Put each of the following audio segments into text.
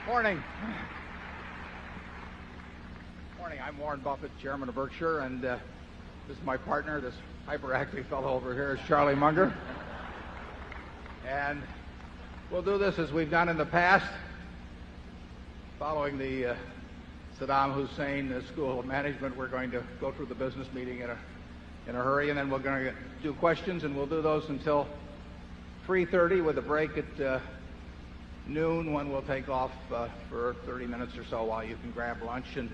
Morning. Morning. I'm Warren Buffett, Chairman of Berkshire, and this is my partner, this hyperactive fellow over here, is Charlie Munger. And we'll do this as we've done in the past, following the Saddam Hussein School of Management. We're going to go through the business meeting in a hurry, and then we're going to do questions, and we'll do those until 3:30 with a break at noon, when we'll take off for 30 minutes or so while you can grab lunch. And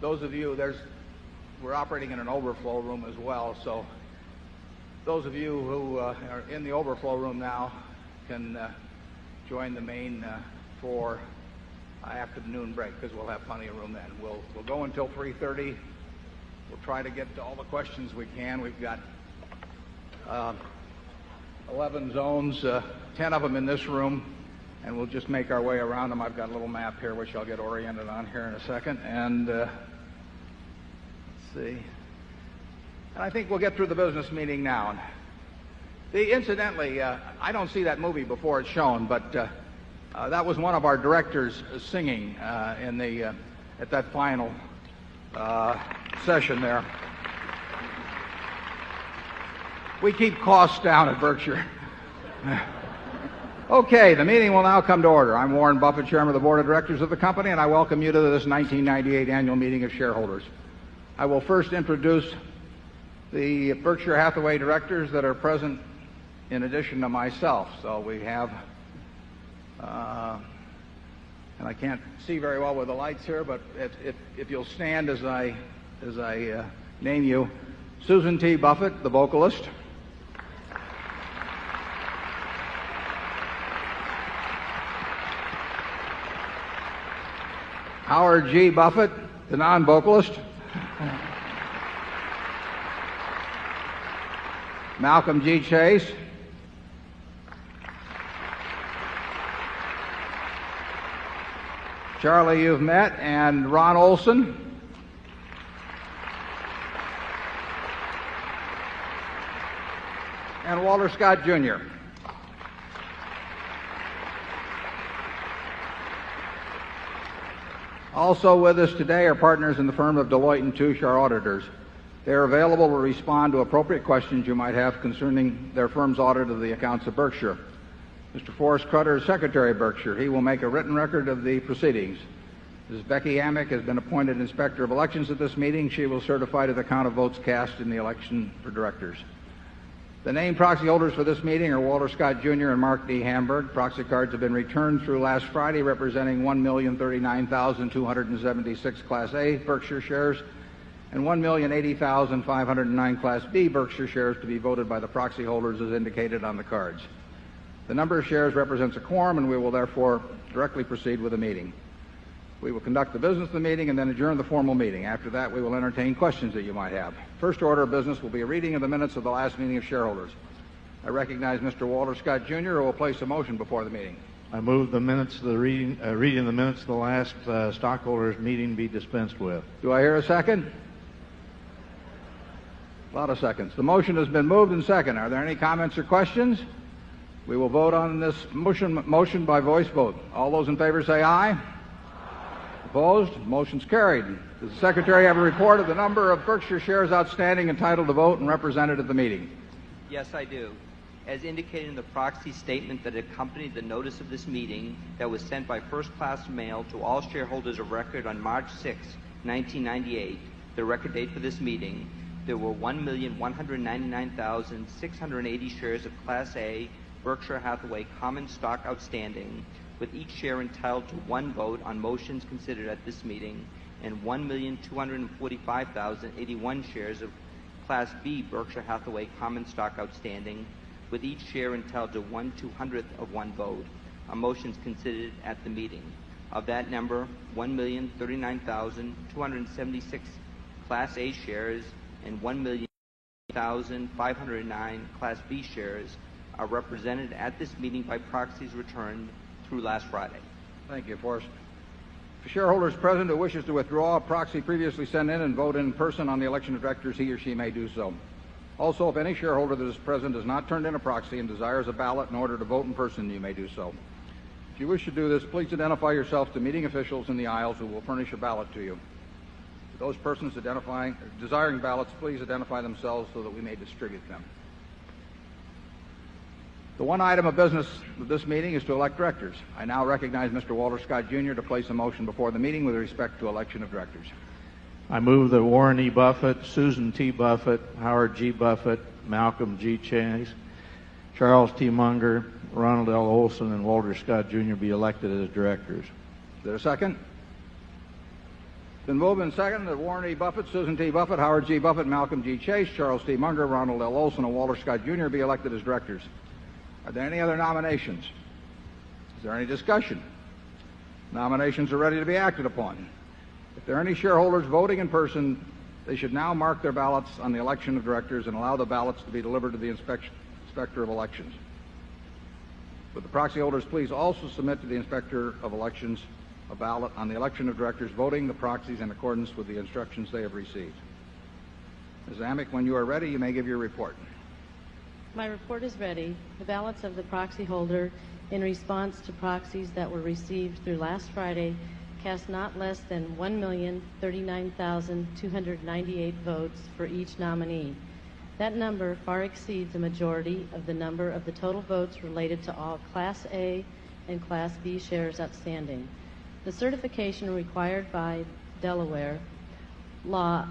those of you, we're operating in an overflow room as well, so those of you who are in the overflow room now can join the main floor after the noon break, because we'll have plenty of room then. We'll go until 3:30. We'll try to get to all the questions we can. We've got 11 zones, 10 of them in this room, and we'll just make our way around them. I've got a little map here which I'll get oriented on here in a second. And let's see. And I think we'll get through the business meeting now. Incidentally, I don't see that movie before it's shown, but that was one of our directors singing at that final session there. We keep costs down at Berkshire. Okay, the meeting will now come to order. I'm Warren Buffett, Chairman of the Board of Directors of the company, and I welcome you to this 1998 annual meeting of shareholders. I will first introduce the Berkshire Hathaway directors that are present in addition to myself. So we have, and I can't see very well with the lights here, but if you'll stand as I name you: Susan T. Buffett, the vocalist; Howard G. Buffett, the non-vocalist; Malcolm G. Chase; Charlie, you've met; and Ron Olson; and Walter Scott, Jr. Also with us today are partners in the firm of Deloitte & Touche, our auditors. They are available to respond to appropriate questions you might have concerning their firm's audit of the accounts of Berkshire. Mr. Forrest Crutter is Secretary of Berkshire. He will make a written record of the proceedings. Ms. Becky Amick has been appointed Inspector of Elections at this meeting. She will certify to the count of votes cast in the election for directors. The named proxy holders for this meeting are Walter Scott, Jr. and Mark D. Hamburg. Proxy cards have been returned through last Friday, representing 1,039,276 Class A Berkshire shares and 1,080,509 Class B Berkshire shares to be voted by the proxy holders as indicated on the cards. The number of shares represents a quorum, and we will therefore directly proceed with the meeting. We will conduct the business of the meeting and then adjourn the formal meeting. After that, we will entertain questions that you might have. First order of business will be a reading of the minutes of the last meeting of shareholders. I recognize Mr. Walter Scott, Jr., who will place a motion before the meeting. I move the minutes of the reading the minutes of the last stockholders meeting be dispensed with. Do I hear a second? A lot of seconds. The motion has been moved and seconded. Are there any comments or questions? We will vote on this motion by voice vote. All those in favor say aye. Opposed? Motion's carried. Does the Secretary have a report of the number of Berkshire shares outstanding entitled to vote and represented at the meeting? Yes, I do. As indicated in the proxy statement that accompanied the notice of this meeting that was sent by first-class mail to all shareholders of record on March 6, 1998, the record date for this meeting, there were 1,199,680 shares of Class A Berkshire Hathaway common stock outstanding, with each share entitled to one vote on motions considered at this meeting, and 1,245,081 shares of Class B Berkshire Hathaway common stock outstanding, with each share entitled to 1/200th of one vote on motions considered at the meeting. Of that number, 1,039,276 Class A shares and 1,000,509 Class B shares are represented at this meeting by proxies returned through last Friday. Thank you, Forrest. If a shareholder is present who wishes to withdraw a proxy previously sent in and vote in person on the election of directors, he or she may do so. Also, if any shareholder that is present has not turned in a proxy and desires a ballot in order to vote in person, you may do so. If you wish to do this, please identify yourself to meeting officials in the aisles who will furnish a ballot to you. For those persons desiring ballots, please identify themselves so that we may distribute them. The one item of business of this meeting is to elect directors. I now recognize Mr. Walter Scott, Jr. to place a motion before the meeting with respect to election of directors. I move that Warren E. Buffett, Susan T. Buffett, Howard G. Buffett, Malcolm G. Chase, Charles T. Munger, Ronald L. Olson, and Walter Scott, Jr. be elected as directors. Is there a second? It's been moved and seconded that Warren E. Buffett, Susan T. Buffett, Howard G. Buffett, Malcolm G. Chase, Charles T. Munger, Ronald L. Olson, and Walter Scott, Jr. be elected as directors. Are there any other nominations? Is there any discussion? Nominations are ready to be acted upon. If there are any shareholders voting in person, they should now mark their ballots on the election of directors and allow the ballots to be delivered to the Inspector of Elections. Would the proxy holders please also submit to the Inspector of Elections a ballot on the election of directors, voting the proxies in accordance with the instructions they have received. Ms. Amick, when you are ready, you may give your report. My report is ready. The ballots of the proxy holder in response to proxies that were received through last Friday cast not less than 1,039,298 votes for each nominee. That number far exceeds a majority of the number of the total votes related to all Class A and Class B shares outstanding. The certification required by Delaware law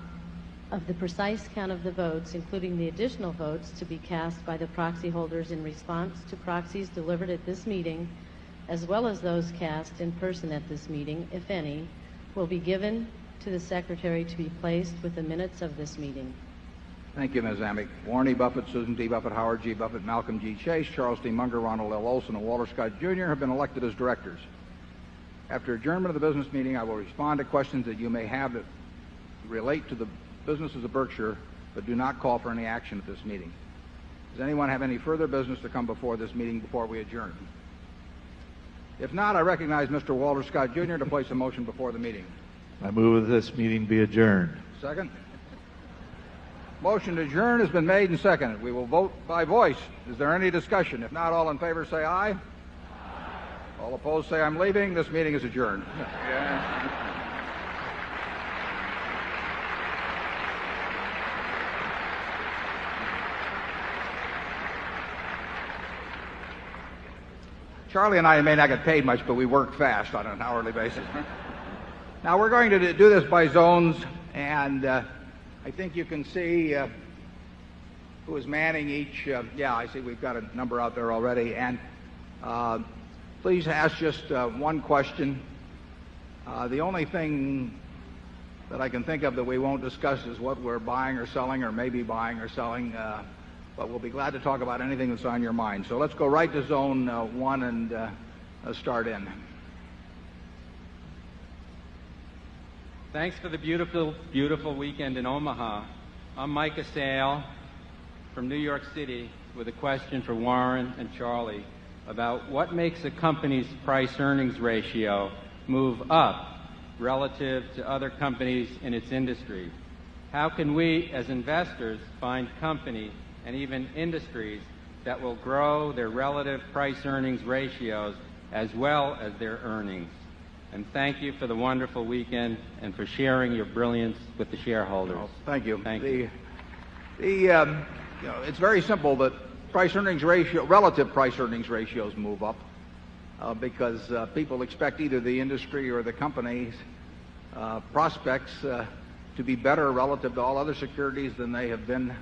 of the precise count of the votes, including the additional votes to be cast by the proxy holders in response to proxies delivered at this meeting, as well as those cast in person at this meeting, if any, will be given to the Secretary to be placed with the minutes of this meeting. Thank you, Ms. Amick. Warren E. Buffett, Susan T. Buffett, Howard G. Buffett, Malcolm G. Chase, Charles T. Munger, Ronald L. Olson, and Walter Scott, Jr. have been elected as directors. After adjournment of the business meeting, I will respond to questions that you may have that relate to the businesses of Berkshire, but do not call for any action at this meeting. Does anyone have any further business to come before this meeting before we adjourn? If not, I recognize Mr. Walter Scott, Jr. to place a motion before the meeting. I move that this meeting be adjourned. Second? Motion to adjourn has been made and seconded. We will vote by voice. Is there any discussion? If not, all in favor say aye. Aye. All opposed say I'm leaving. This meeting is adjourned. Charlie and I may not get paid much, but we work fast on an hourly basis. Now, we're going to do this by zones, and I think you can see who is manning each. Yeah, I see we've got a number out there already. And please ask just one question. The only thing that I can think of that we won't discuss is what we're buying or selling or maybe buying or selling. But we'll be glad to talk about anything that's on your mind. So let's go right to zone 1 and start in. Thanks for the beautiful, beautiful weekend in Omaha. I'm Micah Sale from New York City with a question for Warren and Charlie about what makes a company's price-earnings ratio move up relative to other companies in its industry. How can we, as investors, find companies and even industries that will grow their relative price-earnings ratios as well as their earnings? And thank you for the wonderful weekend and for sharing your brilliance with the shareholders. Oh, thank you. Thank you. It's very simple that relative price-earnings ratios move up because people expect either the industry or the company's prospects to be better relative to all other securities than they have been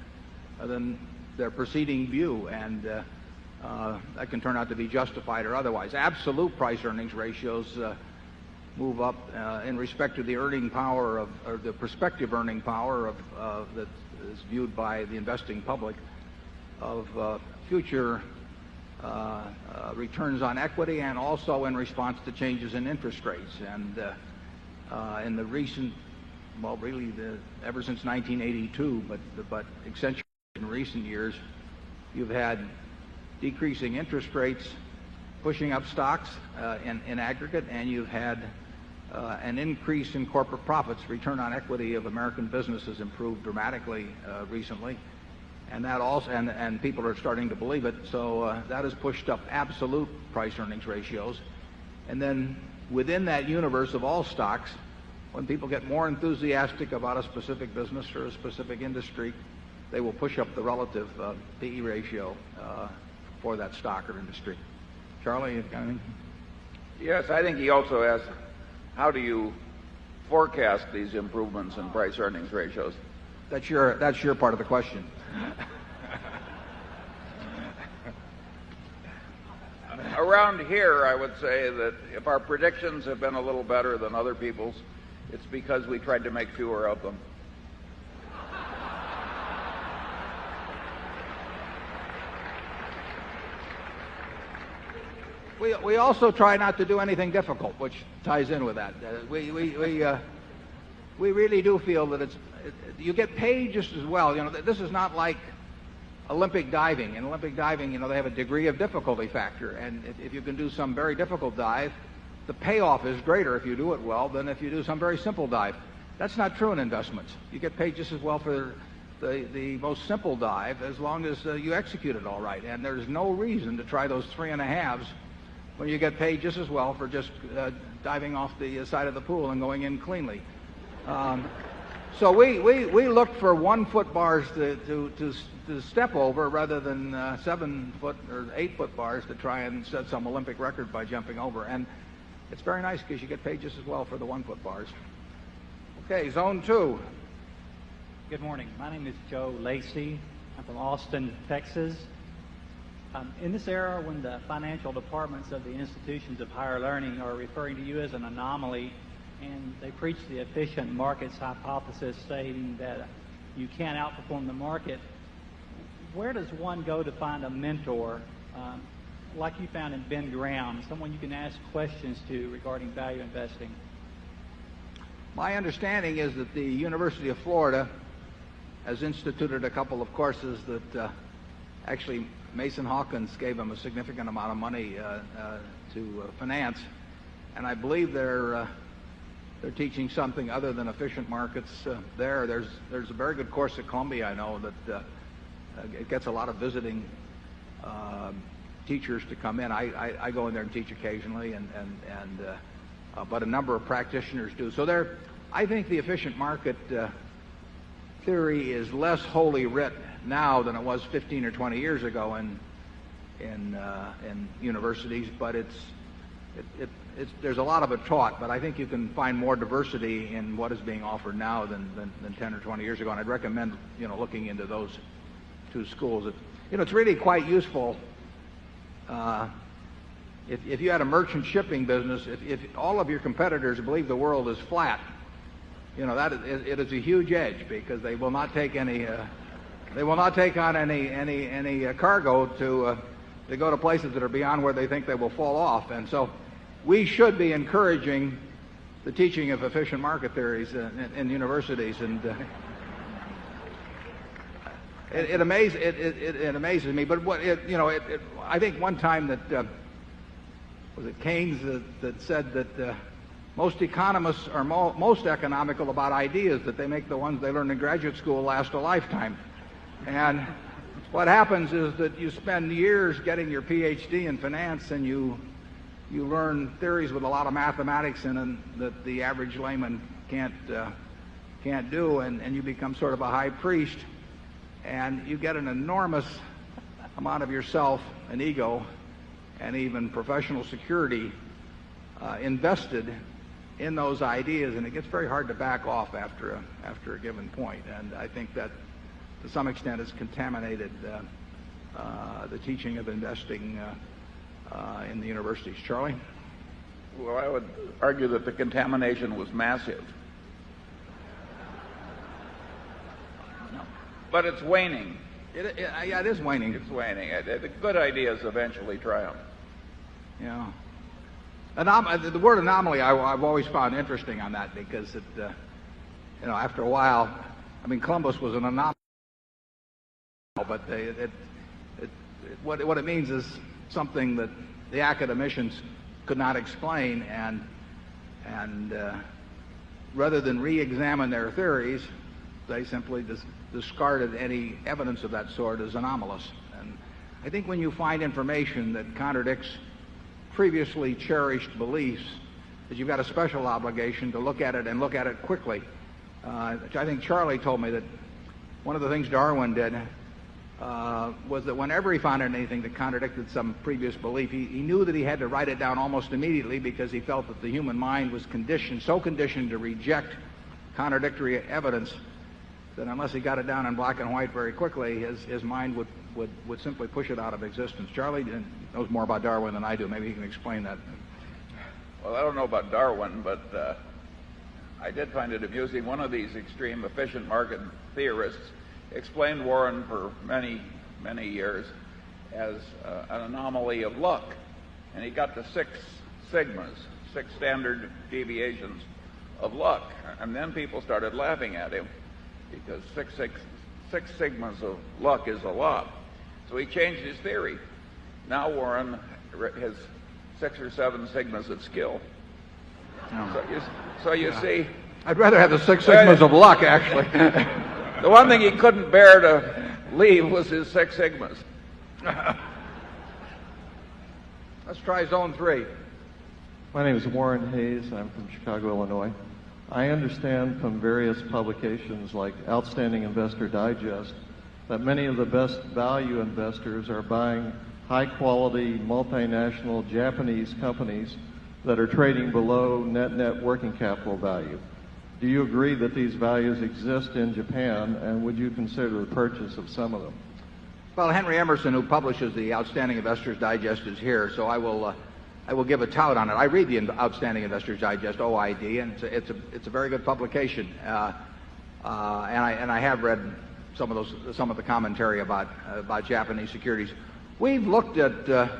than their preceding view, and that can turn out to be justified or otherwise. Absolute price-earnings ratios move up in respect to the earning power or the prospective earning power that is viewed by the investing public of future returns on equity, and also in response to changes in interest rates. And in the recent, well, really ever since 1982, but accentuated in recent years, you've had decreasing interest rates pushing up stocks in aggregate, and you've had an increase in corporate profits. Return on equity of American businesses improved dramatically recently, and that also, and people are starting to believe it. So that has pushed up absolute price-earnings ratios. And then within that universe of all stocks, when people get more enthusiastic about a specific business or a specific industry, they will push up the relative PE ratio for that stock or industry. Charlie, you got anything? Yes, I think he also asked, how do you forecast these improvements in price-earnings ratios? That's your part of the question. Around here, I would say that if our predictions have been a little better than other people's, it's because we tried to make fewer of them. We also try not to do anything difficult, which ties in with that. We really do feel that you get paid just as well. You know, this is not like Olympic diving. In Olympic diving, you know, they have a degree of difficulty factor, and if you can do some very difficult dive, the payoff is greater if you do it well than if you do some very simple dive. That's not true in investments. You get paid just as well for the most simple dive as long as you execute it all right. And there's no reason to try those 3.5s when you get paid just as well for just diving off the side of the pool and going in cleanly. So we look for 1 foot bars to step over rather than 7 foot or 8 foot bars to try and set some Olympic record by jumping over. And it's very nice because you get paid just as well for the 1 foot bars. Okay, zone 2. Good morning. My name is Joe Lacey. I'm from Austin, Texas. In this era when the financial departments of the institutions of higher learning are referring to you as an anomaly, and they preach the efficient markets hypothesis stating that you can't outperform the market, where does one go to find a mentor like you found in Ben Graham, someone you can ask questions to regarding value investing? My understanding is that the University of Florida has instituted a couple of courses that actually Mason Hawkins gave them a significant amount of money to finance, and I believe they're teaching something other than efficient markets there. There's a very good course at Columbia, I know, that it gets a lot of visiting teachers to come in. I go in there and teach occasionally, but a number of practitioners do. So I think the efficient market theory is less wholly writ now than it was 15 or 20 years ago in universities, but there's a lot of it taught. But I think you can find more diversity in what is being offered now than 10 or 20 years ago, and I'd recommend looking into those 2 schools. It's really quite useful. If you had a merchant shipping business, if all of your competitors believe the world is flat, it is a huge edge because they will not take any. They will not take on any cargo to go to places that are beyond where they think they will fall off. And so we should be encouraging the teaching of efficient market theories in universities. And it amazes me. But I think one time that was it Keynes that said that most economists are most economical about ideas, that they make the ones they learn in graduate school last a lifetime. And what happens is that you spend years getting your PhD in finance, and you learn theories with a lot of mathematics in them that the average layman can't do, and you become sort of a high priest, and you get an enormous amount of yourself and ego and even professional security invested in those ideas, and it gets very hard to back off after a given point. And I think that to some extent has contaminated the teaching of investing in the universities. Charlie? Well, I would argue that the contamination was massive. But it's waning. Yeah, it is waning. It's waning. The good ideas eventually triumph. Yeah. The word anomaly I've always found interesting on that because after a while, I mean, Columbus was an anomaly, but what it means is something that the academicians could not explain, and rather than re-examine their theories, they simply discarded any evidence of that sort as anomalous. And I think when you find information that contradicts previously cherished beliefs, that you've got a special obligation to look at it and look at it quickly. I think Charlie told me that one of the things Darwin did was that whenever he found anything that contradicted some previous belief, he knew that he had to write it down almost immediately, because he felt that the human mind was so conditioned to reject contradictory evidence that unless he got it down in black and white very quickly, his mind would simply push it out of existence. Charlie knows more about Darwin than I do. Maybe he can explain that. Well, I don't know about Darwin, but I did find it amusing. One of these extreme efficient market theorists explained Warren for many, many years as an anomaly of luck. And he got to 6 sigmas, 6 standard deviations of luck. And then people started laughing at him, because six sigmas of luck is a lot. So he changed his theory. Now Warren has 6 or 7 sigmas of skill. So you see, I'd rather have the 6 sigmas of luck, actually. The one thing he couldn't bear to leave was his 6 sigmas. Let's try zone 3. My name is Warren Hayes. I'm from Chicago, Illinois. I understand from various publications like Outstanding Investor Digest that many of the best value investors are buying high-quality, multinational Japanese companies that are trading below net working capital value. Do you agree that these values exist in Japan, and would you consider the purchase of some of them? Well, Henry Emerson, who publishes the Outstanding Investors Digest, is here, so I will give a tout on it. I read the Outstanding Investors Digest, OID, and it's a very good publication. And I have read some of the commentary about Japanese securities. We've looked at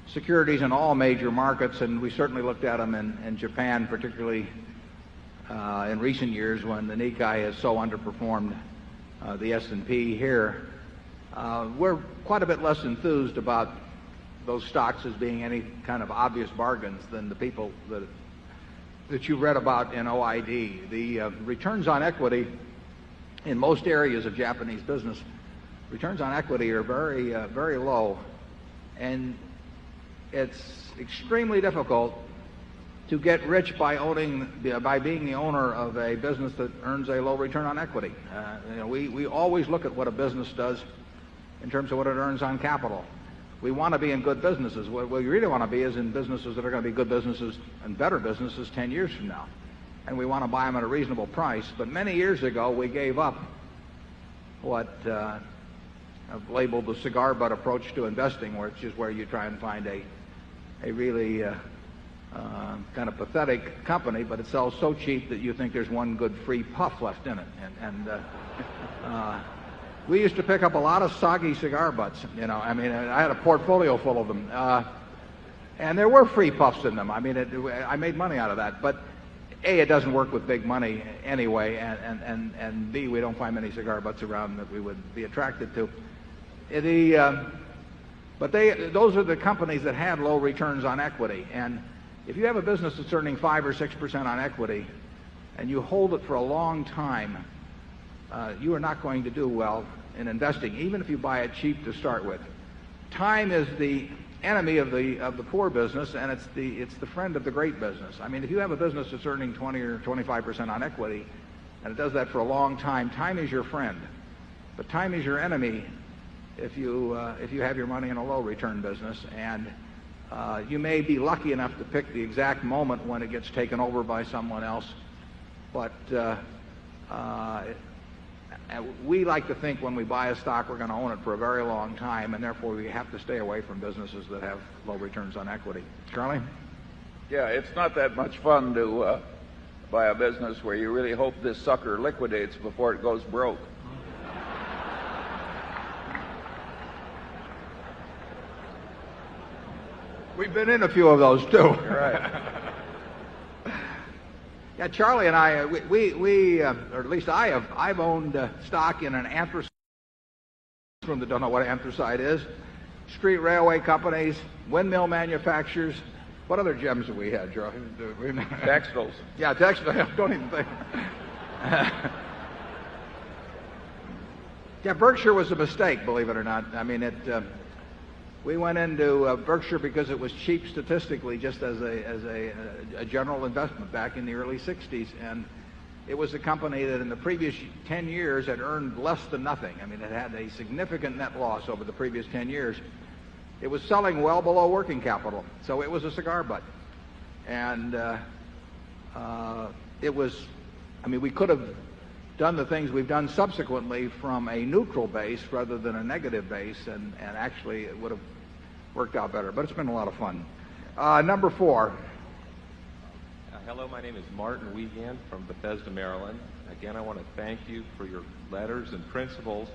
securities in all major markets, and we certainly looked at them in Japan, particularly in recent years when the Nikkei has so underperformed the S&P here. We're quite a bit less enthused about those stocks as being any kind of obvious bargains than the people that you read about in OID. The returns on equity in most areas of Japanese business, returns on equity are very, very low, and it's extremely difficult to get rich by being the owner of a business that earns a low return on equity. We always look at what a business does in terms of what it earns on capital. We want to be in good businesses. What we really want to be is in businesses that are going to be good businesses and better businesses 10 years from now. And we want to buy them at a reasonable price. But many years ago, we gave up what I've labeled the cigar butt approach to investing, which is where you try and find a really kind of pathetic company, but it sells so cheap that you think there's one good free puff left in it. We used to pick up a lot of soggy cigar butts, I mean, I had a portfolio full of them. And there were free puffs in them. I mean, I made money out of that. But A, it doesn't work with big money anyway, and B, we don't find many cigar butts around that we would be attracted to. But those are the companies that have low returns on equity. And if you have a business that's earning 5 or 6% on equity, and you hold it for a long time, you are not going to do well in investing, even if you buy it cheap to start with. Time is the enemy of the poor business, and it's the friend of the great business. I mean, if you have a business that's earning 20 or 25% on equity, and it does that for a long time, time is your friend. But time is your enemy if you have your money in a low return business, and you may be lucky enough to pick the exact moment when it gets taken over by someone else, but we like to think when we buy a stock we're going to own it for a very long time, and therefore we have to stay away from businesses that have low returns on equity. Charlie? Yeah, it's not that much fun to buy a business where you really hope this sucker liquidates before it goes broke. We've been in a few of those too. Right. Yeah, Charlie and I, or at least I've owned stock in an anthracite room that don't know what anthracite is, street railway companies, windmill manufacturers. What other gems have we had, Charlie? Textiles. Yeah, textiles. Don't even think. Yeah, Berkshire was a mistake, believe it or not. I mean, We went into Berkshire because it was cheap statistically, just as a general investment back in the early 60s. And it was a company that in the previous 10 years had earned less than nothing. I mean, it had a significant net loss over the previous 10 years. It was selling well below working capital, so it was a cigar butt. And it was, I mean, we could have done the things we've done subsequently from a neutral base rather than a negative base, and actually it would have worked out better. But it's been a lot of fun. Number 4. Hello, my name is Martin Weegan from Bethesda, Maryland. Again, I want to thank you for your letters and principles.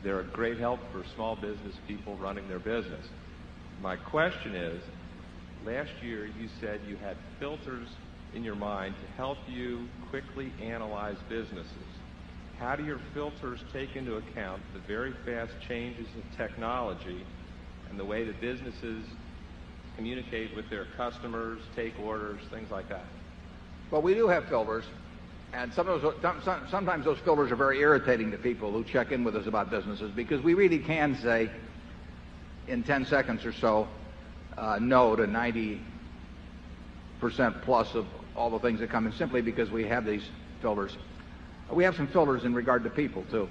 They're a great help for small business people running their business. My question is, last year you said you had filters in your mind to help you quickly analyze businesses. How do your filters take into account the very fast changes in technology and the way that businesses communicate with their customers, take orders, things like that? Well, we do have filters, and sometimes those filters are very irritating to people who check in with us about businesses, because we really can say in 10 seconds or so no to 90% plus of all the things that come in, simply because we have these filters. We have some filters in regard to people, too.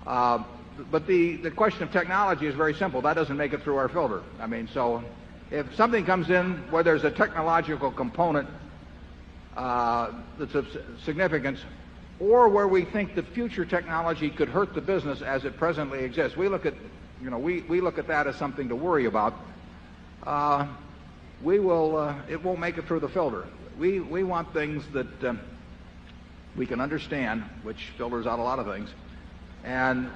But the question of technology is very simple. That doesn't make it through our filter. I mean, so if something comes in where there's a technological component that's of significance, or where we think that future technology could hurt the business as it presently exists, we look at, we look at that as something to worry about. It won't make it through the filter. We want things that we can understand, which filters out a lot of things, and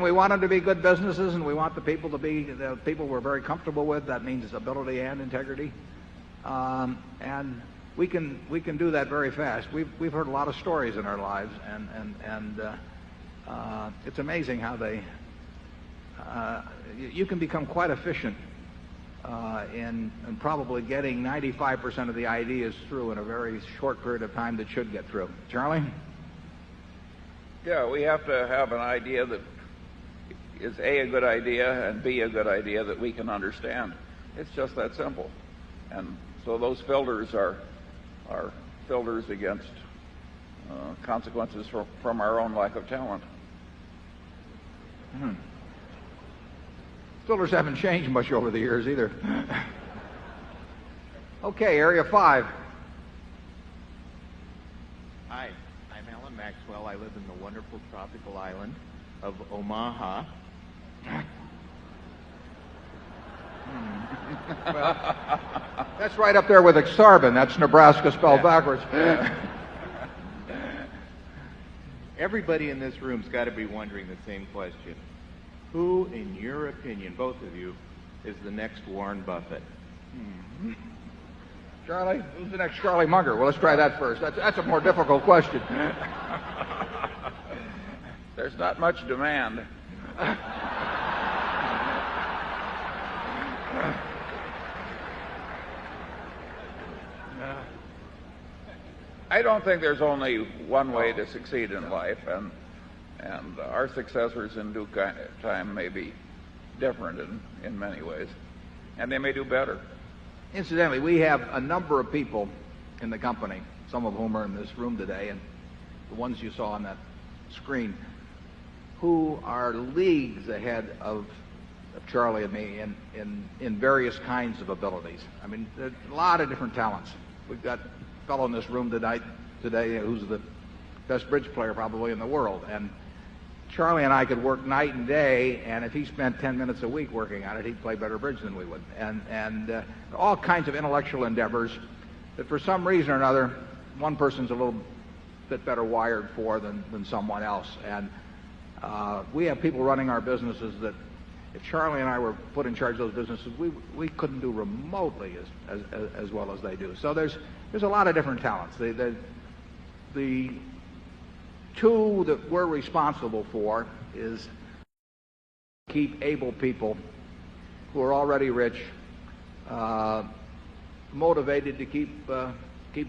we want them to be good businesses, and we want the people to be the people we're very comfortable with. That means ability and integrity, and we can do that very fast. We've heard a lot of stories in our lives, and it's amazing how you can become quite efficient in probably getting 95% of the ideas through in a very short period of time that should get through. Charlie? Yeah, we have to have an idea that is A good idea, and B, a good idea that we can understand. It's just that simple. And so those filters are filters against consequences from our own lack of talent. Filters haven't changed much over the years either. Okay, area 5. Hi, I'm Alan Maxwell. I live in the wonderful tropical island of Omaha. Well, that's right up there with Exarban. That's Nebraska spelled backwards. Everybody in this room's got to be wondering the same question. Who, in your opinion, both of you, is the next Warren Buffett? Charlie? Who's the next Charlie Munger? Well, let's try that first. That's a more difficult question. There's not much demand. I don't think there's only one way to succeed in life, and our successors in due time may be different in many ways, and they may do better. Incidentally, we have a number of people in the company, some of whom are in this room today, and the ones you saw on that screen, who are leagues ahead of Charlie and me in various kinds of abilities. I mean, there's a lot of different talents. We've got a fellow in this room today who's the best bridge player probably in the world, and Charlie and I could work night and day, and if he spent 10 minutes a week working on it, he'd play better bridge than we would. And all kinds of intellectual endeavors that for some reason or another, one person's a little bit better wired for than someone else. And we have people running our businesses that if Charlie and I were put in charge of those businesses, we couldn't do remotely as well as they do. So there's a lot of different talents. The two that we're responsible for is keep able people who are already rich motivated to keep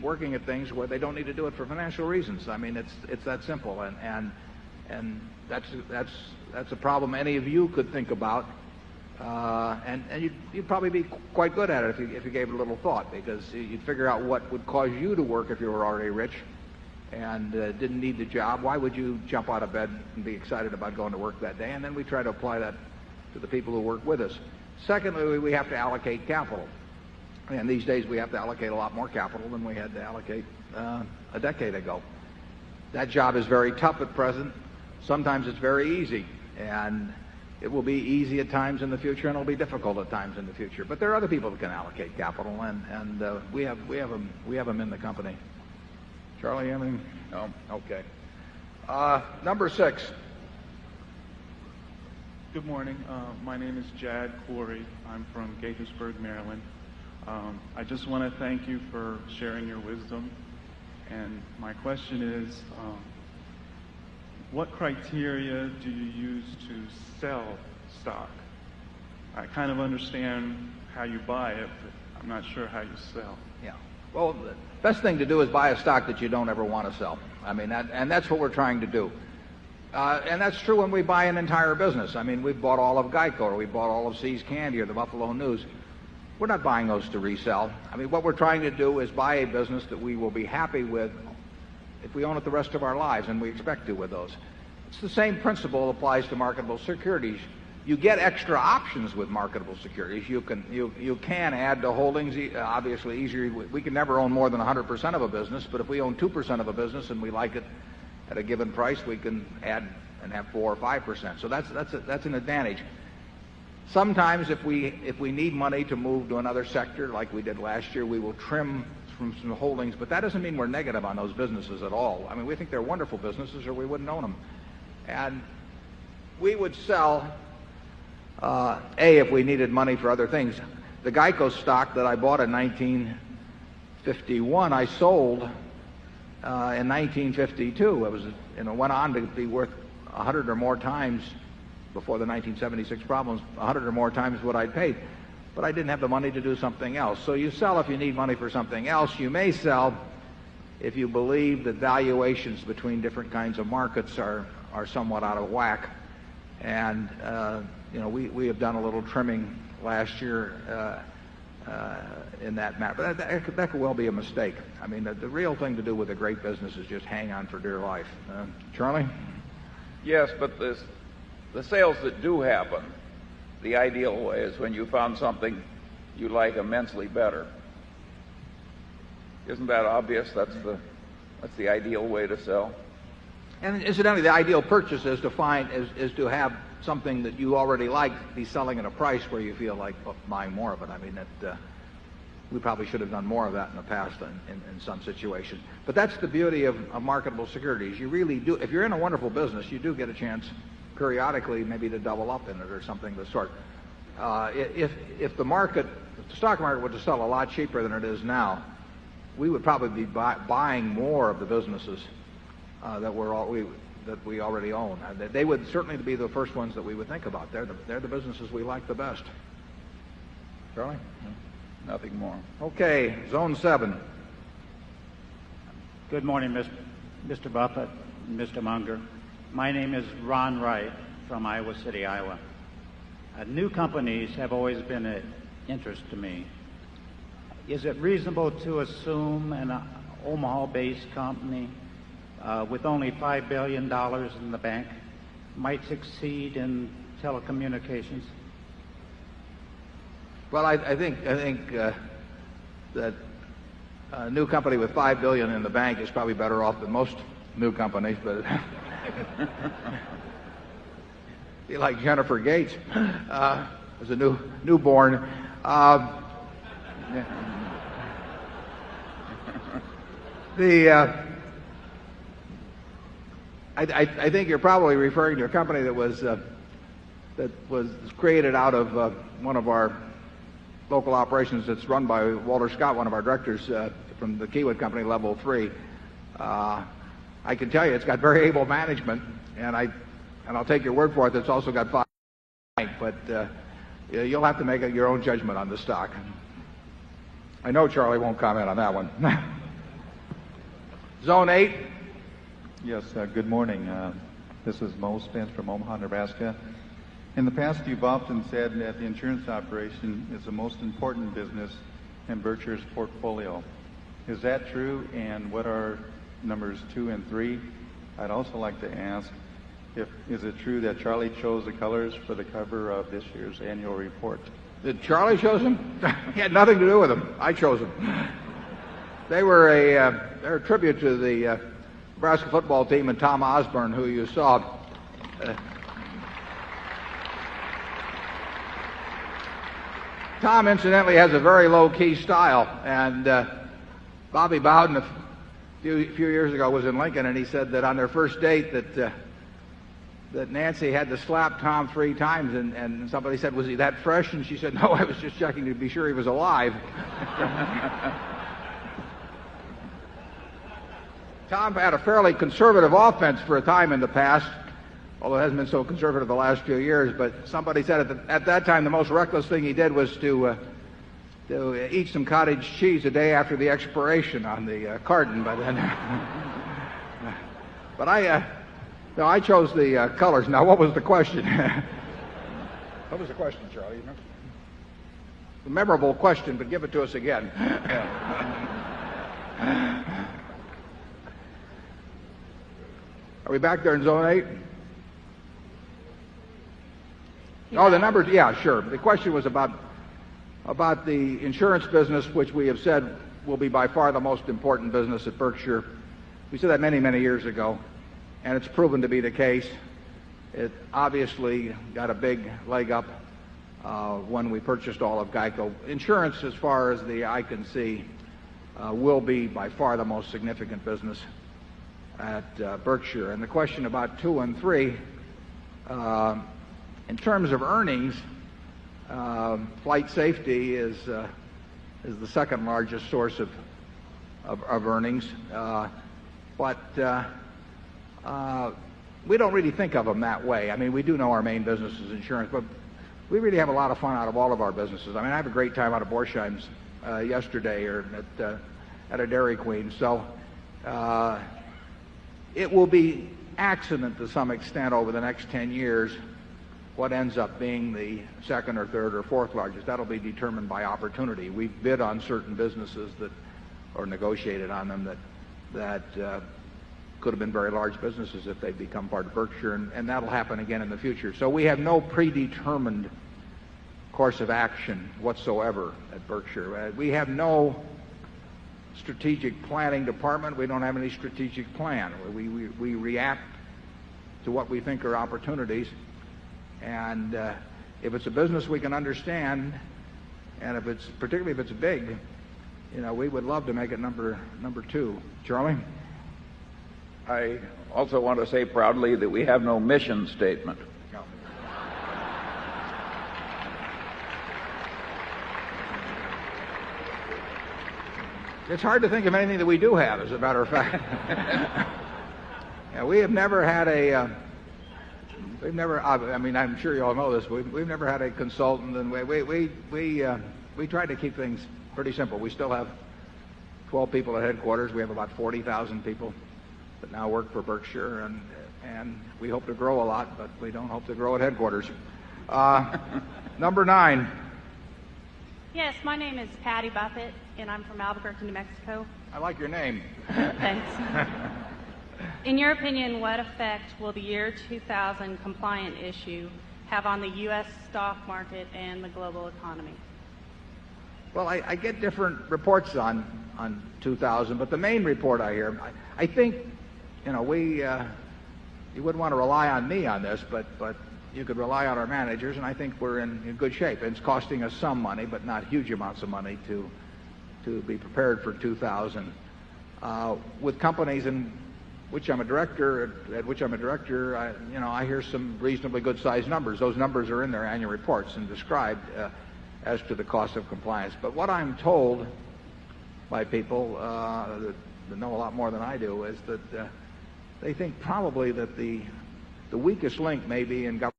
working at things where they don't need to do it for financial reasons. I mean, it's that simple, and that's a problem any of you could think about And you'd probably be quite good at it if you gave it a little thought, because you'd figure out what would cause you to work if you were already rich and didn't need the job. Why would you jump out of bed and be excited about going to work that day? And then we try to apply that to the people who work with us. Secondly, we have to allocate capital. And these days we have to allocate a lot more capital than we had to allocate a decade ago. That job is very tough at present. Sometimes it's very easy. And it will be easy at times in the future, and it'll be difficult at times in the future. But there are other people that can allocate capital, and we have them in the company. Charlie, you have anything? No. Okay. Number 6. Good morning. My name is Jad Corey. I'm from Gaithersburg, Maryland. I just want to thank you for sharing your wisdom. And my question is, what criteria do you use to sell stock? I kind of understand how you buy it, but I'm not sure how you sell. Yeah. Well, the best thing to do is buy a stock that you don't ever want to sell. I mean, that's what we're trying to do. And that's true when we buy an entire business. I mean, we've bought all of Geico, or we bought all of See's Candy, or the Buffalo News. We're not buying those to resell. I mean, what we're trying to do is buy a business that we will be happy with if we own it the rest of our lives, and we expect to with those. It's the same principle applies to marketable securities. You get extra options with marketable securities. You can add to holdings, obviously easier. We can never own more than 100% of a business, but if we own 2% of a business and we like it at a given price, we can add and have 4 or 5%. So that's an advantage. Sometimes if we need money to move to another sector, like we did last year, we will trim from some holdings, but that doesn't mean we're negative on those businesses at all. I mean, we think they're wonderful businesses, or we wouldn't own them. And we would sell, if we needed money for other things. The Geico stock that I bought in 1951, I sold in 1952. It was, went on to be worth 100 or more times, before the 1976 problems, 100 or more times what I'd paid. But I didn't have the money to do something else. So you sell if you need money for something else. You may sell if you believe that valuations between different kinds of markets are somewhat out of whack. And we have done a little trimming last year in that matter. But that could well be a mistake. I mean, the real thing to do with a great business is just hang on for dear life. Charlie? Yes, but the sales that do happen, the ideal way is when you found something you like immensely better. Isn't that obvious? That's the ideal way to sell. And incidentally, the ideal purchase is to have something that you already like be selling at a price where you feel like buying more of it. I mean, we probably should have done more of that in the past in some situations. But that's the beauty of marketable securities. You really do. If you're in a wonderful business, you do get a chance periodically maybe to double up in it or something of the sort. If the stock market were to sell a lot cheaper than it is now, we would probably be buying more of the businesses that we already own. They would certainly be the first ones that we would think about. They're the businesses we like the best. Charlie? Nothing more. Okay, Zone 7. Good morning, Mr. Buffett and Mr. Munger. My name is Ron Wright from Iowa City, Iowa. New companies have always been of interest to me. Is it reasonable to assume an Omaha-based company with only $5 billion in the bank might succeed in telecommunications? Well, I think that a new company with $5 billion in the bank is probably better off than most new companies, but be like Jennifer Gates as a newborn. I think you're probably referring to a company that was created out of one of our local operations that's run by Walter Scott, one of our directors from the Kiewit Company, Level 3. I can tell you it's got very able management, and I'll take your word for it. It's also got $5 billion, but you'll have to make your own judgment on the stock. I know Charlie won't comment on that one. Zone 8. Yes, good morning. This is Mo Spence from Omaha, Nebraska. In the past, you've often said that the insurance operation is the most important business in Berkshire's portfolio. Is that true, and what are numbers 2 and 3? I'd also like to ask, is it true that Charlie chose the colors for the cover of this year's annual report? Did Charlie chose them? He had nothing to do with them. I chose them. They're a tribute to the Nebraska football team and Tom Osborne, who you saw. Tom, incidentally, has a very low-key style, and Bobby Bowden a few years ago was in Lincoln, and he said that on their first date that Nancy had to slap Tom 3 times, and somebody said, "Was he that fresh?" And she said, "No, I was just checking to be sure he was alive." Tom had a fairly conservative offense for a time in the past, although it hasn't been so conservative the last few years. But somebody said at that time the most reckless thing he did was to eat some cottage cheese a day after the expiration on the carton. But I chose the colors. Now, what was the question? What was the question, Charlie? You remember? A memorable question, but give it to us again. Are we back there in Zone 8? Oh, the numbers, yeah, sure. The question was about the insurance business, which we have said will be by far the most important business at Berkshire. We said that many, many years ago, and it's proven to be the case. It obviously got a big leg up when we purchased all of GEICO. Insurance, as far as the eye can see, will be by far the most significant business at Berkshire. And the question about 2 and 3, in terms of earnings, flight safety is the second largest source of earnings, but we don't really think of them that way. I mean, we do know our main business is insurance, but we really have a lot of fun out of all of our businesses. I mean, I have a great time out of Borsheim's yesterday, or at a Dairy Queen. So it will be accident to some extent over the next 10 years what ends up being the second or third or fourth largest. That'll be determined by opportunity. We've bid on certain businesses or negotiated on them that could have been very large businesses if they'd become part of Berkshire, and that'll happen again in the future. So we have no predetermined course of action whatsoever at Berkshire. We have no strategic planning department. We don't have any strategic plan. We react to what we think are opportunities, and if it's a business we can understand, and particularly if it's big, we would love to make it number 2. Charlie? I also want to say proudly that we have no mission statement. No. It's hard to think of anything that we do have, as a matter of fact. Yeah, we have never had I mean, I'm sure you all know this, we've never had a consultant, and we try to keep things pretty simple. We still have 12 people at headquarters. We have about 40,000 people that now work for Berkshire, and we hope to grow a lot, but we don't hope to grow at headquarters. Number 9. Yes, my name is Patty Buffett, and I'm from Albuquerque, New Mexico. I like your name. Thanks. In your opinion, what effect will the year 2000 compliant issue have on the U.S. stock market and the global economy? Well, I get different reports on 2000, but the main report I hear, I think, you wouldn't want to rely on me on this, but you could rely on our managers, and I think we're in good shape. It's costing us some money, but not huge amounts of money to be prepared for 2000. With companies in which I'm a director, I hear some reasonably good-sized numbers. Those numbers are in their annual reports and described as to the cost of compliance. But what I'm told by people that know a lot more than I do is that they think probably that the weakest link may be in government.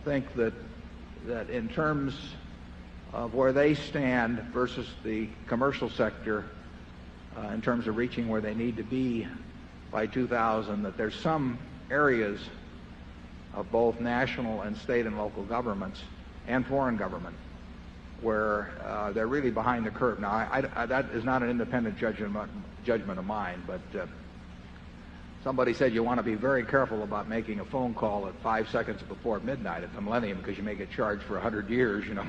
Think that in terms of where they stand versus the commercial sector, in terms of reaching where they need to be by 2000, that there's some areas of both national and state and local governments and foreign government, where they're really behind the curve. Now, that is not an independent judgment of mine, but somebody said you want to be very careful about making a phone call at 5 seconds before midnight at the Millennium because you may get charged for 100 years, you know.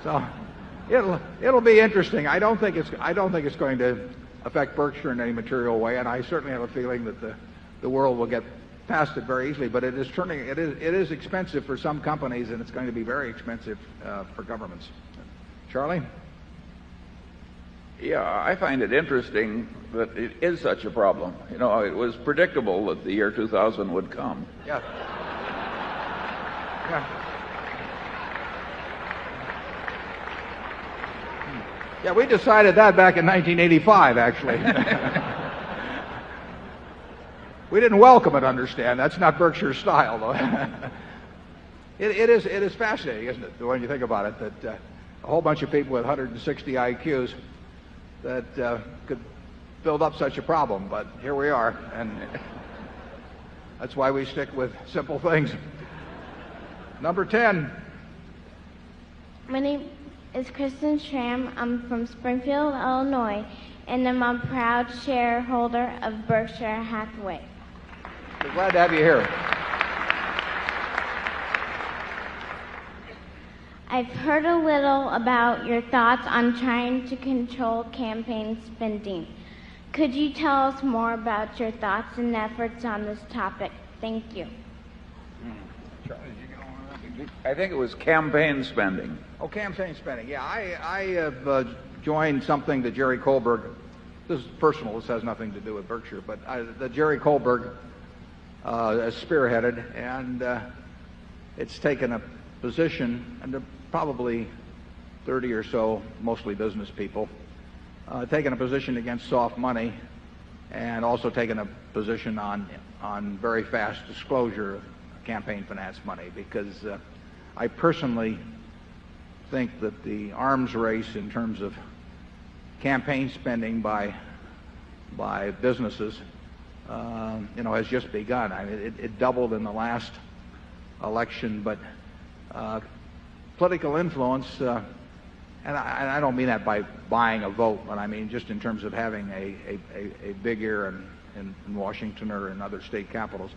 So it'll be interesting. I don't think it's going to affect Berkshire in any material way, and I certainly have a feeling that the world will get past it very easily. But it is expensive for some companies, and it's going to be very expensive for governments. Charlie? Yeah, I find it interesting that it is such a problem. You know, it was predictable that the year 2000 would come. Yeah. Yeah. Yeah, we decided that back in 1985, actually. We didn't welcome it, understand. That's not Berkshire's style, though. It is fascinating, isn't it, when you think about it, that a whole bunch of people with 160 IQs that could build up such a problem. But here we are, and that's why we stick with simple things. Number 10. My name is Kristen Schramm. I'm from Springfield, Illinois, and I'm a proud shareholder of Berkshire Hathaway. We're glad to have you here. I've heard a little about your thoughts on trying to control campaign spending. Could you tell us more about your thoughts and efforts on this topic? Thank you. I think it was campaign spending. Oh, campaign spending. Yeah, I have joined something that Jerry Kohlberg, this is personal, this has nothing to do with Berkshire, but that Jerry Kohlberg has spearheaded, and it's taken a position, and there are probably 30 or so, mostly business people, taken a position against soft money, and also taken a position on very fast disclosure of campaign finance money, because I personally think that the arms race in terms of campaign spending by businesses, has just begun. I mean, it doubled in the last election, but political influence, and I don't mean that by buying a vote, but I mean just in terms of having a big ear in Washington or in other state capitals.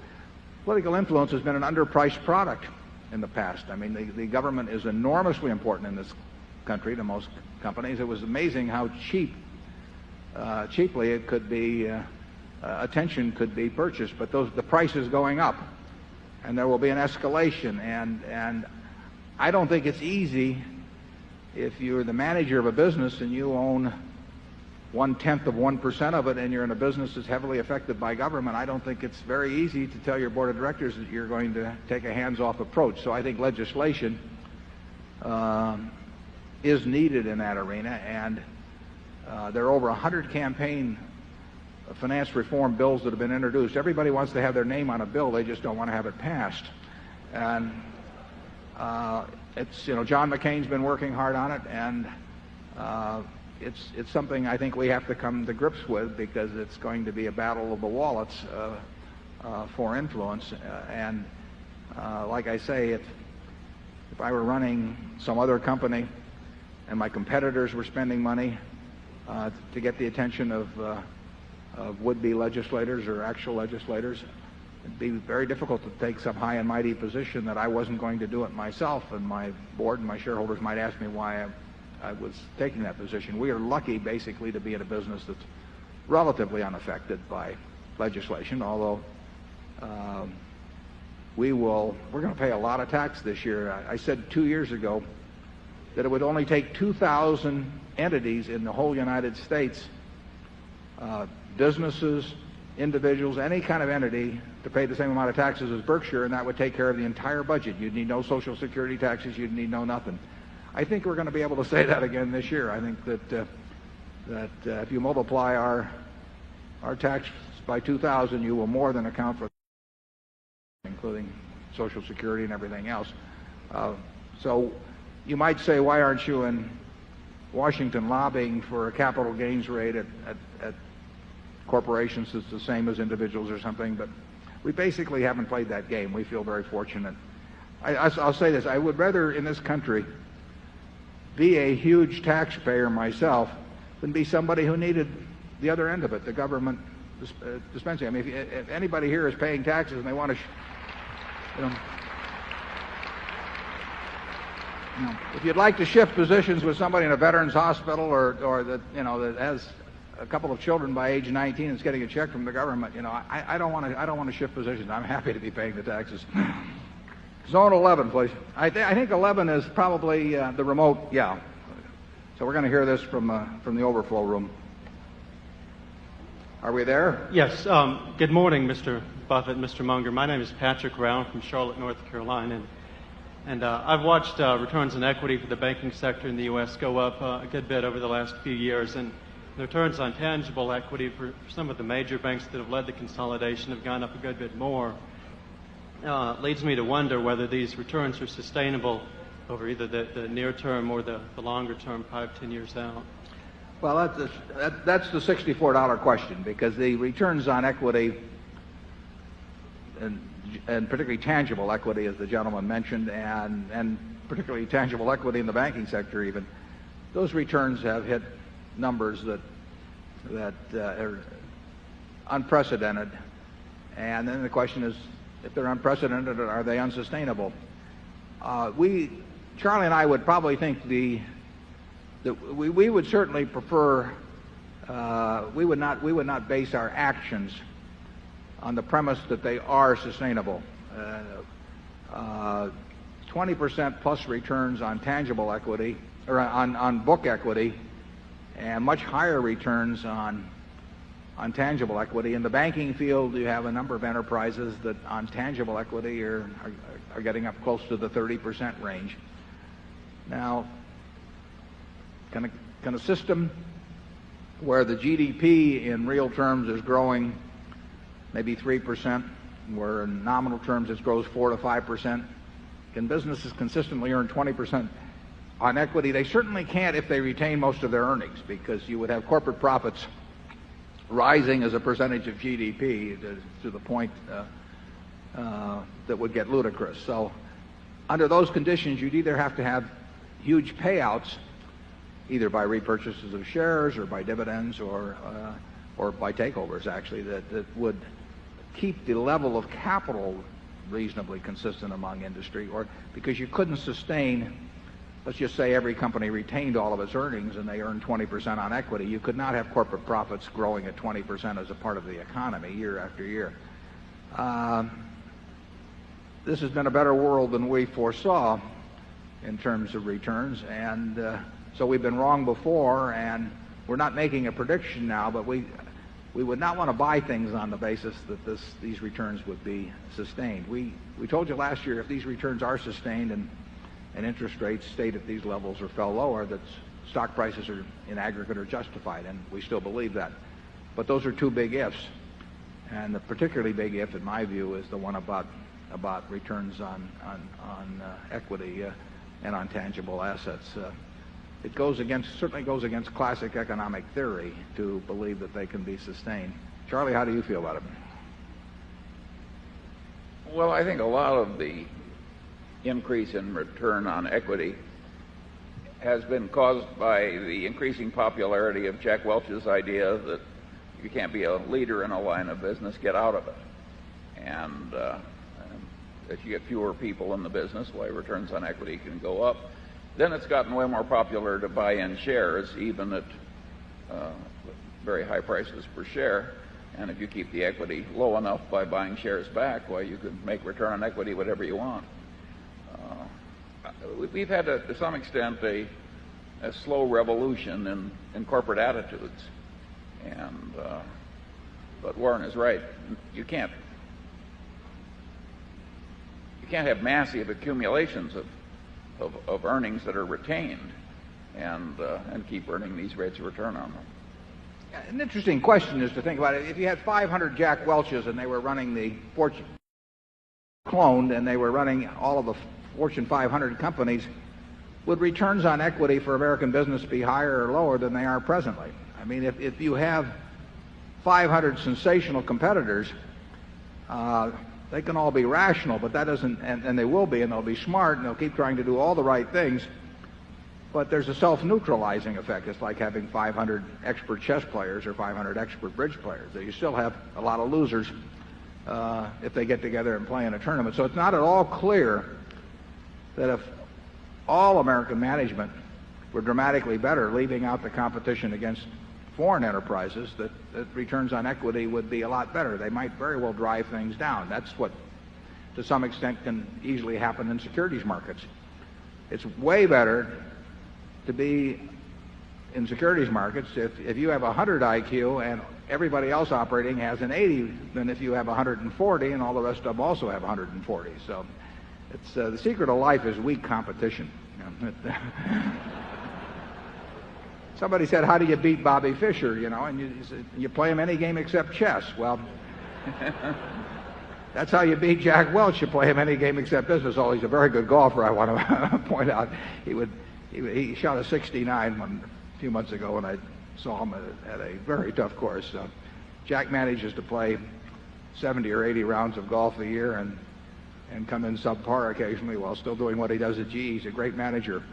Political influence has been an underpriced product in the past. I mean, the government is enormously important in this country to most companies. It was amazing how cheaply it could be, attention could be purchased, but the price is going up, and there will be an escalation, and I don't think it's easy if you're the manager of a business and you own 0.1% of it, and you're in a business that's heavily affected by government. I don't think it's very easy to tell your board of directors that you're going to take a hands-off approach. So I think legislation is needed in that arena, and there are over 100 campaign finance reform bills that have been introduced. Everybody wants to have their name on a bill; they just don't want to have it passed. And John McCain's been working hard on it, and it's something I think we have to come to grips with, because it's going to be a battle of the wallets for influence. And like I say, if I were running some other company and my competitors were spending money to get the attention of would-be legislators or actual legislators, it'd be very difficult to take some high and mighty position that I wasn't going to do it myself, and my board and my shareholders might ask me why I was taking that position. We are lucky, basically, to be in a business that's relatively unaffected by legislation, although we're going to pay a lot of tax this year. I said 2 years ago that it would only take 2,000 entities in the whole United States, businesses, individuals, any kind of entity, to pay the same amount of taxes as Berkshire, and that would take care of the entire budget. You'd need no Social Security taxes. You'd need no nothing. I think we're going to be able to say that again this year. I think that if you multiply our tax by 2,000, you will more than account for, including Social Security and everything else. So you might say, why aren't you in Washington lobbying for a capital gains rate at corporations that's the same as individuals or something? But we basically haven't played that game. We feel very fortunate. I'll say this. I would rather in this country be a huge taxpayer myself than be somebody who needed the other end of it, the government dispensing. I mean, if anybody here is paying taxes and they want to, if you'd like to shift positions with somebody in a veterans hospital or that has a couple of children by age 19 and is getting a check from the government, I don't want to shift positions. I'm happy to be paying the taxes. Zone 11, please. I think 11 is probably the remote. Yeah. So we're going to hear this from the overflow room. Are we there? Yes. Good morning, Mr. Buffett, Mr. Munger. My name is Patrick Brown from Charlotte, North Carolina, and I've watched returns on equity for the banking sector in the U.S. go up a good bit over the last few years, and the returns on tangible equity for some of the major banks that have led the consolidation have gone up a good bit more. Leads me to wonder whether these returns are sustainable over either the near term or the longer term, 5-10 years out. Well, that's the $64 question, because the returns on equity, and particularly tangible equity, as the gentleman mentioned, and particularly tangible equity in the banking sector even, those returns have hit numbers that are unprecedented. And then the question is, if they're unprecedented, are they unsustainable? Charlie and I would probably think that we would certainly prefer, we would not base our actions on the premise that they are sustainable. 20% plus returns on tangible equity, or on book equity, and much higher returns on tangible equity. In the banking field, you have a number of enterprises that on tangible equity are getting up close to the 30% range. Now, can a system where the GDP in real terms is growing maybe 3%, where in nominal terms it grows 4 to 5%, can businesses consistently earn 20% on equity? They certainly can't if they retain most of their earnings, because you would have corporate profits rising as a percentage of GDP to the point that would get ludicrous. So under those conditions, you'd either have to have huge payouts, either by repurchases of shares or by dividends or by takeovers, actually, that would keep the level of capital reasonably consistent among industry, or because you couldn't sustain, let's just say every company retained all of its earnings and they earned 20% on equity. You could not have corporate profits growing at 20% as a part of the economy year after year. This has been a better world than we foresaw in terms of returns, and so we've been wrong before, and we're not making a prediction now, but we would not want to buy things on the basis that these returns would be sustained. We told you last year, if these returns are sustained and interest rates stayed at these levels or fell lower, that stock prices are in aggregate are justified, and we still believe that. But those are two big ifs, and the particularly big if, in my view, is the one about returns on equity and on tangible assets. It certainly goes against classic economic theory to believe that they can be sustained. Charlie, how do you feel about it? Well, I think a lot of the increase in return on equity has been caused by the increasing popularity of Jack Welch's idea that you can't be a leader in a line of business, get out of it. And as you get fewer people in the business, why returns on equity can go up. Then it's gotten way more popular to buy in shares, even at very high prices per share. And if you keep the equity low enough by buying shares back, why, you can make return on equity whatever you want. We've had, to some extent, a slow revolution in corporate attitudes. And but Warren is right. You can't have massive accumulations of earnings that are retained and keep earning these rates of return on them. An interesting question is to think about it. If you had 500 Jack Welches and they were running the Fortune cloned and they were running all of the Fortune 500 companies, would returns on equity for American business be higher or lower than they are presently? I mean, if you have 500 sensational competitors, They can all be rational, but that doesn't, and they will be, and they'll be smart, and they'll keep trying to do all the right things. But there's a self-neutralizing effect. It's like having 500 expert chess players or 500 expert bridge players. You still have a lot of losers if they get together and play in a tournament. So it's not at all clear that if all American management were dramatically better, leaving out the competition against foreign enterprises, that returns on equity would be a lot better. They might very well drive things down. That's what, to some extent, can easily happen in securities markets. It's way better to be in securities markets if you have 100 IQ and everybody else operating has an 80 than if you have 140 and all the rest of them also have 140. So it's the secret of life is weak competition. Somebody said, how do you beat Bobby Fischer, and you play him any game except chess. Well, that's how you beat Jack Welch. You play him any game except business. Oh, he's a very good golfer, I want to point out. He shot a 69 a few months ago when I saw him at a very tough course. Jack manages to play 70 or 80 rounds of golf a year and come in subpar occasionally while still doing what he does at GE. He's a great manager.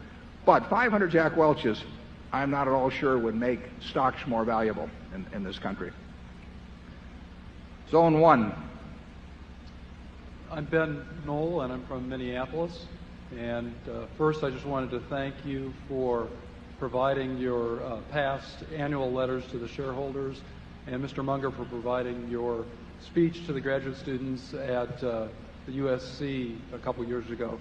But 500 Jack Welches, I'm not at all sure would make stocks more valuable in this country. Zone 1. I'm Ben Knoll, and I'm from Minneapolis. And first, I just wanted to thank you for providing your past annual letters to the shareholders, and Mr. Munger for providing your speech to the graduate students at the USC a couple years ago.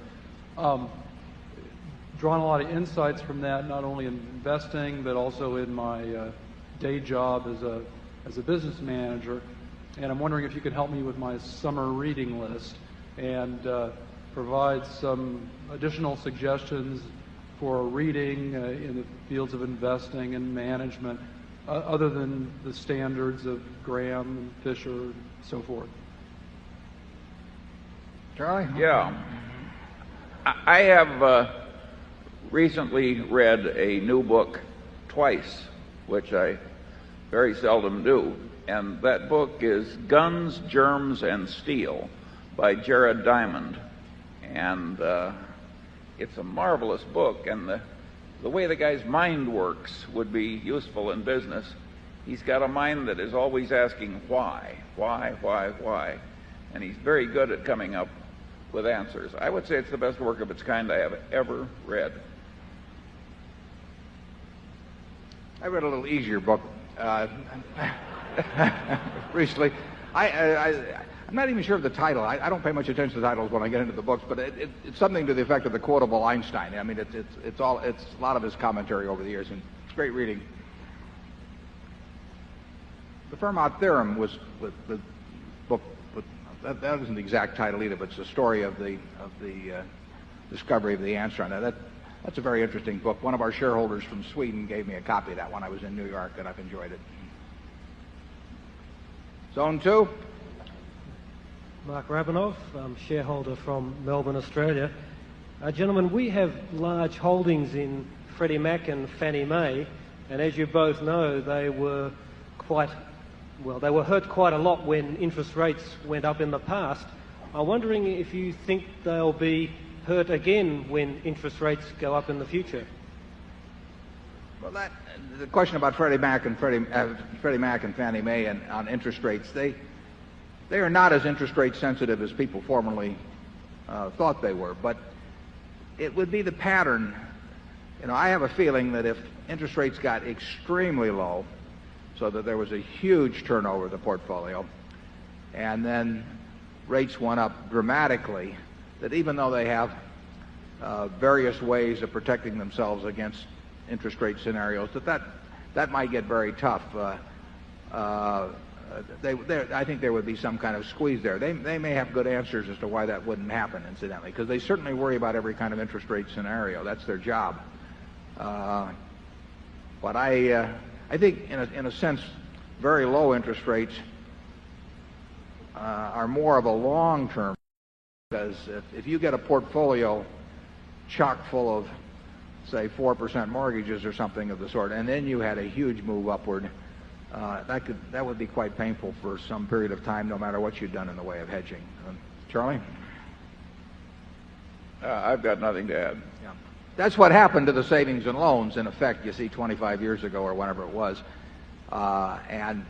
Drawn a lot of insights from that, not only in investing, but also in my day job as a business manager. And I'm wondering if you could help me with my summer reading list and provide some additional suggestions for reading in the fields of investing and management, other than the standards of Graham and Fisher and so forth. Charlie? Yeah. I have recently read a new book twice, which I very seldom do. And that book is Guns, Germs, and Steel by Jared Diamond. And it's a marvelous book. And the way the guy's mind works would be useful in business. He's got a mind that is always asking why. And he's very good at coming up with answers. I would say it's the best work of its kind I have ever read. I read a little easier book recently. I'm not even sure of the title. I don't pay much attention to titles when I get into the books, but it's something to the effect of the quotable Einstein. I mean, it's a lot of his commentary over the years, and it's great reading. The Fermat Theorem was the book. That isn't the exact title either, but it's the story of the discovery of the answer on that. That's a very interesting book. One of our shareholders from Sweden gave me a copy of that when I was in New York, and I've enjoyed it. Zone 2. Mark Rabinoff, I'm a shareholder from Melbourne, Australia. Gentlemen, we have large holdings in Freddie Mac and Fannie Mae, and as you both know, they were hurt quite a lot when interest rates went up in the past. I'm wondering if you think they'll be hurt again when interest rates go up in the future. Well, the question about Freddie Mac and Fannie Mae and on interest rates, they are not as interest rate sensitive as people formerly thought they were, but it would be the pattern. I have a feeling that if interest rates got extremely low, so that there was a huge turnover of the portfolio, and then rates went up dramatically, that even though they have various ways of protecting themselves against interest rate scenarios, that might get very tough. I think there would be some kind of squeeze there. They may have good answers as to why that wouldn't happen, incidentally, because they certainly worry about every kind of interest rate scenario. That's their job. But I think, in a sense, very low interest rates are more of a long-term, because if you get a portfolio chock full of, say, 4% mortgages or something of the sort, and then you had a huge move upward, that would be quite painful for some period of time, no matter what you've done in the way of hedging. Charlie? I've got nothing to add. Yeah. That's what happened to the savings and loans, in effect, you see, 25 years ago or whenever it was. And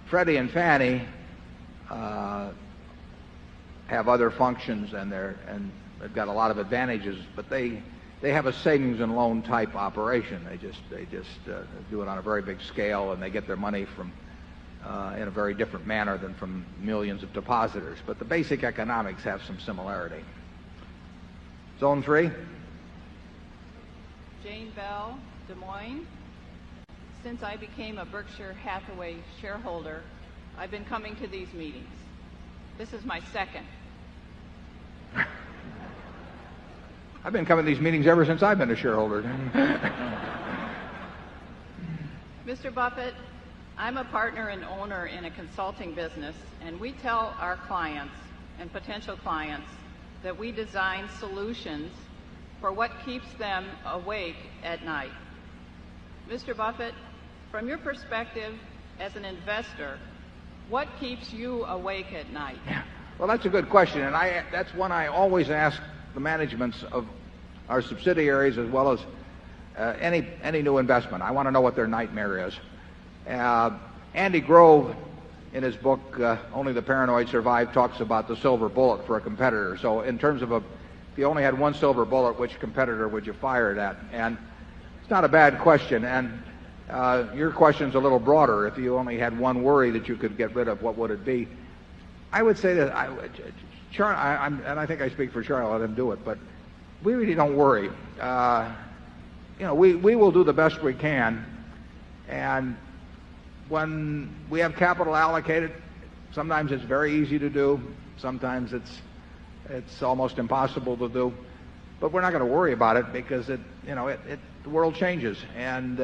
Freddie and Fannie have other functions, and they've got a lot of advantages, but they have a savings and loan type operation. They just do it on a very big scale, and they get their money from in a very different manner than from millions of depositors. But the basic economics have some similarity. Zone 3. Jane Bell, Des Moines. Since I became a Berkshire Hathaway shareholder, I've been coming to these meetings. This is my second. I've been coming to these meetings ever since I've been a shareholder. Mr. Buffett, I'm a partner and owner in a consulting business, and we tell our clients and potential clients that we design solutions for what keeps them awake at night. Mr. Buffett, from your perspective as an investor, what keeps you awake at night? Well, that's a good question, and that's one I always ask the managements of our subsidiaries as well as any new investment. I want to know what their nightmare is. Andy Grove, in his book Only the Paranoid Survive, talks about the silver bullet for a competitor. So in terms of if you only had one silver bullet, which competitor would you fire it at? And it's not a bad question. And your question's a little broader. If you only had one worry that you could get rid of, what would it be? I would say that and I think I speak for Charlie, let him do it, but we really don't worry. We will do the best we can, and when we have capital allocated, sometimes it's very easy to do, sometimes it's almost impossible to do, but we're not going to worry about it because the world changes, and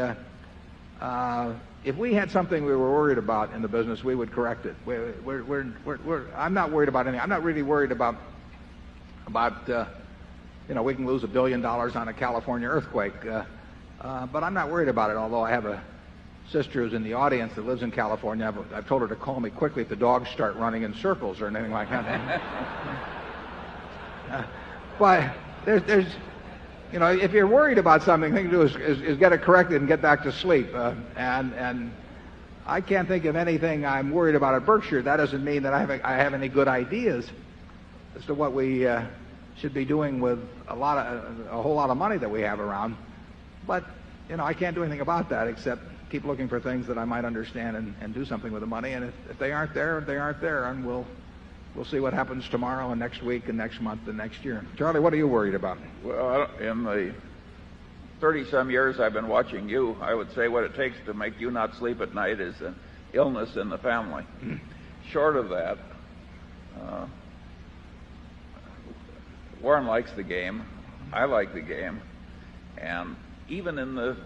if we had something we were worried about in the business, we would correct it. I'm not worried about anything. I'm not really worried about we can lose $1 billion on a California earthquake, but I'm not worried about it. Although I have a sister who's in the audience that lives in California. I've told her to call me quickly if the dogs start running in circles or anything like that. But there's if you're worried about something, the thing to do is get it corrected and get back to sleep. And I can't think of anything I'm worried about at Berkshire. That doesn't mean that I have any good ideas as to what we should be doing with a whole lot of money that we have around. But I can't do anything about that except keep looking for things that I might understand and do something with the money. And if they aren't there, they aren't there, and we'll see what happens tomorrow and next week and next month and next year. Charlie, what are you worried about? Well, in the 30-some years I've been watching you, I would say what it takes to make you not sleep at night is an illness in the family. Short of that, Warren likes the game. I like the game. And even in the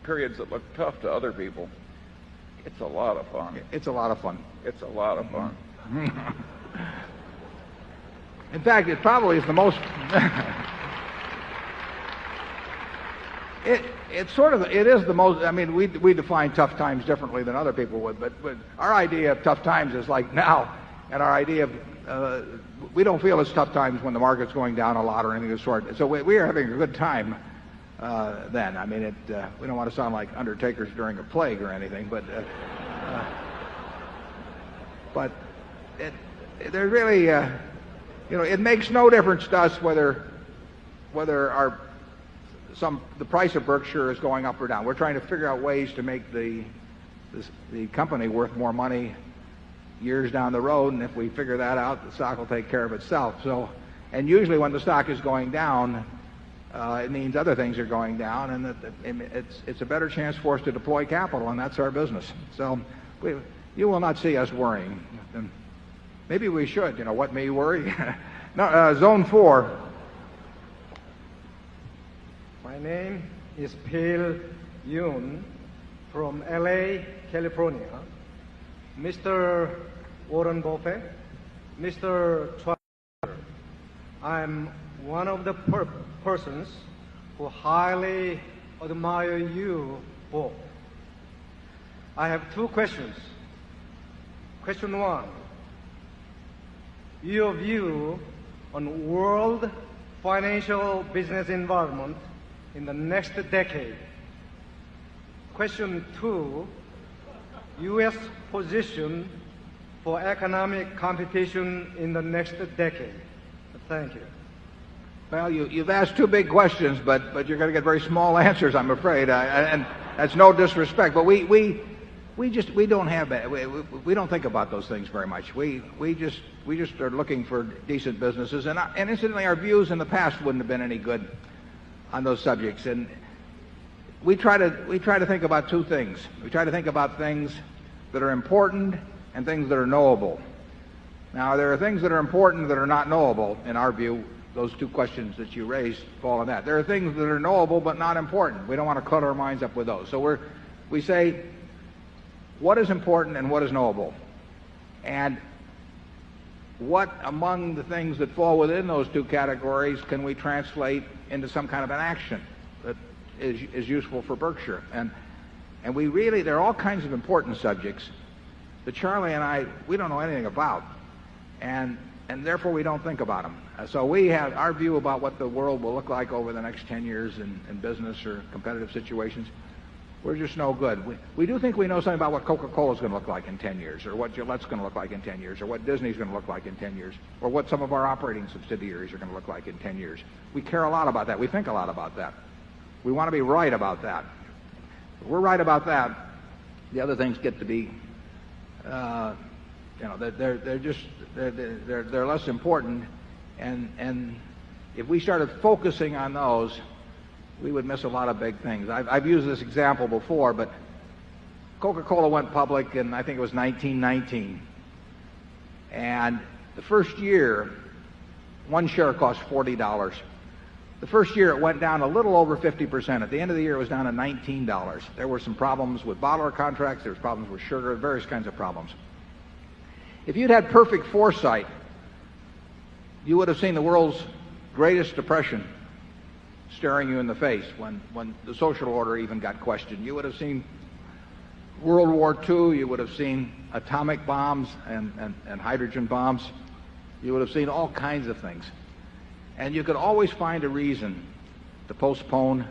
periods that look tough to other people, it's a lot of fun. It's a lot of fun. It's a lot of fun. In fact, it probably is the most it is the most. I mean, we define tough times differently than other people would, but our idea of tough times is like now, and our idea of we don't feel it's tough times when the market's going down a lot or anything of the sort. So we are having a good time then. I mean, we don't want to sound like undertakers during a plague or anything, but there's really, it makes no difference to us whether the price of Berkshire is going up or down. We're trying to figure out ways to make the company worth more money years down the road, and if we figure that out, the stock will take care of itself. So, and usually when the stock is going down, it means other things are going down, and that it's a better chance for us to deploy capital, and that's our business. So you will not see us worrying. And maybe we should. What may worry? No, Zone 4. My name is Phil Yoon from LA, California. Mr. Warren Buffett, Mr. Trump, I'm one of the persons who highly admire you both. I have two questions. Question one, your view on world financial business environment in the next decade. Question two, U.S. position for economic competition in the next decade. Thank you. Well, you've asked two big questions, but you're going to get very small answers, I'm afraid. And that's no disrespect, but we don't have we don't think about those things very much. We just are looking for decent businesses, and incidentally, our views in the past wouldn't have been any good on those subjects. And we try to think about two things. We try to think about things that are important and things that are knowable. Now, there are things that are important that are not knowable. In our view, those two questions that you raised fall in that. There are things that are knowable but not important. We don't want to cut our minds up with those. So we say, what is important and what is knowable? And what among the things that fall within those two categories can we translate into some kind of an action that is useful for Berkshire? And we really, there are all kinds of important subjects that Charlie and I, we don't know anything about. And therefore we don't think about them. So we have our view about what the world will look like over the next 10 years in business or competitive situations. We're just no good. We do think we know something about what Coca-Cola is going to look like in 10 years, or what Gillette's going to look like in 10 years, or what Disney's going to look like in 10 years, or what some of our operating subsidiaries are going to look like in 10 years. We care a lot about that. We think a lot about that. We want to be right about that. If we're right about that, the other things get to be, they're less important. And if we started focusing on those, we would miss a lot of big things. I've used this example before, but Coca-Cola went public in, I think it was 1919. And the first year, one share cost $40. The first year it went down a little over 50%. At the end of the year it was down to $19. There were some problems with bottler contracts, there was problems with sugar, various kinds of problems. If you'd had perfect foresight, you would have seen the world's greatest depression staring you in the face when the social order even got questioned. You would have seen World War II, you would have seen atomic bombs and hydrogen bombs. You would have seen all kinds of things. And you could always find a reason to postpone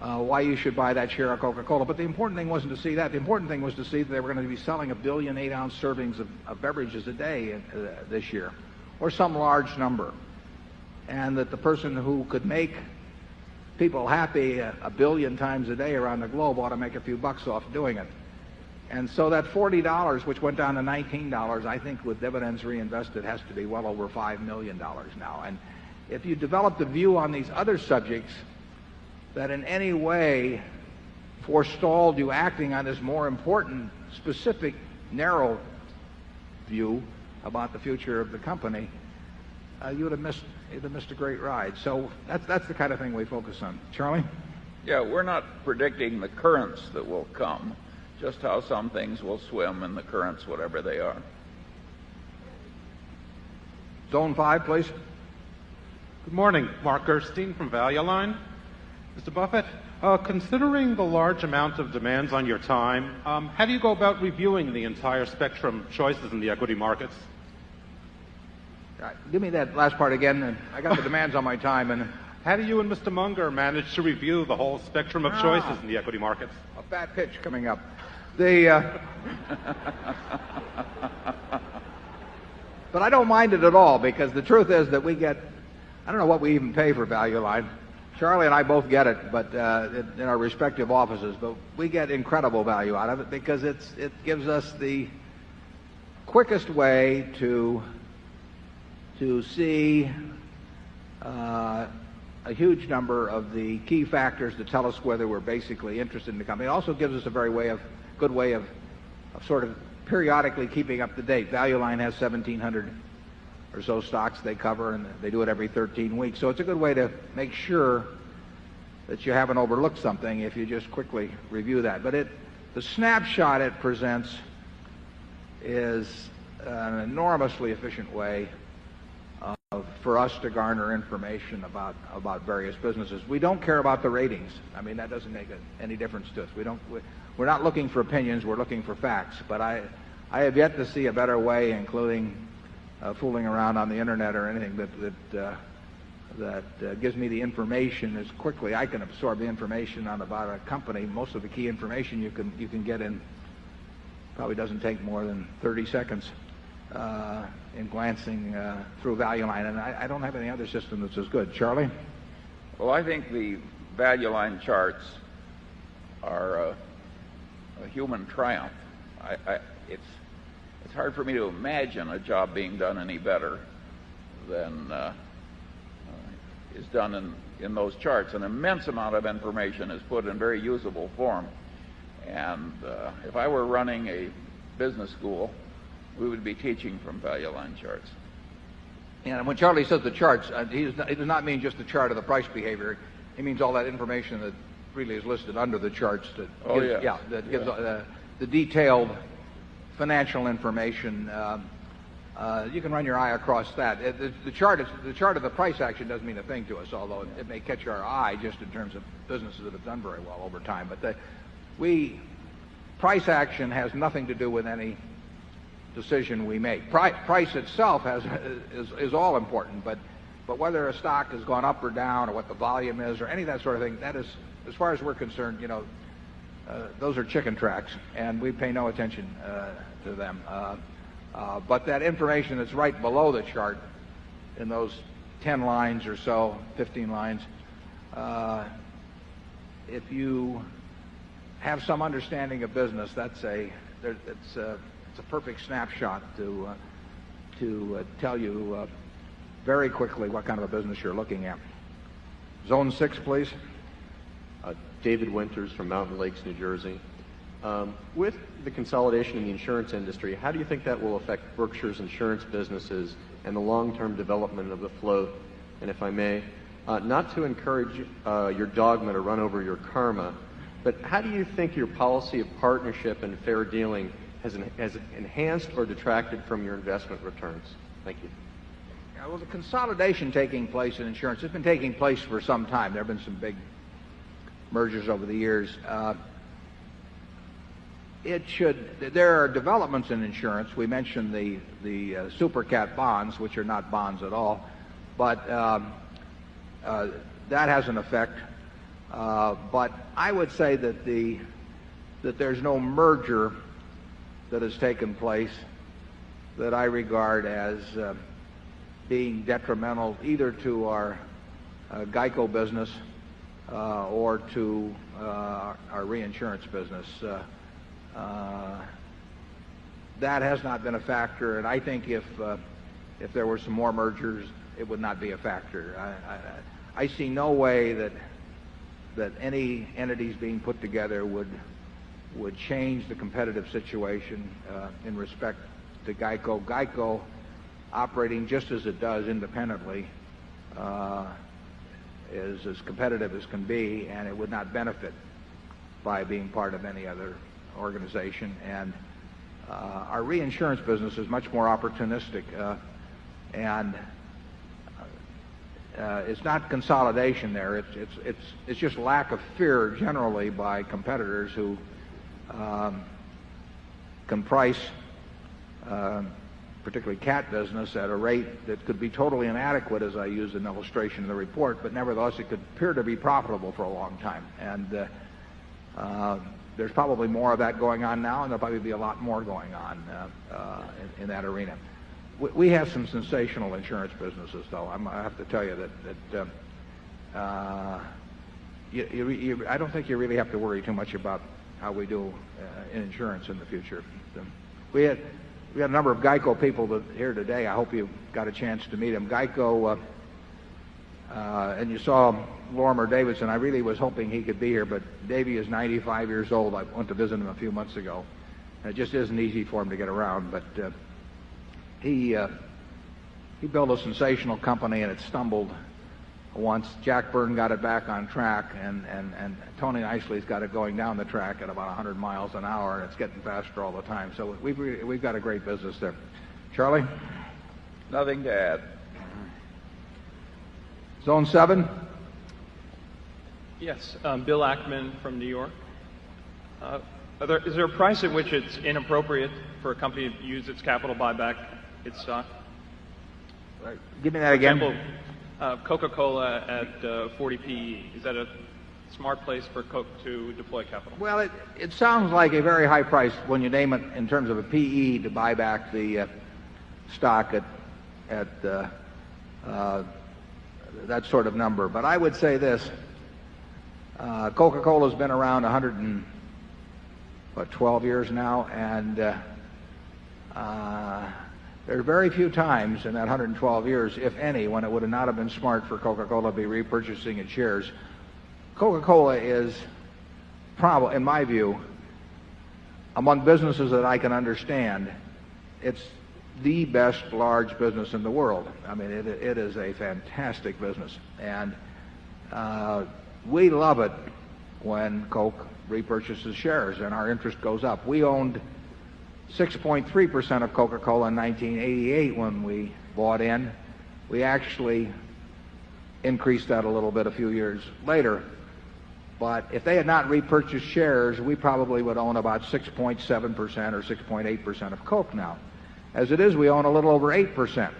why you should buy that share of Coca-Cola. But the important thing wasn't to see that. The important thing was to see that they were going to be selling 1 billion 8-ounce servings of beverages a day this year, or some large number. And that the person who could make people happy 1 billion times a day around the globe ought to make a few bucks off doing it. And so that $40, which went down to $19, I think with dividends reinvested has to be well over $5 million now. And if you developed a view on these other subjects that in any way forestalled you acting on this more important, specific, narrow view about the future of the company, you would have missed a great ride. So that's the kind of thing we focus on. Charlie? Yeah, we're not predicting the currents that will come, just how some things will swim in the currents, whatever they are. Zone 5, please. Good morning. Mark Gerstein from Value Line. Mr. Buffett, considering the large amount of demands on your time, how do you go about reviewing the entire spectrum of choices in the equity markets? Give me that last part again. I got the demands on my time. And how do you and Mr. Munger manage to review the whole spectrum of choices in the equity markets? A fat pitch coming up. But I don't mind it at all, because the truth is that we get, I don't know what we even pay for Value Line. Charlie and I both get it, but in our respective offices. But we get incredible value out of it because it gives us the quickest way to see a huge number of the key factors that tell us whether we're basically interested in the company. It also gives us a good way of sort of periodically keeping up to date. Value Line has 1,700 or so stocks they cover, and they do it every 13 weeks. So it's a good way to make sure that you haven't overlooked something if you just quickly review that. But the snapshot it presents is an enormously efficient way for us to garner information about various businesses. We don't care about the ratings. I mean, that doesn't make any difference to us. We're not looking for opinions. We're looking for facts. But I have yet to see a better way, including fooling around on the internet or anything that gives me the information as quickly. I can absorb the information about a company. Most of the key information you can get in probably doesn't take more than 30 seconds in glancing through Value Line, and I don't have any other system that's as good. Charlie? Well, I think the Value Line charts are a human triumph. It's hard for me to imagine a job being done any better than is done in those charts. An immense amount of information is put in very usable form. And if I were running a business school, we would be teaching from Value Line charts. And when Charlie says the charts, he does not mean just the chart of the price behavior. He means all that information that really is listed under the charts that gives the detailed financial information. You can run your eye across that. The chart of the price action doesn't mean a thing to us, although it may catch our eye just in terms of businesses that have done very well over time. But price action has nothing to do with any decision we make. Price itself is all important, but whether a stock has gone up or down, or what the volume is, or any of that sort of thing, that is, as far as we're concerned, those are chicken tracks, and we pay no attention to them. But that information that's right below the chart, in those 10 lines or so, 15 lines, if you have some understanding of business, it's a perfect snapshot to tell you very quickly what kind of a business you're looking at. Zone 6, please. David Winters from Mountain Lakes, New Jersey. With the consolidation in the insurance industry, how do you think that will affect Berkshire's insurance businesses and the long-term development of the float? And if I may, not to encourage your dogma to run over your karma, but how do you think your policy of partnership and fair dealing has enhanced or detracted from your investment returns? Thank you. Yeah, well, the consolidation taking place in insurance has been taking place for some time. There have been some big mergers over the years. There are developments in insurance. We mentioned the super cat bonds, which are not bonds at all, but that has an effect. But I would say that there's no merger that has taken place that I regard as being detrimental either to our GEICO business or to our reinsurance business. That has not been a factor, and I think if there were some more mergers, it would not be a factor. I see no way that any entities being put together would change the competitive situation in respect to GEICO. GEICO, operating just as it does independently, is as competitive as can be, and it would not benefit by being part of any other organization. And our reinsurance business is much more opportunistic, and it's not consolidation there. It's just lack of fear generally by competitors who can price particularly cat business at a rate that could be totally inadequate, as I used in illustration in the report, but nevertheless it could appear to be profitable for a long time. And there's probably more of that going on now, and there'll probably be a lot more going on in that arena. We have some sensational insurance businesses, though. I have to tell you that I don't think you really have to worry too much about how we do in insurance in the future. We had a number of GEICO people here today. I hope you got a chance to meet them. GEICO, and you saw Lorimer Davidson. I really was hoping he could be here, but Davey is 95 years old. I went to visit him a few months ago. It just isn't easy for him to get around, but he built a sensational company, and it stumbled once. Jack Byrne got it back on track, and Tony Isley's got it going down the track at about 100 miles an hour, and it's getting faster all the time. So we've got a great business there. Charlie? Nothing to add. Zone 7. Yes, Bill Ackman from New York. Is there a price at which it's inappropriate for a company to use its capital to buy back its stock? Give me that again. For example, Coca-Cola at 40 PE. Is that a smart place for Coke to deploy capital? Well, it sounds like a very high price when you name it in terms of a PE to buy back the stock at that sort of number. But I would say this. Coca-Cola's been around 12 years now, and there are very few times in that 112 years, if any, when it would not have been smart for Coca-Cola to be repurchasing its shares. Coca-Cola is probably, in my view, among businesses that I can understand, it's the best large business in the world. I mean, it is a fantastic business, and we love it when Coke repurchases shares and our interest goes up. We owned 6.3% of Coca-Cola in 1988 when we bought in. We actually increased that a little bit a few years later. But if they had not repurchased shares, we probably would own about 6.7% or 6.8% of Coke now. As it is, we own a little over 8%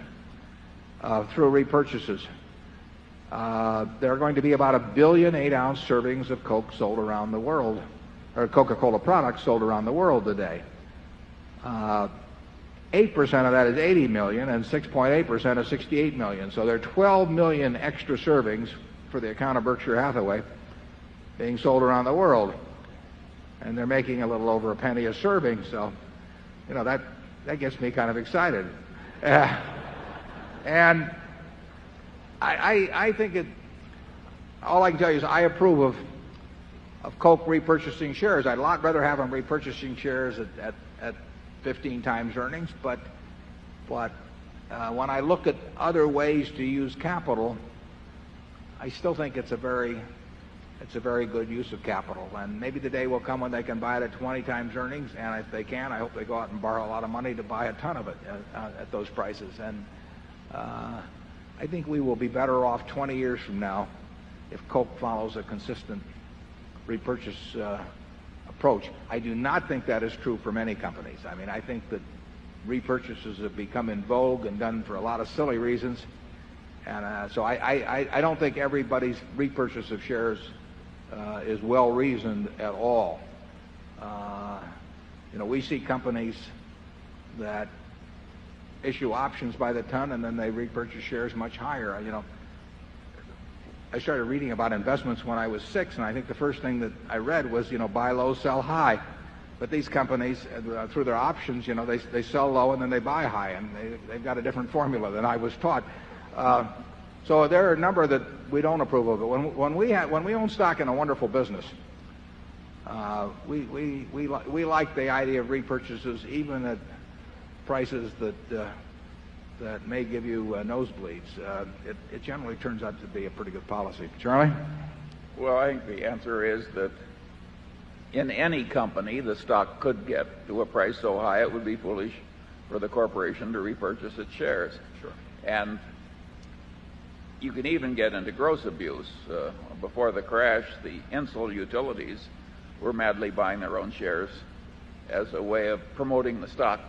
through repurchases. There are going to be about 1 billion 8-ounce servings of Coke sold around the world, or Coca-Cola products sold around the world today. 8% of that is 80 million, and 6.8% is 68 million. So there are 12 million extra servings for the account of Berkshire Hathaway being sold around the world. And they're making a little over a penny a serving, so, you know, that gets me kind of excited. And I think all I can tell you is I approve of Coke repurchasing shares. I'd a lot rather have them repurchasing shares at 15 times earnings, but when I look at other ways to use capital, I still think it's a very good use of capital. And maybe the day will come when they can buy it at 20 times earnings, and if they can, I hope they go out and borrow a lot of money to buy a ton of it at those prices. And I think we will be better off 20 years from now if Coke follows a consistent repurchase approach. I do not think that is true for many companies. I mean, I think that repurchases have become in vogue and done for a lot of silly reasons. And so I don't think everybody's repurchase of shares is well reasoned at all. You know, we see companies that issue options by the ton and then they repurchase shares much higher. You know, I started reading about investments when I was 6, and I think the first thing that I read was, you know, buy low, sell high. But these companies, through their options, you know, they sell low and then they buy high, and they've got a different formula than I was taught. So there are a number that we don't approve of. But when we own stock in a wonderful business, we like the idea of repurchases even at prices that may give you nosebleeds. It generally turns out to be a pretty good policy. Charlie? Well, I think the answer is that in any company, the stock could get to a price so high it would be foolish for the corporation to repurchase its shares. Sure. And you can even get into gross abuse. Before the crash, the Insul utilities were madly buying their own shares as a way of promoting the stock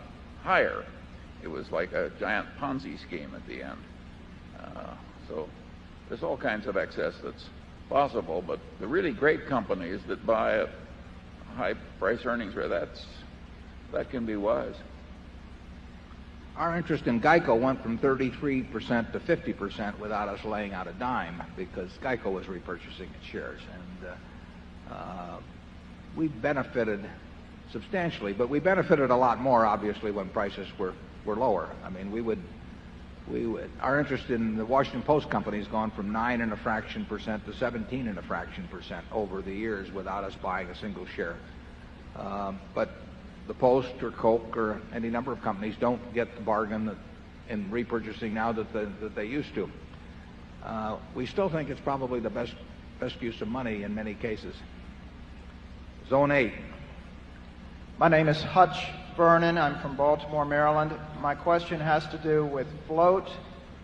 higher. It was like a giant Ponzi scheme at the end. So there's all kinds of excess that's possible, but the really great companies that buy at high price earnings where that can be wise. Our interest in Geico went from 33% to 50% without us laying out a dime because Geico was repurchasing its shares. And we benefited substantially, but we benefited a lot more, obviously, when prices were lower. I mean, our interest in the Washington Post company has gone from 9.5% to 17.5% over the years without us buying a single share. But the Post or Coke or any number of companies don't get the bargain in repurchasing now that they used to. We still think it's probably the best use of money in many cases. Zone 8. My name is Hutch Vernon. I'm from Baltimore, Maryland. My question has to do with float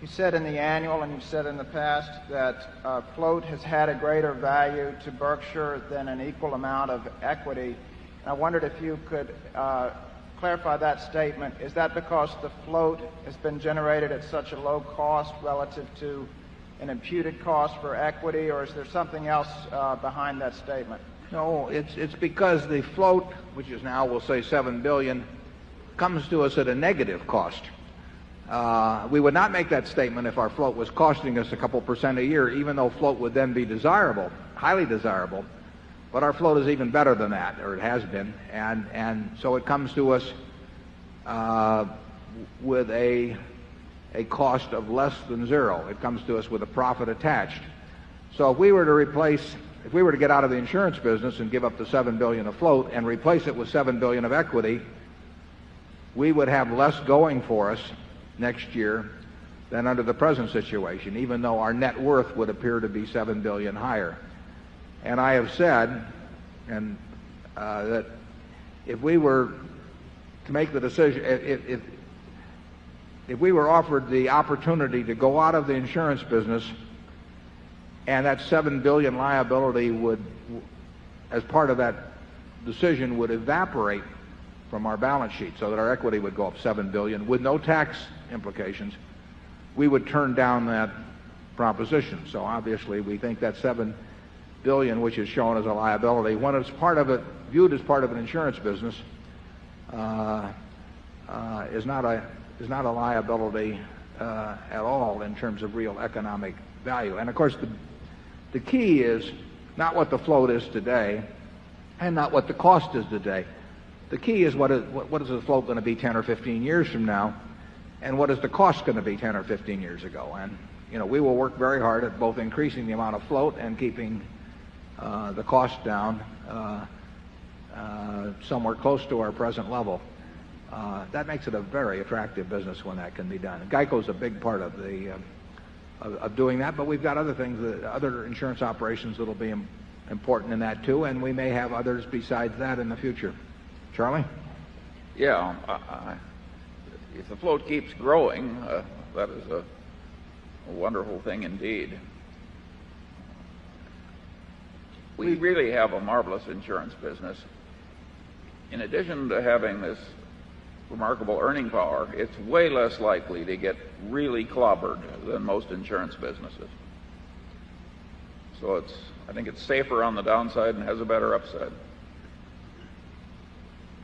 You said in the annual and you've said in the past that float has had a greater value to Berkshire than an equal amount of equity. And I wondered if you could clarify that statement. Is that because the float has been generated at such a low cost relative to an imputed cost for equity, or is there something else behind that statement? No, it's because the float, which is now, we'll say, $7 billion, comes to us at a negative cost. We would not make that statement if our float was costing us a couple percent a year, even though float would then be desirable, highly desirable. But our float is even better than that, or it has been, and so it comes to us with a cost of less than zero. It comes to us with a profit attached. So if we were to get out of the insurance business and give up the $7 billion of float and replace it with $7 billion of equity, we would have less going for us next year than under the present situation, even though our net worth would appear to be $7 billion higher. And I have said that if we were to make the decision, if we were offered the opportunity to go out of the insurance business and that $7 billion liability would, as part of that decision, would evaporate from our balance sheet so that our equity would go up $7 billion with no tax implications, we would turn down that proposition. So obviously we think that $7 billion, which is shown as a liability, when it's viewed as part of an insurance business, is not a liability at all in terms of real economic value. And of course, the key is not what the float is today, and not what the cost is today. The key is what is the float going to be 10 or 15 years from now, and what is the cost going to be 10 or 15 years ago. And we will work very hard at both increasing the amount of float and keeping the cost down somewhere close to our present level. That makes it a very attractive business when that can be done. GEICO's a big part of of doing that, but we've got other things, other insurance operations that will be important in that too, and we may have others besides that in the future. Charlie? Yeah, if the float keeps growing, that is a wonderful thing indeed. We really have a marvelous insurance business. In addition to having this remarkable earning power, it's way less likely to get really clobbered than most insurance businesses. So I think it's safer on the downside and has a better upside.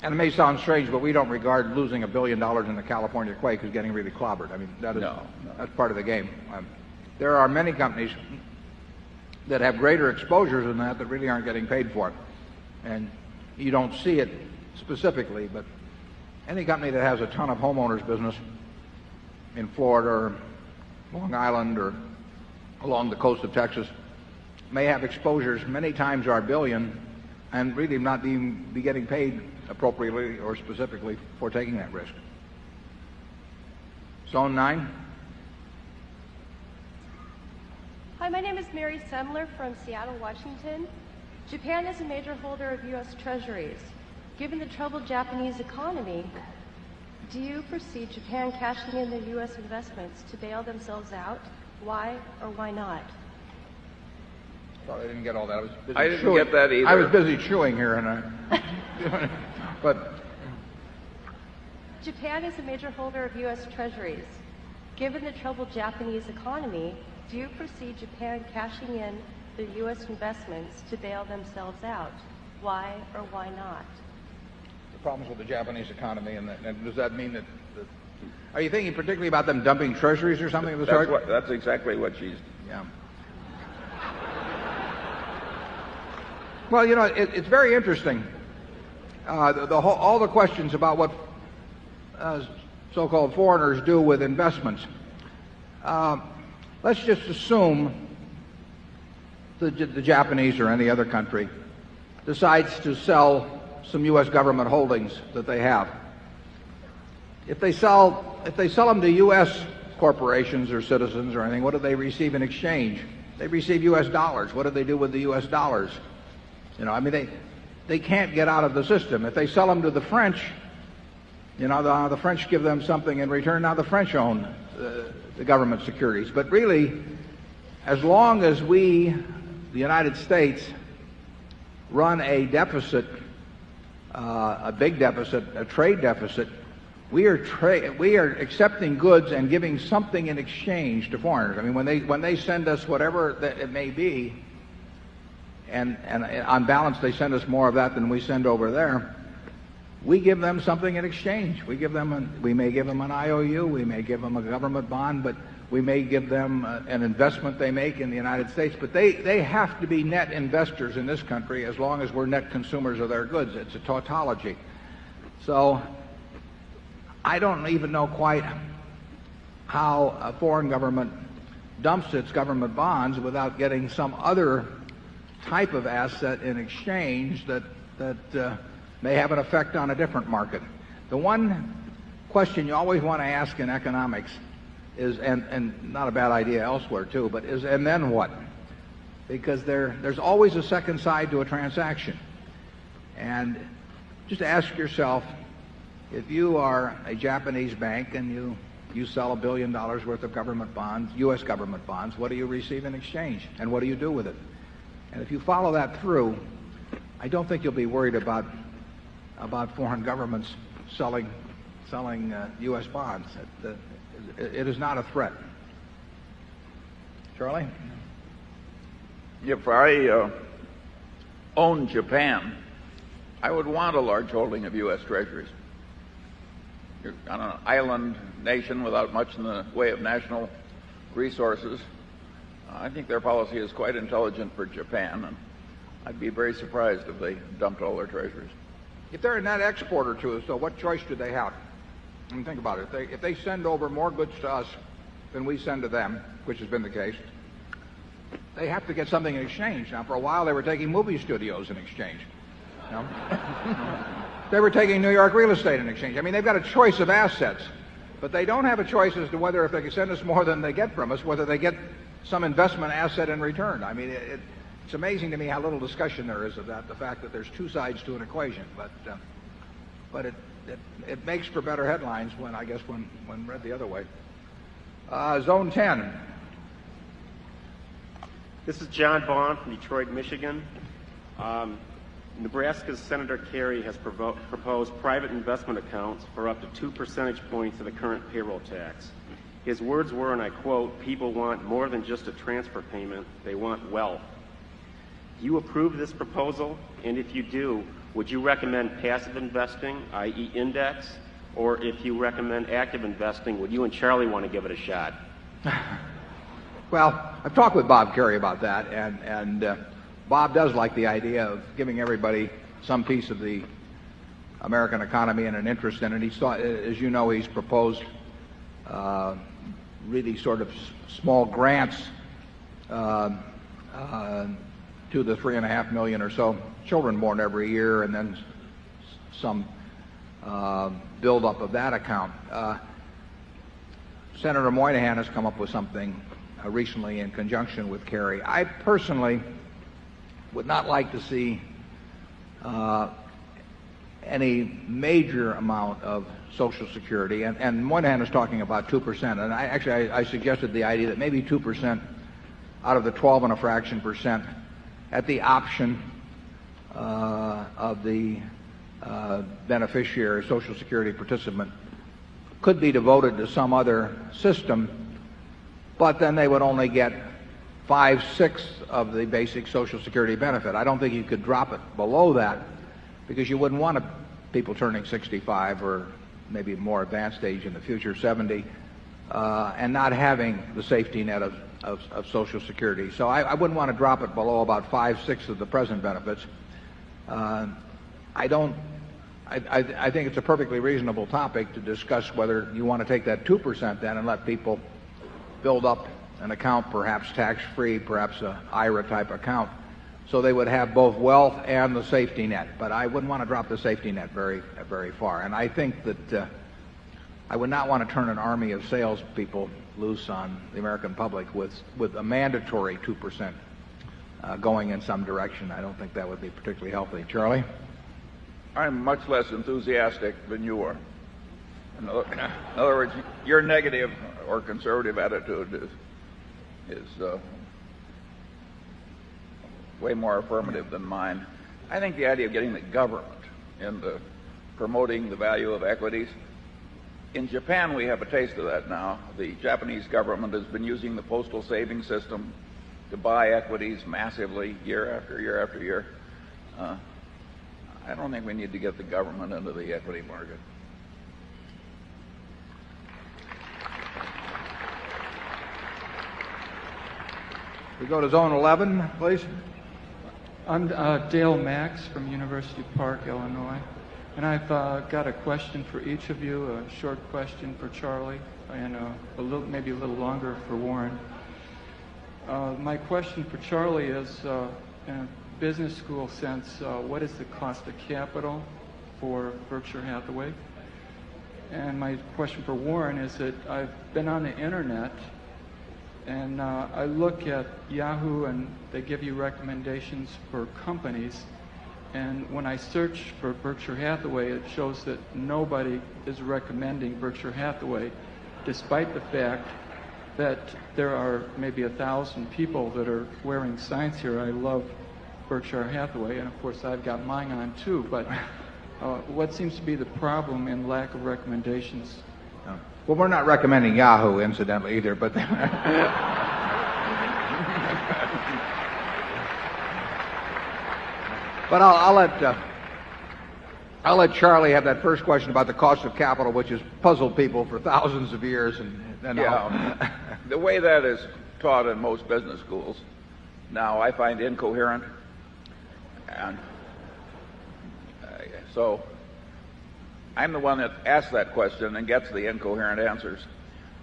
And it may sound strange, but we don't regard losing $1 billion in the California quake as getting really clobbered. I mean, that's part of the game. There are many companies that have greater exposures than that really aren't getting paid for it. And you don't see it specifically, but any company that has a ton of homeowners business in Florida or Long Island or along the coast of Texas may have exposures many times our $1 billion and really not be getting paid appropriately or specifically for taking that risk. Zone 9. Hi, my name is Mary Semler from Seattle, Washington. Japan is a major holder of U.S. treasuries. Given the troubled Japanese economy, do you foresee Japan cashing in their U.S. investments to bail themselves out? Why or why not? Sorry, I didn't get all that. I didn't get that either. I was busy chewing here, but Japan is a major holder of U.S. treasuries. Given the troubled Japanese economy, do you foresee Japan cashing in their U.S. investments to bail themselves out? Why or why not? The problems with the Japanese economy, and does that mean that are you thinking particularly about them dumping treasuries or something of the sort? That's exactly what she's... Yeah. Well, it's very interesting. All the questions about what so-called foreigners do with investments. Let's just assume the Japanese or any other country decides to sell some U.S. government holdings that they have. If they sell them to U.S. corporations or citizens or anything, what do they receive in exchange? They receive U.S. dollars. What do they do with the U.S. dollars? They can't get out of the system. If they sell them to the French, the French give them something in return. Now the French own the government securities. But really, as long as we, the United States, run a deficit, a big deficit, a trade deficit, we are accepting goods and giving something in exchange to foreigners. I mean, when they send us whatever that it may be, and on balance they send us more of that than we send over there, we give them something in exchange. We may give them an IOU, we may give them a government bond, but we may give them an investment they make in the United States. But they have to be net investors in this country as long as we're net consumers of their goods. It's a tautology. So I don't even know quite how a foreign government dumps its government bonds without getting some other type of asset in exchange that may have an effect on a different market. The one question you always want to ask in economics is, and not a bad idea elsewhere too, but is, and then what? Because there's always a second side to a transaction. And just ask yourself, if you are a Japanese bank and you sell $1 billion worth of government bonds, U.S. government bonds, what do you receive in exchange? And what do you do with it? And if you follow that through, I don't think you'll be worried about foreign governments selling U.S. bonds. It is not a threat. Charlie? If I owned Japan, I would want a large holding of U.S. Treasuries. You're on an island nation without much in the way of national resources. I think their policy is quite intelligent for Japan, and I'd be very surprised if they dumped all their treasuries. If they're a net exporter to us, though, what choice do they have? I mean, think about it. If they send over more goods to us than we send to them, which has been the case, they have to get something in exchange. Now, for a while, they were taking movie studios in exchange. You know? They were taking New York real estate in exchange. I mean, they've got a choice of assets, but they don't have a choice as to whether, if they can send us more than they get from us, whether they get some investment asset in return. I mean, it's amazing to me how little discussion there is of that, the fact that there's two sides to an equation. But it makes for better headlines when read the other way. Zone 10. This is John Vaughn from Detroit, Michigan. Nebraska's Senator Kerry has proposed private investment accounts for up to 2 percentage points of the current payroll tax. His words were, and I quote, "People want more than just a transfer payment, they want wealth." Do you approve this proposal? And if you do, would you recommend passive investing, i.e. index? Or if you recommend active investing, would you and Charlie want to give it a shot? Well, I've talked with Bob Kerry about that, and Bob does like the idea of giving everybody some piece of the American economy and an interest in it. He's thought, as you know, he's proposed really sort of small grants to the 3.5 million or so children born every year, and then some buildup of that account. Senator Moynihan has come up with something recently in conjunction with Kerry. I personally would not like to see any major amount of Social Security, and Moynihan is talking about 2%, and I suggested the idea that maybe 2% out of the 12 and a fraction percent at the option of the beneficiary, Social Security participant, could be devoted to some other system, but then they would only get 5/6 of the basic Social Security benefit. I don't think you could drop it below that, because you wouldn't want people turning 65 or maybe more advanced age in the future, 70, and not having the safety net of Social Security. So I wouldn't want to drop it below about 5/6 of the present benefits. I think it's a perfectly reasonable topic to discuss whether you want to take that 2% then and let people build up an account, perhaps tax-free, perhaps an IRA type account, so they would have both wealth and the safety net. But I wouldn't want to drop the safety net very far. And I think that I would not want to turn an army of salespeople loose on the American public with a mandatory 2% going in some direction. I don't think that would be particularly healthy. Charlie? I'm much less enthusiastic than you are. In other words, your negative or conservative attitude is way more affirmative than mine. I think the idea of getting the government into promoting the value of equities. In Japan, we have a taste of that now. The Japanese government has been using the postal savings system to buy equities massively year after year after year. I don't think we need to get the government into the equity market. We go to zone 11, please. I'm Dale Max from University Park, Illinois. And I've got a question for each of you, a short question for Charlie, and maybe a little longer for Warren. My question for Charlie is, in a business school sense, what is the cost of capital for Berkshire Hathaway? And my question for Warren is that I've been on the internet and I look at Yahoo and they give you recommendations for companies. And when I search for Berkshire Hathaway, it shows that nobody is recommending Berkshire Hathaway, despite the fact that there are maybe 1,000 people that are wearing signs here. I love Berkshire Hathaway, and of course I've got mine on too. But what seems to be the problem in lack of recommendations? Well, we're not recommending Yahoo, incidentally, either, but... But I'll let Charlie have that first question about the cost of capital, which has puzzled people for thousands of years. The way that is taught in most business schools now, I find incoherent, and so I'm the one that asks that question and gets the incoherent answers.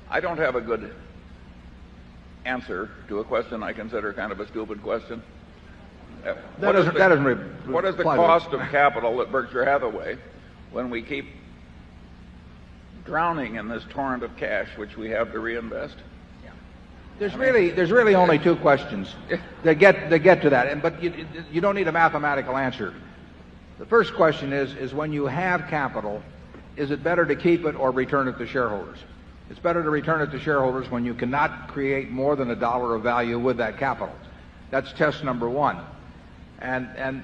I don't have a good answer to a question I consider kind of a stupid question. What is the cost of capital at Berkshire Hathaway when we keep drowning in this torrent of cash which we have to reinvest? There's really only two questions that get to that, but you don't need a mathematical answer. The first question is when you have capital, is it better to keep it or return it to shareholders? It's better to return it to shareholders when you cannot create more than $1 of value with that capital. That's test number one. And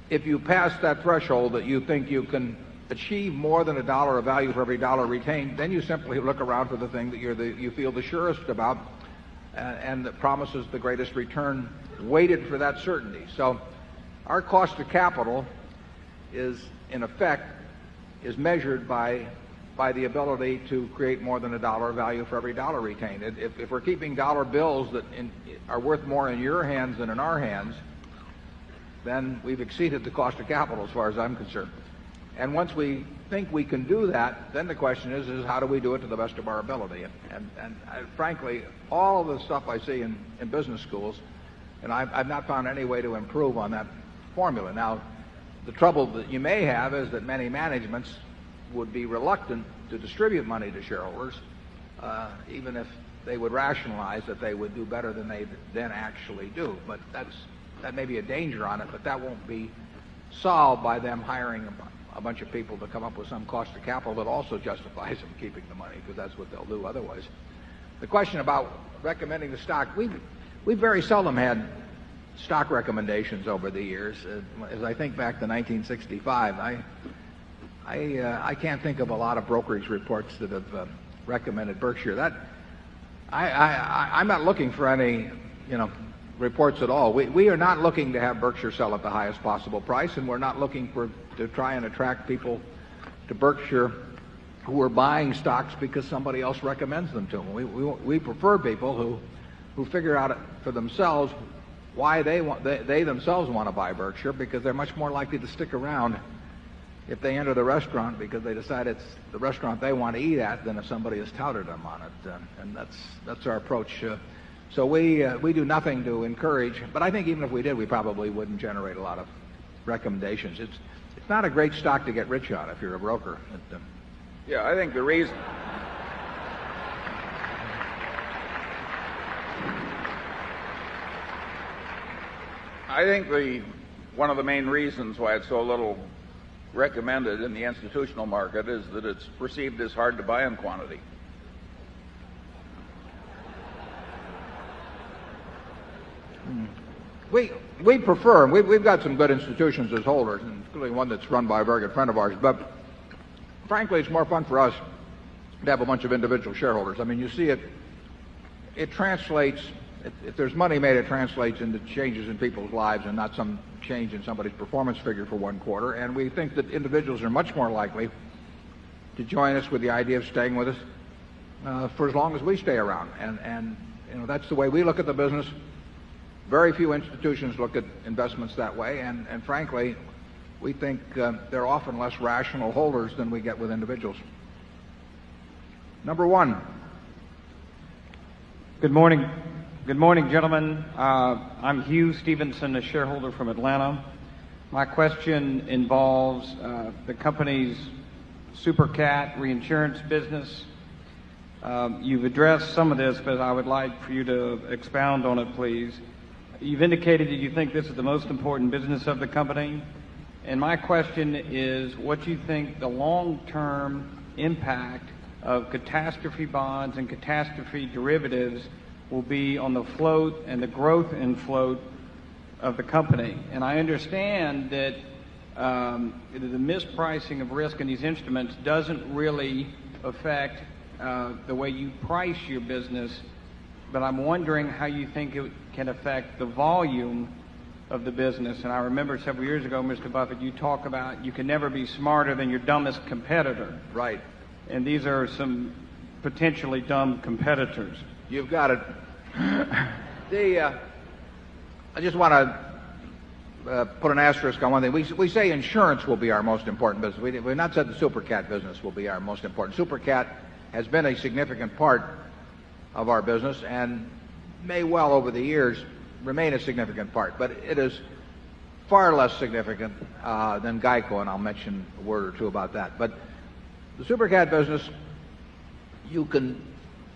if you pass that threshold that you think you can achieve more than $1 of value for every dollar retained, then you simply look around for the thing that you feel the surest about and that promises the greatest return, weighted for that certainty. So our cost of capital is, in effect, is measured by the ability to create more than $1 of value for every dollar retained. If we're keeping dollar bills that are worth more in your hands than in our hands, then we've exceeded the cost of capital as far as I'm concerned. And once we think we can do that, then the question is how do we do it to the best of our ability? And frankly, all of the stuff I see in business schools, and I've not found any way to improve on that formula. Now, the trouble that you may have is that many managements would be reluctant to distribute money to shareholders, even if they would rationalize that they would do better than they then actually do. But that may be a danger on it, but that won't be solved by them hiring a bunch of people to come up with some cost of capital that also justifies them keeping the money, because that's what they'll do otherwise. The question about recommending the stock, we've very seldom had stock recommendations over the years. As I think back to 1965, I can't think of a lot of brokerage reports that have recommended Berkshire. I'm not looking for any, reports at all. We are not looking to have Berkshire sell at the highest possible price, and we're not looking to try and attract people to Berkshire who are buying stocks because somebody else recommends them to them. We prefer people who figure out for themselves why they themselves want to buy Berkshire, because they're much more likely to stick around if they enter the restaurant because they decide it's the restaurant they want to eat at than if somebody has touted them on it. And that's our approach. So we do nothing to encourage, but I think even if we did, we probably wouldn't generate a lot of recommendations. It's not a great stock to get rich on if you're a broker. Yeah, I think the reason... I think one of the main reasons why it's so little recommended in the institutional market is that it's perceived as hard to buy in quantity. We prefer, and we've got some good institutions as holders, including one that's run by a very good friend of ours, but frankly, it's more fun for us to have a bunch of individual shareholders. I mean, you see it translates, if there's money made, it translates into changes in people's lives and not some change in somebody's performance figure for one quarter. And we think that individuals are much more likely to join us with the idea of staying with us for as long as we stay around. And you know, that's the way we look at the business. Very few institutions look at investments that way, and frankly, we think they're often less rational holders than we get with individuals. Number one. Good morning. Good morning, gentlemen. I'm Hugh Stevenson, a shareholder from Atlanta. My question involves the company's SuperCat reinsurance business. You've addressed some of this, but I would like for you to expound on it, please. You've indicated that you think this is the most important business of the company. And my question is what you think the long-term impact of catastrophe bonds and catastrophe derivatives will be on the float and the growth in float of the company. And I understand that the mispricing of risk in these instruments doesn't really affect the way you price your business, but I'm wondering how you think it can affect the volume of the business. And I remember several years ago, Mr. Buffett, you talk about you can never be smarter than your dumbest competitor. Right. And these are some potentially dumb competitors. You've got it. I just want to put an asterisk on one thing. We say insurance will be our most important business. We've not said the SuperCat business will be our most important. SuperCat has been a significant part of our business and may well over the years remain a significant part, but it is far less significant than GEICO, and I'll mention a word or two about that. But the SuperCat business, you can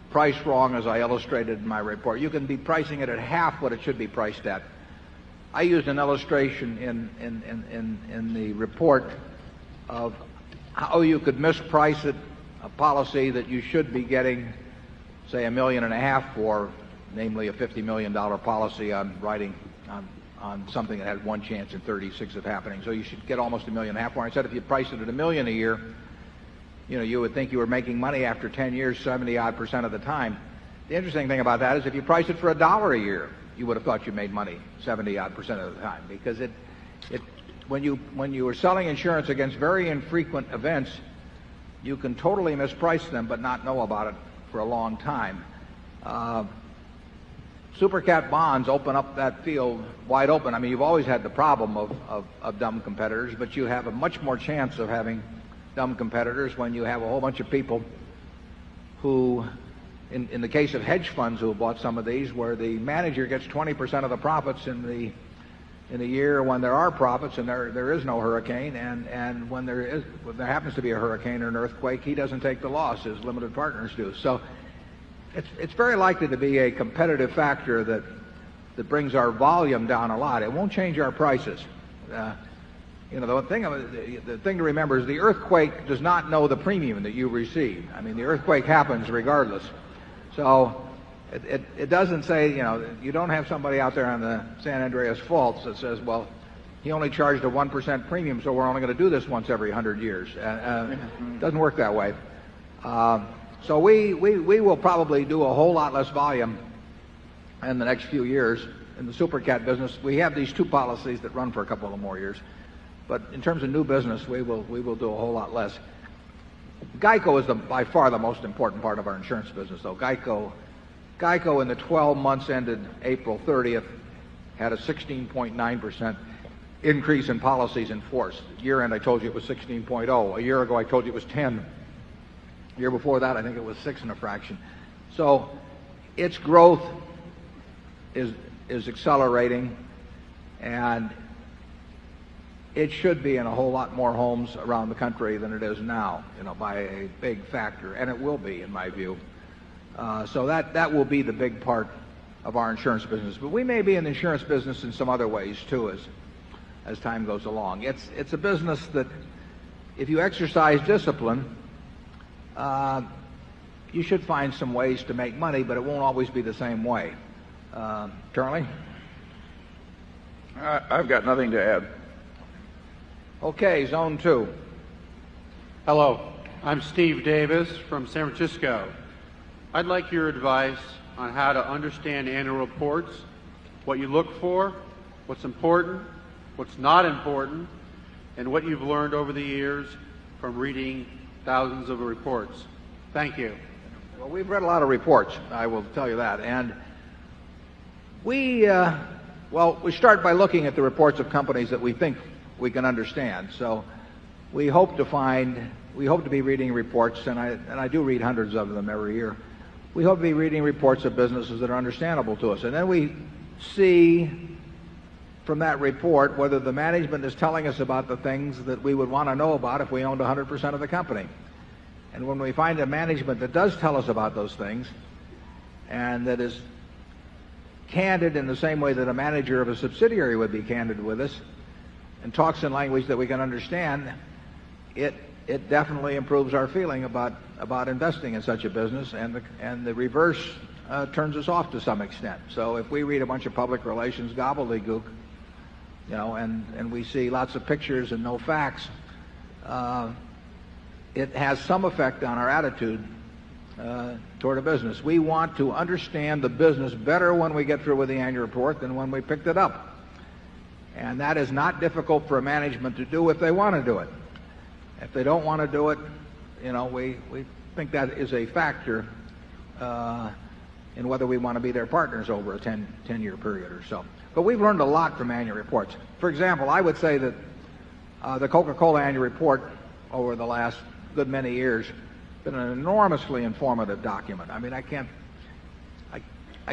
price wrong, as I illustrated in my report. You can be pricing it at half what it should be priced at. I used an illustration in the report of how you could misprice it, a policy that you should be getting, say, $1.5 million for, namely a $50 million policy on writing on something that had one chance in 36 of happening. So you should get almost $1.5 million for it. I said if you priced it at $1 million a year, you know, you would think you were making money after 10 years, 70-odd% of the time. The interesting thing about that is if you price it for $1 a year, you would have thought you made money 70-odd% of the time, because when you are selling insurance against very infrequent events, you can totally misprice them but not know about it for a long time. SuperCat bonds open up that field wide open. I mean, you've always had the problem of dumb competitors, but you have a much more chance of having dumb competitors when you have a whole bunch of people who, in the case of hedge funds who have bought some of these, where the manager gets 20% of the profits in the year when there are profits and there is no hurricane, and when there happens to be a hurricane or an earthquake, he doesn't take the loss as limited partners do. So it's very likely to be a competitive factor that brings our volume down a lot. It won't change our prices. You know, the thing to remember is the earthquake does not know the premium that you receive. I mean, the earthquake happens regardless. So it doesn't say, you know, you don't have somebody out there on the San Andreas Faults that says, well, he only charged a 1% premium, so we're only going to do this once every 100 years. It doesn't work that way. So we will probably do a whole lot less volume in the next few years in the SuperCat business. We have these two policies that run for a couple of more years. But in terms of new business, we will do a whole lot less. GEICO is by far the most important part of our insurance business, though. GEICO in the 12 months ended April 30th had a 16.9% increase in policies in force. Year end, I told you it was 16.0. A year ago, I told you it was 10. The year before that, I think it was 6 and a fraction. So its growth is accelerating, and it should be in a whole lot more homes around the country than it is now, you know, by a big factor, and it will be, in my view. So that will be the big part of our insurance business. But we may be in the insurance business in some other ways too, as time goes along. It's a business that if you exercise discipline, you should find some ways to make money, but it won't always be the same way. Charlie? I've got nothing to add. Okay, zone 2. Hello, I'm Steve Davis from San Francisco. I'd like your advice on how to understand annual reports, what you look for, what's important, what's not important, and what you've learned over the years from reading thousands of reports. Thank you. Well, we've read a lot of reports, I will tell you that. And we start by looking at the reports of companies that we think we can understand. So we hope to be reading reports, and I do read hundreds of them every year. We hope to be reading reports of businesses that are understandable to us. And then we see from that report whether the management is telling us about the things that we would want to know about if we owned 100% of the company. And when we find a management that does tell us about those things and that is candid in the same way that a manager of a subsidiary would be candid with us and talks in language that we can understand, it definitely improves our feeling about investing in such a business, and the reverse turns us off to some extent. So if we read a bunch of public relations gobbledygook, and we see lots of pictures and no facts, it has some effect on our attitude toward a business. We want to understand the business better when we get through with the annual report than when we picked it up. And that is not difficult for a management to do if they want to do it. If they don't want to do it, we think that is a factor in whether we want to be their partners over a 10-year period or so. But we've learned a lot from annual reports. For example, I would say that the Coca-Cola annual report over the last good many years has been an enormously informative document. I mean, I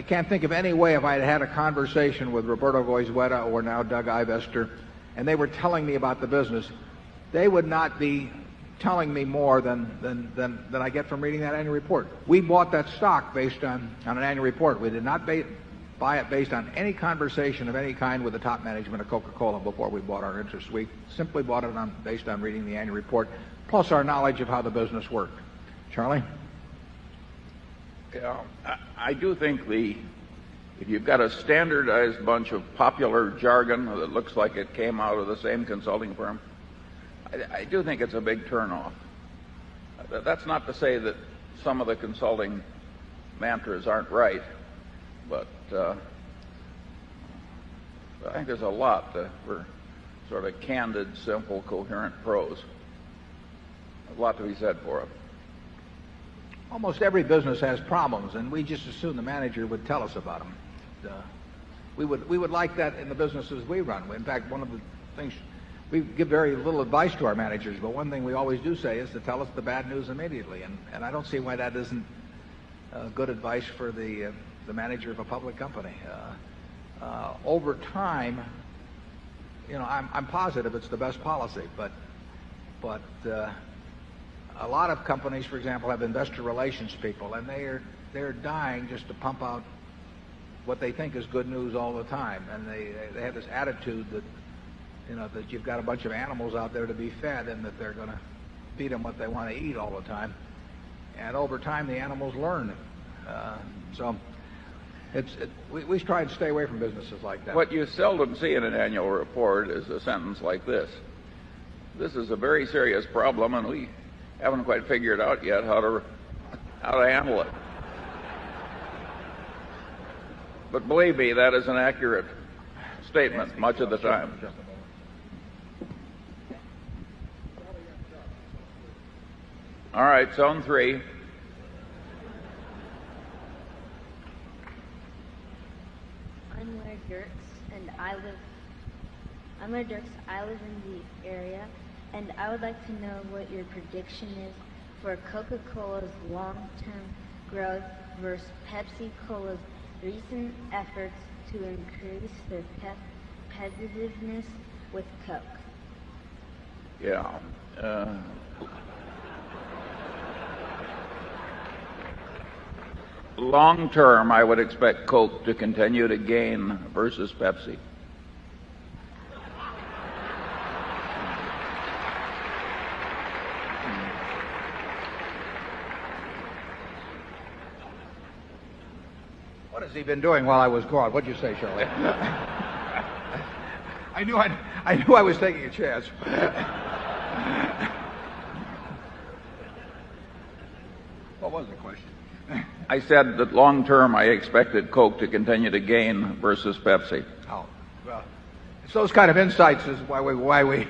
can't think of any way if I had had a conversation with Roberto Goizueta or now Doug Ivester, and they were telling me about the business, they would not be telling me more than I get from reading that annual report. We bought that stock based on an annual report. We did not buy it based on any conversation of any kind with the top management of Coca-Cola before we bought our interest. We simply bought it based on reading the annual report, plus our knowledge of how the business worked. Charlie? Yeah, I do think if you've got a standardized bunch of popular jargon that looks like it came out of the same consulting firm, I do think it's a big turnoff. That's not to say that some of the consulting mantras aren't right, but I think there's a lot for sort of candid, simple, coherent prose. A lot to be said for it. Almost every business has problems, and we just assume the manager would tell us about them. We would like that in the businesses we run. In fact, one of the things, we give very little advice to our managers, but one thing we always do say is to tell us the bad news immediately, and I don't see why that isn't good advice for the manager of a public company. Over time, I'm positive it's the best policy, but a lot of companies, for example, have investor relations people, and they're dying just to pump out what they think is good news all the time, and they have this attitude that that you've got a bunch of animals out there to be fed, and that they're going to feed them what they want to eat all the time, and over time the animals learn. So we try to stay away from businesses like that. What you seldom see in an annual report is a sentence like this: "This is a very serious problem, and we haven't quite figured out yet how to handle it." But believe me, that is an accurate statement much of the time. All right, zone 3. I'm Larry Dirks, and I live in the area, and I would like to know what your prediction is for Coca-Cola's long-term growth versus Pepsi-Cola's recent efforts to increase their competitiveness with Coke. Yeah. Long term, I would expect Coke to continue to gain versus Pepsi. What has he been doing while I was gone? What'd you say, Shirley? I knew I was taking a chance. What was the question? I said that long term I expected Coke to continue to gain versus Pepsi. Oh, well, it's those kind of insights is why we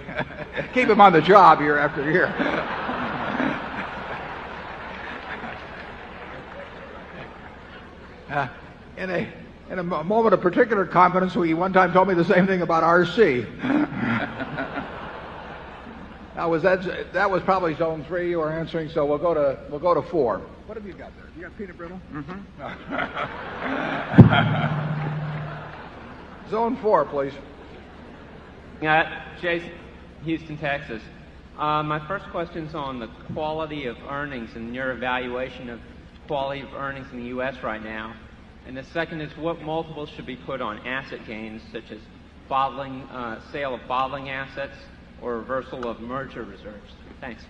keep him on the job year after year. In a moment of particular confidence, he one time told me the same thing about RC. Now, that was probably zone 3 you were answering, so we'll go to 4. What have you got there? You got peanut brittle? Mm-hmm. Zone 4, please. Jason, Houston, Texas. My first question is on the quality of earnings and your evaluation of quality of earnings in the U.S. right now. And the second is what multiples should be put on asset gains, such as sale of bottling assets or reversal of merger reserves. Thanks.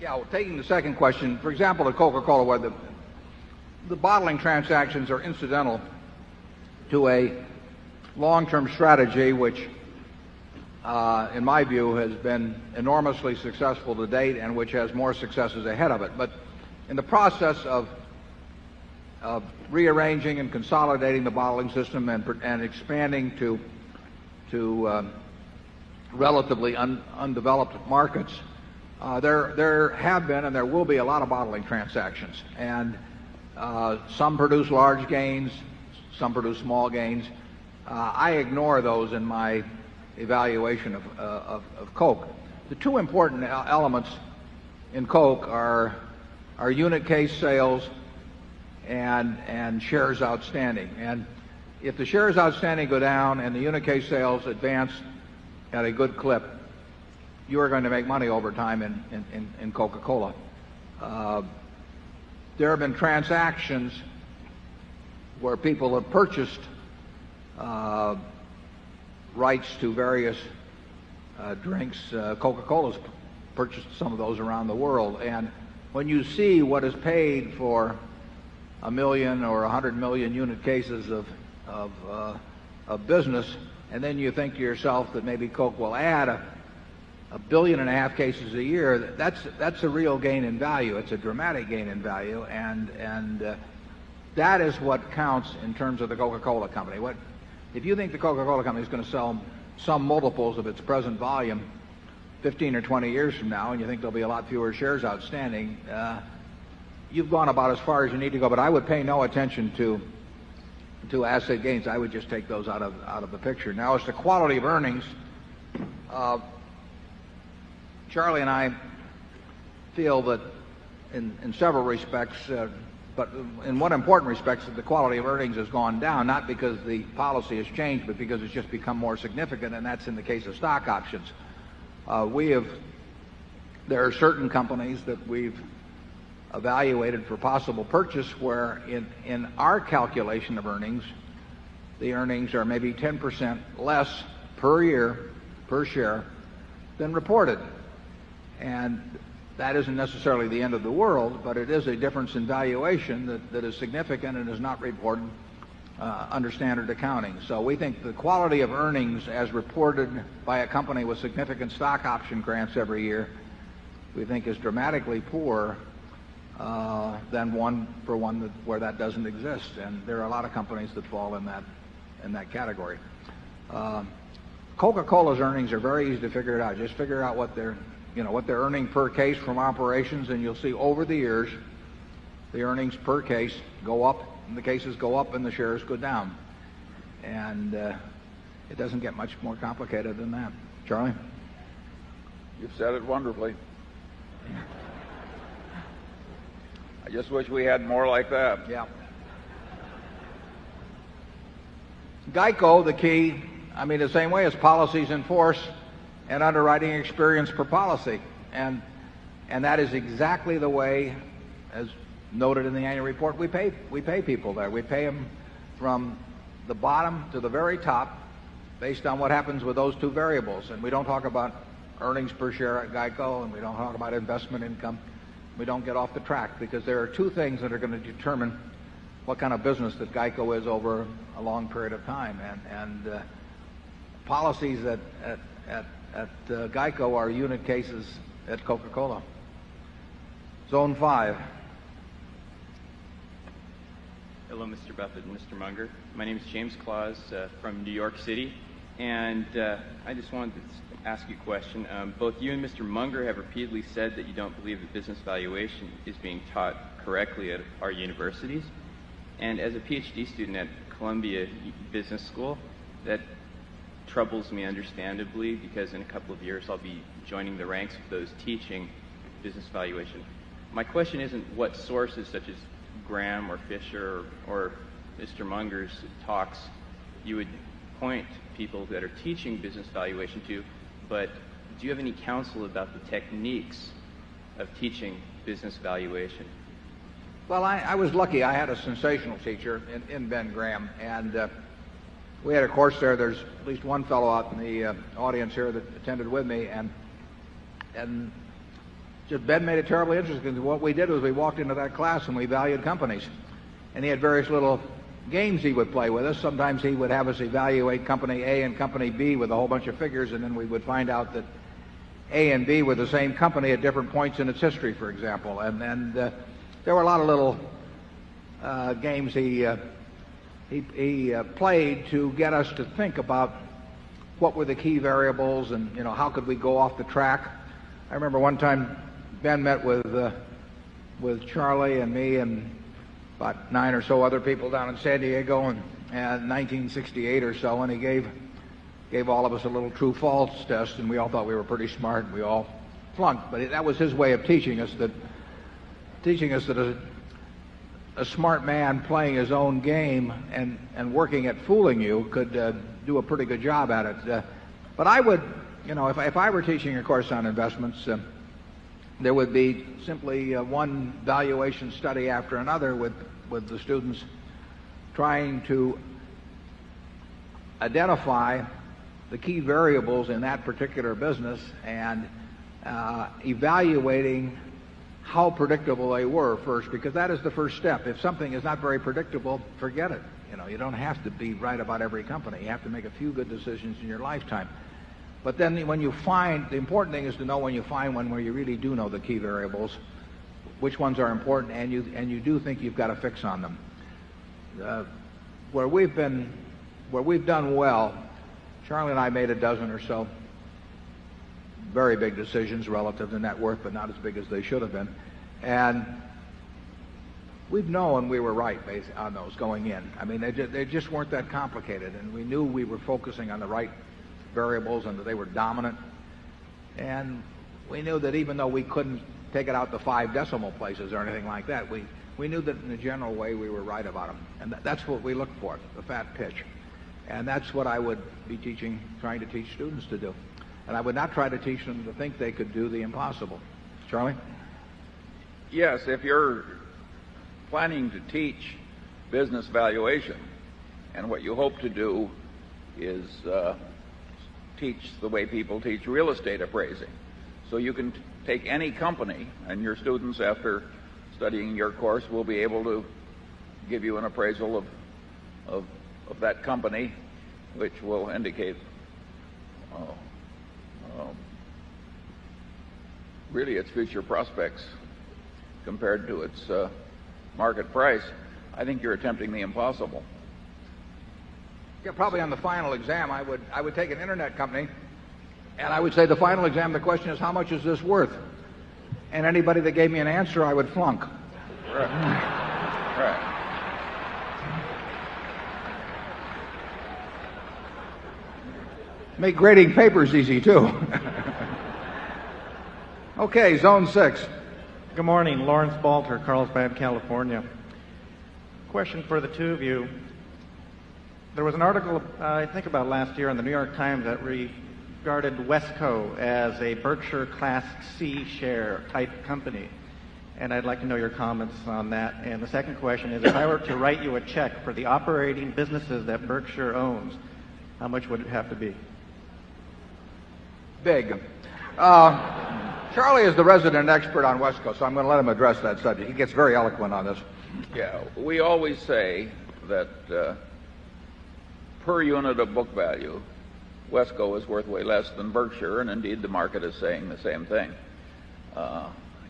Yeah, well, taking the second question, for example, at Coca-Cola, where the bottling transactions are incidental to a long-term strategy which, in my view, has been enormously successful to date and which has more successes ahead of it. But in the process of rearranging and consolidating the bottling system and expanding to relatively undeveloped markets, there have been and there will be a lot of bottling transactions, and some produce large gains, some produce small gains. I ignore those in my evaluation of Coke. The two important elements in Coke are unit case sales and shares outstanding. And if the shares outstanding go down and the unit case sales advance at a good clip, you are going to make money over time in Coca-Cola. There have been transactions where people have purchased rights to various drinks. Coca-Cola's purchased some of those around the world. And when you see what is paid for 1 million or 100 million unit cases of business, and then you think to yourself that maybe Coke will add a 1.5 billion cases a year, that's a real gain in value. It's a dramatic gain in value, and that is what counts in terms of the Coca-Cola Company. If you think the Coca-Cola Company is going to sell some multiples of its present volume 15 or 20 years from now, and you think there'll be a lot fewer shares outstanding, you've gone about as far as you need to go. But I would pay no attention to asset gains. I would just take those out of the picture. Now, as to quality of earnings, Charlie and I feel that in several respects, but in one important respect, that the quality of earnings has gone down, not because the policy has changed, but because it's just become more significant, and that's in the case of stock options. There are certain companies that we've evaluated for possible purchase where in our calculation of earnings, the earnings are maybe 10% less per year, per share, than reported. And that isn't necessarily the end of the world, but it is a difference in valuation that is significant and is not reported under standard accounting. So we think the quality of earnings as reported by a company with significant stock option grants every year, we think is dramatically poorer than one where that doesn't exist. And there are a lot of companies that fall in that category. Coca-Cola's earnings are very easy to figure it out. Just figure out what they're earning per case from operations, and you'll see over the years the earnings per case go up, and the cases go up, and the shares go down. And it doesn't get much more complicated than that. Charlie? You've said it wonderfully. I just wish we had more like that. Yeah. GEICO, the key, the same way as policies in force and underwriting experience per policy. And that is exactly the way, as noted in the annual report, we pay people there. We pay them from the bottom to the very top based on what happens with those two variables. And we don't talk about earnings per share at GEICO, and we don't talk about investment income. We don't get off the track because there are two things that are going to determine what kind of business that GEICO is over a long period of time. And policies at GEICO are unit cases at Coca-Cola. Zone 5. Hello, Mr. Buffett and Mr. Munger. My name is James Claus from New York City, and I just wanted to ask you a question. Both you and Mr. Munger have repeatedly said that you don't believe that business valuation is being taught correctly at our universities. And as a PhD student at Columbia Business School, that troubles me understandably, because in a couple of years I'll be joining the ranks of those teaching business valuation. My question isn't what sources such as Graham or Fisher or Mr. Munger's talks you would point people that are teaching business valuation to, but do you have any counsel about the techniques of teaching business valuation? Well, I was lucky. I had a sensational teacher in Ben Graham, and we had a course there. There's at least one fellow out in the audience here that attended with me, and just Ben made it terribly interesting. What we did was we walked into that class and we valued companies, and he had various little games he would play with us. Sometimes he would have us evaluate company A and company B with a whole bunch of figures, and then we would find out that A and B were the same company at different points in its history, for example. And there were a lot of little games he played to get us to think about what were the key variables, and how could we go off the track. I remember one time Ben met with Charlie and me and about 9 or so other people down in San Diego in 1968 or so, and he gave all of us a little true-false test, and we all thought we were pretty smart, and we all flunked. But that was his way of teaching us that a smart man playing his own game and working at fooling you could do a pretty good job at it. But I would, if I were teaching a course on investments, there would be simply one valuation study after another with the students trying to identify the key variables in that particular business and evaluating how predictable they were first, because that is the first step. If something is not very predictable, forget it. You don't have to be right about every company. You have to make a few good decisions in your lifetime. But then when you find, the important thing is to know when you find one where you really do know the key variables, which ones are important, and you do think you've got a fix on them. Where we've done well, Charlie and I made a dozen or so very big decisions relative to net worth, but not as big as they should have been. And we've known we were right on those going in. I mean, they just weren't that complicated, and we knew we were focusing on the right variables and that they were dominant. And we knew that even though we couldn't take it out to 5 decimal places or anything like that, we knew that in a general way we were right about them. And that's what we looked for, the fat pitch. And that's what I would be trying to teach students to do. And I would not try to teach them to think they could do the impossible. Charlie? Yes, if you're planning to teach business valuation, and what you hope to do is teach the way people teach real estate appraising. So you can take any company, and your students, after studying your course, will be able to give you an appraisal of that company, which will indicate really its future prospects compared to its market price. I think you're attempting the impossible. Yeah, probably on the final exam, I would take an internet company, and I would say the final exam, the question is, how much is this worth? And anybody that gave me an answer, I would flunk. Right. Make grading papers easy, too. Okay, Zone 6. Good morning. Lawrence Balter, Carlsbad, California. Question for the two of you. There was an article, I think about last year, in the New York Times that regarded Wesco as a Berkshire Class C share type company. And I'd like to know your comments on that. And the second question is, if I were to write you a check for the operating businesses that Berkshire owns, how much would it have to be? Big. Charlie is the resident expert on Wesco, so I'm going to let him address that subject. He gets very eloquent on this. Yeah, we always say that per unit of book value, Wesco is worth way less than Berkshire, and indeed the market is saying the same thing.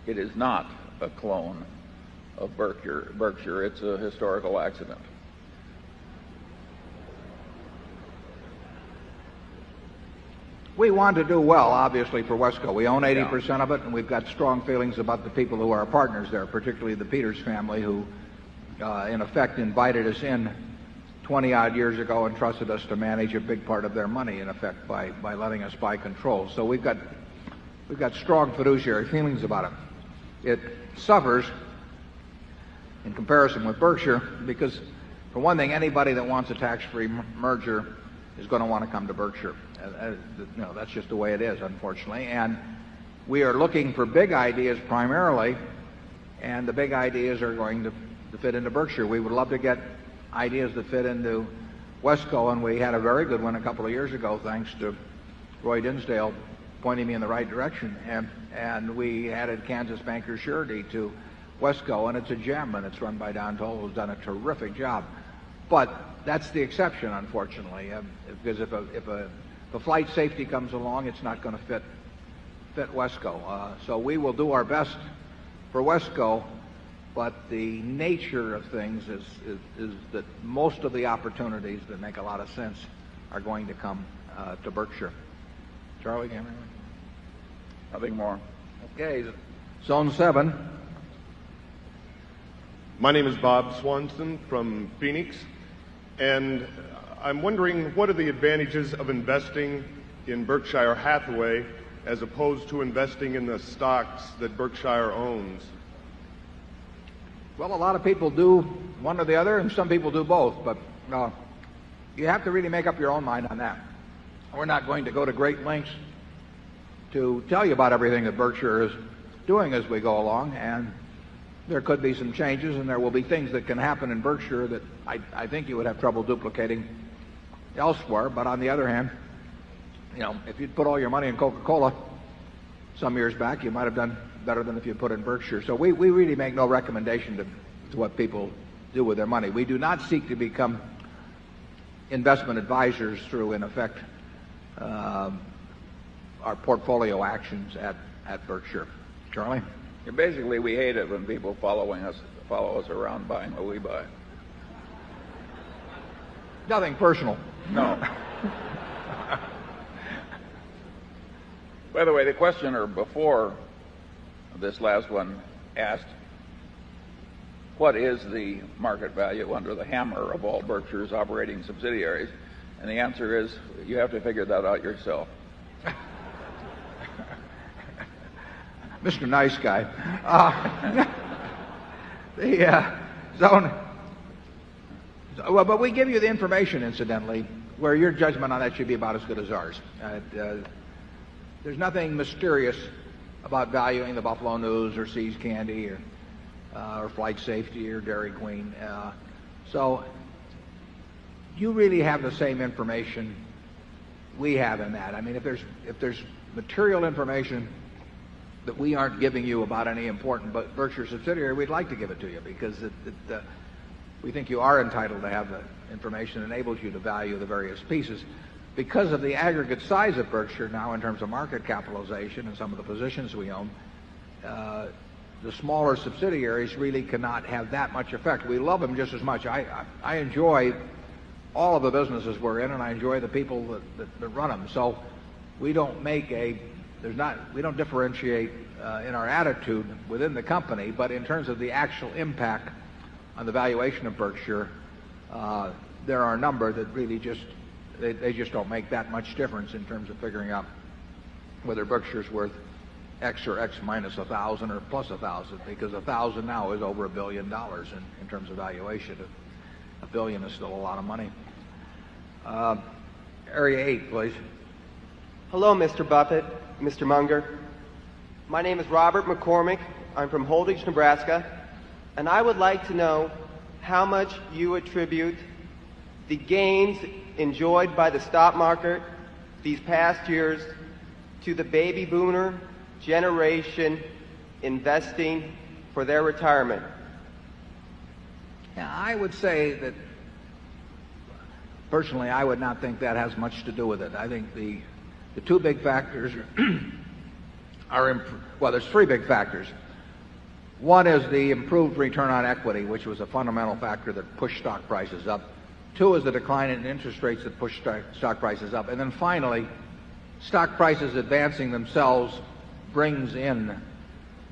It is not a clone of Berkshire. It's a historical accident. We want to do well, obviously, for Wesco. We own 80% of it, and we've got strong feelings about the people who are our partners there, particularly the Peters family, who, in effect, invited us in 20-odd years ago and trusted us to manage a big part of their money, in effect, by letting us buy control. So we've got strong fiduciary feelings about it. It suffers in comparison with Berkshire because, for one thing, anybody that wants a tax-free merger is going to want to come to Berkshire. That's just the way it is, unfortunately. And we are looking for big ideas primarily, and the big ideas are going to fit into Berkshire. We would love to get ideas that fit into Wesco, and we had a very good one a couple of years ago, thanks to Roy Dinsdale pointing me in the right direction. And we added Kansas Bankers Surety to Wesco, and it's a gem, and it's run by Don Toll, who's done a terrific job. But that's the exception, unfortunately, because if a flight safety comes along, it's not going to fit Wesco. So we will do our best for Wesco, but the nature of things is that most of the opportunities that make a lot of sense are going to come to Berkshire. Charlie, anything? Nothing more. Okay, Zone 7. My name is Bob Swanson from Phoenix, and I'm wondering, what are the advantages of investing in Berkshire Hathaway as opposed to investing in the stocks that Berkshire owns? Well, a lot of people do one or the other, and some people do both, but you have to really make up your own mind on that. We're not going to go to great lengths to tell you about everything that Berkshire is doing as we go along, and there could be some changes, and there will be things that can happen in Berkshire that I think you would have trouble duplicating elsewhere. But on the other hand, if you'd put all your money in Coca-Cola some years back, you might have done better than if you put in Berkshire. So we really make no recommendation to what people do with their money. We do not seek to become investment advisors through, in effect, our portfolio actions at Berkshire. Charlie? Basically, we hate it when people follow us around buying what we buy. Nothing personal. No. By the way, the questioner before this last one asked, what is the market value under the hammer of all Berkshire's operating subsidiaries? And the answer is, you have to figure that out yourself. Mr. Nice Guy. But we give you the information, incidentally, where your judgment on that should be about as good as ours. There's nothing mysterious about valuing the Buffalo News or See's Candy or Flight Safety or Dairy Queen. So you really have the same information we have in that. I mean, if there's material information that we aren't giving you about any important Berkshire subsidiary, we'd like to give it to you because we think you are entitled to have the information that enables you to value the various pieces. Because of the aggregate size of Berkshire now in terms of market capitalization and some of the positions we own, the smaller subsidiaries really cannot have that much effect. We love them just as much. I enjoy all of the businesses we're in, and I enjoy the people that run them. So we don't we don't differentiate in our attitude within the company, but in terms of the actual impact on the valuation of Berkshire, there are a number that really they just don't make that much difference in terms of figuring out whether Berkshire's worth X or X minus 1,000 or plus 1,000, because 1,000 now is over $1 billion in terms of valuation. $1 billion is still a lot of money. Area 8, please. Hello, Mr. Buffett, Mr. Munger. My name is Robert McCormick. I'm from Holdings, Nebraska, and I would like to know how much you attribute the gains enjoyed by the stock market these past years to the baby boomer generation investing for their retirement. Yeah, I would say that personally, I would not think that has much to do with it. I think the two big factors well, there's three big factors. One is the improved return on equity, which was a fundamental factor that pushed stock prices up. Two is the decline in interest rates that pushed stock prices up. And then finally, stock prices advancing themselves brings in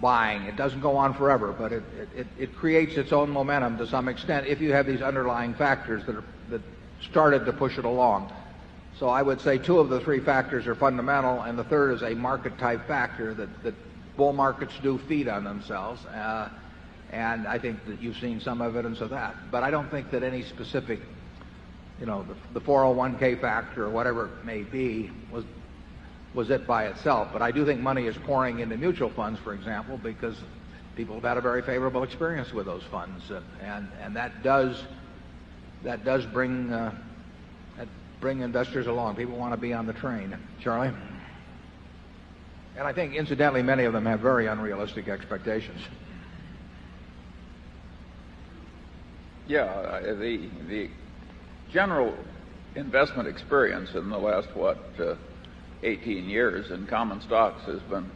buying. It doesn't go on forever, but it creates its own momentum to some extent if you have these underlying factors that started to push it along. So I would say two of the three factors are fundamental, and the third is a market-type factor that bull markets do feed on themselves. And I think that you've seen some evidence of that. But I don't think that any specific, the 401k factor or whatever it may be was it by itself. But I do think money is pouring into mutual funds, for example, because people have had a very favorable experience with those funds. And that does bring investors along. People want to be on the train. Charlie? And I think, incidentally, many of them have very unrealistic expectations. Yeah, the general investment experience in the last, 18 years in common stocks has been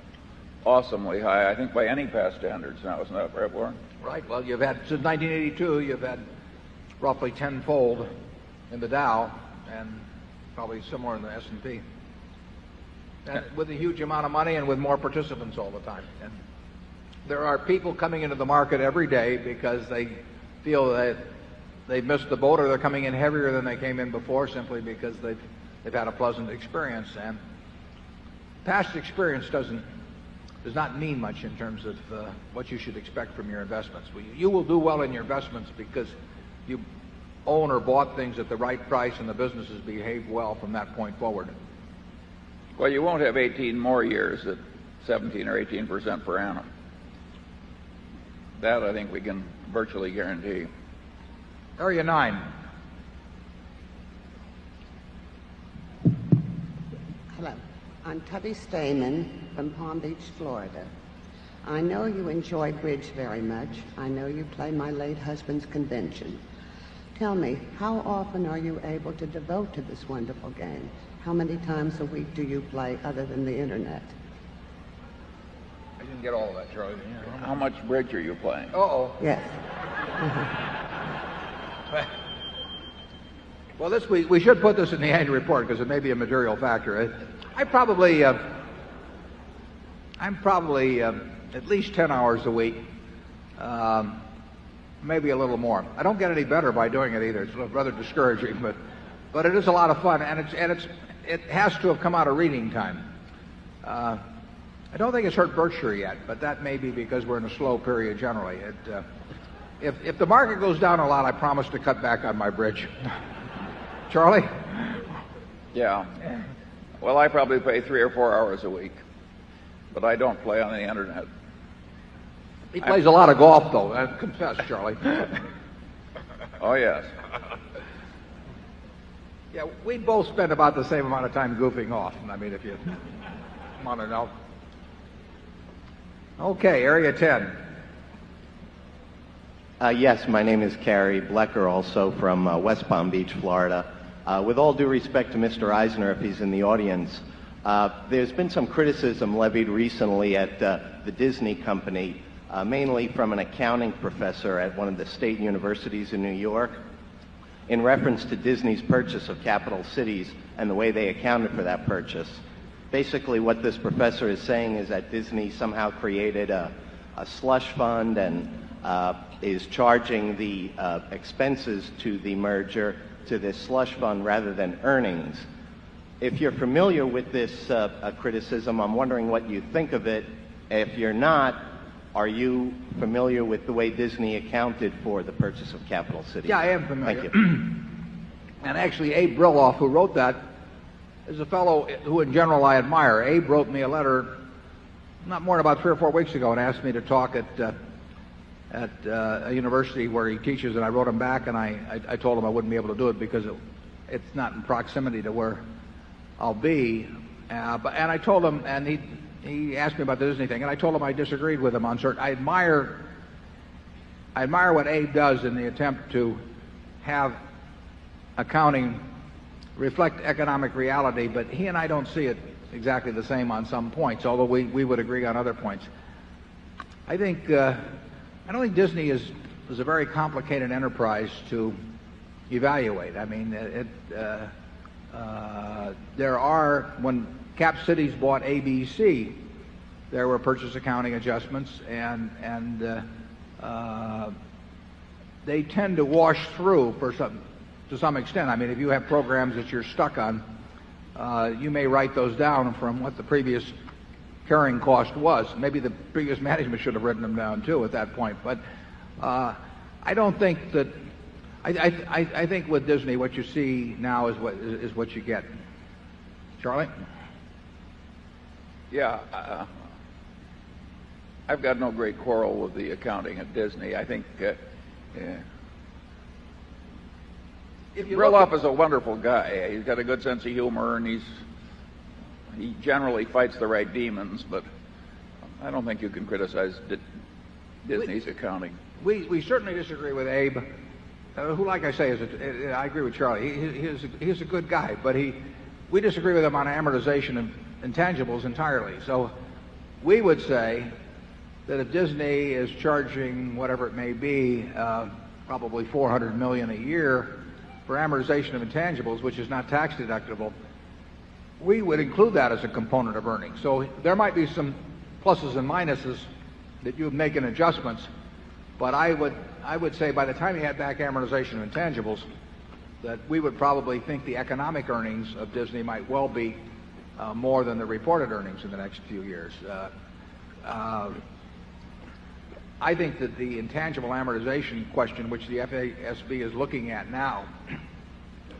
awesomely high, I think, by any past standards now, isn't that right, Warren? Right. Well, you've had, since 1982, you've had roughly tenfold in the Dow and probably similar in the S&P. And with a huge amount of money and with more participants all the time. And there are people coming into the market every day because they feel that they've missed the boat, or they're coming in heavier than they came in before simply because they've had a pleasant experience. And past experience does not mean much in terms of what you should expect from your investments. You will do well in your investments because you own or bought things at the right price and the businesses behaved well from that point forward. Well, you won't have 18 more years at 17 or 18% per annum. That I think we can virtually guarantee. Area 9. Hello. I'm Tubby Stamen from Palm Beach, Florida. I know you enjoy bridge very much. I know you play my late husband's convention. Tell me, how often are you able to devote to this wonderful game? How many times a week do you play other than the internet? I didn't get all of that, Charlie. How much bridge are you playing? Uh-oh. Yes. Well, we should put this in the annual report because it may be a material factor. I'm probably at least 10 hours a week, maybe a little more. I don't get any better by doing it either. It's rather discouraging, but it is a lot of fun, and it has to have come out of reading time. I don't think it's hurt Berkshire yet, but that may be because we're in a slow period generally. If the market goes down a lot, I promise to cut back on my bridge. Charlie? Yeah. Well, I probably play 3 or 4 hours a week, but I don't play on the internet. He plays a lot of golf, though. I confess, Charlie. Oh, yes. Yeah, we both spend about the same amount of time goofing off. I mean, if you want to know. Okay, Area 10. Yes, my name is Carrie Blecker, also from West Palm Beach, Florida. With all due respect to Mr. Eisner, if he's in the audience, there's been some criticism levied recently at the Disney company, mainly from an accounting professor at one of the state universities in New York, in reference to Disney's purchase of capital cities and the way they accounted for that purchase. Basically, what this professor is saying is that Disney somehow created a slush fund and is charging the expenses to the merger to this slush fund rather than earnings. If you're familiar with this criticism, I'm wondering what you think of it. If you're not, are you familiar with the way Disney accounted for the purchase of capital cities? Yeah, I am familiar. Thank you. And actually, Abe Brilloff, who wrote that, is a fellow who in general I admire. Abe wrote me a letter not more than about 3 or 4 weeks ago and asked me to talk at a university where he teaches, and I wrote him back, and I told him I wouldn't be able to do it because it's not in proximity to where I'll be. And I told him, and he asked me about the Disney thing, and I told him I disagreed with him on certain. I I admire what Abe does in the attempt to have accounting reflect economic reality, but he and I don't see it exactly the same on some points, although we would agree on other points. I don't think Disney is a very complicated enterprise to evaluate. I mean, when Cap Cities bought ABC, there were purchase accounting adjustments, and they tend to wash through to some extent. I mean, if you have programs that you're stuck on, you may write those down from what the previous carrying cost was. Maybe the previous management should have written them down too at that point. But I don't think that. I think with Disney, what you see now is what you get. Charlie? Yeah, I've got no great quarrel with the accounting at Disney. I think Brilloff is a wonderful guy. He's got a good sense of humor, and he generally fights the right demons. But I don't think you can criticize Disney's accounting. We certainly disagree with Abe, who, like I say, I agree with Charlie. He's a good guy, but we disagree with him on amortization of intangibles entirely. So we would say that if Disney is charging whatever it may be, probably $400 million a year for amortization of intangibles, which is not tax deductible, we would include that as a component of earnings. So there might be some pluses and minuses that you would make in adjustments, but I would say by the time you add back amortization of intangibles, that we would probably think the economic earnings of Disney might well be more than the reported earnings in the next few years. I think that the intangible amortization question, which the FASB is looking at now,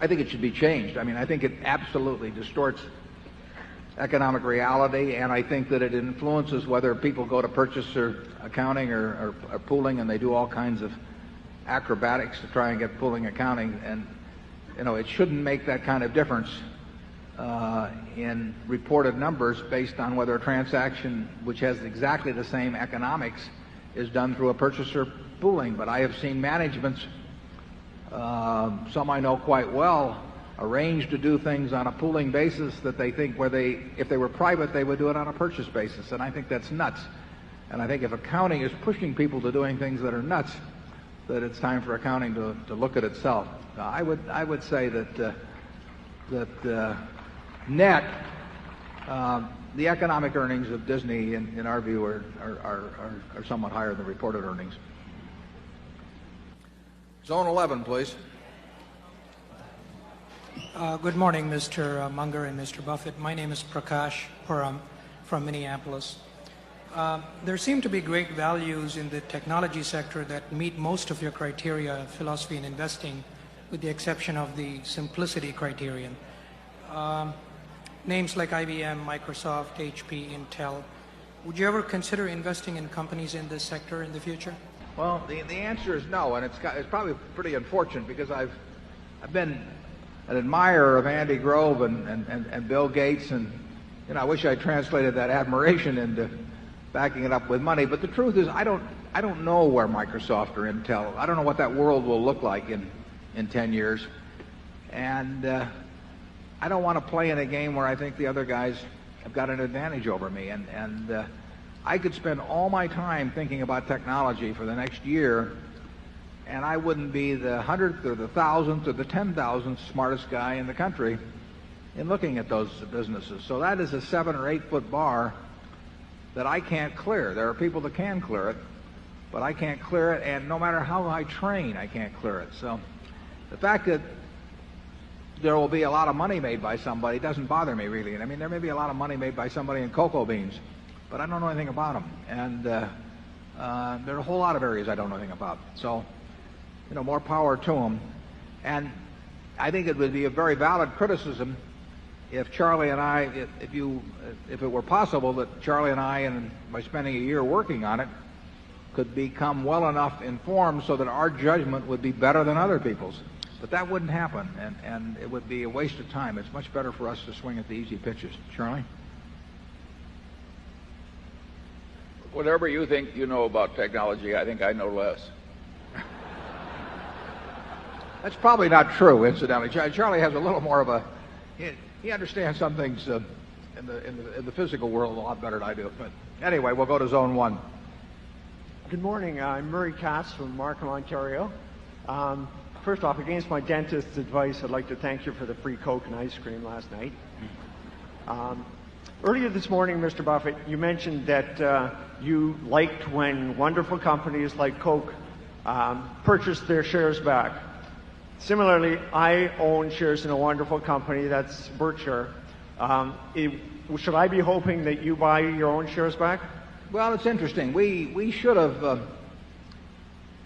I think it should be changed. I mean, I think it absolutely distorts economic reality, and I think that it influences whether people go to purchase or accounting or pooling, and they do all kinds of acrobatics to try and get pooling accounting. And it shouldn't make that kind of difference in reported numbers based on whether a transaction which has exactly the same economics is done through a purchaser pooling. But I have seen managements, some I know quite well, arrange to do things on a pooling basis that they think if they were private, they would do it on a purchase basis. And I think that's nuts. And I think if accounting is pushing people to doing things that are nuts, that it's time for accounting to look at itself. I would say that net, the economic earnings of Disney, in our view, are somewhat higher than reported earnings. Zone 11, please. Good morning, Mr. Munger and Mr. Buffett. My name is Prakash Puram from Minneapolis. There seem to be great values in the technology sector that meet most of your criteria, philosophy in investing, with the exception of the simplicity criterion. Names like IBM, Microsoft, HP, Intel. Would you ever consider investing in companies in this sector in the future? Well, the answer is no, and it's probably pretty unfortunate because I've been an admirer of Andy Grove and Bill Gates, and I wish I translated that admiration into backing it up with money. But the truth is, I don't know where Microsoft or Intel. I don't know what that world will look like in 10 years, and I don't want to play in a game where I think the other guys have got an advantage over me. And I could spend all my time thinking about technology for the next year, and I wouldn't be the 100th or the 1,000th or the 10,000th smartest guy in the country in looking at those businesses. So that is a 7 or 8 foot bar that I can't clear. There are people that can clear it, but I can't clear it, and no matter how I train, I can't clear it. So the fact that there will be a lot of money made by somebody doesn't bother me really. And I mean, there may be a lot of money made by somebody in cocoa beans, but I don't know anything about them. And there are a whole lot of areas I don't know anything about. So, more power to them. And I think it would be a very valid criticism if Charlie and I, if it were possible that Charlie and I, and by spending a year working on it, could become well enough informed so that our judgment would be better than other people's. But that wouldn't happen, and it would be a waste of time. It's much better for us to swing at the easy pitches. Charlie? Whatever you think you know about technology, I think I know less. That's probably not true, incidentally. Charlie has a little more of a he understands some things in the physical world a lot better than I do. But anyway, we'll go to zone 1. Good morning. I'm Murray Cass from Markham, Ontario. First off, against my dentist's advice, I'd like to thank you for the free Coke and ice cream last night. Earlier this morning, Mr. Buffett, you mentioned that you liked when wonderful companies like Coke purchased their shares back. Similarly, I own shares in a wonderful company, that's Berkshire. Should I be hoping that you buy your own shares back? Well, it's interesting. We should have,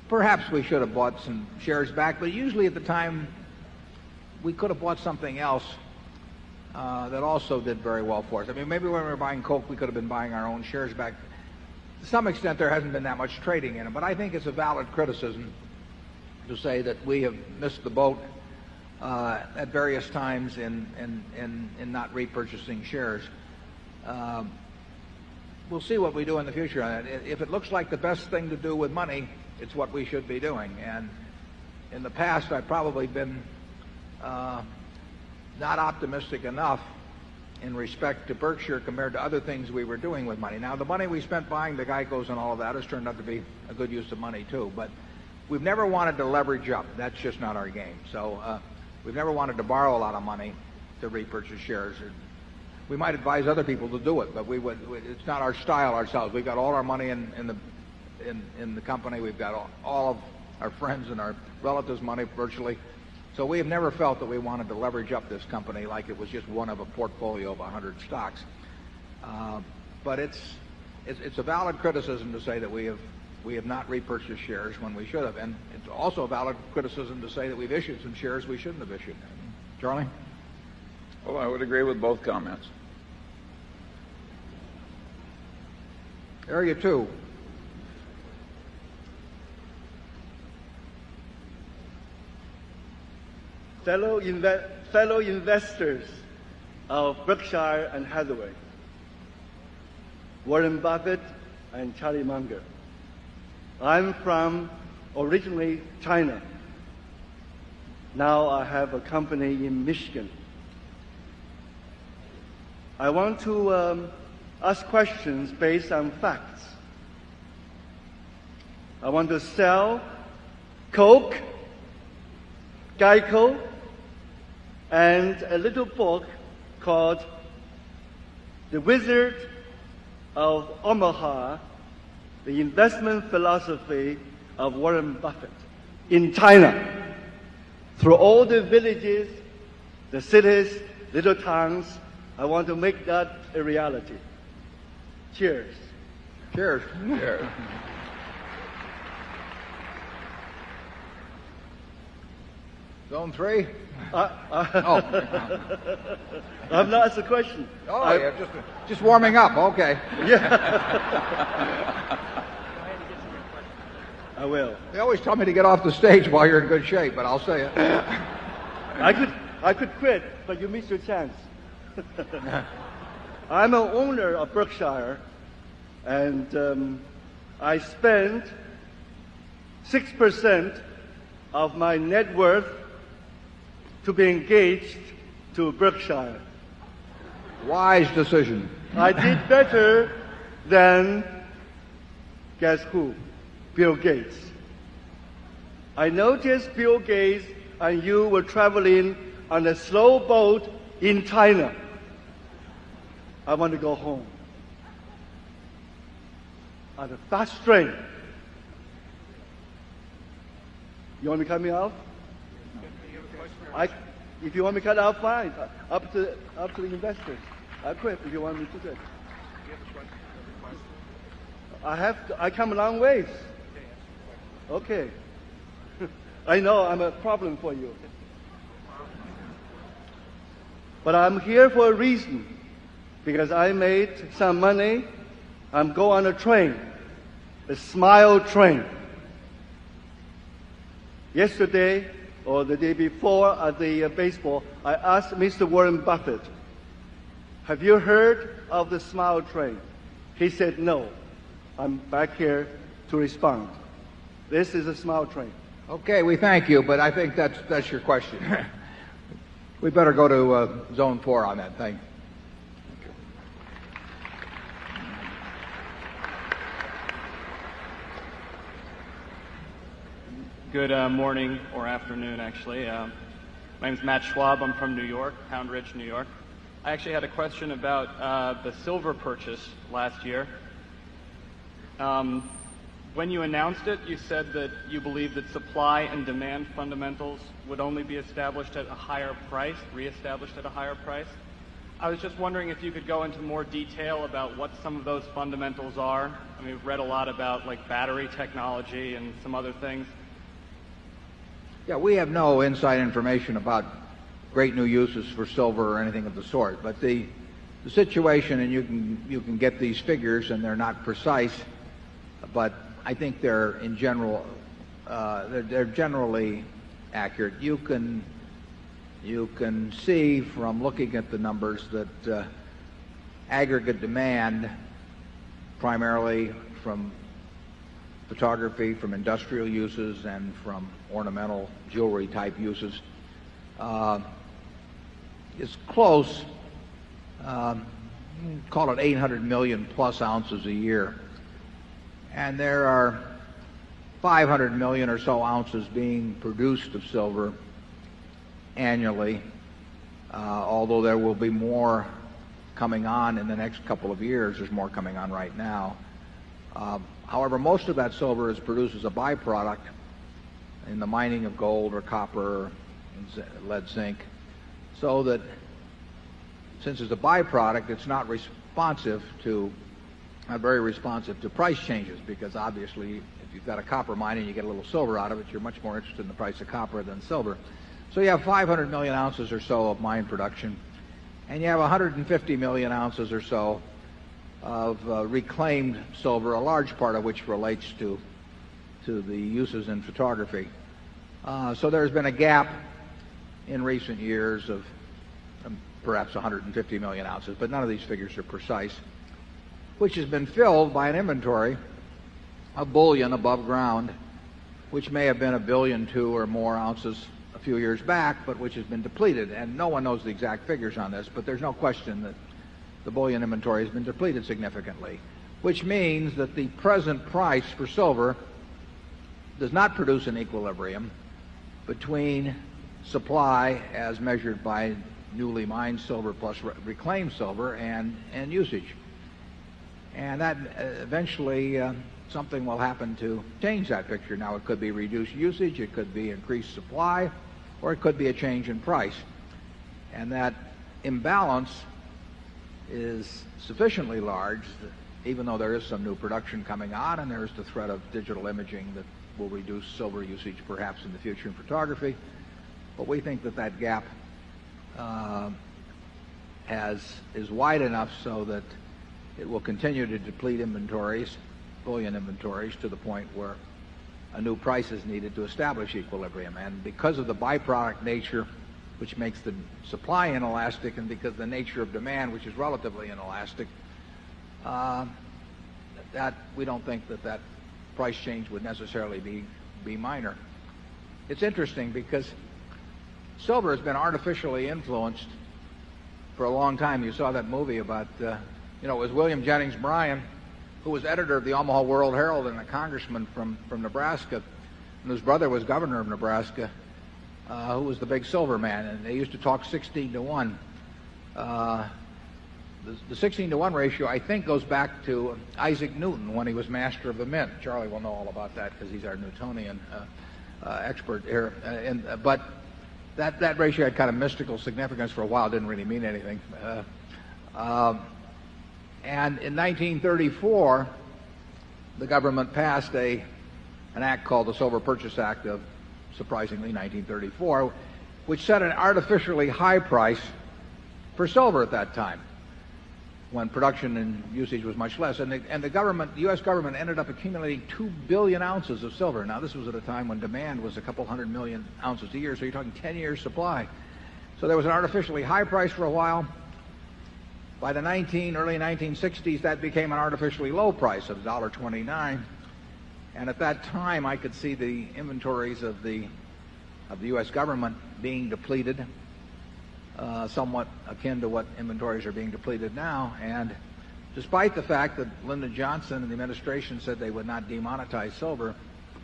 perhaps we should have bought some shares back, but usually at the time we could have bought something else that also did very well for us. I mean, maybe when we were buying Coke, we could have been buying our own shares back. To some extent, there hasn't been that much trading in it, but I think it's a valid criticism to say that we have missed the boat at various times in not repurchasing shares. We'll see what we do in the future on it. If it looks like the best thing to do with money, it's what we should be doing. And in the past, I've probably been not optimistic enough in respect to Berkshire compared to other things we were doing with money. Now, the money we spent buying the Geicos and all of that has turned out to be a good use of money, too. But we've never wanted to leverage up. That's just not our game. So we've never wanted to borrow a lot of money to repurchase shares. We might advise other people to do it, but it's not our style ourselves. We've got all our money in the company. We've got all of our friends and our relatives' money virtually. So we have never felt that we wanted to leverage up this company like it was just one of a portfolio of 100 stocks. But it's a valid criticism to say that we have not repurchased shares when we should have. And it's also a valid criticism to say that we've issued some shares we shouldn't have issued. Charlie? Well, I would agree with both comments. Area 2. Fellow investors of Berkshire and Hathaway, Warren Buffett and Charlie Munger. I'm from originally China. Now I have a company in Michigan. I want to ask questions based on facts. I want to sell Coke, Geico, and a little book called The Wizard of Omaha, The Investment Philosophy of Warren Buffett in China. Through all the villages, the cities, little towns, I want to make that a reality. Cheers. Cheers. Cheers. Zone 3? I've not asked a question. Oh, yeah, just warming up. Okay. Yeah. I will. They always tell me to get off the stage while you're in good shape, but I'll say it. I could quit, but you missed your chance. I'm an owner of Berkshire, and I spend 6% of my net worth to be engaged to Berkshire. Wise decision. I did better than, guess who? Bill Gates. I noticed Bill Gates and you were traveling on a slow boat in China. I want to go home on a fast train. You want me to cut me off? If you want me to cut out, fine. Up to the investors. I quit if you want me to quit. I come a long ways. Okay. I know I'm a problem for you. But I'm here for a reason. Because I made some money. I'm going on a train. A smile train. Yesterday, or the day before at the baseball, I asked Mr. Warren Buffett, have you heard of the smile train? He said no. I'm back here to respond. This is a smile train. Okay, we thank you, but I think that's your question. We better go to Zone 4 on that thing. Good morning or afternoon, actually. My name is Matt Schwab. I'm from New York, Pound Ridge, New York. I actually had a question about the silver purchase last year. When you announced it, you said that you believed that supply and demand fundamentals would only be established at a higher price, reestablished at a higher price. I was just wondering if you could go into more detail about what some of those fundamentals are. I mean, we've read a lot about like battery technology and some other things. Yeah, we have no inside information about great new uses for silver or anything of the sort. But the situation, and you can get these figures, and they're not precise, but I think they're in general they're generally accurate. You can see from looking at the numbers that aggregate demand, primarily from photography, from industrial uses, and from ornamental jewelry type uses, is close, call it 800 million plus ounces a year. And there are 500 million or so ounces being produced of silver annually, although there will be more coming on in the next couple of years. There's more coming on right now. However, most of that silver is produced as a byproduct in the mining of gold or copper, lead, zinc, so that since it's a byproduct, it's not very responsive to price changes, because obviously if you've got a copper mine and you get a little silver out of it, you're much more interested in the price of copper than silver. So you have 500 million ounces or so of mine production, and you have 150 million ounces or so of reclaimed silver, a large part of which relates to the uses in photography. So there's been a gap in recent years of perhaps 150 million ounces, but none of these figures are precise, which has been filled by an inventory of bullion above ground, which may have been 1.2 billion or more ounces a few years back, but which has been depleted. And no one knows the exact figures on this, but there's no question that the bullion inventory has been depleted significantly, which means that the present price for silver does not produce an equilibrium between supply as measured by newly mined silver plus reclaimed silver and usage. And that eventually something will happen to change that picture. Now, it could be reduced usage, it could be increased supply, or it could be a change in price. And that imbalance is sufficiently large that even though there is some new production coming on, and there is the threat of digital imaging that will reduce silver usage perhaps in the future in photography, but we think that that gap is wide enough so that it will continue to deplete inventories, bullion inventories, to the point where a new price is needed to establish equilibrium. And because of the byproduct nature, which makes the supply inelastic, and because of the nature of demand, which is relatively inelastic, that we don't think that price change would necessarily be minor. It's interesting because silver has been artificially influenced for a long time. You saw that movie about, it was William Jennings Bryan, who was editor of the Omaha World Herald and a congressman from Nebraska, and whose brother was governor of Nebraska, who was the big silver man, and they used to talk 16 to 1. The 16 to 1 ratio, I think, goes back to Isaac Newton when he was master of the mint. Charlie will know all about that because he's our Newtonian expert here. But that ratio had kind of mystical significance for a while, didn't really mean anything. And in 1934, the government passed an act called the Silver Purchase Act of, surprisingly, 1934, which set an artificially high price for silver at that time, when production and usage was much less. And the U.S. government ended up accumulating 2 billion ounces of silver. Now, this was at a time when demand was a couple 100 million ounces a year, so you're talking 10 years supply. So there was an artificially high price for a while. By the early 1960s, that became an artificially low price of $1.29. And at that time, I could see the inventories of the U.S. government being depleted, somewhat akin to what inventories are being depleted now. And despite the fact that Lyndon Johnson and the administration said they would not demonetize silver,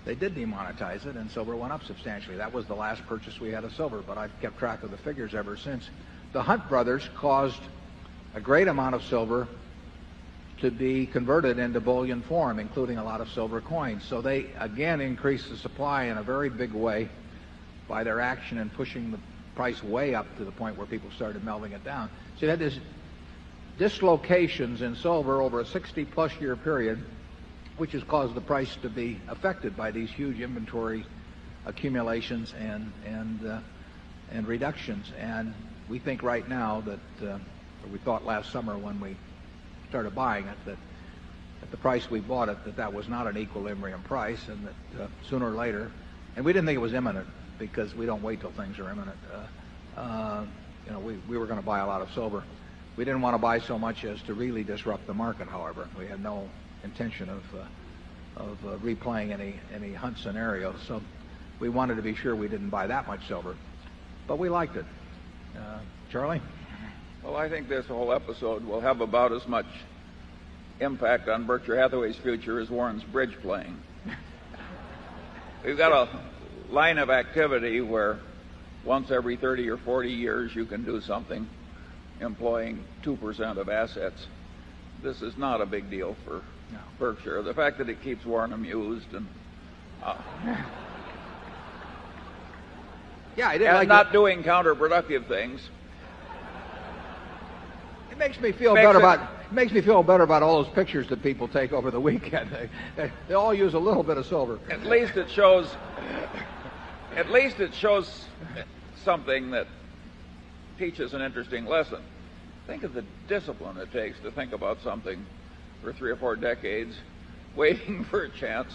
they did demonetize it, and silver went up substantially. That was the last purchase we had of silver, but I've kept track of the figures ever since. The Hunt brothers caused a great amount of silver to be converted into bullion form, including a lot of silver coins. So they, again, increased the supply in a very big way by their action and pushing the price way up to the point where people started melting it down. So you had this dislocations in silver over a 60-plus year period, which has caused the price to be affected by these huge inventory accumulations and reductions. And we think right now that, or we thought last summer when we started buying it, that at the price we bought it, that was not an equilibrium price, and that sooner or later, and we didn't think it was imminent because we don't wait till things are imminent. We were going to buy a lot of silver. We didn't want to buy so much as to really disrupt the market, however. We had no intention of replaying any Hunt scenario, so we wanted to be sure we didn't buy that much silver, but we liked it. Charlie? Well, I think this whole episode will have about as much impact on Berkshire Hathaway's future as Warren's bridge playing. We've got a line of activity where once every 30 or 40 years you can do something employing 2% of assets. This is not a big deal for Berkshire. The fact that it keeps Warren amused and yeah, I didn't like not doing counterproductive things. It makes me feel better about all those pictures that people take over the weekend. They all use a little bit of silver. At least it shows something that teaches an interesting lesson. Think of the discipline it takes to think about something for 3 or 4 decades, waiting for a chance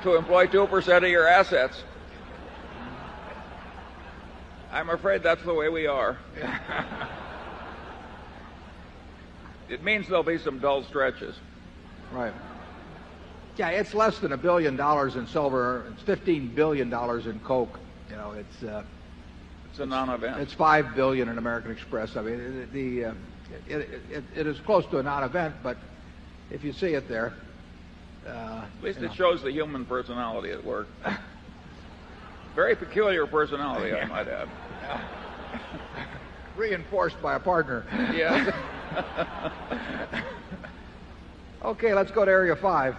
to employ 2% of your assets. I'm afraid that's the way we are. It means there'll be some dull stretches. Right. Yeah, it's less than $1 billion in silver. It's $15 billion in coke. You know, it's a non-event. It's $5 billion in American Express. I mean, it is close to a non-event, but if you see it there, at least it shows the human personality at work. Very peculiar personality, I might add. Reinforced by a partner. Yeah. Okay, let's go to Area 5.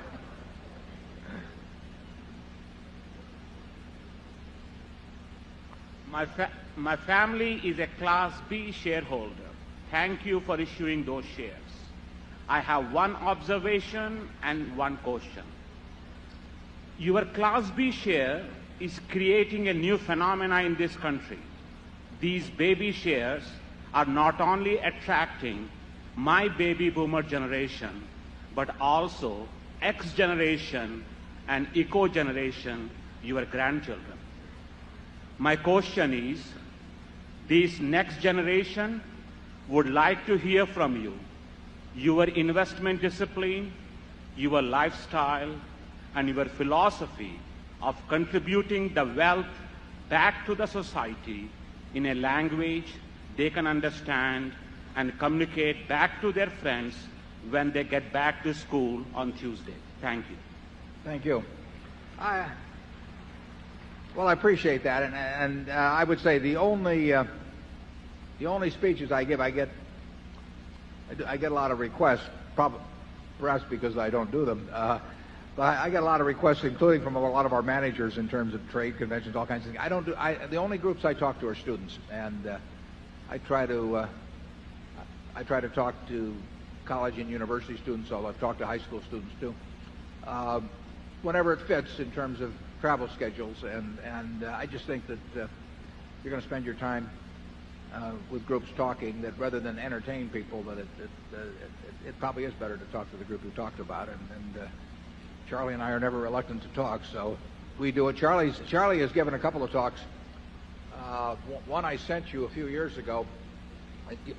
My family is a Class B shareholder. Thank you for issuing those shares. I have one observation and one question. Your Class B share is creating a new phenomena in this country. These baby shares are not only attracting my baby boomer generation, but also X generation and eco generation, your grandchildren. My question is, this next generation would like to hear from you, your investment discipline, your lifestyle, and your philosophy of contributing the wealth back to the society in a language they can understand and communicate back to their friends when they get back to school on Tuesday. Thank you. Thank you. Well, I appreciate that, and I would say the only speeches I give, I get a lot of requests, perhaps because I don't do them. But I get a lot of requests, including from a lot of our managers in terms of trade conventions, all kinds of things. The only groups I talk to are students, and I try to talk to college and university students, although I've talked to high school students too, whenever it fits in terms of travel schedules. And I just think that you're going to spend your time with groups talking, that rather than entertain people, that it probably is better to talk to the group who talked about it. And Charlie and I are never reluctant to talk, so we do it. Charlie has given a couple of talks. One I sent you a few years ago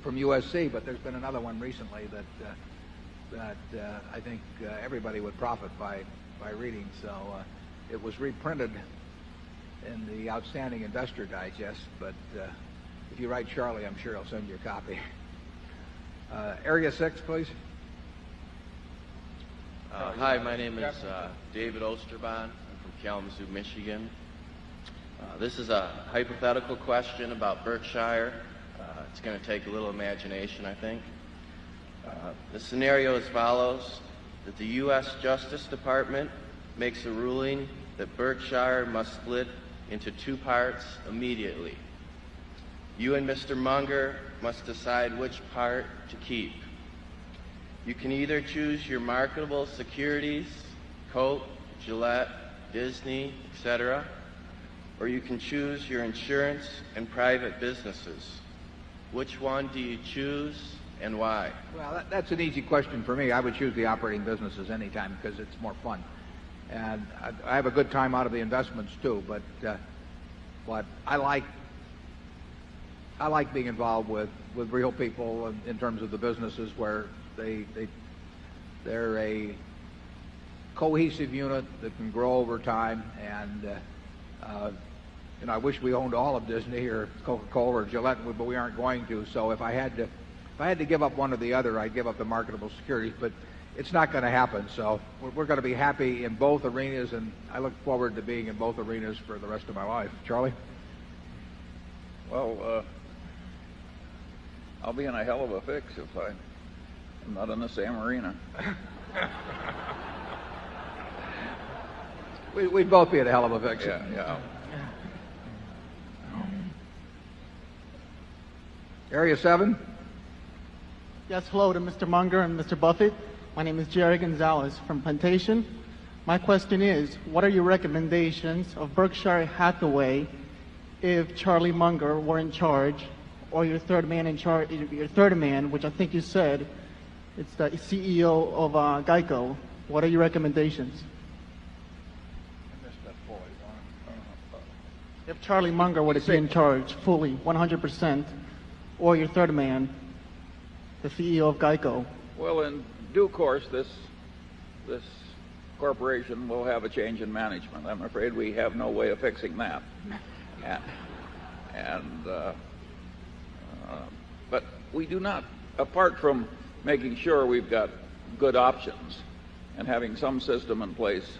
from USC, but there's been another one recently that I think everybody would profit by reading. So it was reprinted in the Outstanding Investor Digest, but if you write Charlie, I'm sure he'll send you a copy. Area 6, please. Hi, my name is David Osterbahn. I'm from Kalamazoo, Michigan. This is a hypothetical question about Berkshire. It's going to take a little imagination, I think. The scenario as follows: that the U.S. Justice Department makes a ruling that Berkshire must split into two parts immediately. You and Mr. Munger must decide which part to keep. You can either choose your marketable securities, Coke, Gillette, Disney, etc., or you can choose your insurance and private businesses. Which one do you choose and why? Well, that's an easy question for me. I would choose the operating businesses anytime because it's more fun. And I have a good time out of the investments too, but I like being involved with real people in terms of the businesses where they're a cohesive unit that can grow over time. And I wish we owned all of Disney or Coca-Cola or Gillette, but we aren't going to. So if I had to give up one or the other, I'd give up the marketable securities. But it's not going to happen. So we're going to be happy in both arenas, and I look forward to being in both arenas for the rest of my life. Charlie? Well, I'll be in a hell of a fix if I'm not in the same arena. We'd both be in a hell of a fix. Yeah. Area 7. Yes, hello to Mr. Munger and Mr. Buffett. My name is Jerry Gonzalez from Plantation. My question is, what are your recommendations of Berkshire Hathaway if Charlie Munger were in charge, or your third man in charge, your third man, which I think you said, it's the CEO of Geico. What are your recommendations? If Charlie Munger were to be in charge fully, 100%, or your third man, the CEO of Geico. Well, in due course, this corporation will have a change in management. I'm afraid we have no way of fixing that. But we do not, apart from making sure we've got good options and having some system in place,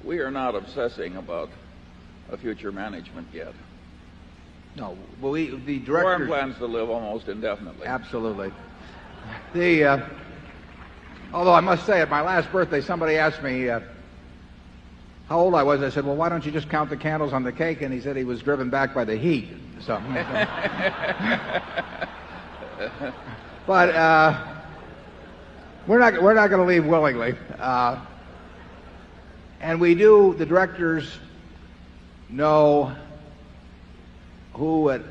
we are not obsessing about a future management yet. No, well, the director... Warren plans to live almost indefinitely. Absolutely. Although I must say, at my last birthday, somebody asked me how old I was. I said, well, why don't you just count the candles on the cake? And he said he was driven back by the heat. So, but we're not going to leave willingly. And the directors know who, and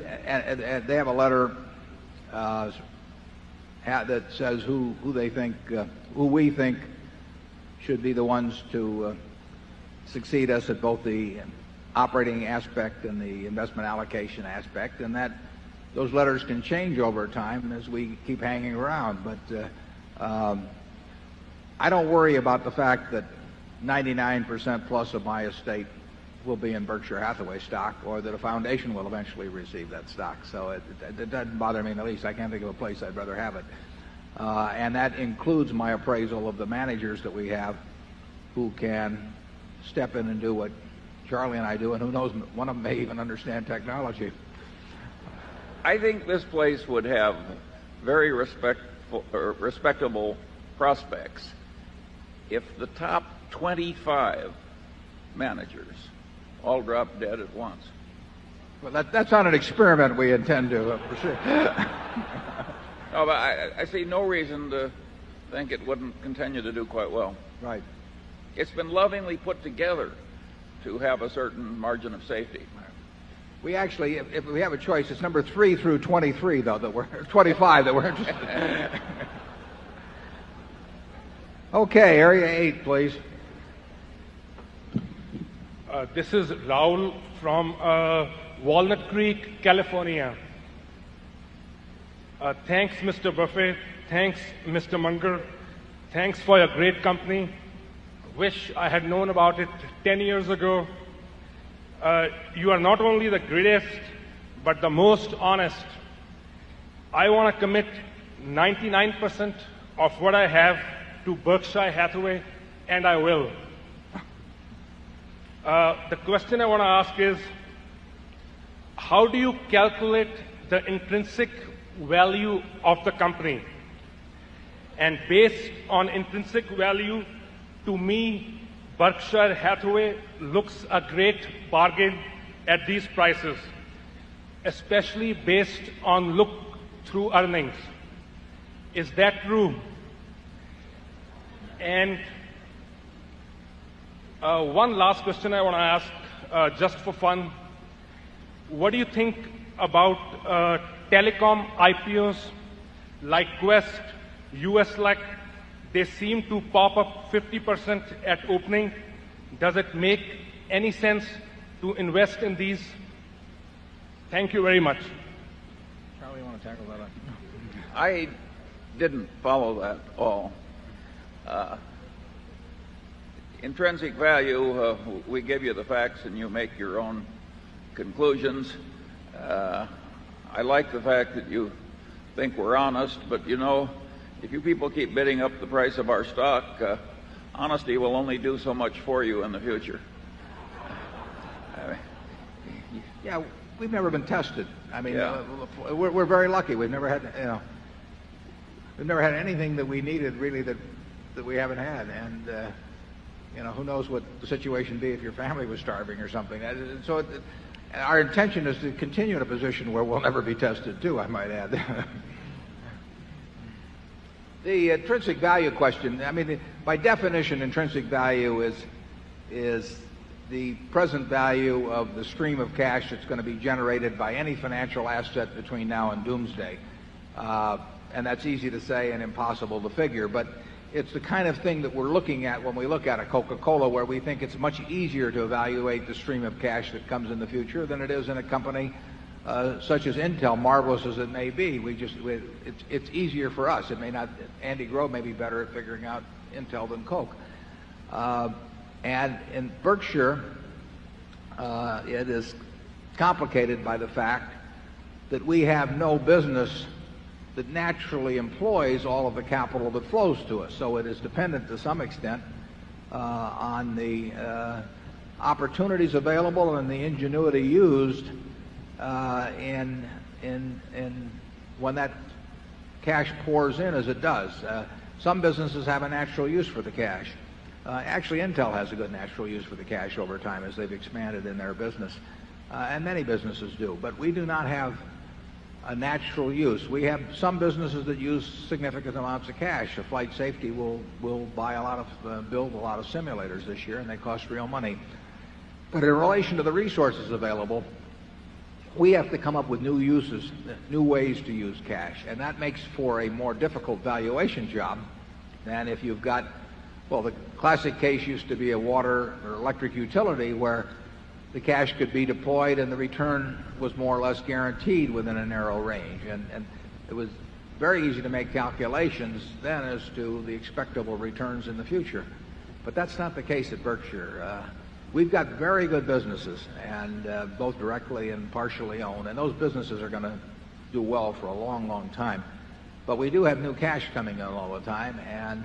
they have a letter that says who they think, who we think should be the ones to succeed us at both the operating aspect and the investment allocation aspect, and that those letters can change over time as we keep hanging around. But I don't worry about the fact that 99% plus of my estate will be in Berkshire Hathaway stock, or that a foundation will eventually receive that stock. So it doesn't bother me in the least. I can't think of a place I'd rather have it. And that includes my appraisal of the managers that we have who can step in and do what Charlie and I do, and who knows, one of them may even understand technology. I think this place would have very respectable prospects if the top 25 managers all drop dead at once. Well, that's not an experiment we intend to pursue. No, but I see no reason to think it wouldn't continue to do quite well. Right. It's been lovingly put together to have a certain margin of safety. We actually, if we have a choice, it's number 3 through 23, though, that we're 25 that we're interested in. Okay, area 8, please. This is Raul from Walnut Creek, California. Thanks, Mr. Buffett, thanks, Mr. Munger. Thanks for your great company. Wish I had known about it 10 years ago. You are not only the greatest, but the most honest. I want to commit 99% of what I have to Berkshire Hathaway, and I will. The question I want to ask is, how do you calculate the intrinsic value of the company? And based on intrinsic value, to me, Berkshire Hathaway looks a great bargain at these prices, especially based on look-through earnings. Is that true? And one last question I want to ask, just for fun. What do you think about telecom IPOs like Quest, USLEC? They seem to pop up 50% at opening. Does it make any sense to invest in these? Thank you very much. Charlie, you want to tackle that? I didn't follow that all. Intrinsic value, we give you the facts and you make your own conclusions. I like the fact that you think we're honest, but you know, if you people keep bidding up the price of our stock, honesty will only do so much for you in the future. Yeah, we've never been tested. I mean, Yeah. We're very lucky. We've never had, we've never had anything that we needed really that we haven't had. And who knows what the situation would be if your family was starving or something. So our intention is to continue in a position where we'll never be tested too, I might add. The intrinsic value question, I mean, by definition, intrinsic value is the present value of the stream of cash that's going to be generated by any financial asset between now and doomsday. And that's easy to say and impossible to figure, but it's the kind of thing that we're looking at when we look at a Coca-Cola, where we think it's much easier to evaluate the stream of cash that comes in the future than it is in a company such as Intel, marvelous as it may be. It's easier for us. It may not. Andy Grove may be better at figuring out Intel than Coke. And in Berkshire, it is complicated by the fact that we have no business that naturally employs all of the capital that flows to us. So it is dependent to some extent on the opportunities available and the ingenuity used in when that cash pours in, as it does. Some businesses have a natural use for the cash. Actually, Intel has a good natural use for the cash over time as they've expanded in their business, and many businesses do. But we do not have a natural use. We have some businesses that use significant amounts of cash. Flight Safety will buy a lot of build a lot of simulators this year, and they cost real money. But in relation to the resources available, we have to come up with new uses, new ways to use cash, and that makes for a more difficult valuation job than if you've got, well, the classic case used to be a water or electric utility where the cash could be deployed and the return was more or less guaranteed within a narrow range. And it was very easy to make calculations then as to the expectable returns in the future. But that's not the case at Berkshire. We've got very good businesses, and both directly and partially owned, and those businesses are going to do well for a long, long time. But we do have new cash coming in all the time, and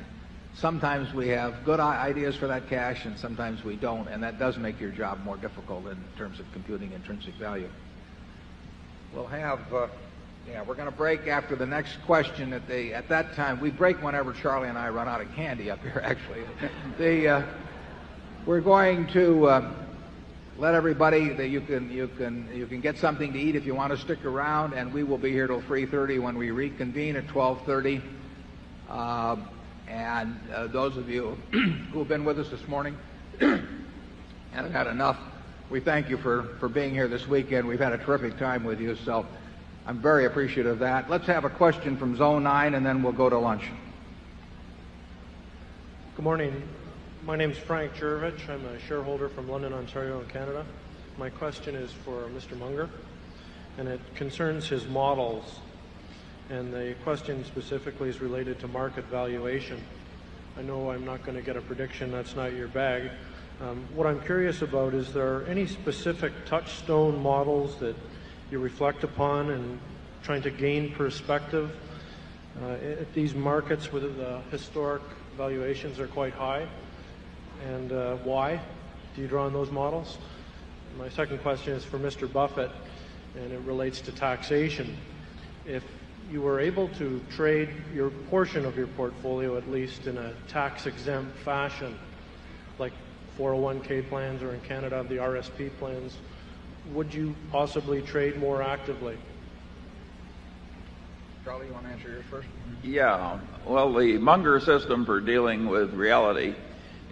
sometimes we have good ideas for that cash, and sometimes we don't, and that does make your job more difficult in terms of computing intrinsic value. We'll have, we're going to break after the next question. At that time, we break whenever Charlie and I run out of candy up here, actually. We're going to let everybody that you can get something to eat if you want to stick around, and we will be here till 3:30 when we reconvene at 12:30. And those of you who have been with us this morning and have had enough, we thank you for being here this weekend. We've had a terrific time with you, so I'm very appreciative of that. Let's have a question from Zone 9, and then we'll go to lunch. Good morning. My name is Frank Jervich. I'm a shareholder from London, Ontario, in Canada. My question is for Mr. Munger, and it concerns his models. And the question specifically is related to market valuation. I know I'm not going to get a prediction, that's not your bag. What I'm curious about is there any specific touchstone models that you reflect upon and trying to gain perspective at these markets where the historic valuations are quite high? And why do you draw on those models? My second question is for Mr. Buffett, and it relates to taxation. If you were able to trade your portion of your portfolio, at least in a tax-exempt fashion, like 401k plans, or in Canada, the RSP plans, would you possibly trade more actively? Charlie, you want to answer yours first? Yeah. Well, the Munger system for dealing with reality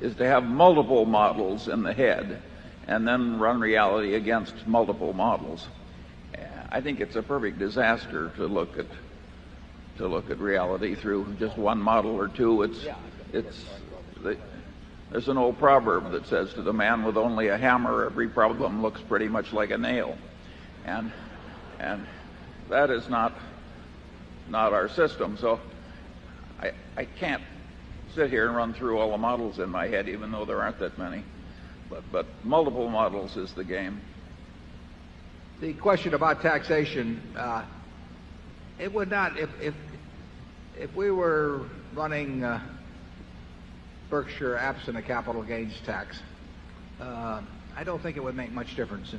is to have multiple models in the head and then run reality against multiple models. I think it's a perfect disaster to look at reality through just one model or two. There's an old proverb that says, to the man with only a hammer, every problem looks pretty much like a nail. And that is not our system. So I can't sit here and run through all the models in my head, even though there aren't that many. But multiple models is the game. The question about taxation, it would not, if we were running Berkshire absent a capital gains tax, I don't think it would make much difference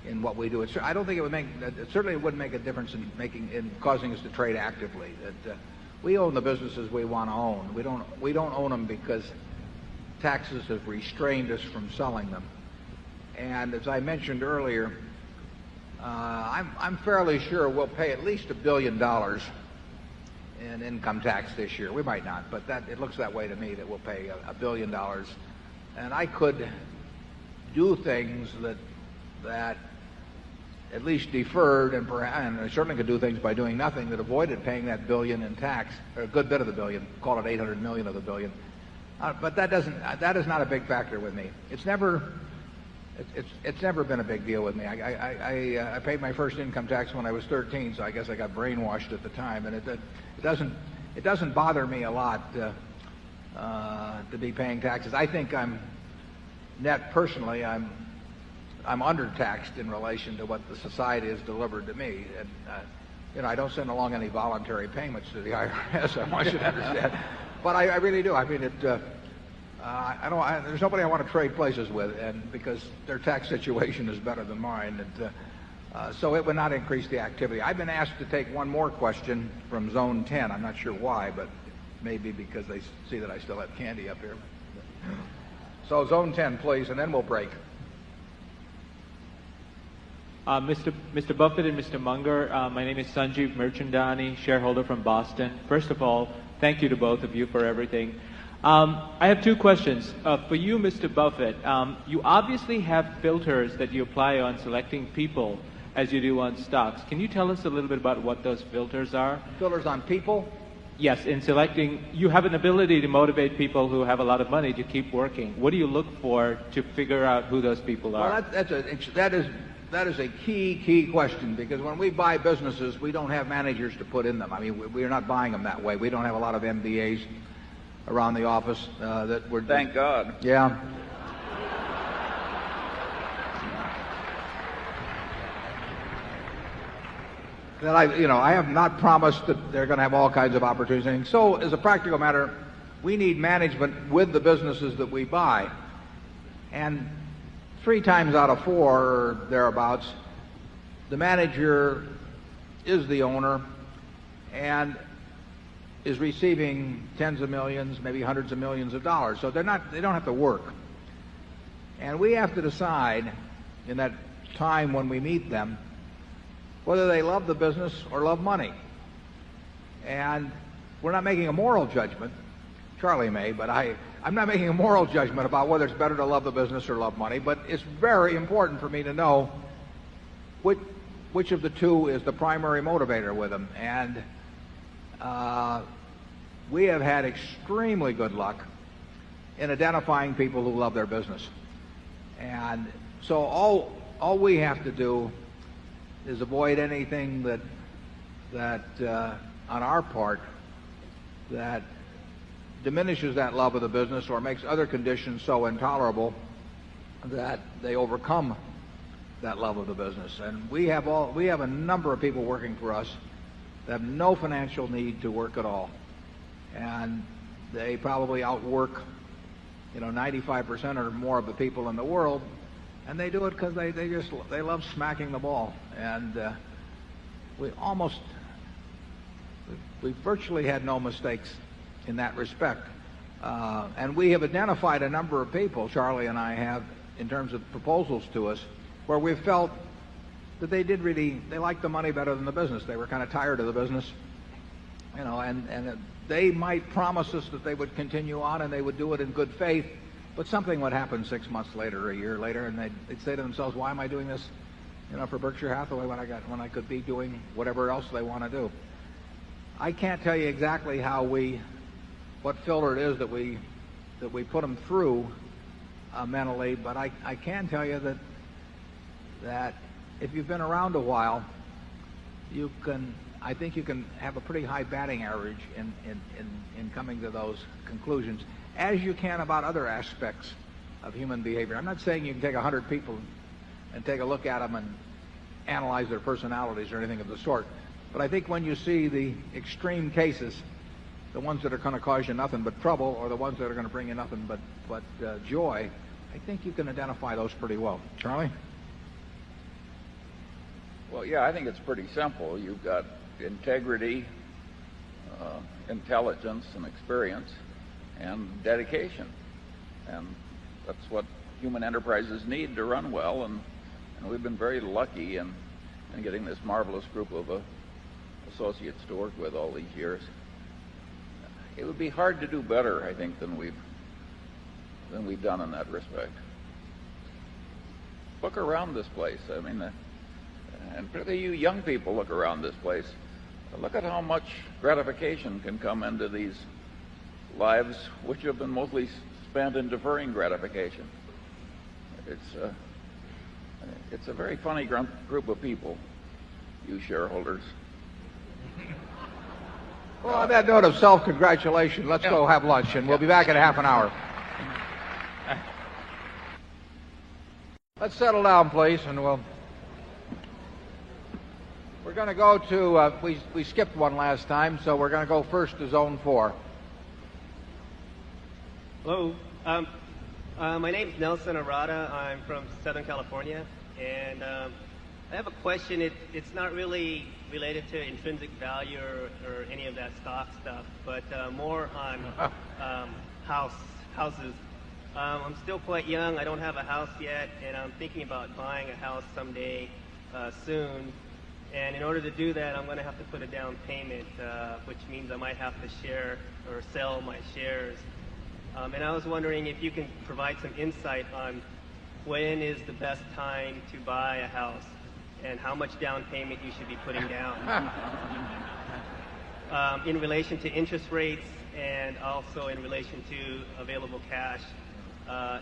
in what we do. I don't think it would make. It certainly wouldn't make a difference in causing us to trade actively. We own the businesses we want to own. We don't own them because taxes have restrained us from selling them. And as I mentioned earlier, I'm fairly sure we'll pay at least $1 billion in income tax this year. We might not, but it looks that way to me, that we'll pay $1 billion. And I could do things that at least deferred, and I certainly could do things by doing nothing that avoided paying that $1 billion in tax, or a good bit of the $1 billion, call it $800 million of the $1 billion. But that is not a big factor with me. It's never been a big deal with me. I paid my first income tax when I was 13, so I guess I got brainwashed at the time, and it doesn't bother me a lot to be paying taxes. I think personally I'm undertaxed in relation to what the society has delivered to me, and I don't send along any voluntary payments to the IRS. I want you to understand, but I really do. I mean, there's nobody I want to trade places with, and because their tax situation is better than mine, so it would not increase the activity. I've been asked to take one more question from Zone 10. I'm not sure why, but maybe because they see that I still have candy up here. So Zone 10, please, and then we'll break. Mr. Buffett and Mr. Munger, my name is Sanjeev Merchandani, shareholder from Boston. First of all, thank you to both of you for everything. I have two questions. For you, Mr. Buffett, you obviously have filters that you apply on selecting people as you do on stocks. Can you tell us a little bit about what those filters are? Filters on people? Yes, in selecting, you have an ability to motivate people who have a lot of money to keep working. What do you look for to figure out who those people are? Well, that is a key question, because when we buy businesses, we don't have managers to put in them. I mean, we're not buying them that way. We don't have a lot of MBAs around the office that we're... Thank God. Yeah. That I have not promised that they're going to have all kinds of opportunities. So, as a practical matter, we need management with the businesses that we buy. And 3 times out of 4, or thereabouts, the manager is the owner and is receiving tens of millions, maybe hundreds of millions of dollars. So they don't have to work. And we have to decide in that time when we meet them whether they love the business or love money. And we're not making a moral judgment. Charlie may, but I'm not making a moral judgment about whether it's better to love the business or love money, but it's very important for me to know which of the two is the primary motivator with them. And we have had extremely good luck in identifying people who love their business. And so all we have to do is avoid anything that that on our part that diminishes that love of the business or makes other conditions so intolerable that they overcome that love of the business. And we have a number of people working for us that have no financial need to work at all, and they probably outwork 95% or more of the people in the world, and they do it because they love smacking the ball. And we virtually had no mistakes in that respect. And we have identified a number of people, Charlie and I have, in terms of proposals to us, where we felt that they liked the money better than the business. They were kind of tired of the business, and they might promise us that they would continue on and they would do it in good faith, but something would happen 6 months later or a year later, and they'd say to themselves, why am I doing this, for Berkshire Hathaway when I could be doing whatever else they want to do? I can't tell you exactly what filter it is that we put them through mentally, but I can tell you that if you've been around a while, I think you can have a pretty high batting average in coming to those conclusions, as you can about other aspects of human behavior. I'm not saying you can take 100 people and take a look at them and analyze their personalities or anything of the sort, but I think when you see the extreme cases, the ones that are going to cause you nothing but trouble, or the ones that are going to bring you nothing but joy, I think you can identify those pretty well. Charlie? Well, yeah, I think it's pretty simple. You've got integrity, intelligence, and experience, and dedication. And that's what human enterprises need to run well, and we've been very lucky in getting this marvelous group of associates to work with all these years. It would be hard to do better, I think, than we've done in that respect. Look around this place. I mean, and particularly you young people, look around this place. Look at how much gratification can come into these lives, which have been mostly spent in deferring gratification. It's a very funny group of people, you shareholders. Well, on that note of self-congratulation, let's go have lunch, and we'll be back in half an hour. Let's settle down, please, and we're going to go to, we skipped one last time, so we're going to go first to Zone 4. Hello. My name is Nelson Arata. I'm from Southern California, and I have a question. It's not really related to intrinsic value or any of that stock stuff, but more on houses. I'm still quite young. I don't have a house yet, and I'm thinking about buying a house someday soon. And in order to do that, I'm going to have to put a down payment, which means I might have to share or sell my shares. And I was wondering if you can provide some insight on when is the best time to buy a house and how much down payment you should be putting down in relation to interest rates and also in relation to available cash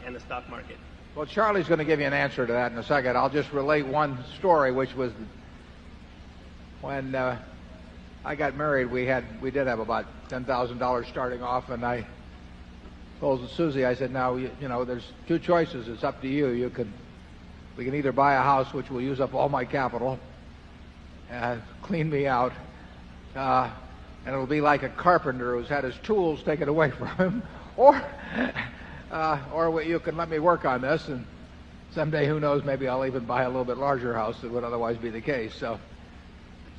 and the stock market. Well, Charlie's going to give you an answer to that in a second. I'll just relate one story, which was when I got married. We did have about $10,000 starting off, and I told Susie, I said, now, there's two choices. It's up to you. We can either buy a house, which will use up all my capital, clean me out, and it'll be like a carpenter who's had his tools taken away from him, or you can let me work on this, and someday, who knows, maybe I'll even buy a little bit larger house than would otherwise be the case.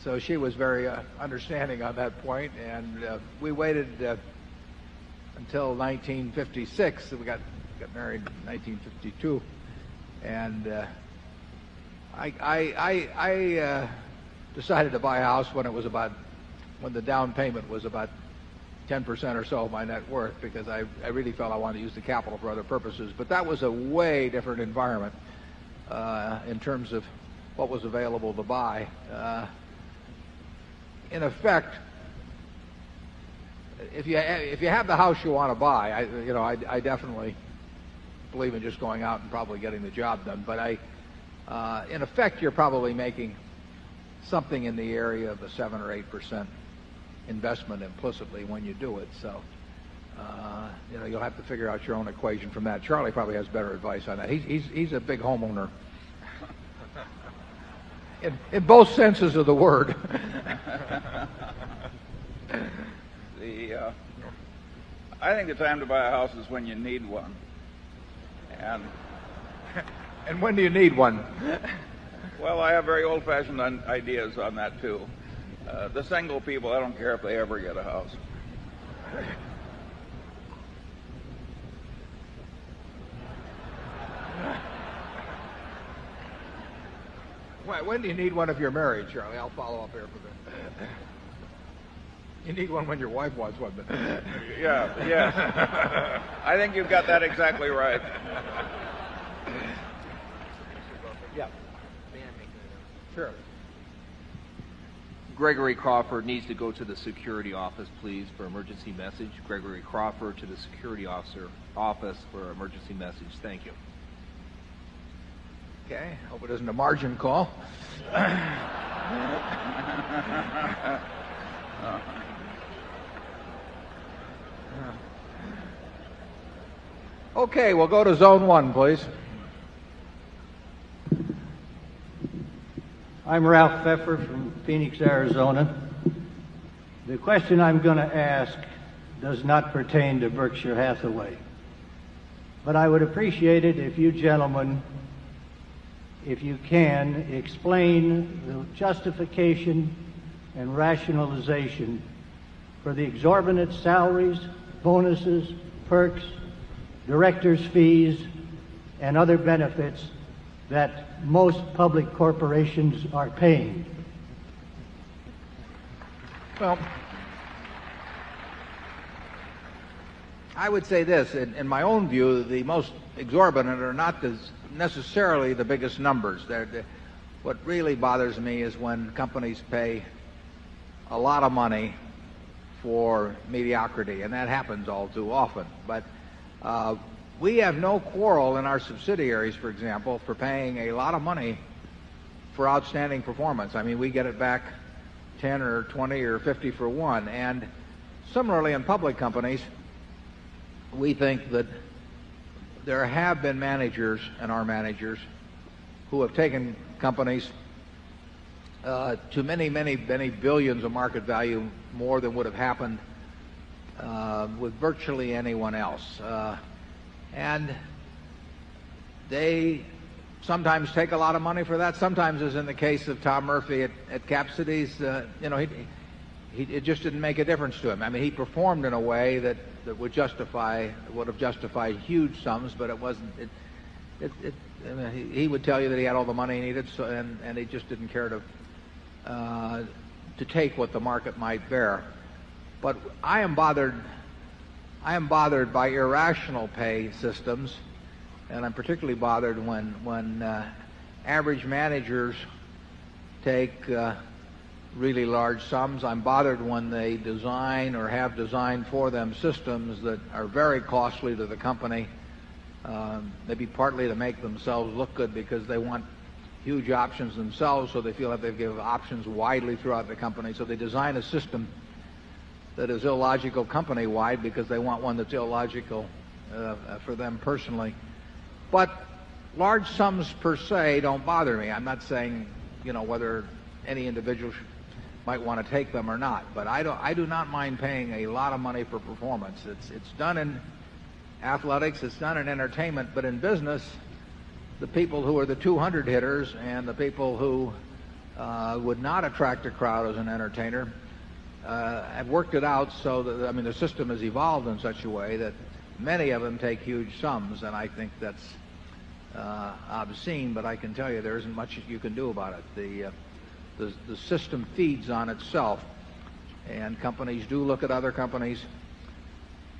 So she was very understanding on that point, and we waited until 1956. We got married in 1952, and I decided to buy a house when the down payment was about 10% or so of my net worth, because I really felt I wanted to use the capital for other purposes. But that was a way different environment in terms of what was available to buy. In effect, if you have the house you want to buy, I definitely believe in just going out and probably getting the job done. But in effect, you're probably making something in the area of a 7 or 8% investment implicitly when you do it. So, you'll have to figure out your own equation from that. Charlie probably has better advice on that. He's a big homeowner. In both senses of the word. I think the time to buy a house is when you need one. And when do you need one? Well, I have very old-fashioned ideas on that, too. The single people, I don't care if they ever get a house. When do you need one if you're married, Charlie? I'll follow up here for this. You need one when your wife wants one. But Yeah. I think you've got that exactly right. Yeah. Sure. Gregory Crawford needs to go to the security office, please, for emergency message. Gregory Crawford to the security office for emergency message. Thank you. Okay. Hope it isn't a margin call. Okay, we'll go to zone 1, please. I'm Ralph Pfeffer from Phoenix, Arizona. The question I'm going to ask does not pertain to Berkshire Hathaway. But I would appreciate it if you gentlemen, if you can, explain the justification and rationalization for the exorbitant salaries, bonuses, perks, directors' fees, and other benefits that most public corporations are paying. Well, I would say this. In my own view, the most exorbitant are not necessarily the biggest numbers. What really bothers me is when companies pay a lot of money for mediocrity, and that happens all too often. But we have no quarrel in our subsidiaries, for example, for paying a lot of money for outstanding performance. I mean, we get it back 10 or 20 or 50 for one. And similarly in public companies, we think that there have been managers and are managers who have taken companies to many, many, many billions of market value, more than would have happened with virtually anyone else. And they sometimes take a lot of money for that. Sometimes, as in the case of Tom Murphy at Capsides, it just didn't make a difference to him. I mean, he performed in a way that would have justified huge sums, but it wasn't. He would tell you that he had all the money he needed, and he just didn't care to take what the market might bear. But I am bothered by irrational pay systems, and I'm particularly bothered when average managers take really large sums. I'm bothered when they design or have designed for them systems that are very costly to the company, maybe partly to make themselves look good because they want huge options themselves, so they feel like they give options widely throughout the company. So they design a system that is illogical company-wide because they want one that's illogical for them personally. But large sums per se don't bother me. I'm not saying, whether any individual might want to take them or not. But I do not mind paying a lot of money for performance. It's done in athletics, it's done in entertainment, but in business, the people who are the 200 hitters and the people who would not attract a crowd as an entertainer have worked it out so that, the system has evolved in such a way that many of them take huge sums, and I think that's obscene, but I can tell you there isn't much you can do about it. The system feeds on itself, and companies do look at other companies'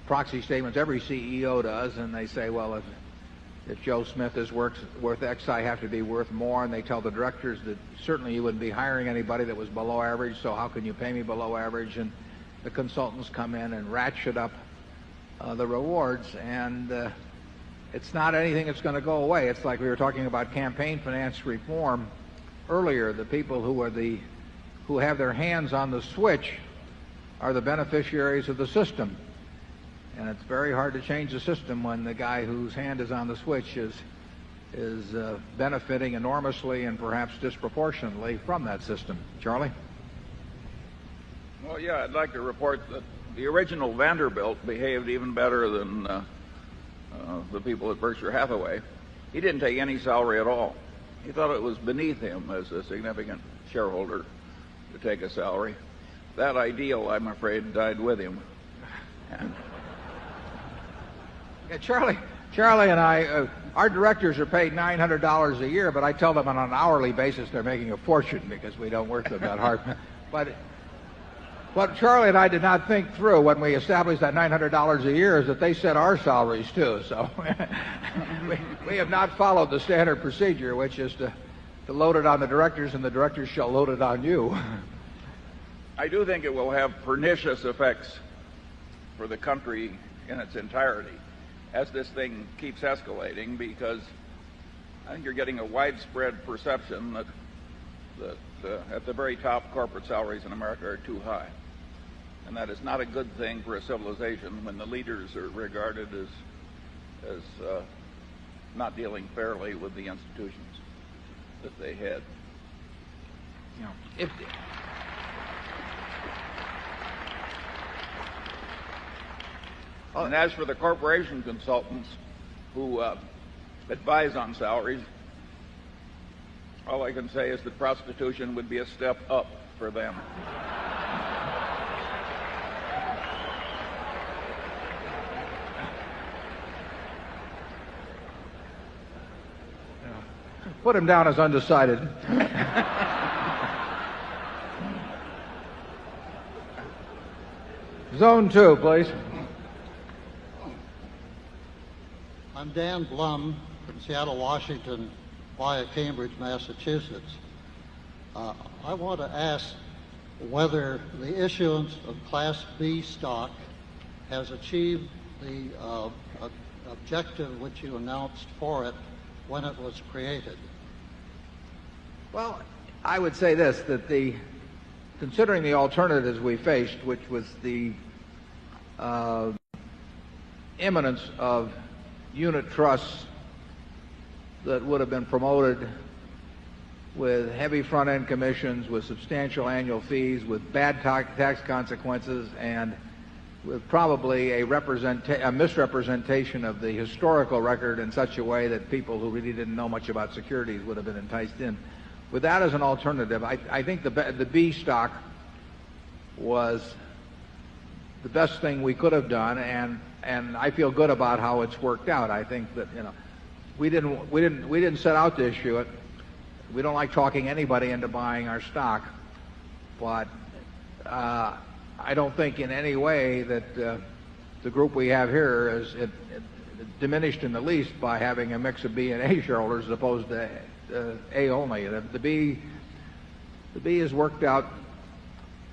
proxy statements. Every CEO does, and they say, well, if Joe Smith is worth X, I have to be worth more, and they tell the directors that certainly you wouldn't be hiring anybody that was below average, so how can you pay me below average? And the consultants come in and ratchet up the rewards, and it's not anything that's going to go away. It's like we were talking about campaign finance reform earlier. The people who are the who have their hands on the switch are the beneficiaries of the system. And it's very hard to change the system when the guy whose hand is on the switch is benefiting enormously and perhaps disproportionately from that system. Charlie? Well, yeah, I'd like to report that the original Vanderbilt behaved even better than the people at Berkshire Hathaway. He didn't take any salary at all. He thought it was beneath him as a significant shareholder to take a salary. That ideal, I'm afraid, died with him. And yeah, Charlie and I, our directors are paid $900 a year, but I tell them on an hourly basis they're making a fortune because we don't work them that hard. But what Charlie and I did not think through when we established that $900 a year is that they set our salaries too. So we have not followed the standard procedure, which is to load it on the directors and the directors shall load it on you. I do think it will have pernicious effects for the country in its entirety as this thing keeps escalating, because I think you're getting a widespread perception that at the very top corporate salaries in America are too high. And that is not a good thing for a civilization when the leaders are regarded as not dealing fairly with the institutions that they head. You know, and as for the corporation consultants who advise on salaries, all I can say is that prostitution would be a step up for them. Put him down as undecided. Zone 2, please. I'm Dan Blum from Seattle, Washington, via Cambridge, Massachusetts. I want to ask whether the issuance of Class B stock has achieved the objective which you announced for it when it was created. Well, I would say this, that considering the alternatives we faced, which was the imminence of unit trusts that would have been promoted with heavy front-end commissions, with substantial annual fees, with bad tax consequences, and with probably a misrepresentation of the historical record in such a way that people who really didn't know much about securities would have been enticed in. With that as an alternative, I think the B stock was the best thing we could have done, and I feel good about how it's worked out. I think that, you know, we didn't set out to issue it. We don't like talking anybody into buying our stock, but I don't think in any way that the group we have here is diminished in the least by having a mix of B and A shareholders as opposed to A only. The B has worked out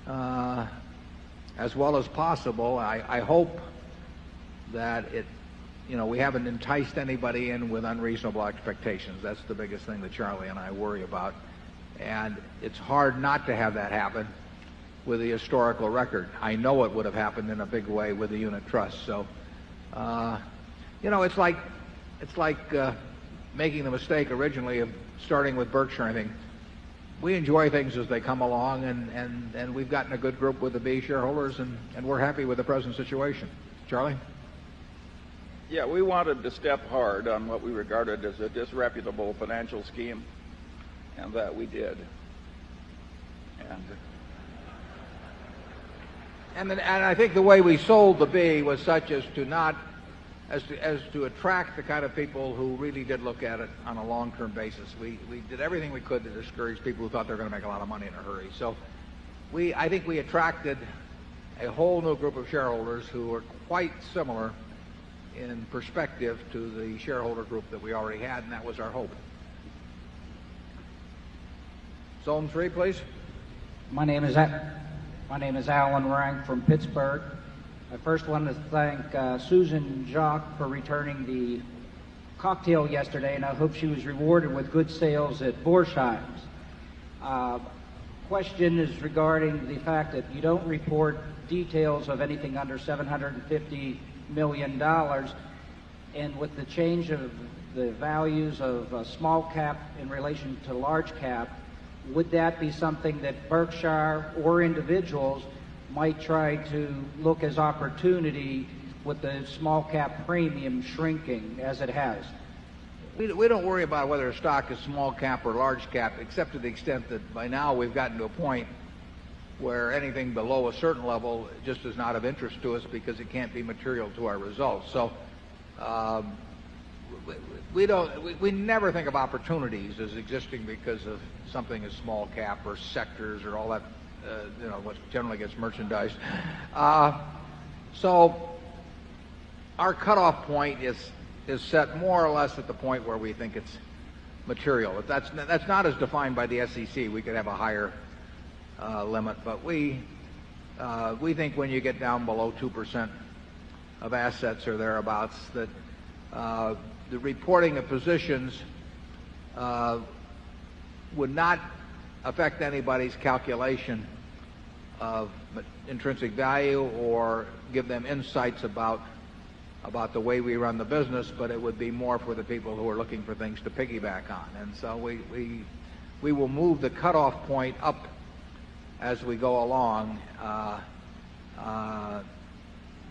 as well as possible. I hope that we haven't enticed anybody in with unreasonable expectations. That's the biggest thing that Charlie and I worry about. And it's hard not to have that happen with the historical record. I know it would have happened in a big way with the unit trust. So, it's like making the mistake originally of starting with Berkshire. I think we enjoy things as they come along, and we've gotten a good group with the B shareholders, and we're happy with the present situation. Charlie? Yeah, we wanted to step hard on what we regarded as a disreputable financial scheme, and that we did. And I think the way we sold the B was such as to attract the kind of people who really did look at it on a long-term basis. We did everything we could to discourage people who thought they were going to make a lot of money in a hurry. So I think we attracted a whole new group of shareholders who were quite similar in perspective to the shareholder group that we already had, and that was our hope. Zone 3, please. My name is Alan Rank from Pittsburgh. I first want to thank Susan Jacques for returning the cocktail yesterday, and I hope she was rewarded with good sales at Borsheim's. question is regarding the fact that you don't report details of anything under $750 million, and with the change of the values of small cap in relation to large cap, would that be something that Berkshire or individuals might try to look as opportunity with the small cap premium shrinking as it has? We don't worry about whether a stock is small cap or large cap, except to the extent that by now we've gotten to a point where anything below a certain level just is not of interest to us because it can't be material to our results. So we never think of opportunities as existing because of something as small cap or sectors or all that, what generally gets merchandised. So our cutoff point is set more or less at the point where we think it's material. That's not as defined by the SEC. We could have a higher limit, but we think when you get down below 2% of assets or thereabouts, that the reporting of positions would not affect anybody's calculation of intrinsic value or give them insights about the way we run the business, but it would be more for the people who are looking for things to piggyback on. And so we will move the cutoff point up as we go along.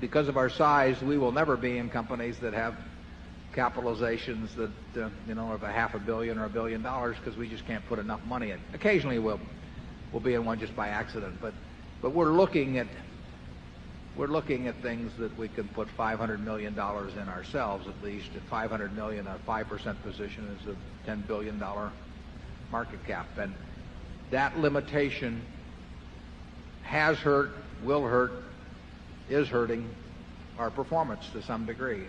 Because of our size, we will never be in companies that have capitalizations that of $500 million or $1 billion, because we just can't put enough money in. Occasionally we'll be in one just by accident, but we're looking at things that we can put $500 million in ourselves at least. At $500 million, a 5% position is a $10 billion market cap, and that limitation has hurt, will hurt, is hurting our performance to some degree.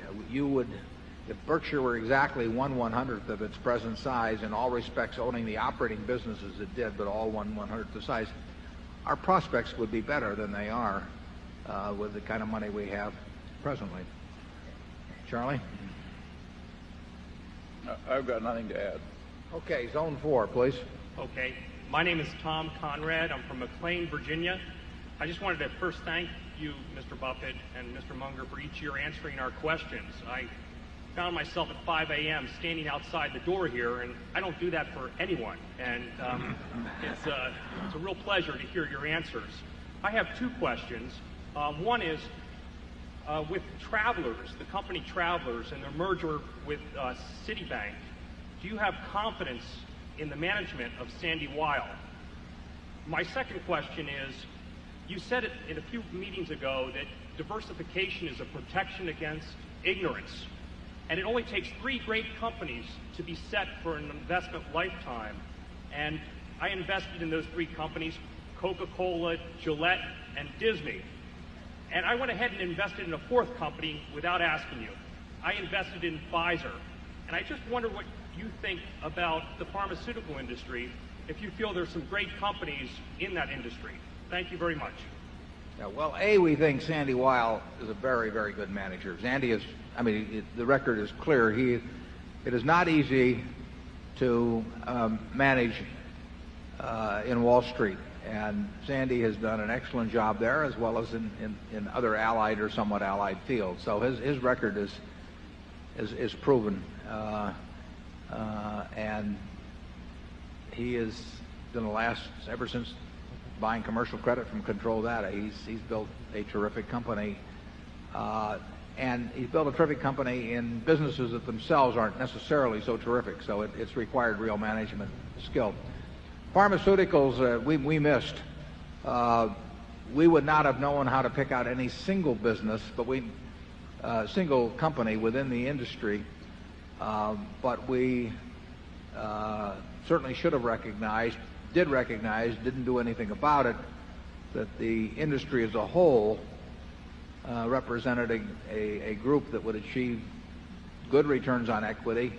If Berkshire were exactly 1/100th of its present size in all respects, owning the operating businesses it did, but all 1/100th the size, our prospects would be better than they are with the kind of money we have presently. Charlie? I've got nothing to add. Okay, zone 4, please. Okay. My name is Tom Conrad. I'm from McLean, Virginia. I just wanted to first thank you, Mr. Buffett and Mr. Munger, for each year answering our questions. I found myself at 5 a.m. standing outside the door here, and I don't do that for anyone. And it's a real pleasure to hear your answers. I have two questions. One is, with Travelers, the company Travelers, and their merger with Citibank, do you have confidence in the management of Sandy Weil? My second question is, you said it in a few meetings ago that diversification is a protection against ignorance. And it only takes 3 great companies to be set for an investment lifetime. And I invested in those 3 companies, Coca-Cola, Gillette, and Disney. And I went ahead and invested in a 4th company without asking you. I invested in Pfizer. And I just wonder what you think about the pharmaceutical industry, if you feel there's some great companies in that industry. Thank you very much. Yeah, well, we think Sandy Weil is a very, very good manager. Sandy is, the record is clear. It is not easy to manage in Wall Street. And Sandy has done an excellent job there, as well as in other allied or somewhat allied fields. So his record is proven. And he has done ever since buying commercial credit from Control Data, he's built a terrific company. And he's built a terrific company in businesses that themselves aren't necessarily so terrific. So it's required real management skill. Pharmaceuticals, we missed. We would not have known how to pick out any single business, single company within the industry. But we certainly should have didn't do anything about it, that the industry as a whole represented a group that would achieve good returns on equity,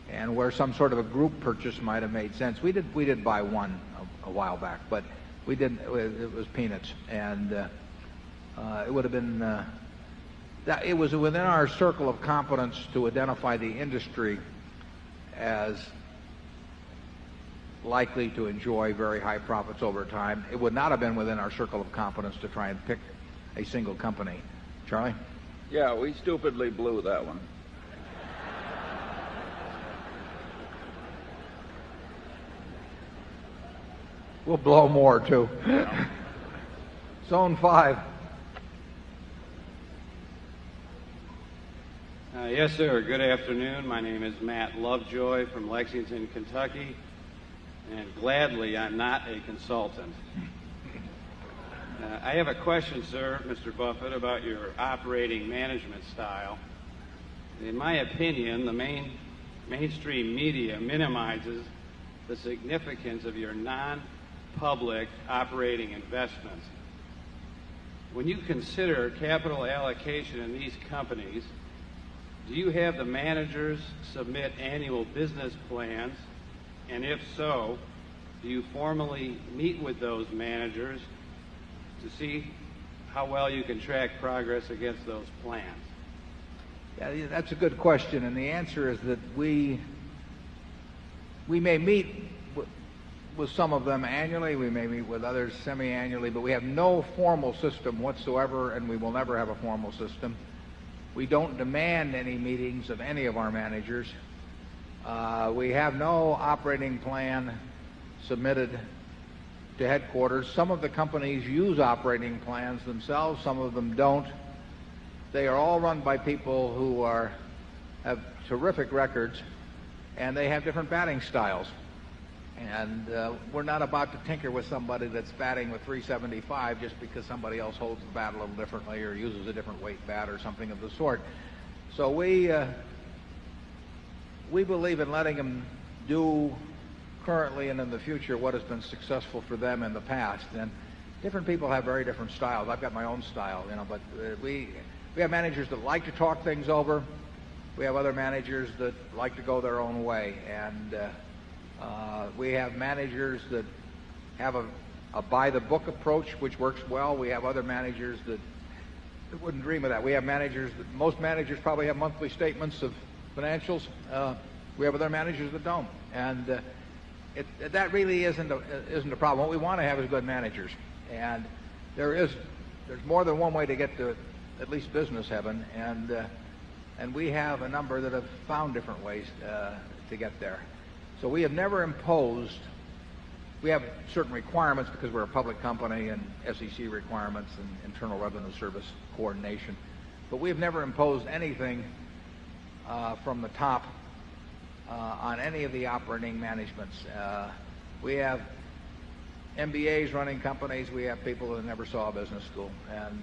and where some sort of a group purchase might have made sense. We did buy one a while back, but we didn't. It was peanuts, and it would have been. It was within our circle of competence to identify the industry as likely to enjoy very high profits over time. It would not have been within our circle of competence to try and pick a single company. Charlie? Yeah, we stupidly blew that one. We'll blow more, too. Zone 5. Yes, sir. Good afternoon. My name is Matt Lovejoy from Lexington, Kentucky. And gladly, I'm not a consultant. I have a question, sir, Mr. Buffett, about your operating management style. In my opinion, the mainstream media minimizes the significance of your non-public operating investments. When you consider capital allocation in these companies, do you have the managers submit annual business plans? And if so, do you formally meet with those managers to see how well you can track progress against those plans? Yeah, that's a good question, and the answer is that we may meet with some of them annually, we may meet with others semi-annually, but we have no formal system whatsoever, and we will never have a formal system. We don't demand any meetings of any of our managers. We have no operating plan submitted to headquarters. Some of the companies use operating plans themselves, some of them don't. They are all run by people who have terrific records, and they have different batting styles. And we're not about to tinker with somebody that's batting with 375 just because somebody else holds the bat a little differently or uses a different weight bat or something of the sort. So we believe in letting them do currently and in the future what has been successful for them in the past. And different people have very different styles. I've got my own style, but we have managers that like to talk things over. We have other managers that like to go their own way. And we have managers that have a by-the-book approach, which works well. We have other managers that wouldn't dream of that. We have managers that most managers probably have monthly statements of financials. We have other managers that don't, and that really isn't a problem. What we want to have is good managers, and there's more than one way to get to at least business heaven, and we have a number that have found different ways to get there. So we have never imposed. We have certain requirements because we're a public company and SEC requirements and Internal Revenue Service coordination, but we have never imposed anything from the top on any of the operating managements. We have MBAs running companies. We have people that never saw a business school, and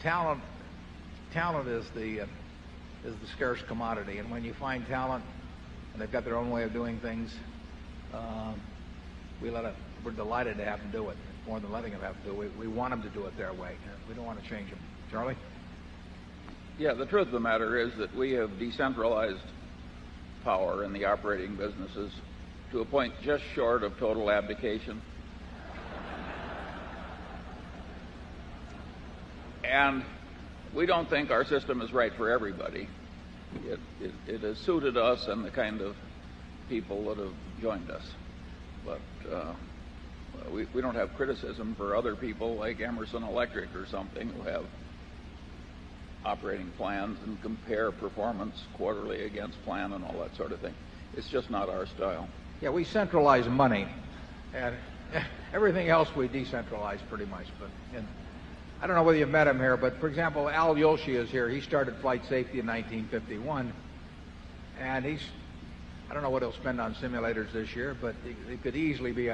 talent is the scarce commodity. And when you find talent and they've got their own way of doing things, we're delighted to have them do it. More than letting them have them do it, we want them to do it their way. We don't want to change them. Charlie? Yeah, the truth of the matter is that we have decentralized power in the operating businesses to a point just short of total abdication. And we don't think our system is right for everybody. It has suited us and the kind of people that have joined us. But we don't have criticism for other people like Emerson Electric or something who have operating plans and compare performance quarterly against plan and all that sort of thing. It's just not our style. Yeah, we centralize money, and everything else we decentralize pretty much. But I don't know whether you've met him here, but for example, Al Yolshi is here. He started flight safety in 1951, and I don't know what he'll spend on simulators this year, but it could easily be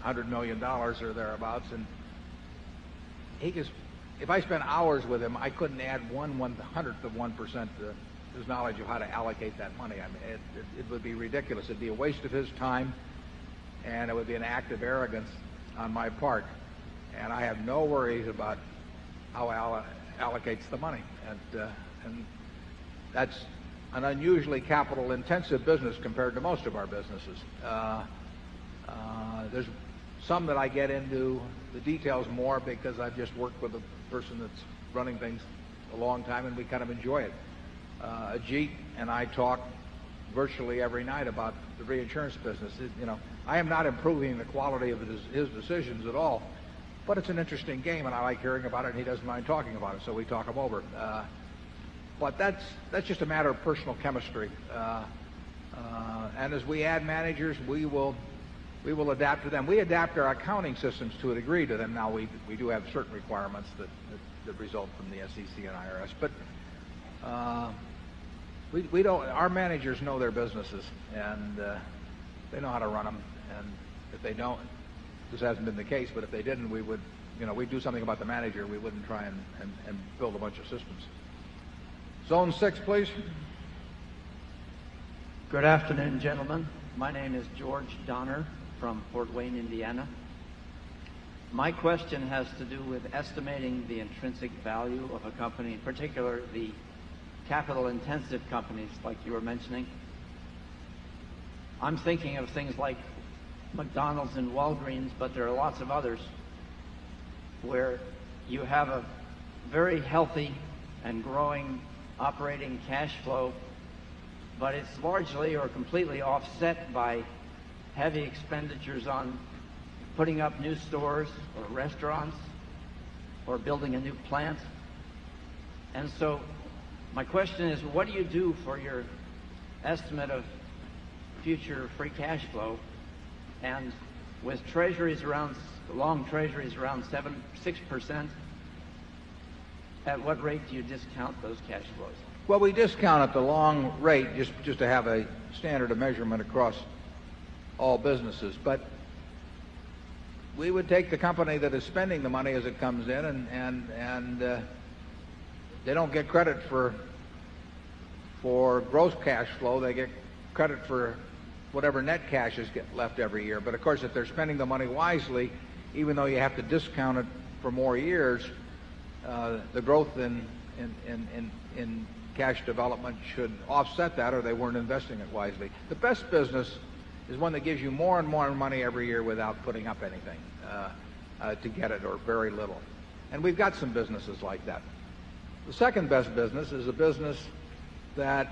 $100 million or thereabouts. And if I spent hours with him, I couldn't add 1/100th of 1% to his knowledge of how to allocate that money. I mean, it would be ridiculous. It'd be a waste of his time, and it would be an act of arrogance on my part. And I have no worries about how Al allocates the money. And that's an unusually capital-intensive business compared to most of our businesses. There's some that I get into the details more because I've just worked with a person that's running things a long time, and we kind of enjoy it. Ajit and I talk virtually every night about the reinsurance business. I am not improving the quality of his decisions at all, but it's an interesting game, and I like hearing about it, and he doesn't mind talking about it, so we talk them over. But that's just a matter of personal chemistry. And as we add managers, we will adapt to them. We adapt our accounting systems to a degree to them. Now we do have certain requirements that result from the SEC and IRS, but we don't. Our managers know their businesses, and they know how to run them. And if they don't, this hasn't been the case. But if they didn't, we would, we'd do something about the manager. We wouldn't try and build a bunch of systems. Zone 6, please. Good afternoon, gentlemen. My name is George Donner from Fort Wayne, Indiana. My question has to do with estimating the intrinsic value of a company, in particular the capital-intensive companies like you were mentioning. I'm thinking of things like McDonald's and Walgreens, but there are lots of others where you have a very healthy and growing operating cash flow, but it's largely or completely offset by heavy expenditures on putting up new stores or restaurants or building a new plant. And so my question is, what do you do for your estimate of future free cash flow? And with treasuries around, long treasuries around 6%, at what rate do you discount those cash flows? Well, we discount at the long rate just to have a standard of measurement across all businesses. But we would take the company that is spending the money as it comes in, and they don't get credit for gross cash flow. They get credit for whatever net cash is left every year. But of course, if they're spending the money wisely, even though you have to discount it for more years, the growth in cash development should offset that, or they weren't investing it wisely. The best business is one that gives you more and more money every year without putting up anything to get it, or very little. And we've got some businesses like that. The second best business is a business that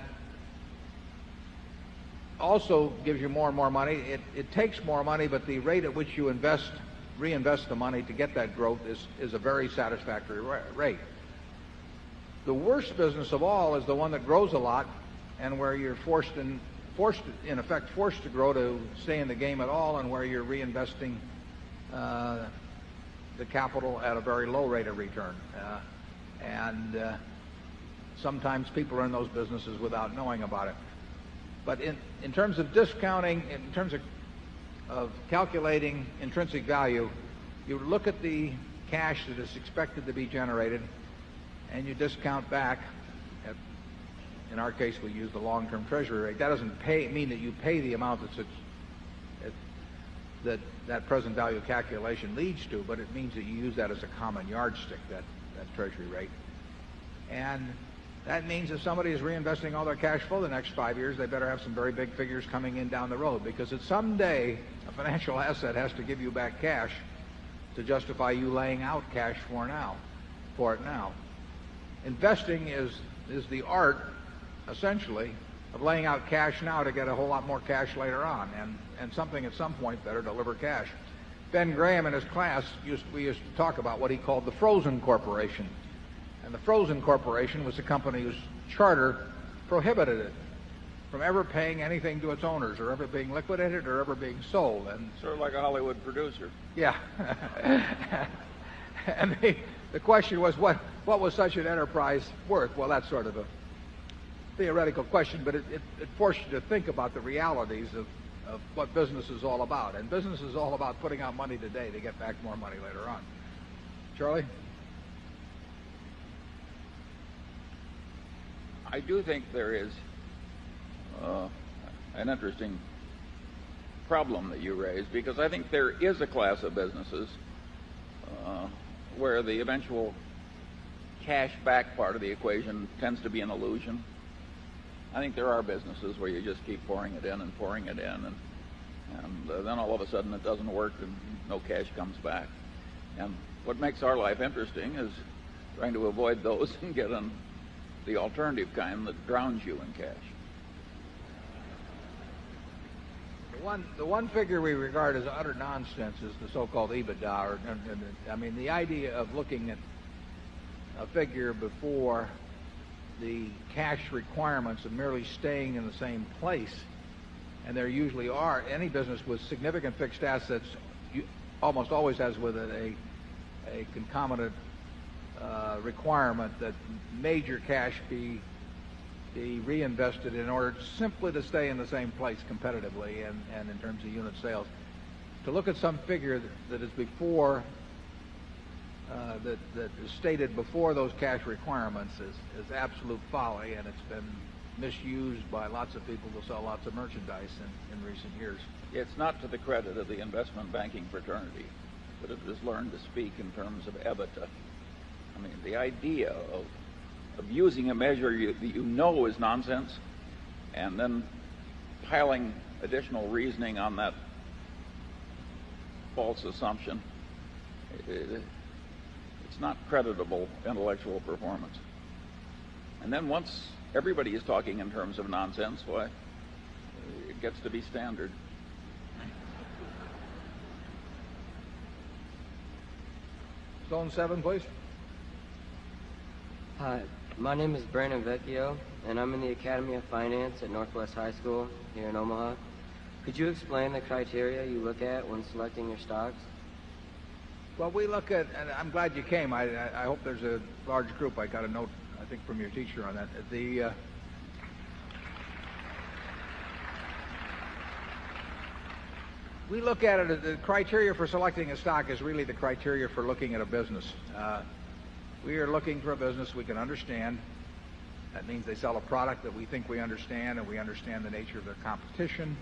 also gives you more and more money. It takes more money, but the rate at which you reinvest the money to get that growth is a very satisfactory rate. The worst business of all is the one that grows a lot, and where you're forced in effect to grow to stay in the game at all, and where you're reinvesting the capital at a very low rate of return. Sometimes people are in those businesses without knowing about it. But in terms of discounting, in terms of calculating intrinsic value, you look at the cash that is expected to be generated, and you discount back. In our case, we use the long-term treasury rate. That doesn't mean that you pay the amount that present value calculation leads to, but it means that you use that as a common yardstick, that treasury rate. And that means if somebody is reinvesting all their cash flow the next 5 years, they better have some very big figures coming in down the road, because at some day a financial asset has to give you back cash to justify you laying out cash for it now. Investing is the art, essentially, of laying out cash now to get a whole lot more cash later on, and something at some point better deliver cash. Ben Graham in his class we used to talk about what he called the Frozen Corporation. And the Frozen Corporation was a company whose charter prohibited it from ever paying anything to its owners, or ever being liquidated, or ever being sold. And sort of like a Hollywood producer. Yeah. And the question was, what was such an enterprise worth? Well, that's sort of a theoretical question, but it forced you to think about the realities of what business is all about. And business is all about putting out money today to get back more money later on. Charlie? I do think there is an interesting problem that you raise, because I think there is a class of businesses where the eventual cash back part of the equation tends to be an illusion. I think there are businesses where you just keep pouring it in, and then all of a sudden it doesn't work and no cash comes back. And what makes our life interesting is trying to avoid those and get on the alternative kind that drowns you in cash. The one figure we regard as utter nonsense is the so-called EBITDA. I mean, the idea of looking at a figure before the cash requirements of merely staying in the same place, and there usually are. Any business with significant fixed assets almost always has with it a concomitant requirement that major cash be reinvested in order simply to stay in the same place competitively and in terms of unit sales. To look at some figure that is before that is stated before those cash requirements is absolute folly, and it's been misused by lots of people to sell lots of merchandise in recent years. It's not to the credit of the investment banking fraternity that it has learned to speak in terms of EBITDA. I mean, the idea of using a measure that you know is nonsense and then piling additional reasoning on that false assumption, it's not creditable intellectual performance. And then once everybody is talking in terms of nonsense, why, it gets to be standard. Zone 7, please. Hi, my name is Brandon Vecchio, and I'm in the Academy of Finance at Northwest High School here in Omaha. Could you explain the criteria you look at when selecting your stocks? Well, we look at, and I'm glad you came. I hope there's a large group. I got a note, I think, from your teacher on that. We look at it, the criteria for selecting a stock is really the criteria for looking at a business. We are looking for a business we can understand. That means they sell a product that we think we understand, and we understand the nature of their competition,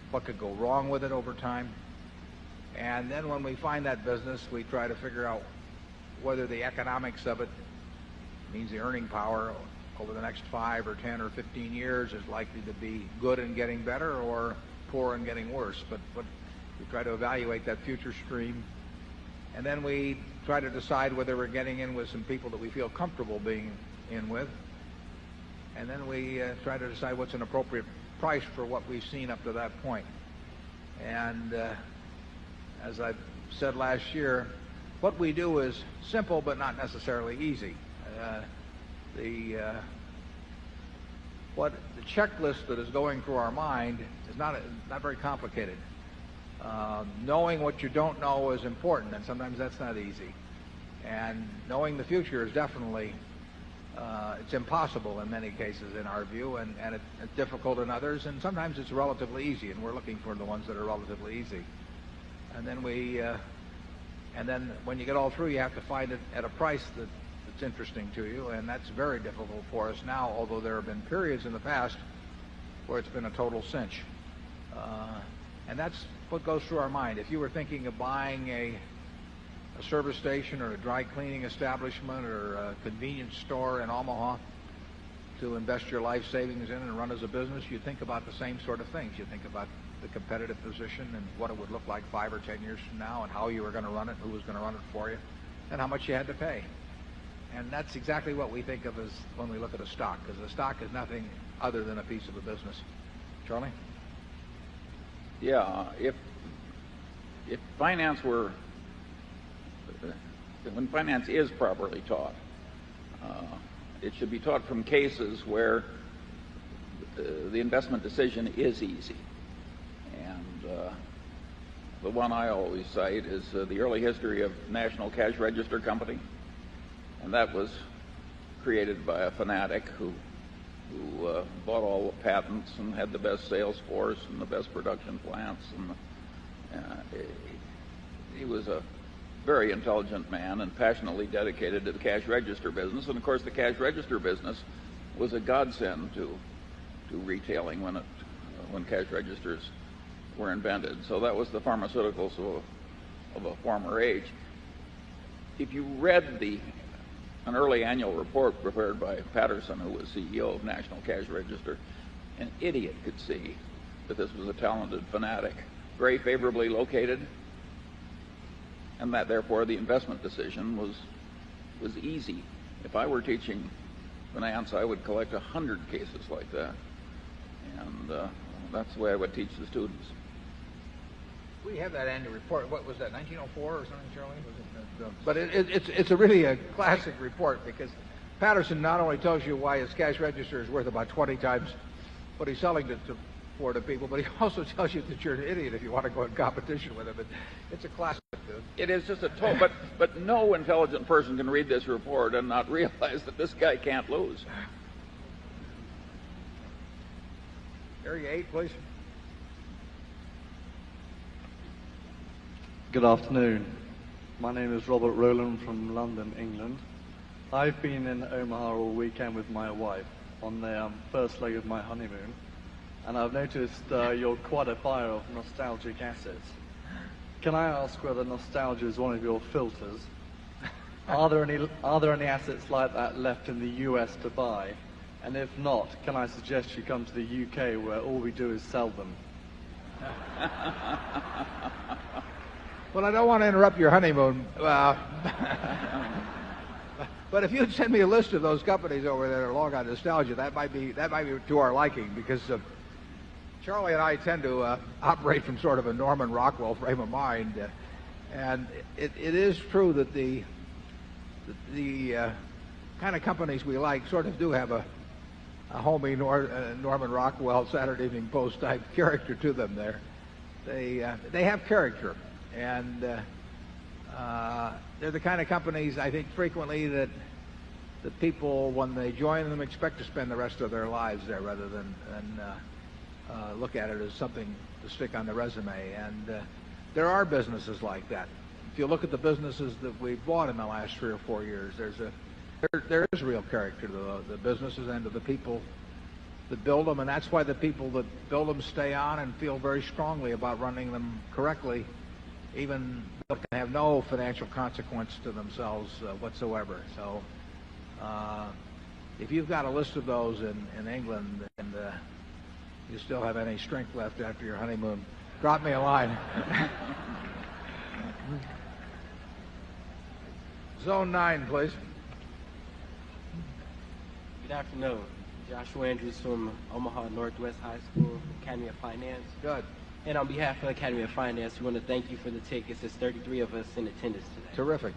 what could go wrong with it over time. And then when we find that business, we try to figure out whether the economics of it, means the earning power over the next 5 or 10 or 15 years, is likely to be good and getting better or poor and getting worse. But we try to evaluate that future stream. And then we try to decide whether we're getting in with some people that we feel comfortable being in with. And then we try to decide what's an appropriate price for what we've seen up to that point. And as I said last year, what we do is simple but not necessarily easy. The checklist that is going through our mind is not very complicated. Knowing what you don't know is important, and sometimes that's not easy. And knowing the future is definitely, it's impossible in many cases in our view, and it's difficult in others, and sometimes it's relatively easy, and we're looking for the ones that are relatively easy. And then when you get all through, you have to find it at a price that's interesting to you, and that's very difficult for us now, although there have been periods in the past where it's been a total cinch. And that's what goes through our mind. If you were thinking of buying a service station or a dry cleaning establishment or a convenience store in Omaha to invest your life savings in and run as a business, you think about the same sort of things. You think about the competitive position and what it would look like 5 or 10 years from now, and how you were going to run it, who was going to run it for you, and how much you had to pay. And that's exactly what we think of as when we look at a stock, because a stock is nothing other than a piece of a business. Charlie? Yeah, if finance were, when finance is properly taught, it should be taught from cases where the investment decision is easy. And the one I always cite is the early history of National Cash Register Company, and that was created by a fanatic who bought all the patents and had the best sales force and the best production plants, and he was a very intelligent man and passionately dedicated to the cash register business. And of course, the cash register business was a godsend to retailing when cash registers were invented. So that was the pharmaceuticals of a former age. If you read an early annual report prepared by Patterson, who was CEO of National Cash Register, an idiot could see that this was a talented fanatic, very favorably located, and that therefore the investment decision was easy. If I were teaching finance, I would collect 100 cases like that, and that's the way I would teach the students. We have that annual report. What was that, 1904 or something, Charlie? But it's really a classic report because Patterson not only tells you why his cash register is worth about 20 times what he's selling for to people, but he also tells you that you're an idiot if you want to go in competition with him. It's a classic. It is just a total, but no intelligent person can read this report and not realize that this guy can't lose. Area 8, please. Good afternoon. My name is Robert Rowland from London, England. I've been in Omaha all weekend with my wife on the first leg of my honeymoon, and I've noticed you're quite a buyer of nostalgic assets. Can I ask whether nostalgia is one of your filters? Are there any assets like that left in the US to buy? And if not, can I suggest you come to the UK where all we do is sell them? Well, I don't want to interrupt your honeymoon, but if you'd send me a list of those companies over there that are long on nostalgia, that might be to our liking, because Charlie and I tend to operate from sort of a Norman Rockwell frame of mind, and it is true that the kind of companies we like sort of do have a homey Norman Rockwell Saturday Evening Post type character to them. They have character. And they're the kind of companies, I think, frequently that people, when they join them, expect to spend the rest of their lives there rather than look at it as something to stick on the resume. And there are businesses like that. If you look at the businesses that we've bought in the last 3 or 4 years, there is real character to the businesses and to the people that build them. And that's why the people that build them stay on and feel very strongly about running them correctly, even though it can have no financial consequence to themselves whatsoever. So if you've got a list of those in England and you still have any strength left after your honeymoon, drop me a line. Zone 9, please. Good afternoon. Joshua Andrews from Omaha Northwest High School, Academy of Finance. Good. And on behalf of the Academy of Finance, we want to thank you for the tickets. There's 33 of us in attendance today. Terrific.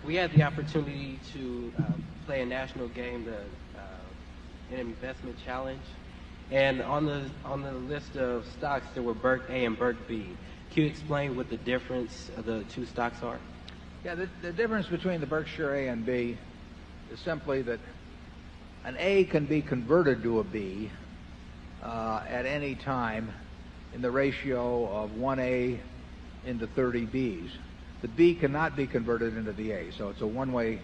We had the opportunity to play a national game, an investment challenge, and on the list of stocks there were Berk A and Berk B. Can you explain what the difference of the two stocks are? Yeah, the difference between the Berkshire A and B is simply that an A can be converted to a B at any time in the ratio of 1A into 30 Bs. The B cannot be converted into the A, so it's a one-way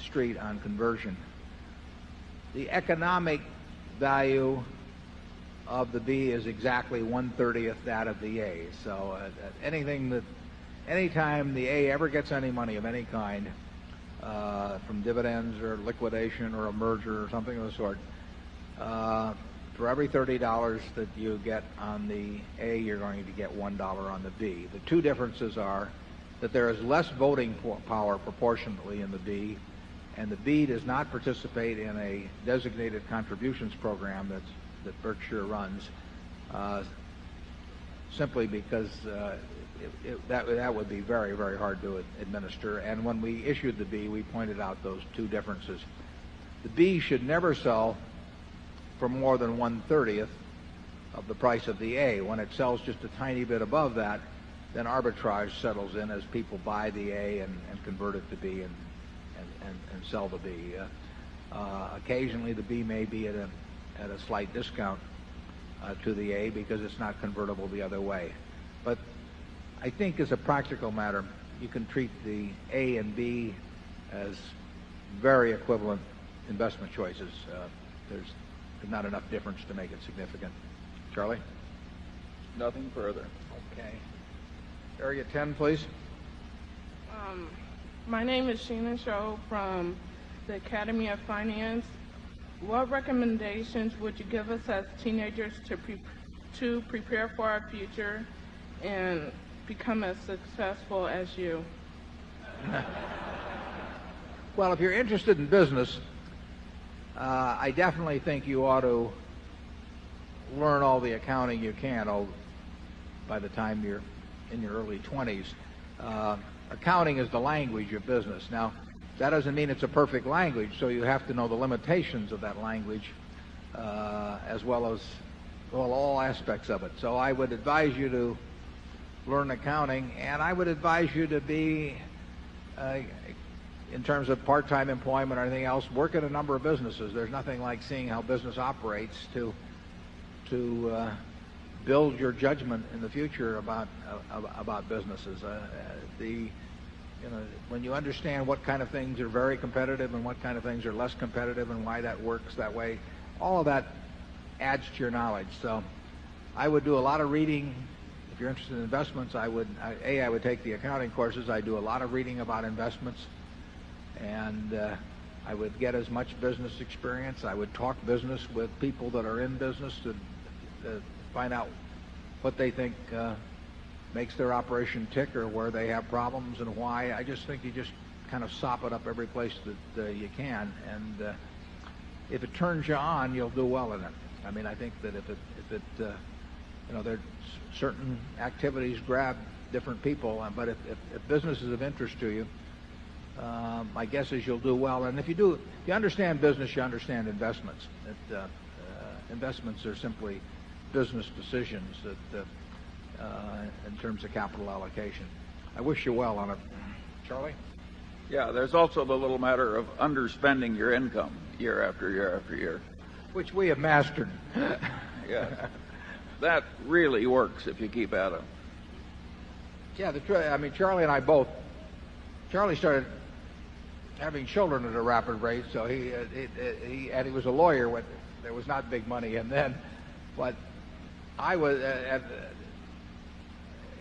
street on conversion. The economic value of the B is exactly 1/30th that of the A. So anytime the A ever gets any money of any kind, from dividends or liquidation or a merger or something of the sort, for every $30 that you get on the A, you're going to get $1 on the B. The two differences are that there is less voting power proportionately in the B, and the B does not participate in a designated contributions program that Berkshire runs, simply because that would be very, very hard to administer. And when we issued the B, we pointed out those two differences. The B should never sell for more than 1/30th of the price of the A. When it sells just a tiny bit above that, then arbitrage settles in as people buy the A and convert it to B and sell the B. Occasionally the B may be at a slight discount to the A because it's not convertible the other way. But I think as a practical matter, you can treat the A and B as very equivalent investment choices. There's not enough difference to make it significant. Charlie? Nothing further. Okay. Area 10, please. My name is Sheena Sho from the Academy of Finance. What recommendations would you give us as teenagers to prepare for our future and become as successful as you? Well, if you're interested in business, I definitely think you ought to learn all the accounting you can by the time you're in your early 20s. Accounting is the language of business. Now, that doesn't mean it's a perfect language, so you have to know the limitations of that language as well as all aspects of it. So I would advise you to learn accounting, and I would advise you to be, in terms of part-time employment or anything else, work at a number of businesses. There's nothing like seeing how business operates to build your judgment in the future about businesses. When you understand what kind of things are very competitive and what kind of things are less competitive and why that works that way, all of that adds to your knowledge. So I would do a lot of reading. If you're interested in investments, I would take the accounting courses. I do a lot of reading about investments, and I would get as much business experience. I would talk business with people that are in business to find out what they think makes their operation tick or where they have problems and why. I just think you just kind of sop it up every place that you can, and if it turns you on, you'll do well in it. I mean, I think that if it there certain activities grab different people, but if business is of interest to you, my guess is you'll do well. And if you understand business, you understand investments. Investments are simply business decisions in terms of capital allocation. I wish you well on it. Charlie? Yeah, there's also the little matter of underspending your income year after year after year. Which we have mastered. Yeah. That really works if you keep at it. Yeah, I mean, Charlie and I both. Charlie started having children at a rapid rate, so he was a lawyer when there was not big money, and then, but I was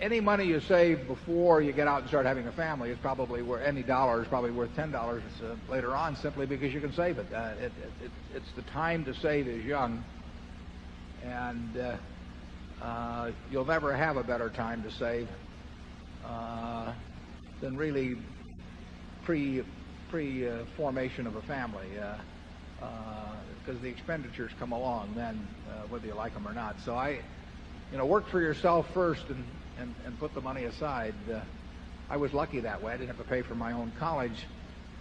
any money you save before you get out and start having a family is probably worth any dollar is probably worth $10 later on, simply because you can save it. It's the time to save is young, and you'll never have a better time to save than really pre-formation of a family, because the expenditures come along then, whether you like them or not. So work for yourself first and put the money aside. I was lucky that way. I didn't have to pay for my own college.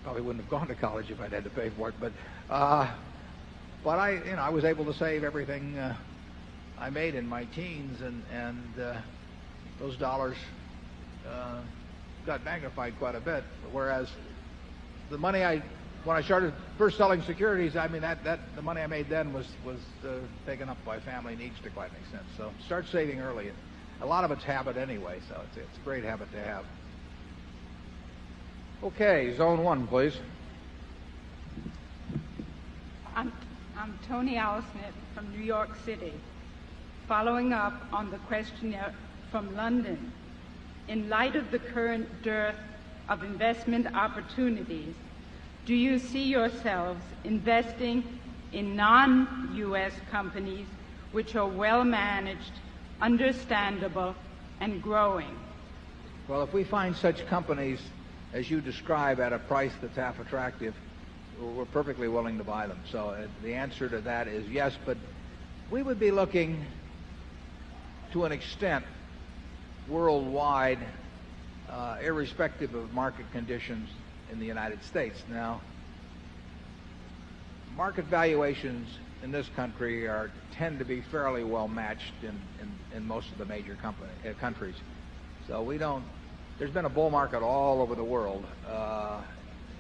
Probably wouldn't have gone to college if I'd had to pay for it. But I was able to save everything I made in my teens, and those dollars got magnified quite a bit. Whereas the money when I started first selling securities, I mean the money I made then was taken up by family needs to quite an extent. So start saving early. A lot of it's habit anyway, so it's a great habit to have. Okay, zone one, please. I'm Tony Alsnett from New York City. Following up on the questionnaire from London, in light of the current dearth of investment opportunities, do you see yourselves investing in non-U.S. companies which are well managed, understandable, and growing? Well, if we find such companies as you describe at a price that's half attractive, we're perfectly willing to buy them. So the answer to that is yes, but we would be looking to an extent worldwide, irrespective of market conditions in the United States. Now, market valuations in this country tend to be fairly well matched in most of the major countries. So there's been a bull market all over the world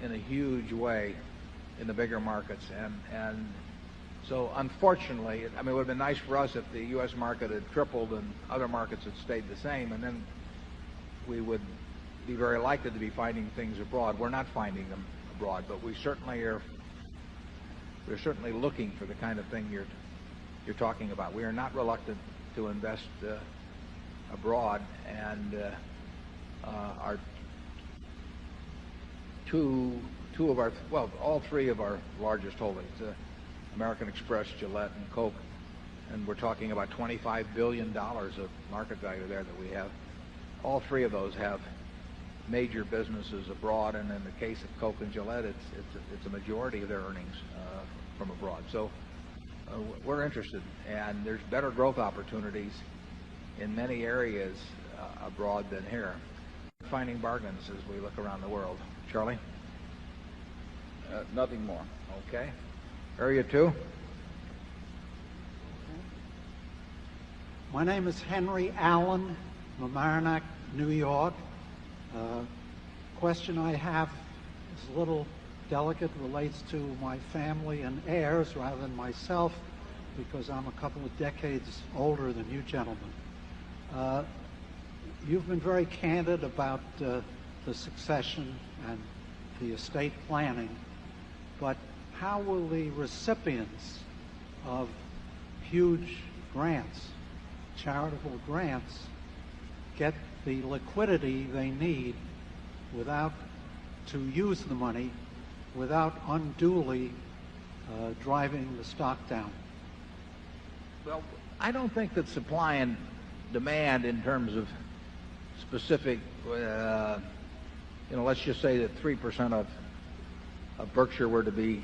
in a huge way in the bigger markets, and so unfortunately, I mean, it would have been nice for us if the U.S. market had tripled and other markets had stayed the same, and then we would be very likely to be finding things abroad. We're not finding them abroad, but we're certainly looking for the kind of thing you're talking about. We are not reluctant to invest abroad, and our all three of our largest holdings, American Express, Gillette, and Coke, and we're talking about $25 billion of market value there that we have. All three of those have major businesses abroad, and in the case of Coke and Gillette, it's a majority of their earnings from abroad. So we're interested, and there's better growth opportunities in many areas abroad than here. Finding bargains as we look around the world. Charlie? Nothing more. Okay. Area 2. My name is Henry Allen, Mamaroneck, New York. Question I have is a little delicate, relates to my family and heirs rather than myself, because I'm a couple of decades older than you gentlemen. You've been very candid about the succession and the estate planning, but how will the recipients of huge grants, charitable grants, get the liquidity they need to use the money without unduly driving the stock down? Well, I don't think that supply and demand in terms of specific, let's just say that 3% of Berkshire were to be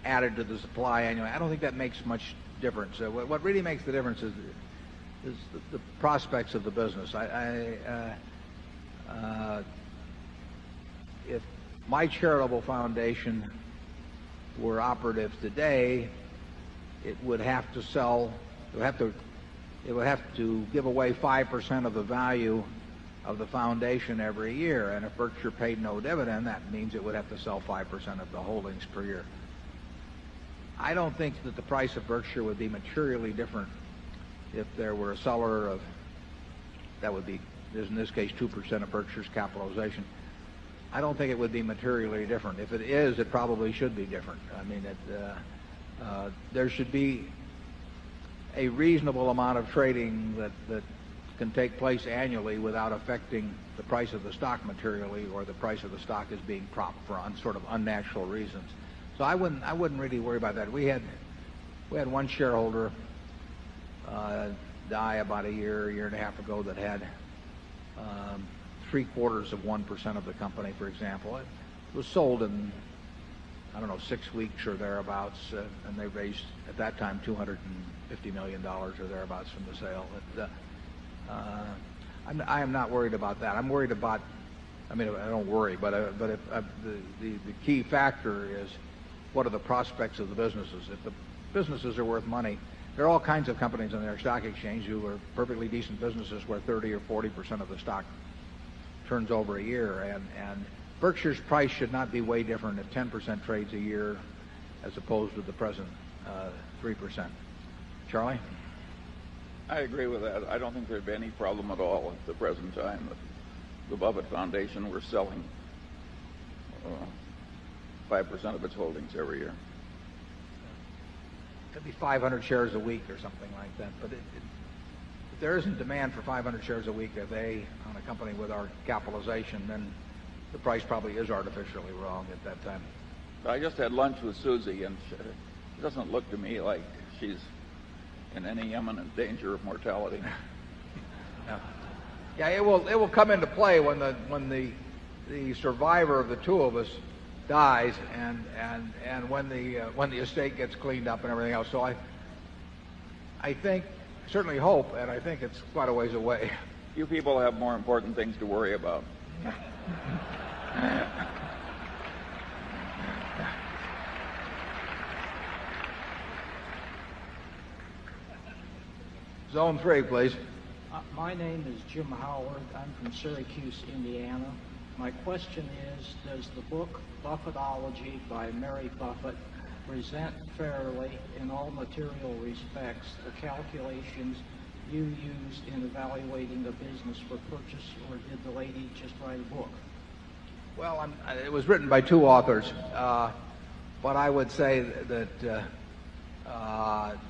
added to the supply annually. I don't think that makes much difference. What really makes the difference is the prospects of the business. If my charitable foundation were operative today, it would have to sell. It would have to give away 5% of the value of the foundation every year. And if Berkshire paid no dividend, that means it would have to sell 5% of the holdings per year. I don't think that the price of Berkshire would be materially different if there were a seller of, that would be, in this case, 2% of Berkshire's capitalization. I don't think it would be materially different. If it is, it probably should be different. I mean, there should be a reasonable amount of trading that can take place annually without affecting the price of the stock materially, or the price of the stock is being propped for sort of unnatural reasons. So I wouldn't really worry about that. We had one shareholder die about a year and a half ago that had 0.75% of the company, for example. It was sold in, I don't know, 6 weeks or thereabouts, and they raised at that time $250 million or thereabouts from the sale. I am not worried about that. I'm worried about, I mean, I don't worry, but the key factor is, what are the prospects of the businesses? If the businesses are worth money, there are all kinds of companies on their stock exchange who are perfectly decent businesses where 30 or 40% of the stock turns over a year, and Berkshire's price should not be way different if 10% trades a year as opposed to the present 3%. Charlie? I agree with that. I don't think there'd be any problem at all at the present time that the Buffett Foundation were selling 5% of its holdings every year. Could be 500 shares a week or something like that. But if there isn't demand for 500 shares a week on a company with our capitalization, then the price probably is artificially wrong at that time. I just had lunch with Susie, and she doesn't look to me like she's in any imminent danger of mortality. Yeah, it will come into play when the survivor of the two of us dies, and when the estate gets cleaned up and everything else. So I think, certainly hope, and I think it's quite a ways away. You people have more important things to worry about. Zone 3, please. My name is Jim Howard. I'm from Syracuse, Indiana. My question is, does the book Buffettology by Mary Buffett present fairly, in all material respects, the calculations you used in evaluating the business for purchase, or did the lady just write a book? Well, it was written by two authors, but I would say that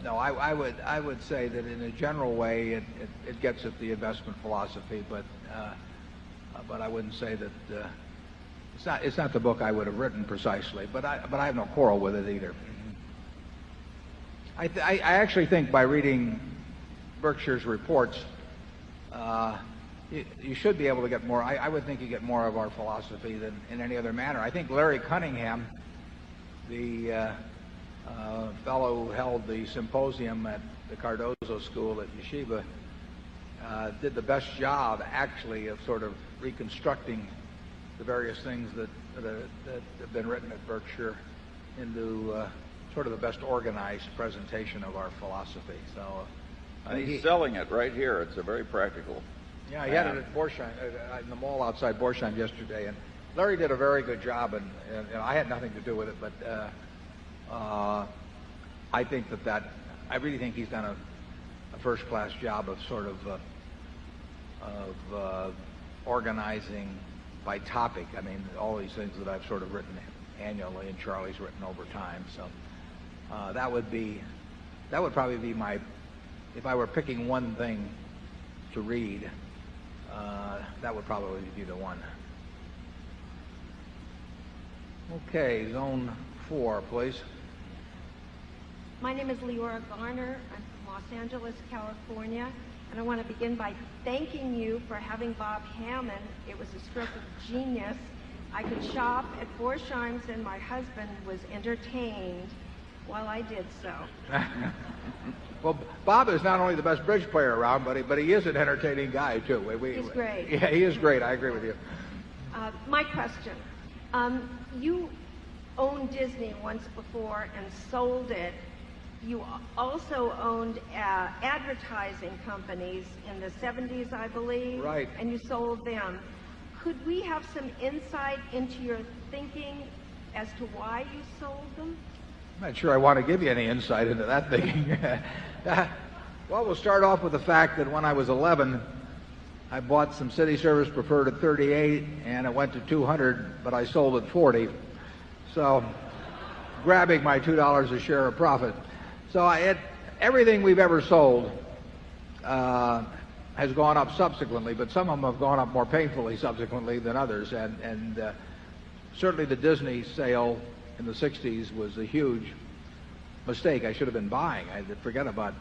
no, I would say that in a general way it gets at the investment philosophy, but I wouldn't say that it's not the book I would have written precisely, but I have no quarrel with it either. I actually think by reading Berkshire's reports, you should be able to get more. I would think you get more of our philosophy than in any other manner. I think Larry Cunningham, the fellow who held the symposium at the Cardozo School at Yeshiva, did the best job, actually, of sort of reconstructing the various things that have been written at Berkshire into sort of the best organized presentation of our philosophy. So and he's selling it right here. It's a very practical. Yeah, he had it at Borsheim, in the mall outside Borsheim yesterday, and Larry did a very good job, and I had nothing to do with it, but I think I really think he's done a first-class job of sort of organizing by topic. I mean, all these things that I've sort of written annually, and Charlie's written over time. So that would probably be my, if I were picking one thing to read, that would probably be the one. Okay, zone 4, please. My name is Leora Garner. I'm from Los Angeles, California, and I want to begin by thanking you for having Bob Hammond. It was a stroke of genius. I could shop at Borsheim's, and my husband was entertained while I did so. Well, Bob is not only the best bridge player around, but he is an entertaining guy, too. He's great. Yeah, he is great. I agree with you. My question. You owned Disney once before and sold it. You also owned advertising companies in the 70s, I believe. Right. And you sold them. Could we have some insight into your thinking as to why you sold them? I'm not sure I want to give you any insight into that thinking. Well, we'll start off with the fact that when I was 11, I bought some city service preferred at 38, and it went to 200, but I sold at 40. So, grabbing my $2 a share of profit. So everything we've ever sold has gone up subsequently, but some of them have gone up more painfully subsequently than others. And certainly the Disney sale in the 60s was a huge mistake. I should have been buying. I forget about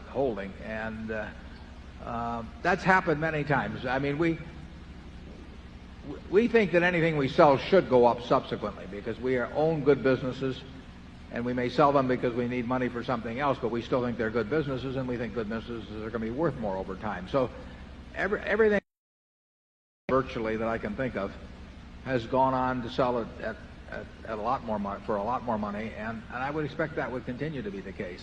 holding. And that's happened many times. I mean, we think that anything we sell should go up subsequently because we own good businesses, and we may sell them because we need money for something else, but we still think they're good businesses, and we think good businesses are going to be worth more over time. So everything virtually that I can think of has gone on to sell it at a lot more money, for a lot more money, and I would expect that would continue to be the case.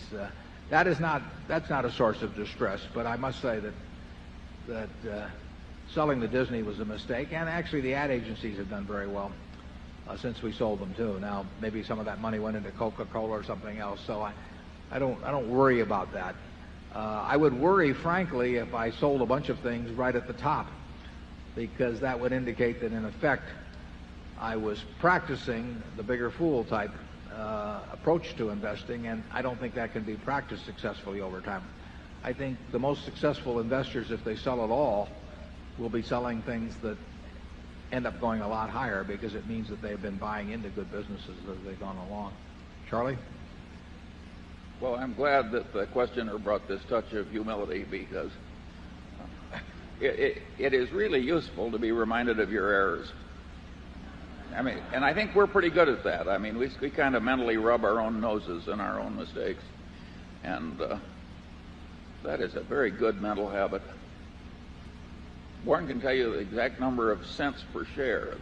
That's not a source of distress, but I must say that selling the Disney was a mistake, and actually the ad agencies have done very well since we sold them too. Now maybe some of that money went into Coca-Cola or something else, so I don't worry about that. I would worry, frankly, if I sold a bunch of things right at the top, because that would indicate that in effect I was practicing the bigger fool type approach to investing, and I don't think that can be practiced successfully over time. I think the most successful investors, if they sell at all, will be selling things that end up going a lot higher because it means that they've been buying into good businesses as they've gone along. Charlie? Well, I'm glad that the questioner brought this touch of humility because it is really useful to be reminded of your errors. I mean, and I think we're pretty good at that. I mean, we kind of mentally rub our own noses in our own mistakes. And that is a very good mental habit. Warren can tell you the exact number of cents per share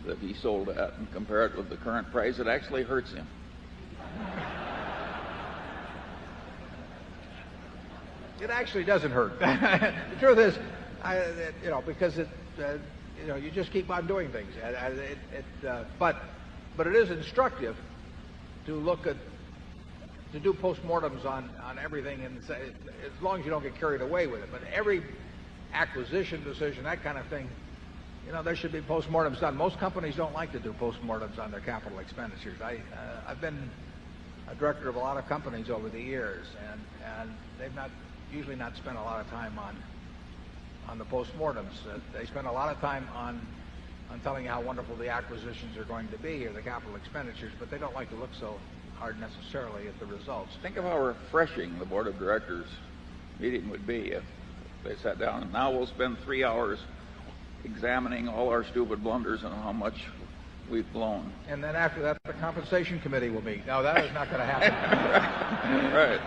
that he sold at and compare it with the current price. It actually hurts him. It actually doesn't hurt. The truth is, because you just keep on doing things. But it is instructive to look at, to do postmortems on everything, and say, as long as you don't get carried away with it. But every acquisition decision, that kind of thing, there should be postmortems done. Most companies don't like to do postmortems on their capital expenditures. I've been a director of a lot of companies over the years, and they've usually not spent a lot of time on the postmortems. They spend a lot of time on telling you how wonderful the acquisitions are going to be or the capital expenditures, but they don't like to look so hard necessarily at the results. Think of how refreshing the board of directors meeting would be they sat down. And now we'll spend 3 hours examining all our stupid blunders and how much we've blown. And then after that, the compensation committee will meet. No, that is not going to happen. Right.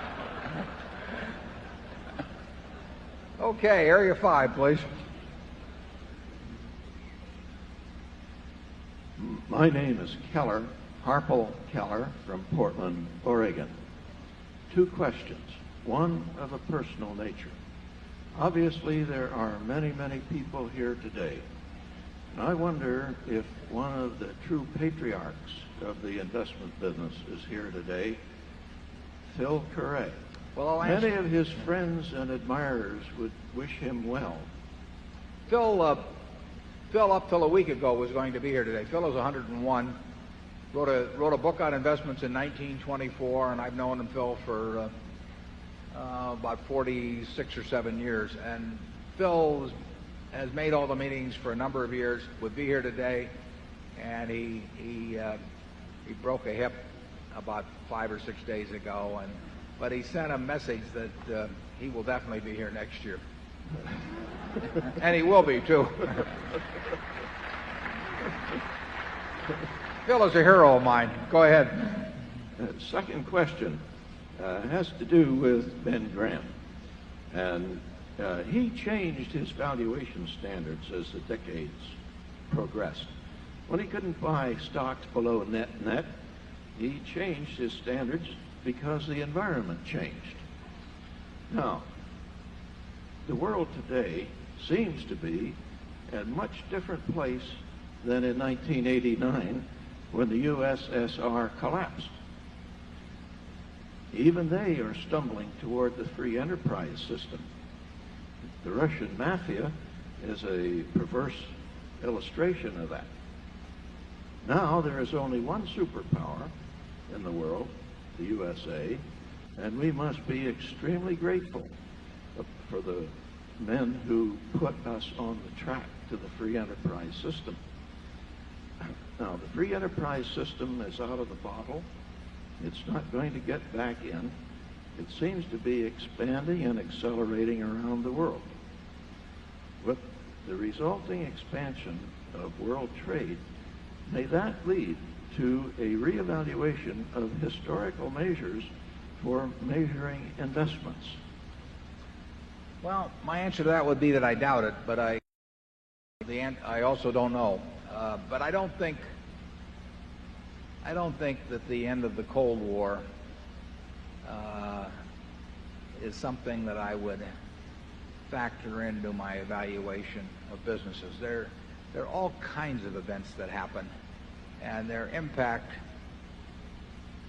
Okay, Area 5, please. My name is Keller, Harpel Keller from Portland, Oregon. 2 questions, one of a personal nature. Obviously, there are many, many people here today. And I wonder if one of the true patriarchs of the investment business is here today, Phil Curray. Well, many of his friends and admirers would wish him well. Phil, up till a week ago, was going to be here today. Phil is 101. Wrote a book on investments in 1924, and I've known him, Phil, for about 46 or 7 years. And Phil has made all the meetings for a number of years. Would be here today, and he broke a hip about 5 or 6 days ago, but he sent a message that he will definitely be here next year. And he will be, too. Phil is a hero of mine. Go ahead. Second question has to do with Ben Graham. And he changed his valuation standards as the decades progressed. When he couldn't buy stocks below net, he changed his standards because the environment changed. Now, the world today seems to be a much different place than in 1989 when the USSR collapsed. Even they are stumbling toward the free enterprise system. The Russian mafia is a perverse illustration of that. Now there is only one superpower in the world, the USA, and we must be extremely grateful for the men who put us on the track to the free enterprise system. Now, the free enterprise system is out of the bottle. It's not going to get back in. It seems to be expanding and accelerating around the world. With the resulting expansion of world trade, may that lead to a reevaluation of historical measures for measuring investments? Well, my answer to that would be that I doubt it, but I also don't know. But I don't think that the end of the Cold War is something that I would factor into my evaluation of businesses. There are all kinds of events that happen, and their impact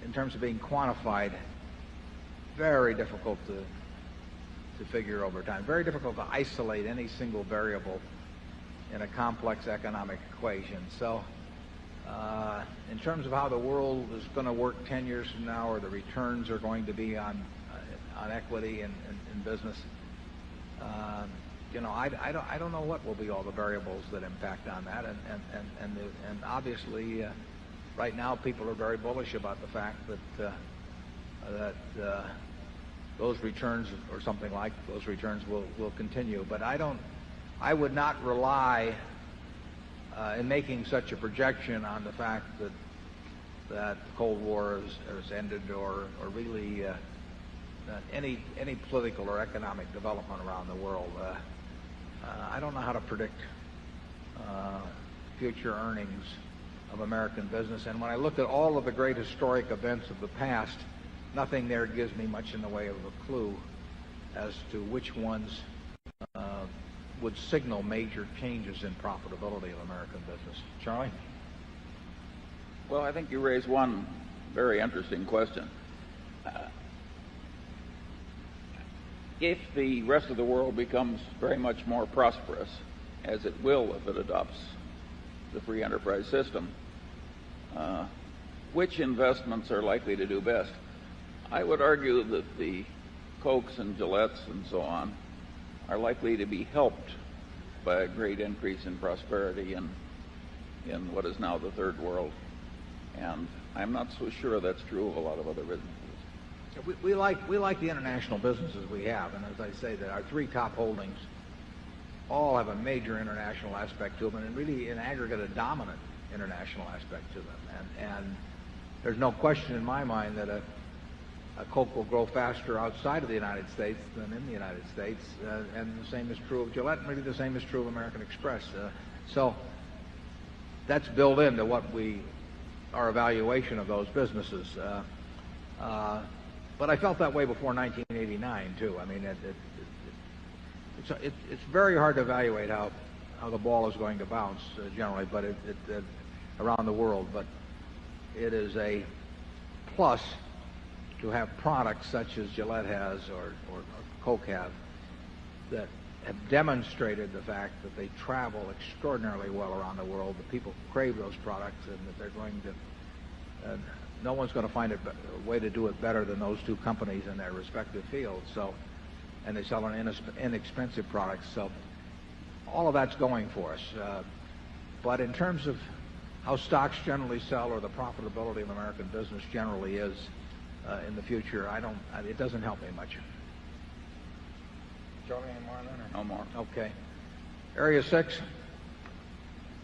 in terms of being quantified, very difficult to figure over time. Very difficult to isolate any single variable in a complex economic equation. So in terms of how the world is going to work 10 years from now, or the returns are going to be on equity in business, I don't know what will be all the variables that impact on that. And obviously, right now people are very bullish about the fact that those returns, or something like those returns, will continue. But I would not rely in making such a projection on the fact that the Cold War has ended, or really any political or economic development around the world. I don't know how to predict future earnings of American business. And when I look at all of the great historic events of the past, nothing there gives me much in the way of a clue as to which ones would signal major changes in profitability of American business. Charlie? Well, I think you raised one very interesting question. If the rest of the world becomes very much more prosperous, as it will if it adopts the free enterprise system, which investments are likely to do best? I would argue that the Cokes and Gillettes and so on are likely to be helped by a great increase in prosperity in what is now the third world. And I'm not so sure that's true of a lot of other businesses. We like the international businesses we have, and as I say, that our three top holdings all have a major international aspect to them, and really, in aggregate, a dominant international aspect to them. And there's no question in my mind that a Coke will grow faster outside of the United States than in the United States, and the same is true of Gillette, and really the same is true of American Express. So that's built into our evaluation of those businesses. But I felt that way before 1989 too. I mean, it's very hard to evaluate how the ball is going to bounce generally, but around the world. But it is a plus to have products such as Gillette has or Coke have that have demonstrated the fact that they travel extraordinarily well around the world. The people crave those products, and that they're going to. No one's going to find a way to do it better than those two companies in their respective fields. So, and they sell an inexpensive products. So, all of that's going for us. But in terms of how stocks generally sell or the profitability of American business generally is in the future, it doesn't help me much. Charlie, any more on that? No more. Okay. Area 6.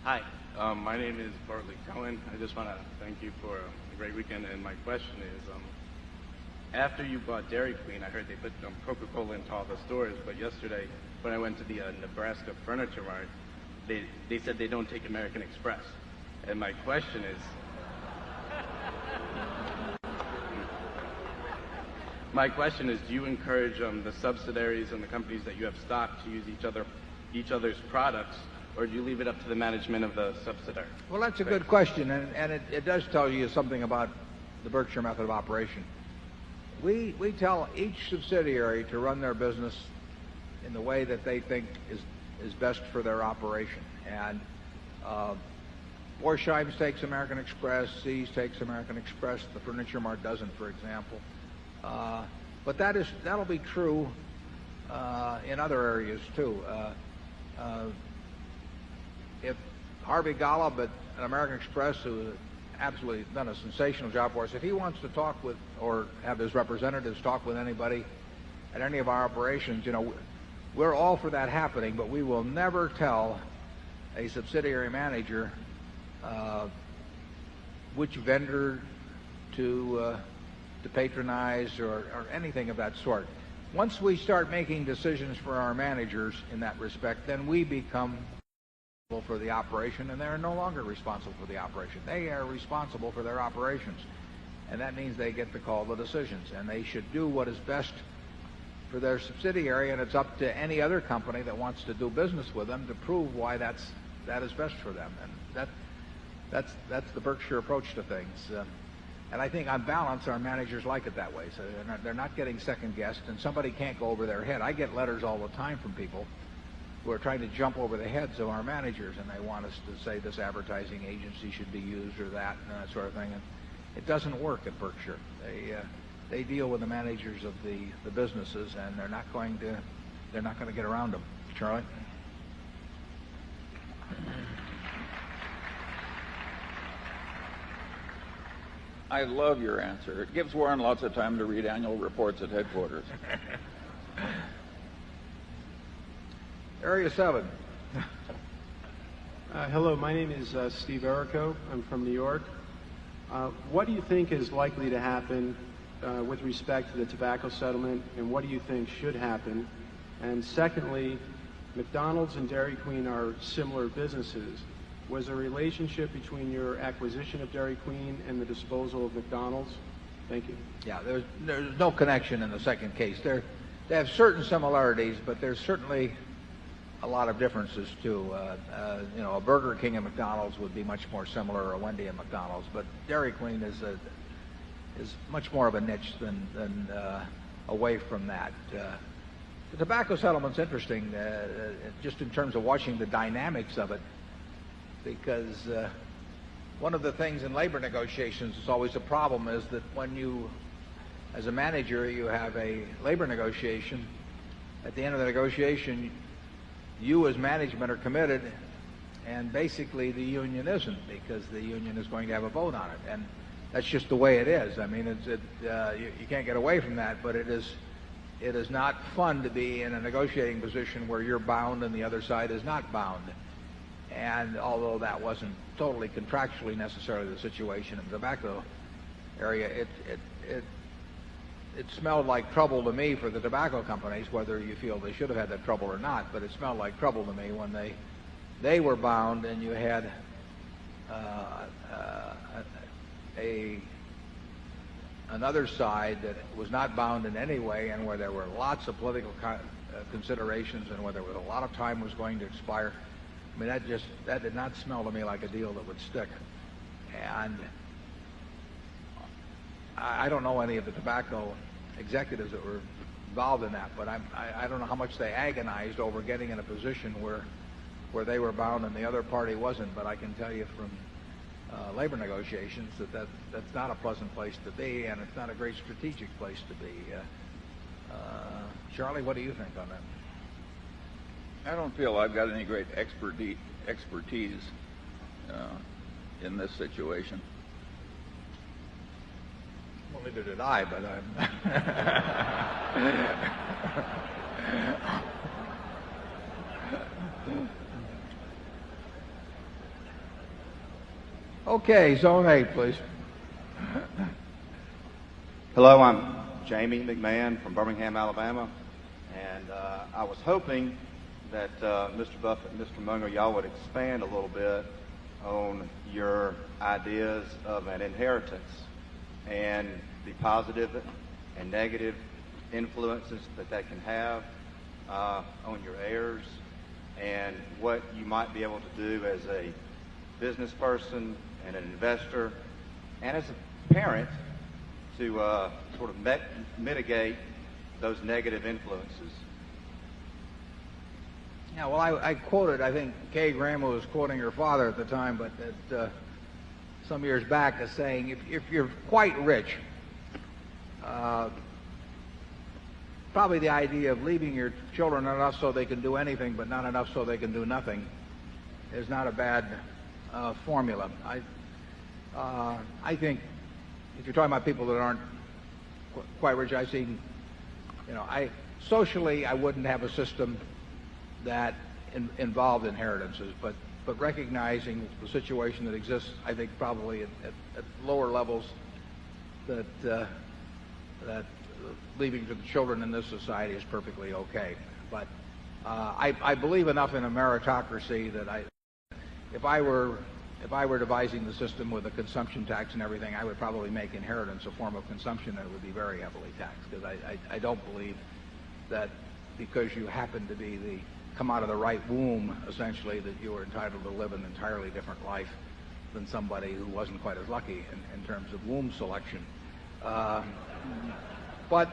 Hi, my name is Bartley Cohen. I just want to thank you for a great weekend, and my question is, after you bought Dairy Queen, I heard they put Coca-Cola into all the stores, but yesterday when I went to the Nebraska Furniture Mart, they said they don't take American Express. And my question is, do you encourage the subsidiaries and the companies that you have stock to use each other's products, or do you leave it up to the management of the subsidiary? Well, that's a good question, and it does tell you something about the Berkshire method of operation. We tell each subsidiary to run their business in the way that they think is best for their operation. And Borsheim's takes American Express, See's takes American Express, the Furniture Mart doesn't, for example. But that'll be true in other areas too. If Harvey Golub at American Express, who has absolutely done a sensational job for us, if he wants to talk with or have his representatives talk with anybody at any of our operations, we're all for that happening, but we will never tell a subsidiary manager which vendor to patronize or anything of that sort. Once we start making decisions for our managers in that respect, then we become responsible for the operation, and they're no longer responsible for the operation. They are responsible for their operations, and that means they get to call the decisions, and they should do what is best for their subsidiary, and it's up to any other company that wants to do business with them to prove why that is best for them. And that's the Berkshire approach to things. And I think on balance, our managers like it that way. So they're not getting second-guessed, and somebody can't go over their head. I get letters all the time from people who are trying to jump over the heads of our managers, and they want us to say this advertising agency should be used or that and that sort of thing. And it doesn't work at Berkshire. They deal with the managers of the businesses, and they're not going to get around them. Charlie? I love your answer. It gives Warren lots of time to read annual reports at headquarters. Area 7. Hello, my name is Steve Errico. I'm from New York. What do you think is likely to happen with respect to the tobacco settlement, and what do you think should happen? And secondly, McDonald's and Dairy Queen are similar businesses. Was there a relationship between your acquisition of Dairy Queen and the disposal of McDonald's? Thank you. Yeah, there's no connection in the second case. They have certain similarities, but there's certainly a lot of differences too. A Burger King and McDonald's would be much more similar, or a Wendy and McDonald's, but Dairy Queen is much more of a niche than away from that. The tobacco settlement's interesting, just in terms of watching the dynamics of it, because one of the things in labor negotiations is always a problem is that when you, as a manager, you have a labor negotiation, at the end of the negotiation, you as management are committed, and basically the union isn't, because the union is going to have a vote on it. And that's just the way it is. I mean, you can't get away from that, but it is not fun to be in a negotiating position where you're bound and the other side is not bound. And although that wasn't totally contractually necessarily the situation in the tobacco area, it smelled like trouble to me for the tobacco companies, whether you feel they should have had that trouble or not. But it smelled like trouble to me when they were bound and you had another side that was not bound in any way, and where there were lots of political considerations, and where there was a lot of time was going to expire. I mean, that did not smell to me like a deal that would stick. And I don't know any of the tobacco executives that were involved in that, but I don't know how much they agonized over getting in a position where they were bound and the other party wasn't. But I can tell you from labor negotiations that's not a pleasant place to be, and it's not a great strategic place to be. Charlie, what do you think on that? I don't feel I've got any great expertise in this situation. Well, neither did I, but Okay, Zone 8, please. Hello, I'm Jamie McMahon from Birmingham, Alabama, and I was hoping that Mr. Buffett and Mr. Munger, y'all would expand a little bit on your ideas of an inheritance and the positive and negative influences that can have on your heirs, and what you might be able to do as a business person and an investor and as a parent to sort of mitigate those negative influences. Yeah, well, I quoted, I think Kay Graham was quoting her father at the time, but some years back as saying, if you're quite rich, probably the idea of leaving your children enough so they can do anything but not enough so they can do nothing is not a bad formula. I think if you're talking about people that aren't quite rich, I've seen, socially I wouldn't have a system that involved inheritances, but recognizing the situation that exists, I think probably at lower levels that leaving to the children in this society is perfectly okay. But I believe enough in a meritocracy that if I were devising the system with a consumption tax and everything, I would probably make inheritance a form of consumption that would be very heavily taxed, because I don't believe that because you happen to be come out of the right womb, essentially, that you are entitled to live an entirely different life than somebody who wasn't quite as lucky in terms of womb selection. But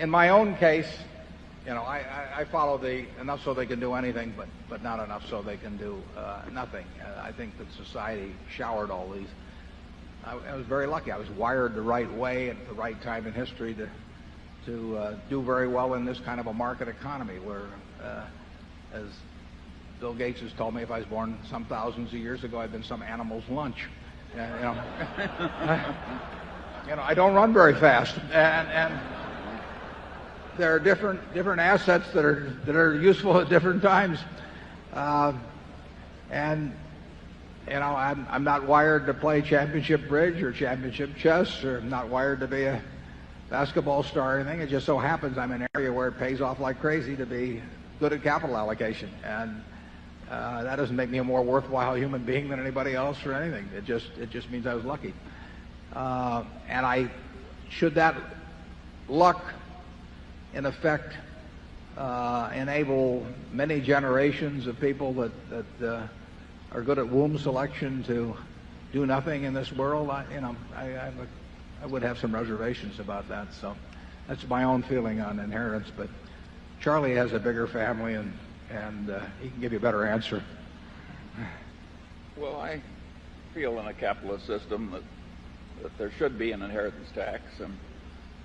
in my own case, I follow the enough so they can do anything, but not enough so they can do nothing. I think that society showered all these. I was very lucky. I was wired the right way at the right time in history to do very well in this kind of a market economy where, as Bill Gates has told me, if I was born some thousands of years ago, I'd been some animal's lunch. I don't run very fast, and there are different assets that are useful at different times, and I'm not wired to play championship bridge or championship chess, or I'm not wired to be a basketball star or anything. It just so happens I'm in an area where it pays off like crazy to be good at capital allocation, and that doesn't make me a more worthwhile human being than anybody else or anything. It just means I was lucky, and should that luck in effect enable many generations of people that are good at womb selection to do nothing in this world, I would have some reservations about that. So that's my own feeling on inheritance. But Charlie has a bigger family, and he can give you a better answer. Well, I feel in a capitalist system that there should be an inheritance tax,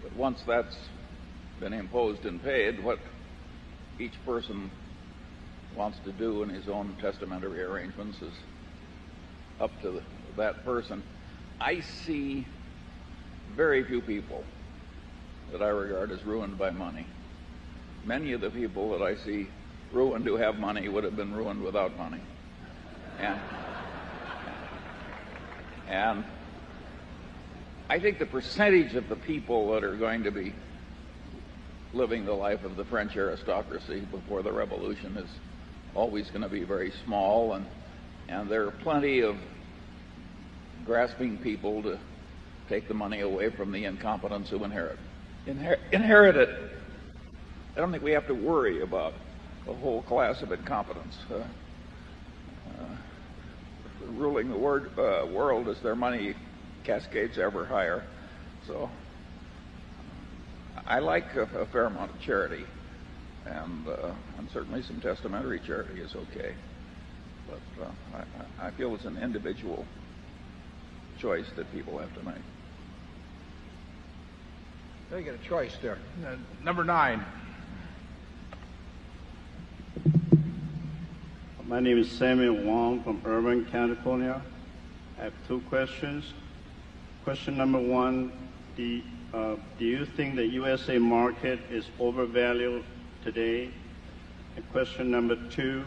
but once that's been imposed and paid, what each person wants to do in his own testamentary arrangements is up to that person. I see very few people that I regard as ruined by money. Many of the people that I see ruined who have money would have been ruined without money. And I think the percentage of the people that are going to be living the life of the French aristocracy before the revolution is always going to be very small, and there are plenty of grasping people to take the money away from the incompetents who inherit it. I don't think we have to worry about a whole class of incompetents ruling the world as their money cascades ever higher. So I like a fair amount of charity, and certainly some testamentary charity is okay. But I feel it's an individual choice that people have to make. You get a choice there. Number 9. My name is Samuel Wong from Irvine, California. I have 2 questions. Question number 1, do you think the USA market is overvalued today? And question number 2,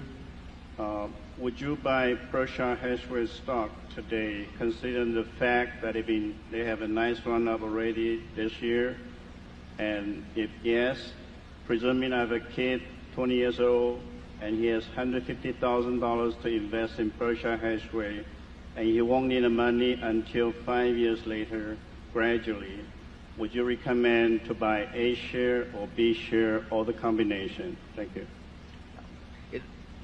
would you buy Berkshire Hathaway stock today, considering the fact that they have a nice run up already this year? And if yes, presuming I have a kid, 20 years old, and he has $150,000 to invest in Berkshire Hathaway, and he won't need the money until 5 years later, gradually, would you recommend to buy A share or B share or the combination? Thank you.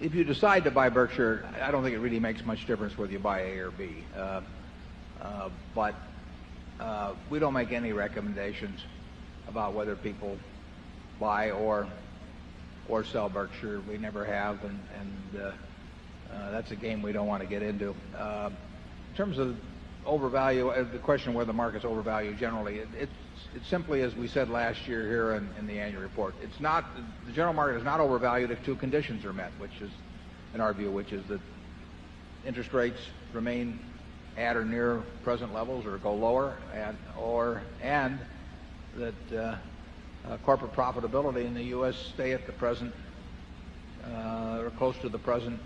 If you decide to buy Berkshire, I don't think it really makes much difference whether you buy A or B. But we don't make any recommendations about whether people buy or sell Berkshire. We never have, and that's a game we don't want to get into. In terms of overvalue, the question of whether the market's overvalued generally, it's simply as we said last year here in the annual report. It's not, the general market is not overvalued if 2 conditions are met, which is, in our view, which is that interest rates remain at or near present levels or go lower, and that corporate profitability in the U.S. stay at the present or close to the present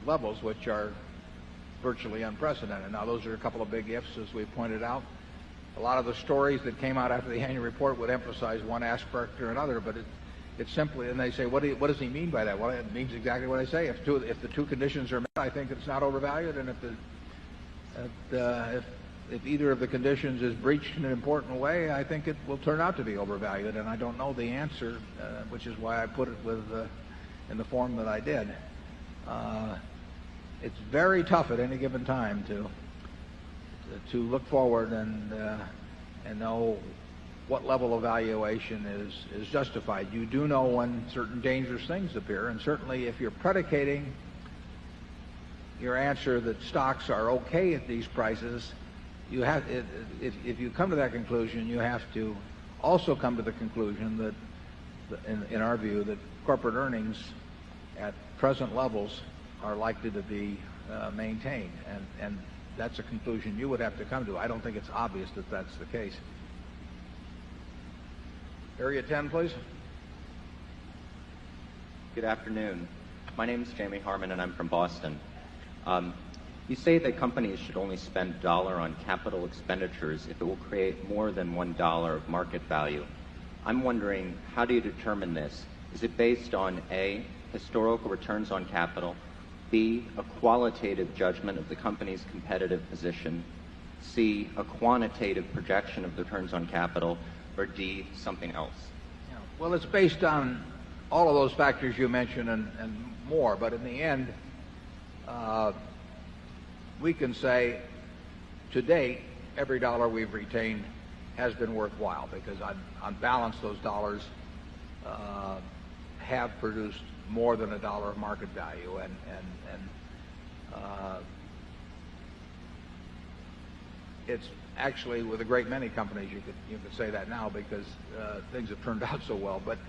levels, which are virtually unprecedented. Now, those are a couple of big ifs, as we pointed out. A lot of the stories that came out after the annual report would emphasize one aspect or another, but it's simply, and they say, what does he mean by that? Well, it means exactly what I say. If the 2 conditions are met, I think it's not overvalued, and if either of the conditions is breached in an important way, I think it will turn out to be overvalued, and I don't know the answer, which is why I put it in the form that I did. It's very tough at any given time to look forward and know what level of valuation is justified. You do know when certain dangerous things appear, and certainly if you're predicating your answer that stocks are okay at these prices, you have, if you come to that conclusion, you have to also come to the conclusion that, in our view, that corporate earnings at present levels are likely to be maintained, and that's a conclusion you would have to come to. I don't think it's obvious that that's the case. Area 10, please. Good afternoon. My name is Jamie Harmon, and I'm from Boston. You say that companies should only spend $1 on capital expenditures if it will create more than $1 of market value. I'm wondering, how do you determine this? Is it based on A, historical returns on capital, B, a qualitative judgment of the company's competitive position, C, a quantitative projection of the returns on capital, or D, something else? Yeah. Well, it's based on all of those factors you mentioned and more, but in the end, we can say to date, every dollar we've retained has been worthwhile, because on balance, those dollars have produced more than $1 of market value, and it's actually, with a great many companies, you could say that now, because things have turned out so well. But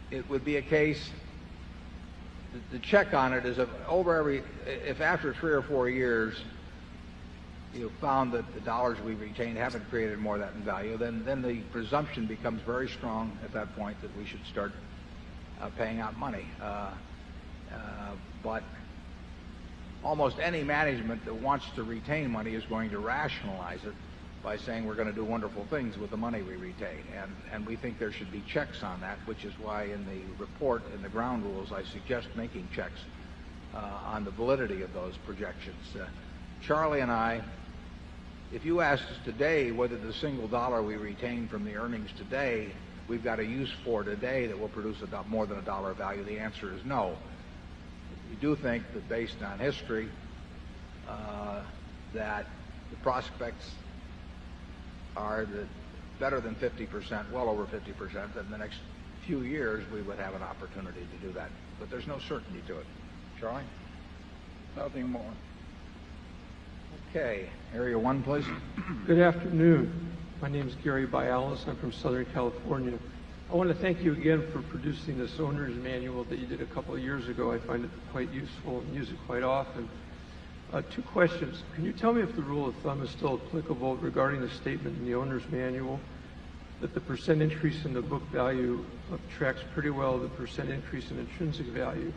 it would be a case, the check on it is if after 3 or 4 years you found that the dollars we retained haven't created more of that in value, then the presumption becomes very strong at that point that we should start paying out money. But almost any management that wants to retain money is going to rationalize it by saying we're going to do wonderful things with the money we retain. And we think there should be checks on that, which is why in the report, in the ground rules, I suggest making checks on the validity of those projections. Charlie and I, if you asked us today whether the single dollar we retain from the earnings today, we've got a use for today that will produce more than $1 of value, the answer is no. We do think that based on history, that the prospects are that better than 50%, well over 50%, that in the next few years we would have an opportunity to do that. But there's no certainty to it. Charlie? Nothing more. Okay. Area 1, please. Good afternoon. My name is Gary Bialis. I'm from Southern California. I want to thank you again for producing this owner's manual that you did a couple of years ago. I find it quite useful and use it quite often. 2 questions. Can you tell me if the rule of thumb is still applicable regarding the statement in the owner's manual that the percent increase in the book value tracks pretty well the percent increase in intrinsic value?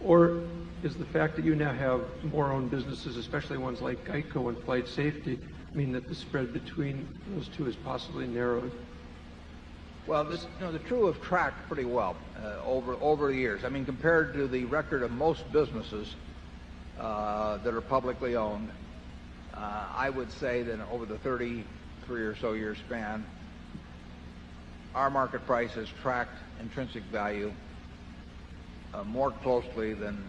Or is the fact that you now have more owned businesses, especially ones like Geico and Flight Safety, mean that the spread between those two is possibly narrowed? Well, the two have tracked pretty well over the years. I mean, compared to the record of most businesses that are publicly owned, I would say that over the 33 or so year span, our market price has tracked intrinsic value more closely than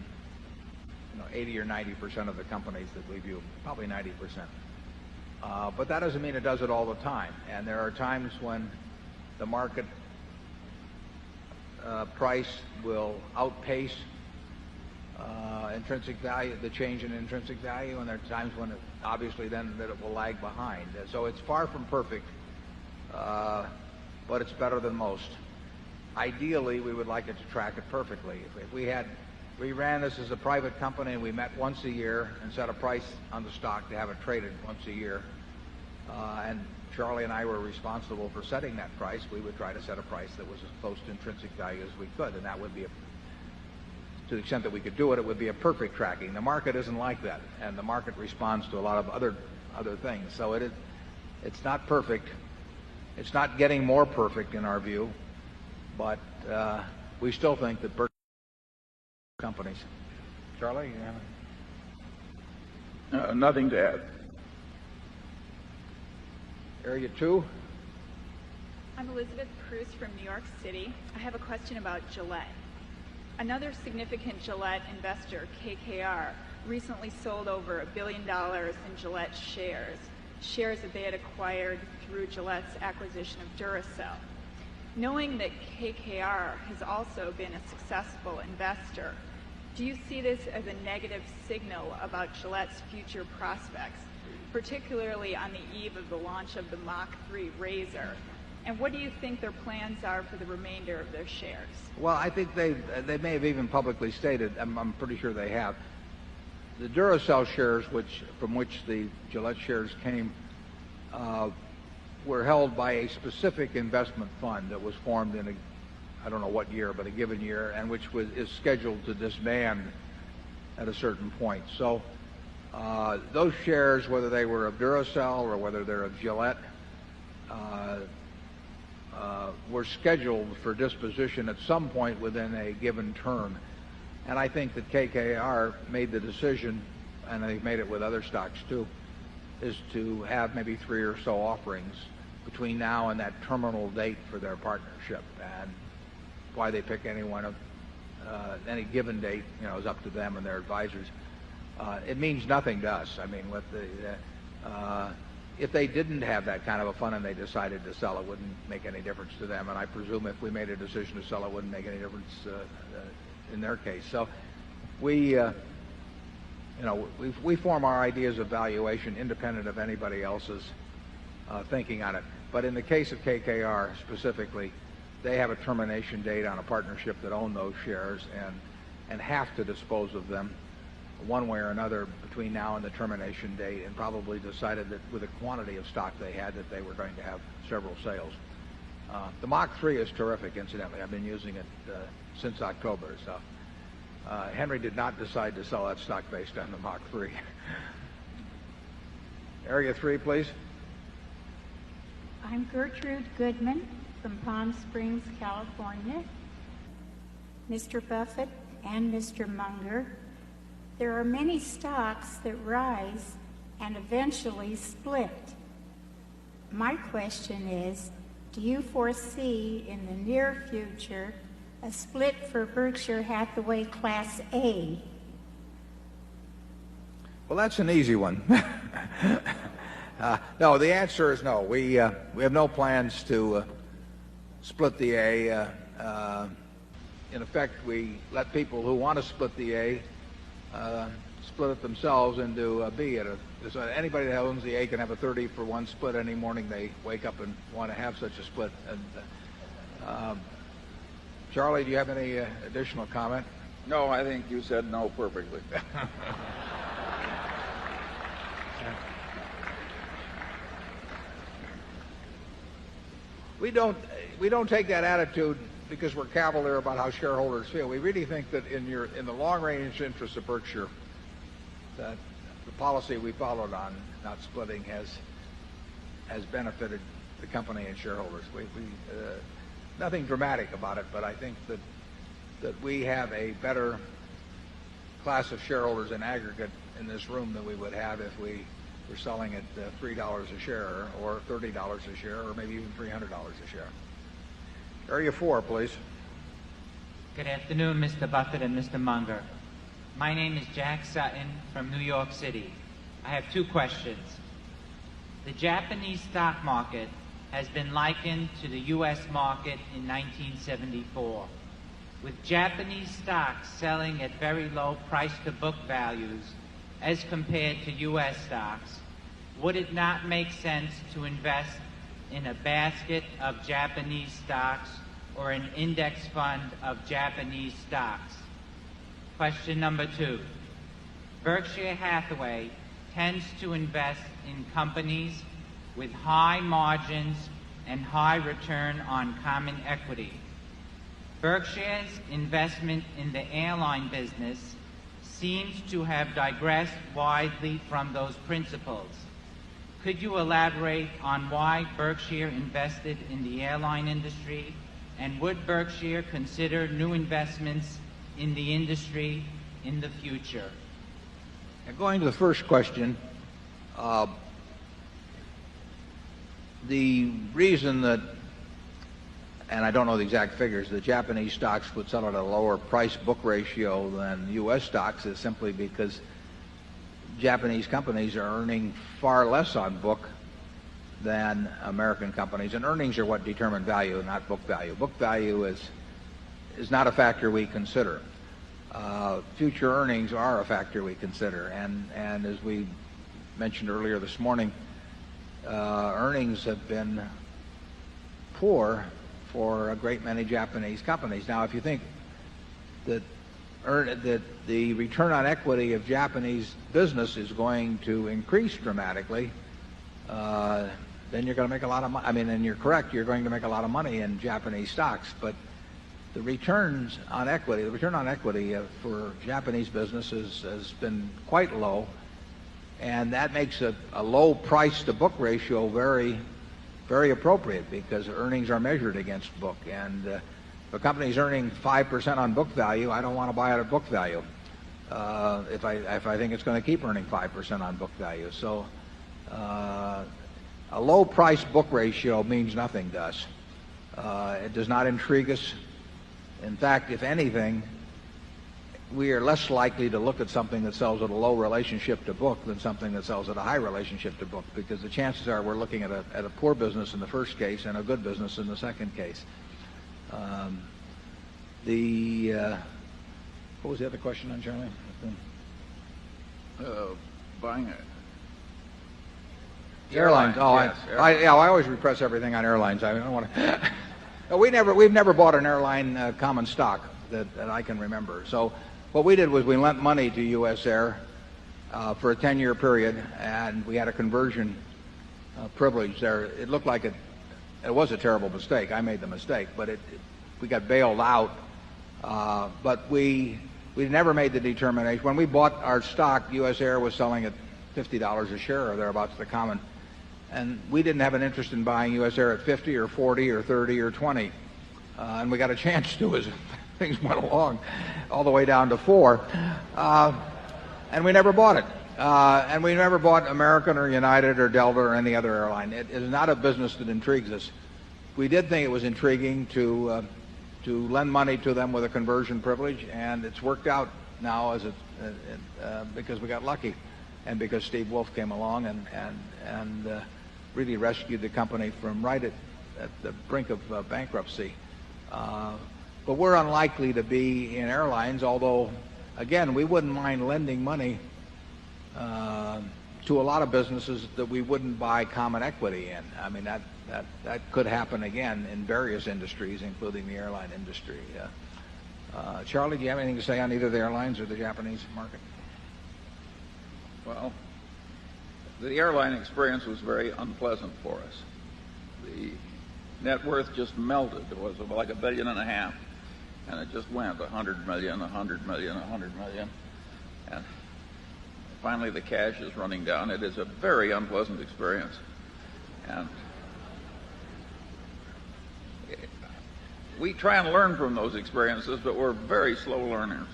80 or 90% of the companies that we view, probably 90%. But that doesn't mean it does it all the time. And there are times when the market price will outpace intrinsic value, the change in intrinsic value, and there are times when obviously then that it will lag behind. So it's far from perfect, but it's better than most. Ideally, we would like it to track it perfectly. If we ran this as a private company and we met once a year and set a price on the stock to have it traded once a year, and Charlie and I were responsible for setting that price, we would try to set a price that was as close to intrinsic value as we could, and that would be, to the extent that we could do it, it would be a perfect tracking. The market isn't like that, and the market responds to a lot of other things. So it's not perfect. It's not getting more perfect in our view, but we still think that companies. Charlie, you have nothing to add. Area 2. I'm Elizabeth Cruz from New York City. I have a question about Gillette. Another significant Gillette investor, KKR, recently sold over $1 billion in Gillette shares that they had acquired through Gillette's acquisition of Duracell. Knowing that KKR has also been a successful investor, do you see this as a negative signal about Gillette's future prospects, particularly on the eve of the launch of the Mach 3 razor? And what do you think their plans are for the remainder of their shares? Well, I think they may have even publicly stated, I'm pretty sure they have, the Duracell shares, from which the Gillette shares came, were held by a specific investment fund that was formed in I don't know what year, but a given year, and which is scheduled to disband at a certain point. So those shares, whether they were of Duracell or whether they're of Gillette, were scheduled for disposition at some point within a given term. And I think that KKR made the decision, and they've made it with other stocks too, is to have maybe 3 or so offerings between now and that terminal date for their partnership. And why they pick any any given date, is up to them and their advisors. It means nothing to us. I mean, if they didn't have that kind of a fund and they decided to sell, it wouldn't make any difference to them. And I presume if we made a decision to sell, it wouldn't make any difference in their case. So we form our ideas of valuation independent of anybody else's thinking on it. But in the case of KKR specifically, they have a termination date on a partnership that own those shares and have to dispose of them one way or another between now and the termination date, and probably decided that with the quantity of stock they had that they were going to have several sales. The Mach 3 is terrific, incidentally. I've been using it since October. So Henry did not decide to sell that stock based on the Mach 3. Area 3, please. I'm Gertrude Goodman from Palm Springs, California. Mr. Buffett and Mr. Munger, there are many stocks that rise and eventually split. My question is, do you foresee in the near future a split for Berkshire Hathaway Class A? Well, that's an easy one. No, the answer is no. We have no plans to split the A. In effect, we let people who want to split the A split it themselves into B. So anybody that owns the A can have a 30-for-1 split any morning they wake up and want to have such a split. And Charlie, do you have any additional comment? No, I think you said no perfectly. We don't take that attitude because we're cavalier about how shareholders feel. We really think that in the long-range interest of Berkshire, that the policy we followed on not splitting has benefited the company and shareholders. Nothing dramatic about it, but I think that we have a better class of shareholders in aggregate in this room than we would have if we were selling at $3 a share or $30 a share or maybe even $300 a share. Area 4, please. Good afternoon, Mr. Buffett and Mr. Munger. My name is Jack Sutton from New York City. I have two questions. The Japanese stock market has been likened to the U.S. market in 1974. With Japanese stocks selling at very low price-to-book values as compared to U.S. stocks, would it not make sense to invest in a basket of Japanese stocks or an index fund of Japanese stocks? Question number 2. Berkshire Hathaway tends to invest in companies with high margins and high return on common equity. Berkshire's investment in the airline business seems to have digressed widely from those principles. Could you elaborate on why Berkshire invested in the airline industry, and would Berkshire consider new investments in the industry in the future? And going to the first question, the reason that, and I don't know the exact figures, the Japanese stocks would sell at a lower price-book ratio than U.S. stocks is simply because Japanese companies are earning far less on book than American companies, and earnings are what determine value, not book value. Book value is not a factor we consider. Future earnings are a factor we consider, and as we mentioned earlier this morning, earnings have been poor for a great many Japanese companies. Now, if you think that the return on equity of Japanese business is going to increase dramatically, then you're going to make a lot of money. I mean, and you're correct, you're going to make a lot of money in Japanese stocks, but the return on equity for Japanese businesses has been quite low, and that makes a low price-to-book ratio very, very appropriate because earnings are measured against book. And if a company's earning 5% on book value, I don't want to buy it at book value if I think it's going to keep earning 5% on book value. So a low price-book ratio means nothing to us. It does not intrigue us. In fact, if anything, we are less likely to look at something that sells at a low relationship to book than something that sells at a high relationship to book, because the chances are we're looking at a poor business in the first case and a good business in the second case. What was the other question on Charlie? Buying it. Airlines. Oh, yes, I always repress everything on airlines. I don't want to. No, we've never bought an airline common stock that I can remember. So what we did was we lent money to U.S. Air for a 10-year period, and we had a conversion privilege there. It looked like it was a terrible mistake. I made the mistake, but we got bailed out. But we never made the determination. When we bought our stock, U.S. Air was selling at $50 a share or thereabouts, the common. And we didn't have an interest in buying U.S. Air at 50 or 40 or 30 or 20. And we got a chance to as things went along, all the way down to 4. And we never bought it. And we never bought American or United or Delta or any other airline. It is not a business that intrigues us. We did think it was intriguing to lend money to them with a conversion privilege, and it's worked out now because we got lucky, and because Steve Wolf came along and really rescued the company from right at the brink of bankruptcy. But we're unlikely to be in airlines, although, again, we wouldn't mind lending money to a lot of businesses that we wouldn't buy common equity in. I mean, that could happen again in various industries, including the airline industry. Charlie, do you have anything to say on either the airlines or the Japanese market? Well, the airline experience was very unpleasant for us. The net worth just melted. It was like $1.5 billion, and it just went 100 million, 100 million, 100 million, and finally the cash is running down. It is a very unpleasant experience, and we try and learn from those experiences, but we're very slow learners.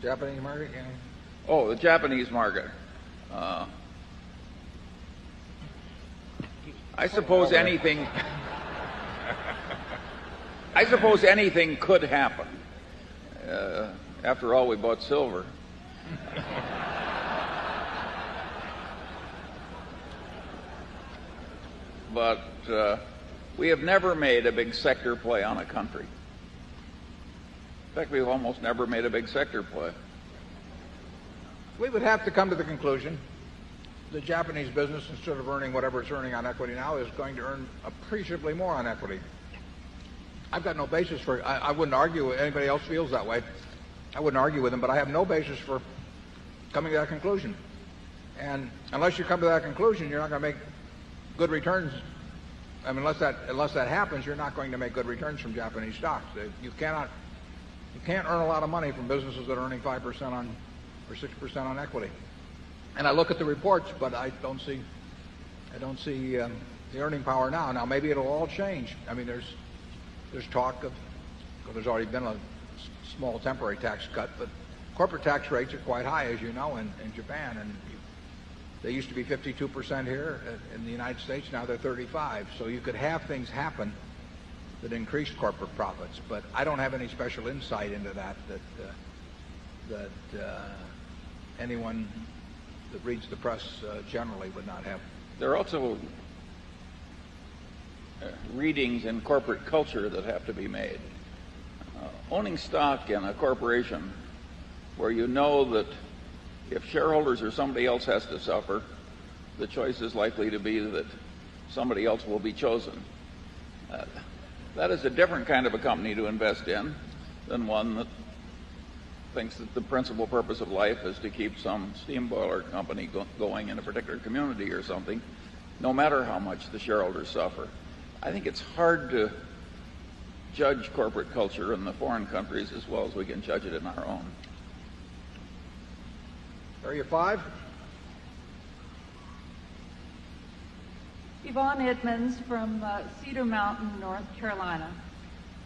Japanese market? Yeah. Oh, the Japanese market. I suppose anything could happen. After all, we bought silver. But we have never made a big sector play on a country. In fact, we've almost never made a big sector play. We would have to come to the conclusion the Japanese business, instead of earning whatever it's earning on equity now, is going to earn appreciably more on equity. I've got no basis for I wouldn't argue. Anybody else feels that way, I wouldn't argue with them, but I have no basis for coming to that conclusion. And unless you come to that conclusion, you're not going to make good returns. I mean, unless that happens, you're not going to make good returns from Japanese stocks. You can't earn a lot of money from businesses that are earning 5% on or 6% on equity. And I look at the reports, but I don't see the earning power now. Now maybe it'll all change. I mean, there's talk of, well, there's already been a small temporary tax cut, but corporate tax rates are quite high, as you know, in Japan, and they used to be 52% here in the United States. Now they're 35%. So you could have things happen that increase corporate profits, but I don't have any special insight into that anyone that reads the press generally would not have. There are also readings in corporate culture that have to be made. Owning stock in a corporation where you know that if shareholders or somebody else has to suffer, the choice is likely to be that somebody else will be chosen. That is a different kind of a company to invest in than one that thinks that the principal purpose of life is to keep some steam boiler company going in a particular community or something, no matter how much the shareholders suffer. I think it's hard to judge corporate culture in the foreign countries as well as we can judge it in our own. Area 5. Yvonne Edmonds from Cedar Mountain, North Carolina.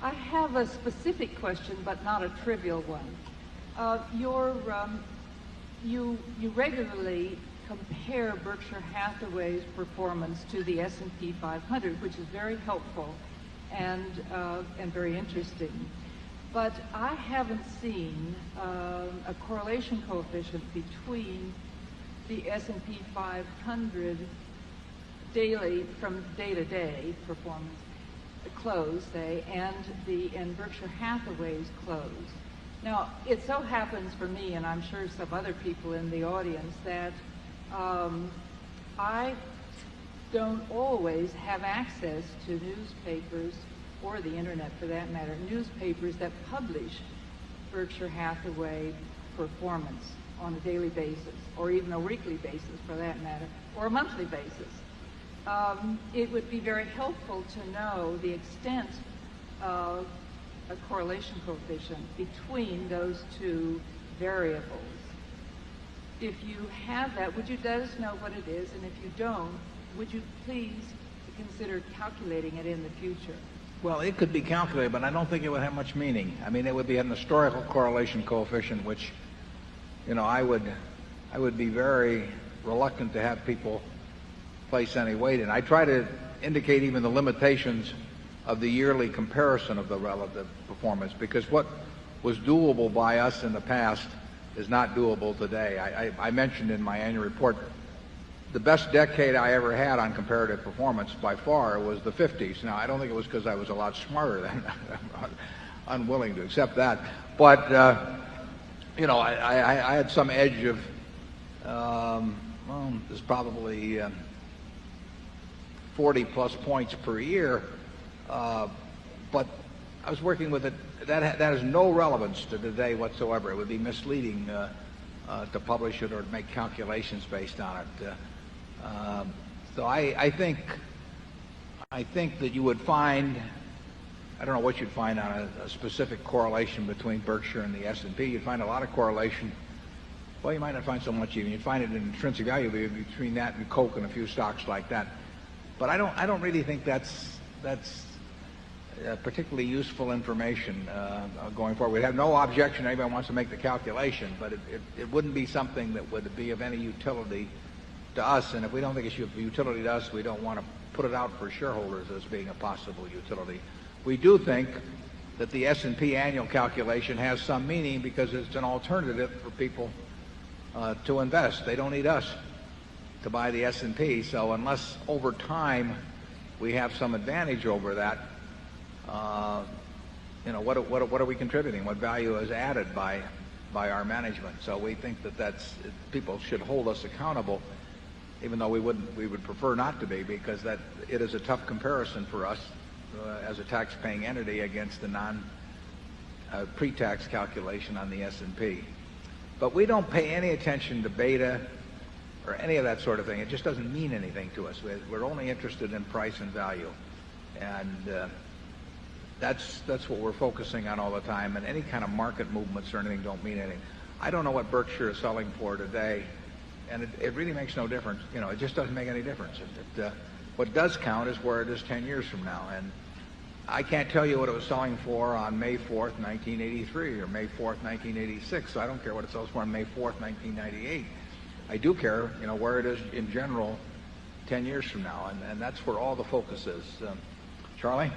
I have a specific question, but not a trivial one. You regularly compare Berkshire Hathaway's performance to the S&P 500, which is very helpful and very interesting. But I haven't seen a correlation coefficient between the S&P 500 daily, from day-to-day performance, close, say, and Berkshire Hathaway's close. Now, it so happens for me, and I'm sure some other people in the audience, that I don't always have access to newspapers or the internet for that matter, newspapers that publish Berkshire Hathaway performance on a daily basis, or even a weekly basis for that matter, or a monthly basis. It would be very helpful to know the extent of a correlation coefficient between those two variables. If you have that, would you let us know what it is? And if you don't, would you please consider calculating it in the future? Well, it could be calculated, but I don't think it would have much meaning. I mean, it would be an historical correlation coefficient, which, you know, I would be very reluctant to have people place any weight in. I try to indicate even the limitations of the yearly comparison of the relative performance, because what was doable by us in the past is not doable today. I mentioned in my annual report the best decade I ever had on comparative performance by far was the 50s. Now, I don't think it was because I was a lot smarter than I'm unwilling to accept that. But, you know, I had some edge of, well, there's probably 40 plus points per year. But I was working with it. That has no relevance to today whatsoever. It would be misleading to publish it or to make calculations based on it. So I think that you would find, I don't know what you'd find on a specific correlation between Berkshire and the S&P. You'd find a lot of correlation. Well, you might not find so much even. You'd find it in intrinsic value between that and Coke and a few stocks like that. But I don't really think that's particularly useful information going forward. We'd have no objection. Anybody wants to make the calculation, but it wouldn't be something that would be of any utility to us. And if we don't think it's of utility to us, we don't want to put it out for shareholders as being a possible utility. We do think that the S&P annual calculation has some meaning because it's an alternative for people to invest. They don't need us to buy the S&P. So unless over time we have some advantage over that, you know, what are we contributing? What value is added by our management? So we think that people should hold us accountable, even though we would prefer not to be, because that it is a tough comparison for us as a tax-paying entity against the pre-tax calculation on the S&P. But we don't pay any attention to beta or any of that sort of thing. It just doesn't mean anything to us. We're only interested in price and value, and that's what we're focusing on all the time. And any kind of market movements or anything don't mean anything. I don't know what Berkshire is selling for today, and it really makes no difference. You know, it just doesn't make any difference. What does count is where it is 10 years from now. And I can't tell you what it was selling for on May 4th, 1983 or May 4th, 1986. So I don't care what it sells for on May 4th, 1998. I do care, you know, where it is in general 10 years from now. And that's where all the focus is. Charlie?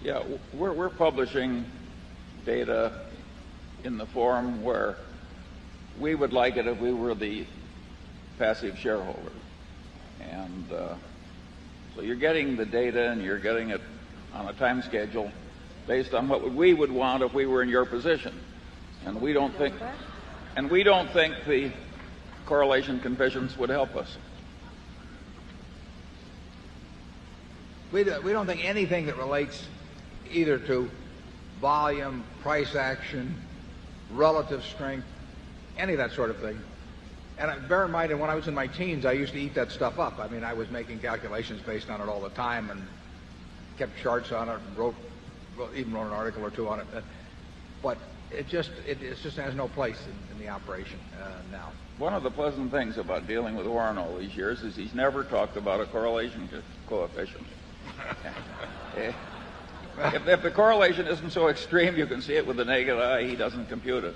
Yeah, we're publishing data in the form where we would like it if we were the passive shareholder. And so you're getting the data and you're getting it on a time schedule based on what we would want if we were in your position. And we don't think the correlation coefficients would help us. We don't think anything that relates either to volume, price action, relative strength, any of that sort of thing. And bear in mind, when I was in my teens, I used to eat that stuff up. I mean, I was making calculations based on it all the time and kept charts on it and even wrote an article or two on it. But it just has no place in the operation now. One of the pleasant things about dealing with Warren all these years is he's never talked about a correlation coefficient. If the correlation isn't so extreme you can see it with the naked eye, he doesn't compute it.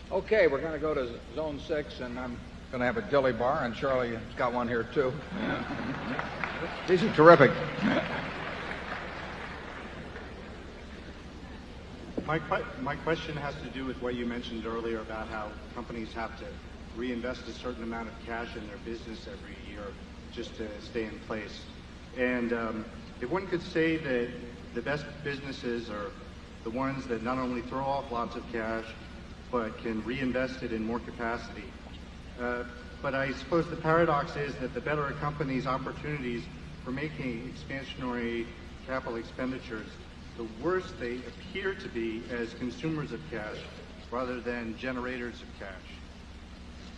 Okay, we're going to go to Zone 6, and I'm going to have a dilly bar, and Charlie's got one here, too. These are terrific. My question has to do with what you mentioned earlier about how companies have to reinvest a certain amount of cash in their business every year just to stay in place. And if one could say that the best businesses are the ones that not only throw off lots of cash, but can reinvest it in more capacity. But I suppose the paradox is that the better a company's opportunities for making expansionary capital expenditures, the worse they appear to be as consumers of cash rather than generators of cash.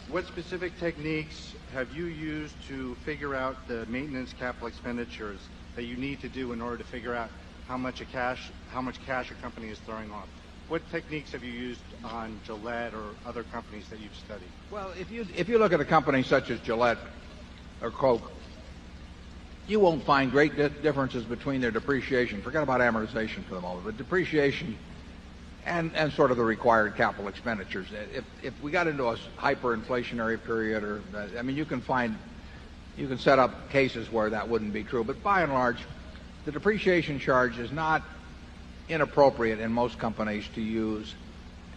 What specific techniques have you used to figure out the maintenance capital expenditures that you need to do in order to figure out how much cash a company is throwing off? What techniques have you used on Gillette or other companies that you've studied? Well, if you look at a company such as Gillette or Coke, you won't find great differences between their depreciation. Forget about amortization for the moment, but depreciation and sort of the required capital expenditures. If we got into a hyperinflationary period, or I mean, you can set up cases where that wouldn't be true, but by and large, the depreciation charge is not inappropriate in most companies to use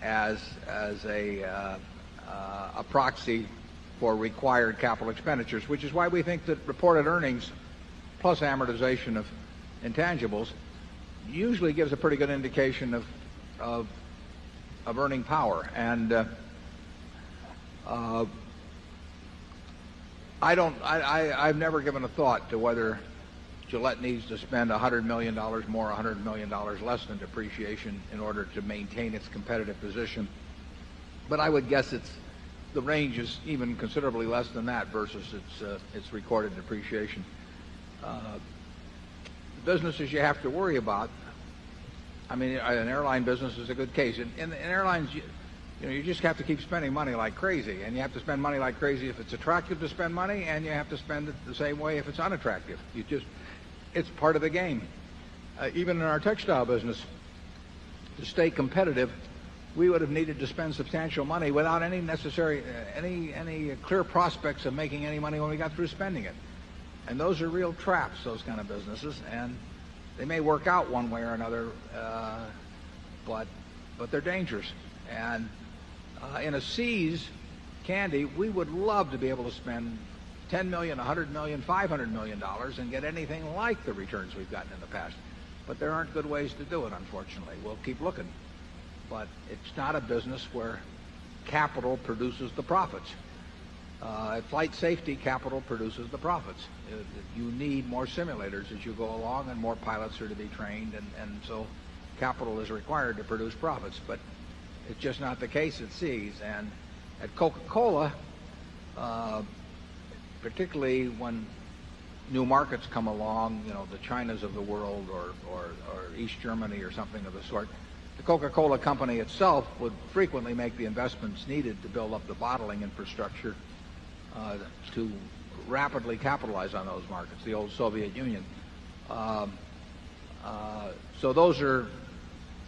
as a proxy for required capital expenditures, which is why we think that reported earnings plus amortization of intangibles usually gives a pretty good indication of earning power. And I've never given a thought to whether Gillette needs to spend $100 million more, $100 million less than depreciation in order to maintain its competitive position. But I would guess the range is even considerably less than that versus its recorded depreciation. The businesses you have to worry about, I mean, an airline business is a good case. In airlines, you just have to keep spending money like crazy, and you have to spend money like crazy if it's attractive to spend money, and you have to spend it the same way if it's unattractive. It's part of the game. Even in our textile business, to stay competitive, we would have needed to spend substantial money without any clear prospects of making any money when we got through spending it. And those are real traps, those kind of businesses, and they may work out one way or another, but they're dangerous. And in a See's candy, we would love to be able to spend $10 million, $100 million, $500 million and get anything like the returns we've gotten in the past. But there aren't good ways to do it, unfortunately. We'll keep looking. But it's not a business where capital produces the profits. At flight safety, capital produces the profits. You need more simulators as you go along, and more pilots are to be trained, and so capital is required to produce profits. But it's just not the case at See's. And at Coca-Cola, particularly when new markets come along, the Chinas of the world or East Germany or something of the sort, the Coca-Cola company itself would frequently make the investments needed to build up the bottling infrastructure to rapidly capitalize on those markets, the old Soviet Union. So those are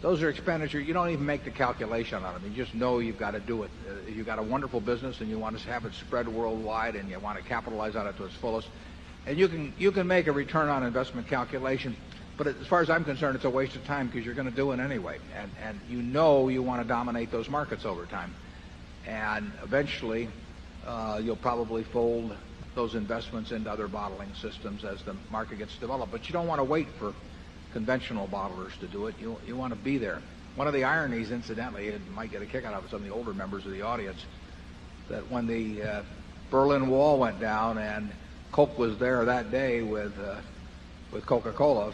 expenditures. You don't even make the calculation on them. You just know you've got to do it. You've got a wonderful business and you want to have it spread worldwide, and you want to capitalize on it to its fullest. And you can make a return on investment calculation, but as far as I'm concerned, it's a waste of time, because you're going to do it anyway. And you want to dominate those markets over time. And eventually, you'll probably fold those investments into other bottling systems as the market gets developed. But you don't want to wait for conventional bottlers to do it. You want to be there. One of the ironies, incidentally, it might get a kick out of some of the older members of the audience, that when the Berlin Wall went down and Coke was there that day with Coca-Cola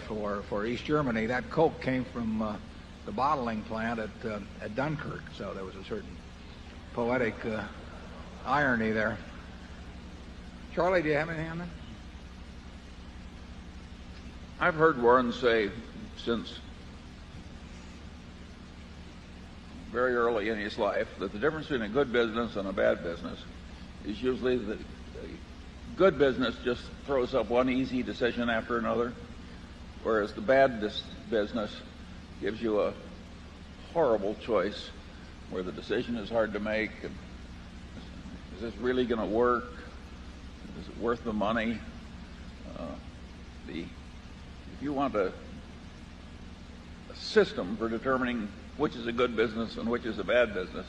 for East Germany, that Coke came from the bottling plant at Dunkirk. So there was a certain poetic irony there. Charlie, do you have anything on that? I've heard Warren say since very early in his life that the difference between a good business and a bad business is usually that a good business just throws up one easy decision after another, whereas the bad business gives you a horrible choice where the decision is hard to make. And is this really going to work? Is it worth the money? If you want a system for determining which is a good business and which is a bad business,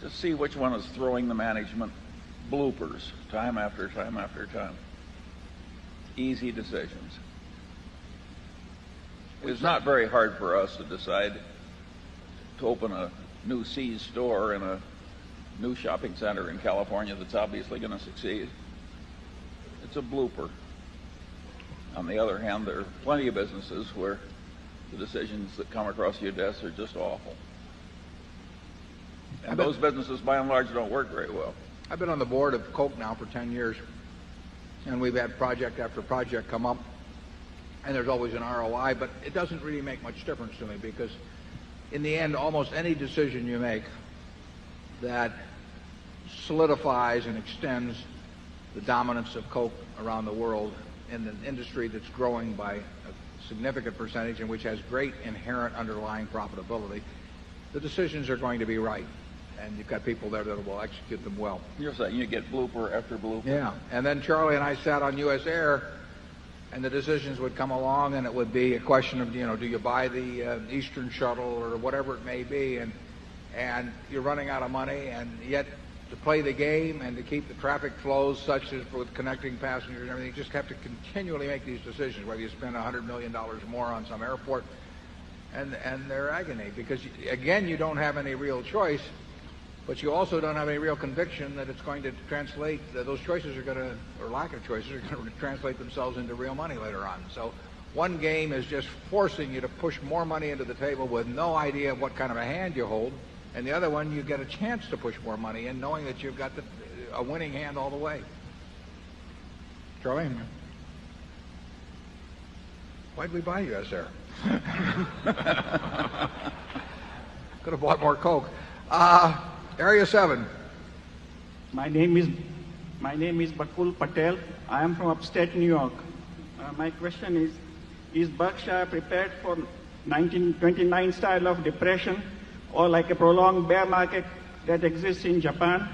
just see which one is throwing the management bloopers time after time after time. Easy decisions. It's not very hard for us to decide to open a new See's store in a new shopping center in California that's obviously going to succeed. It's a blooper. On the other hand, there are plenty of businesses where the decisions that come across your desk are just awful. And those businesses, by and large, don't work very well. I've been on the board of Coke now for 10 years, and we've had project after project come up, and there's always an ROI, but it doesn't really make much difference to me because in the end, almost any decision you make that solidifies and extends the dominance of Coke around the world in an industry that's growing by a significant percentage and which has great inherent underlying profitability, the decisions are going to be right. And you've got people there that will execute them well. You're saying you get blooper after blooper. Yeah. And then Charlie and I sat on U.S. Air, and the decisions would come along, and it would be a question of, you know, do you buy the Eastern Shuttle or whatever it may be, and you're running out of money, and yet to play the game and to keep the traffic flows such as with connecting passengers and everything, you just have to continually make these decisions, whether you spend $100 million more on some airport, and they're agony, because, again, you don't have any real choice. But you also don't have any real conviction that it's going to translate, those choices are going to, or lack of choices, are going to translate themselves into real money later on. So one game is just forcing you to push more money into the table with no idea of what kind of a hand you hold. And the other one, you get a chance to push more money in knowing that you've got a winning hand all the way. Charlie? Why'd we buy U.S. Air? Could have bought more Coke. Area 7. My name is Bakul Patel. I am from upstate New York. My question is Berkshire prepared for 1929 style of depression or like a prolonged bear market that exists in Japan?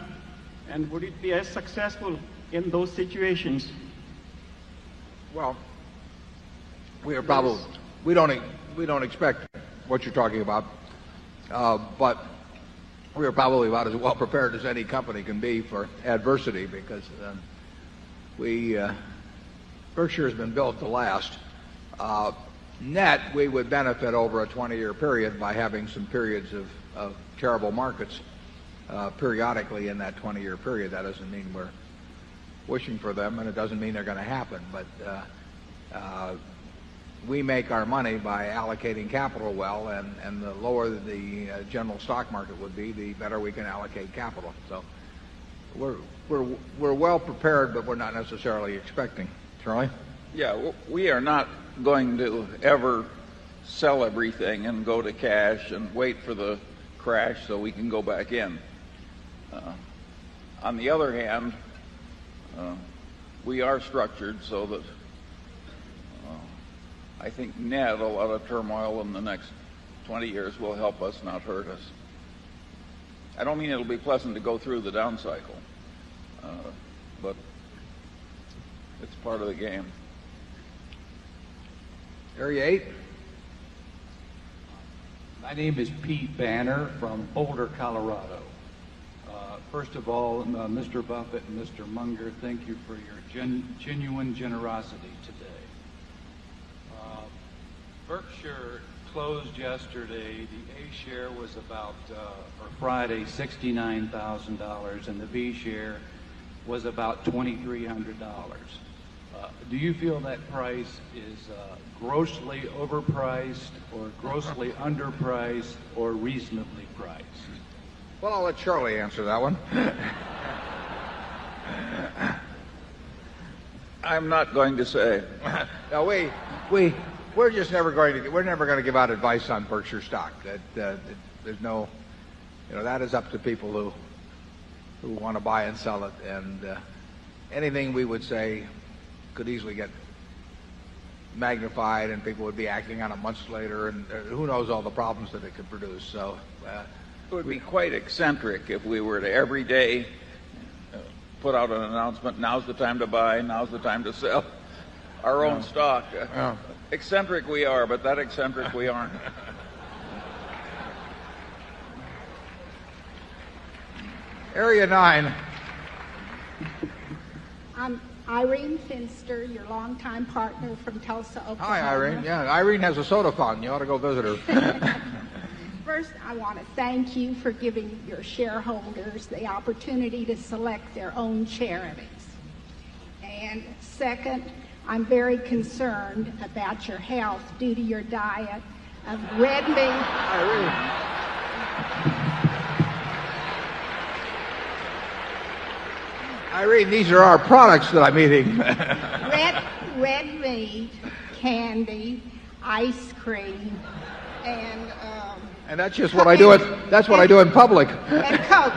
And would it be as successful in those situations? Well, we don't expect what you're talking about, but we are probably about as well prepared as any company can be for adversity because Berkshire has been built to last. Net, we would benefit over a 20-year period by having some periods of terrible markets periodically in that 20-year period. That doesn't mean we're wishing for them, and it doesn't mean they're going to happen. But we make our money by allocating capital well, and the lower the general stock market would be, the better we can allocate capital. So we're well prepared, but we're not necessarily expecting. Charlie? Yeah, we are not going to ever sell everything and go to cash and wait for the crash so we can go back in. On the other hand, we are structured so that I think net a lot of turmoil in the next 20 years will help us, not hurt us. I don't mean it'll be pleasant to go through the down cycle, but it's part of the game. Area 8. My name is Pete Banner from Boulder, Colorado. First of all, Mr. Buffett and Mr. Munger, thank you for your genuine generosity today. Berkshire closed yesterday. The A share was about, or Friday, $69,000, and the B share was about $2,300. Do you feel that price is grossly overpriced or grossly underpriced or reasonably priced? Well, I'll let Charlie answer that one. I'm not going to say. No, we're just never going to give out advice on Berkshire stock. There's no, that is up to people who want to buy and sell it, and anything we would say could easily get magnified, and people would be acting on it months later, and who knows all the problems that it could produce. So it would be quite eccentric if we were to every day put out an announcement, now's the time to buy, now's the time to sell our own stock. Eccentric we are, but that eccentric we aren't. Area 9. I'm Irene Finster, your longtime partner from Tulsa, Oklahoma. Hi, Irene. Yeah, Irene has a soda fountain. You ought to go visit her. First, I want to thank you for giving your shareholders the opportunity to select their own charities. And second, I'm very concerned about your health due to your diet of red meat. Irene, these are our products that I'm eating. red meat, candy, ice cream, and that's just what I do. That's what I do in public. And Coke.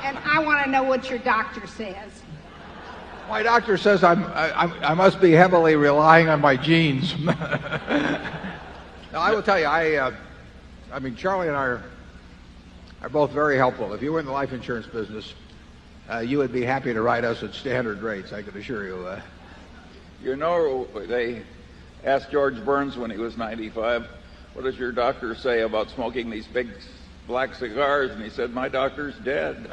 And I want to know what your doctor says. My doctor says I must be heavily relying on my genes. Now, I will tell you, I mean, Charlie and I are both very helpful. If you were in the life insurance business, you would be happy to write us at standard rates, I can assure you. You know, they asked George Burns when he was 95, what does your doctor say about smoking these big black cigars? And he said, my doctor's dead.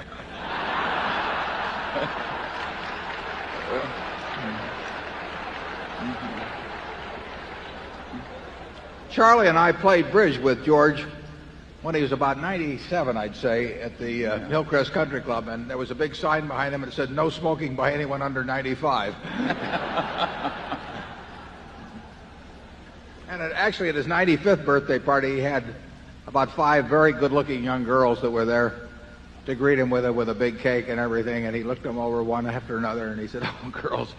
Charlie and I played bridge with George when he was about 97, I'd say, at the Hillcrest Country Club, and there was a big sign behind him that said, no smoking by anyone under 95. And actually, at his 95th birthday party, he had about 5 very good-looking young girls that were there to greet him with a big cake and everything, and he looked them over one after another, and he said, oh, girls,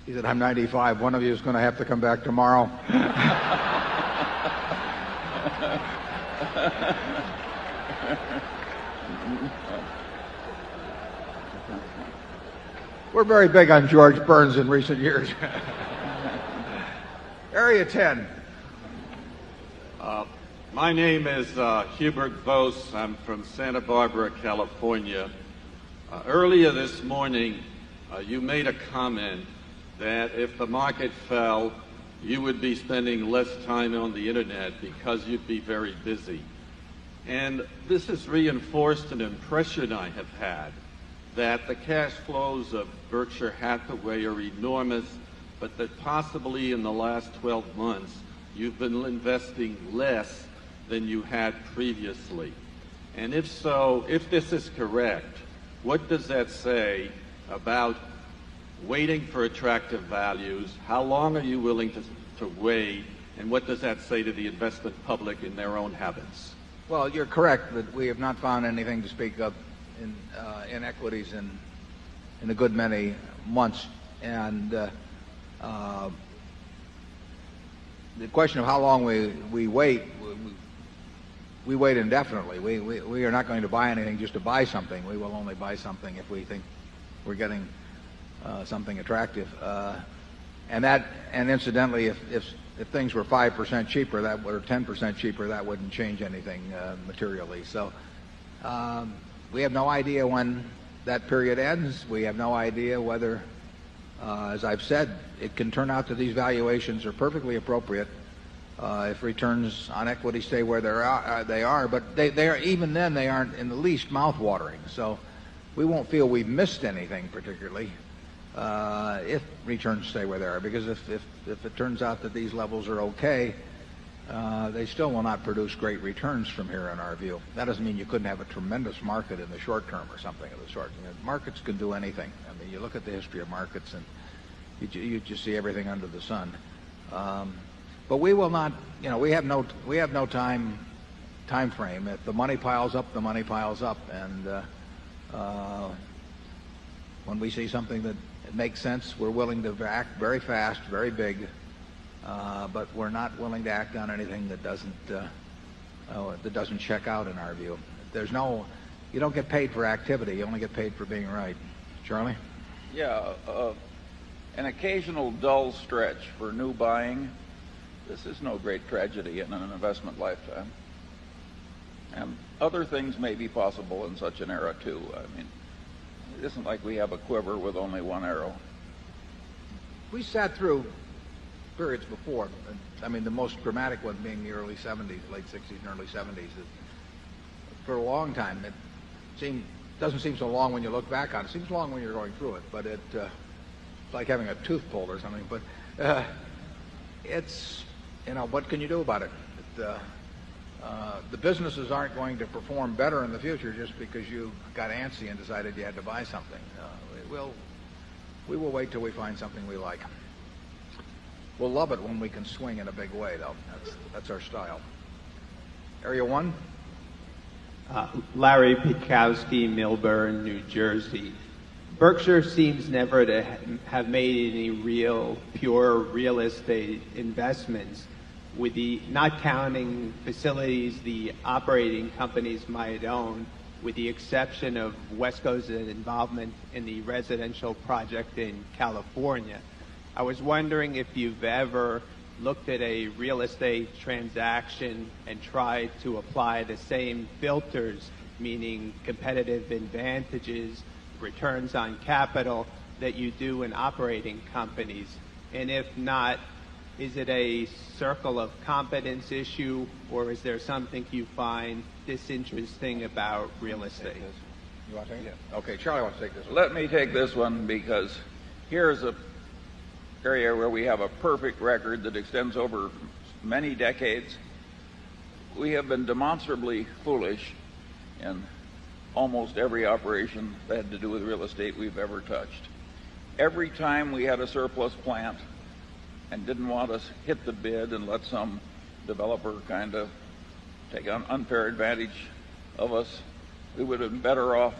he said, I'm 95. One of you is going to have to come back tomorrow. We're very big on George Burns in recent years. Area 10. My name is Hubert Vos. I'm from Santa Barbara, California. Earlier this morning, you made a comment that if the market fell, you would be spending less time on the internet because you'd be very busy. And this has reinforced an impression I have had that the cash flows of Berkshire Hathaway are enormous, but that possibly in the last 12 months you've been investing less than you had previously. And if so, if this is correct, what does that say about waiting for attractive values? How long are you willing to wait? And what does that say to the investment public in their own habits? Well, you're correct that we have not found anything to speak of in equities in a good many months. And the question of how long we wait, we wait indefinitely. We are not going to buy anything just to buy something. We will only buy something if we think we're getting something attractive. And incidentally, if things were 5% cheaper, or 10% cheaper, that wouldn't change anything materially. So we have no idea when that period ends. We have no idea whether, as I've said, it can turn out that these valuations are perfectly appropriate if returns on equity stay where they are. But they are, even then, they aren't in the least mouth-watering. So we won't feel we've missed anything particularly if returns stay where they are, because if it turns out that these levels are okay, they still will not produce great returns from here in our view. That doesn't mean you couldn't have a tremendous market in the short term or something of the sort. You know, markets can do anything. I mean, you look at the history of markets and you just see everything under the sun. But we will not, you know, we have no time frame. If the money piles up, the money piles up, and when we see something that makes sense, we're willing to act very fast, very big, but we're not willing to act on anything that doesn't check out in our view. You don't get paid for activity, you only get paid for being right. Charlie? Yeah, an occasional dull stretch for new buying. This is no great tragedy in an investment lifetime. And other things may be possible in such an era too. I mean, it isn't like we have a quiver with only one arrow. We sat through periods before. I mean, the most dramatic one being the early 70s, late 60s and early 70s. For a long time, it doesn't seem so long when you look back on it. It seems long when you're going through it, but it's like having a tooth pulled or something. But it's, you know, what can you do about it? The businesses aren't going to perform better in the future just because you got antsy and decided you had to buy something. We will wait till we find something we like. We'll love it when we can swing in a big way, though. That's our style. Area 1. Larry Pitkowski, Millburn, New Jersey. Berkshire seems never to have made any real, pure real estate investments, with the not counting facilities the operating companies might own, with the exception of Wesco's involvement in the residential project in California. I was wondering if you've ever looked at a real estate transaction and tried to apply the same filters, meaning competitive advantages, returns on capital, that you do in operating companies. And if not, is it a circle of competence issue, or is there something you find disinteresting about real estate? You want to take it? Okay, Charlie wants to take this one. Let me take this one, because here's a area where we have a perfect record that extends over many decades. We have been demonstrably foolish in almost every operation that had to do with real estate we've ever touched. Every time we had a surplus plant and didn't want to hit the bid and let some developer kind of take an unfair advantage of us, we would have been better off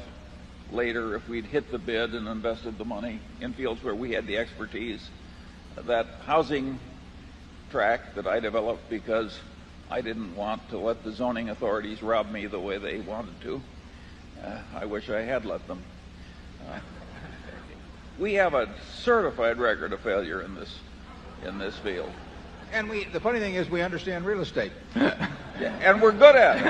later if we'd hit the bid and invested the money in fields where we had the expertise. That housing track that I developed because I didn't want to let the zoning authorities rob me the way they wanted to. I wish I had let them. We have a certified record of failure in this field. And the funny thing is, we understand real estate. And we're good at it.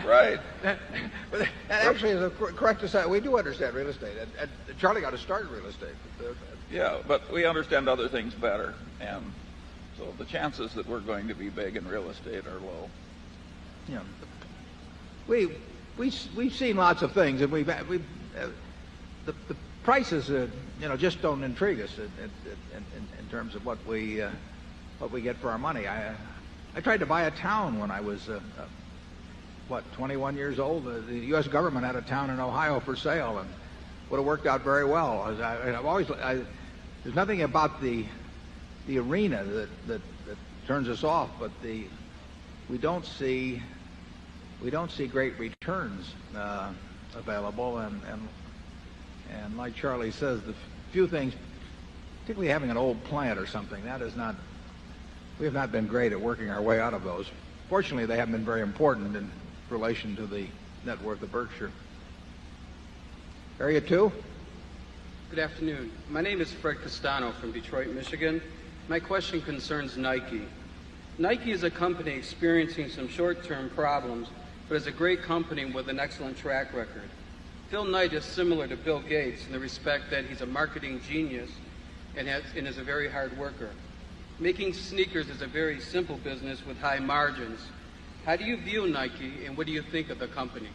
Right. But that actually is a correct aside. We do understand real estate. And Charlie got to start in real estate. Yeah, but we understand other things better. And so the chances that we're going to be big in real estate are low. Yeah. We've seen lots of things, and the prices just don't intrigue us in terms of what we get for our money. I tried to buy a town when I was 21 years old. The U.S. government had a town in Ohio for sale, and would have worked out very well. There's nothing about the arena that turns us off, but we don't see great returns available, and like Charlie says, the few things, particularly having an old plant or something, we have not been great at working our way out of those. Fortunately, they haven't been very important in relation to the net worth of Berkshire. Area 2. Good afternoon. My name is Fred Castano from Detroit, Michigan. My question concerns Nike. Nike is a company experiencing some short-term problems, but is a great company with an excellent track record. Phil Knight is similar to Bill Gates in the respect that he's a marketing genius and is a very hard worker. Making sneakers is a very simple business with high margins. How do you view Nike, and what do you think of the company?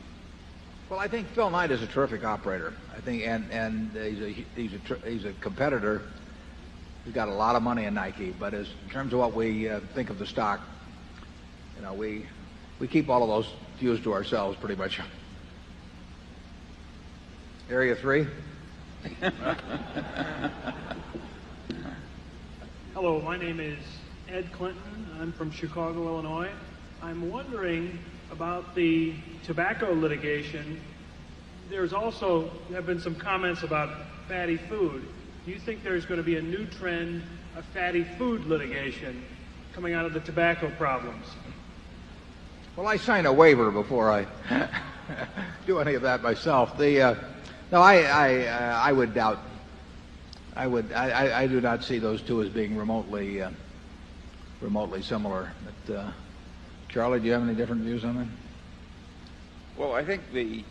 Well, I think Phil Knight is a terrific operator. I think, and he's a competitor. He's got a lot of money in Nike, but in terms of what we think of the stock, we keep all of those views to ourselves pretty much. Area 3. Hello, my name is Ed Clinton. I'm from Chicago, Illinois. I'm wondering about the tobacco litigation. There's also have been some comments about fatty food. Do you think there's going to be a new trend of fatty food litigation coming out of the tobacco problems? Well, I sign a waiver before I do any of that myself. No, I would doubt. I do not see those two as being remotely similar. But, Charlie, do you have any different views on that? Well, I think the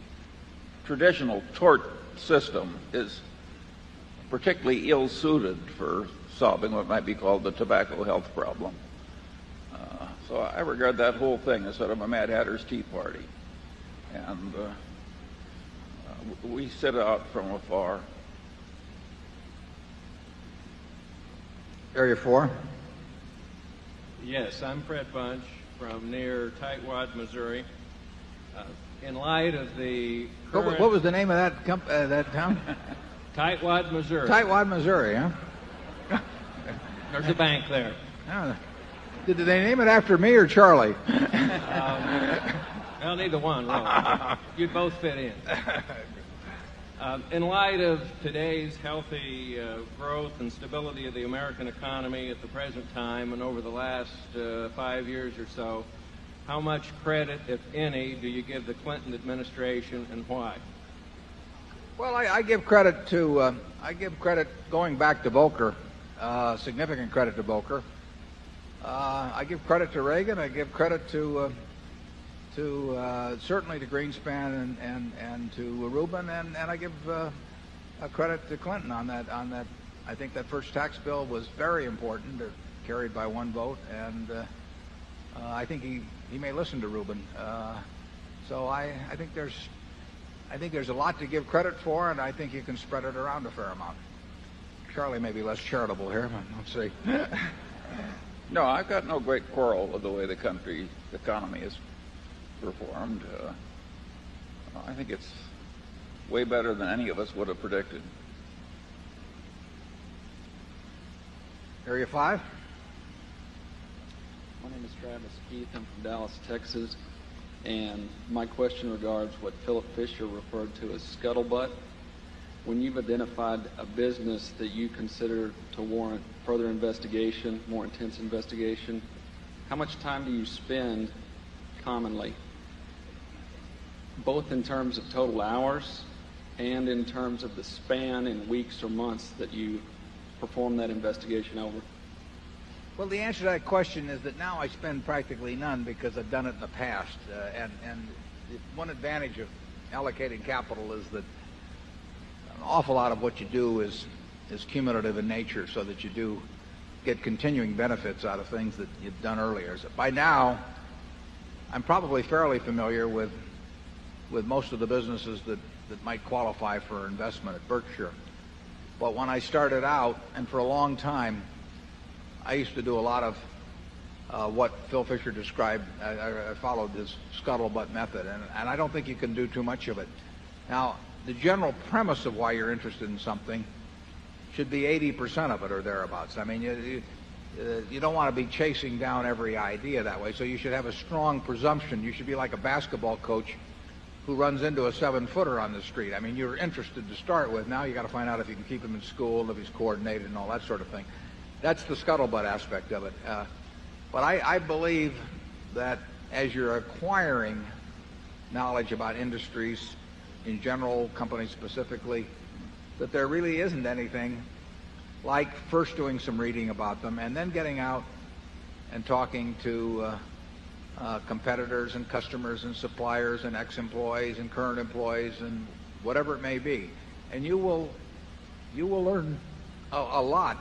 traditional tort system is particularly ill-suited for solving what might be called the tobacco health problem. So I regard that whole thing as sort of a Mad Hatter's Tea Party. And we sit out from afar. Area 4. Yes, I'm Fred Bunch from near Tightwad, Missouri. In light of the current... What was the name of that town? Tightwad, Missouri. Tightwad, Missouri, huh? There's a bank there. Oh. Did they name it after me or Charlie? Well, neither one, really. You'd both fit in. In light of today's healthy growth and stability of the American economy at the present time and over the last 5 years or so, how much credit, if any, do you give the Clinton administration and why? Well, I give credit to going back to Volcker, significant credit to Volcker. I give credit to Reagan. I give credit to certainly to Greenspan and to Rubin, and I give a credit to Clinton on that. I think that first tax bill was very important, carried by one vote, and I think he may listen to Rubin. So I think there's a lot to give credit for, and I think you can spread it around a fair amount. Charlie may be less charitable here, but let's see. No, I've got no great quarrel with the way the country's economy is performed. I think it's way better than any of us would have predicted. Area 5. My name is Travis Keith. I'm from Dallas, Texas. And my question regards what Philip Fisher referred to as scuttlebutt. When you've identified a business that you consider to warrant further investigation, more intense investigation, how much time do you spend commonly, both in terms of total hours and in terms of the span in weeks or months that you perform that investigation over? Well, the answer to that question is that now I spend practically none because I've done it in the past. And one advantage of allocating capital is that an awful lot of what you do is cumulative in nature, so that you do get continuing benefits out of things that you've done earlier. So by now, I'm probably fairly familiar with most of the businesses that might qualify for investment at Berkshire. But when I started out, and for a long time, I used to do a lot of what Phil Fisher described. I followed his scuttlebutt method, and I don't think you can do too much of it. Now, the general premise of why you're interested in something should be 80% of it or thereabouts. I mean, you don't want to be chasing down every idea that way, so you should have a strong presumption. You should be like a basketball coach who runs into a 7-footer on the street. I mean, you're interested to start with. Now you got to find out if you can keep him in school, if he's coordinated and all that sort of thing. That's the scuttlebutt aspect of it. But I believe that as you're acquiring knowledge about industries in general, companies specifically, that there really isn't anything like first doing some reading about them and then getting out and talking to competitors and customers and suppliers and ex-employees and current employees and whatever it may be. And you will learn a lot.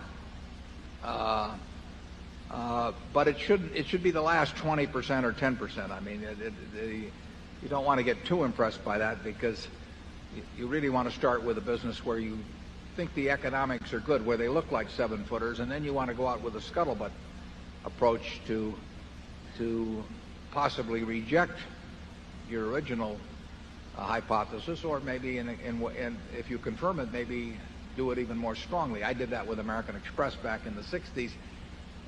But it should be the last 20% or 10%. I mean, you don't want to get too impressed by that, because you really want to start with a business where you think the economics are good, where they look like 7-footers, and then you want to go out with a scuttlebutt approach to possibly reject your original hypothesis, or maybe and if you confirm it, maybe do it even more strongly. I did that with American Express back in the 60s,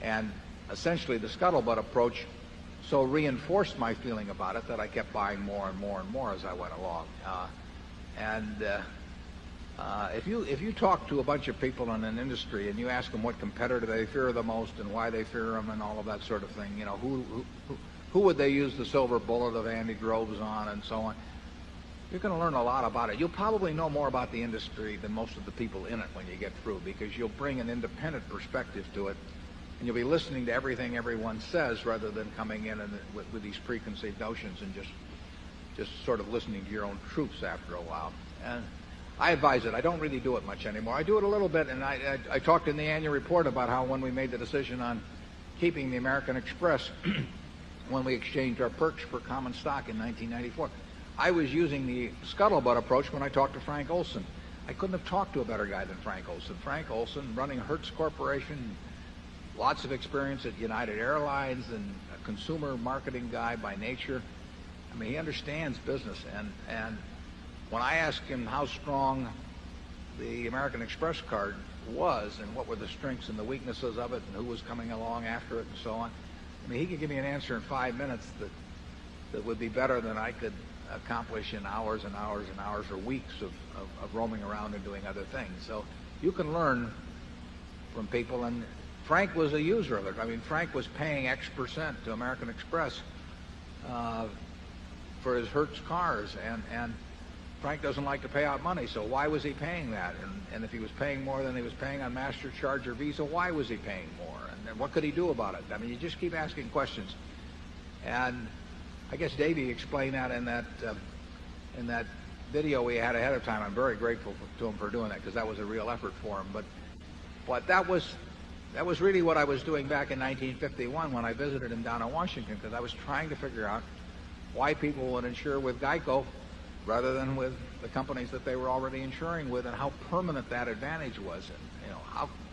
and essentially the scuttlebutt approach so reinforced my feeling about it that I kept buying more and more and more as I went along. If you talk to a bunch of people in an industry and you ask them what competitor they fear the most and why they fear them and all of that sort of thing, you know, who would they use the silver bullet of Andy Groves on and so on, you're going to learn a lot about it. You'll probably know more about the industry than most of the people in it when you get through, because you'll bring an independent perspective to it, and you'll be listening to everything everyone says rather than coming in and with these preconceived notions and just sort of listening to your own troops after a while. And I advise it. I don't really do it much anymore. I do it a little bit, and I talked in the annual report about how when we made the decision on keeping the American Express, when we exchanged our perks for common stock in 1994, I was using the scuttlebutt approach when I talked to Frank Olson. I couldn't have talked to a better guy than Frank Olson. Frank Olson, running Hertz Corporation, lots of experience at United Airlines and a consumer marketing guy by nature. I mean, he understands business. And when I asked him how strong the American Express card was and what were the strengths and the weaknesses of it and who was coming along after it and so on, I mean, he could give me an answer in 5 minutes that would be better than I could accomplish in hours and hours and hours or weeks of roaming around and doing other things. So you can learn from people. And Frank was a user of it. I mean, Frank was paying X% to American Express for his Hertz cars, and Frank doesn't like to pay out money, so why was he paying that? And if he was paying more than he was paying on MasterCharge or Visa, why was he paying more? And what could he do about it? I mean, you just keep asking questions. And I guess Davey explained that in that video we had ahead of time. I'm very grateful to him for doing that, because that was a real effort for him. But that was really what I was doing back in 1951 when I visited him down in Washington, because I was trying to figure out why people would insure with Geico rather than with the companies that they were already insuring with, and how permanent that advantage was, and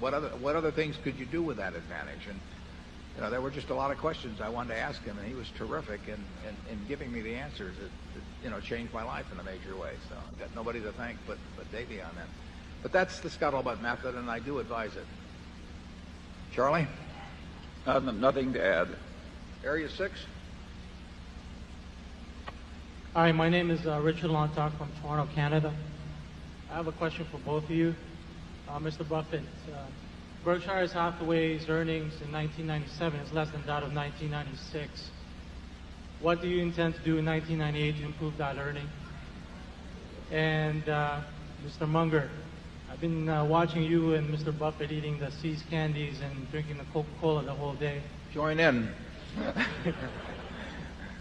what other things could you do with that advantage. And there were just a lot of questions I wanted to ask him, and he was terrific in giving me the answers that changed my life in a major way. So I've got nobody to thank but Davey on that. But that's the scuttlebutt method, and I do advise it. Charlie? Nothing to add. Area 6. Hi, my name is Richard Lontoc from Toronto, Canada. I have a question for both of you. Mr. Buffett, Berkshire Hathaway's earnings in 1997 is less than that of 1996. What do you intend to do in 1998 to improve that earning? And Mr. Munger, I've been watching you and Mr. Buffett eating the See's candies and drinking the Coca-Cola the whole day. Join in.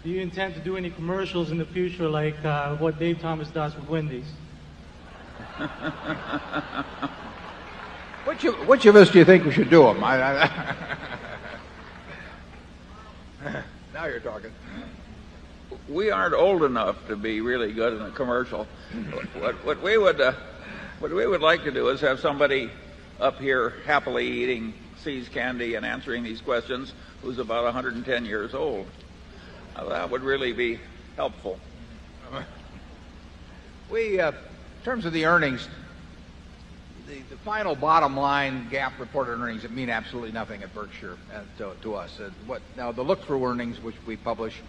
Do you intend to do any commercials in the future like what Dave Thomas does with Wendy's? Which of us do you think we should do them? Now you're talking. We aren't old enough to be really good in a commercial. What we would like to do is have somebody up here happily eating See's candy and answering these questions who's about 110 years old. That would really be helpful. In terms of the earnings, the final bottom line GAAP reported earnings that mean absolutely nothing at Berkshire to us. Now the look-through earnings, which we publish,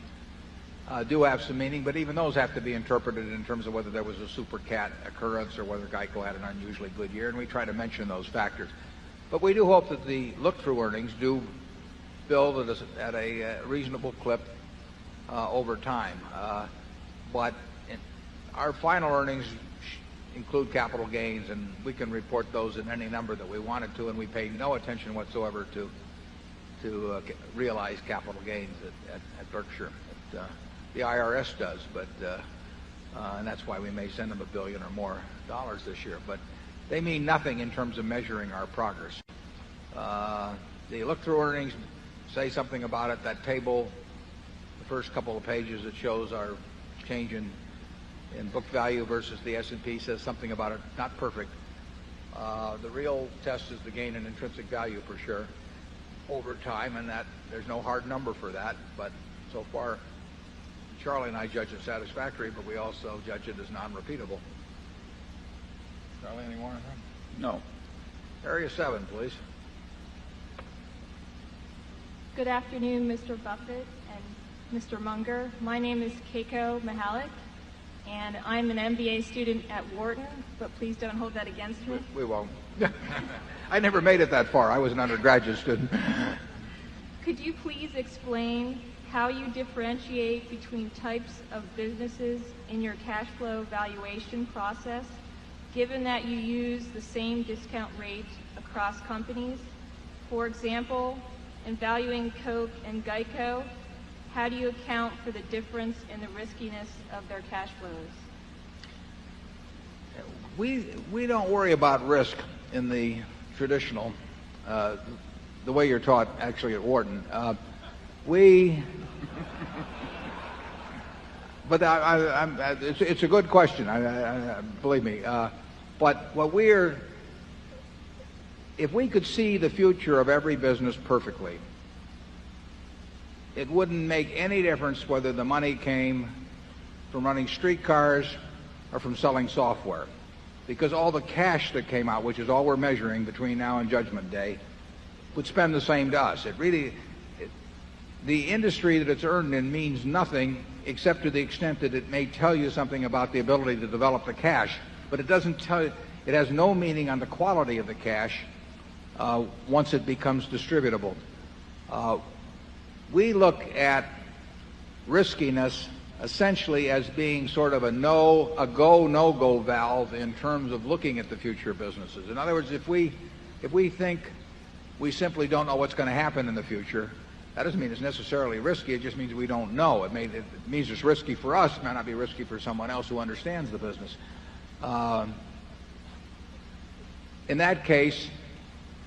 do have some meaning, but even those have to be interpreted in terms of whether there was a super cat occurrence or whether Geico had an unusually good year, and we try to mention those factors. But we do hope that the look-through earnings do build at a reasonable clip over time. But our final earnings include capital gains, and we can report those in any number that we wanted to, and we pay no attention whatsoever to realize capital gains at Berkshire. The IRS does, but and that's why we may send them $1 billion or more this year. But they mean nothing in terms of measuring our progress. The look-through earnings say something about it. That table, the first couple of pages, that shows our change in book value versus the S&P, says something about it. Not perfect. The real test is the gain in intrinsic value per share over time, and that there's no hard number for that. But so far, Charlie and I judge it satisfactory, but we also judge it as non-repeatable. Charlie, any more? No. Area 7, please. Good afternoon, Mr. Buffett and Mr. Munger. My name is Keiko Mihalik, and I'm an MBA student at Wharton, but please don't hold that against me. We won't. I never made it that far. I was an undergraduate student. Could you please explain how you differentiate between types of businesses in your cash flow valuation process, given that you use the same discount rate across companies? For example, in valuing Coke and Geico, how do you account for the difference in the riskiness of their cash flows? We don't worry about risk in the traditional, the way you're taught actually at Wharton. But it's a good question. Believe me. But what if we could see the future of every business perfectly, it wouldn't make any difference whether the money came from running streetcars or from selling software, because all the cash that came out, which is all we're measuring between now and Judgment Day, would spend the same to us. The industry that it's earned in means nothing except to the extent that it may tell you something about the ability to develop the cash, but it doesn't tell you, it has no meaning on the quality of the cash once it becomes distributable. We look at riskiness essentially as being sort of a go, no-go valve in terms of looking at the future of businesses. In other words, if we think we simply don't know what's going to happen in the future, that doesn't mean it's necessarily risky. It just means we don't know. It means it's risky for us. It may not be risky for someone else who understands the business. In that case,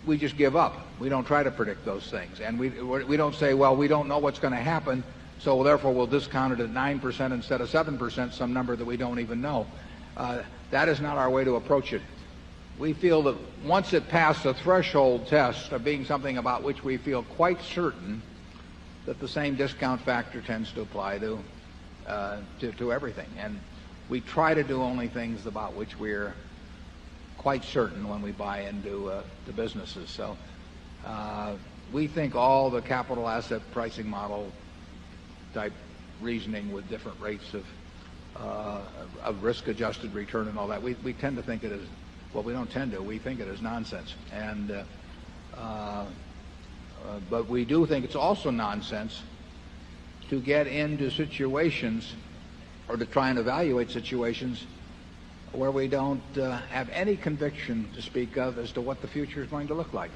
we just give up. We don't try to predict those things. And we don't say, well, we don't know what's going to happen, so therefore we'll discount it at 9% instead of 7%, some number that we don't even know. That is not our way to approach it. We feel that once it passed the threshold test of being something about which we feel quite certain, that the same discount factor tends to apply to everything. And we try to do only things about which we're quite certain when we buy into the businesses. So we think all the capital asset pricing model type reasoning with different rates of risk-adjusted return and all that, we tend to think it is, well, we don't tend to, we think it is nonsense. And but we do think it's also nonsense to get into situations or to try and evaluate situations where we don't have any conviction to speak of as to what the future is going to look like.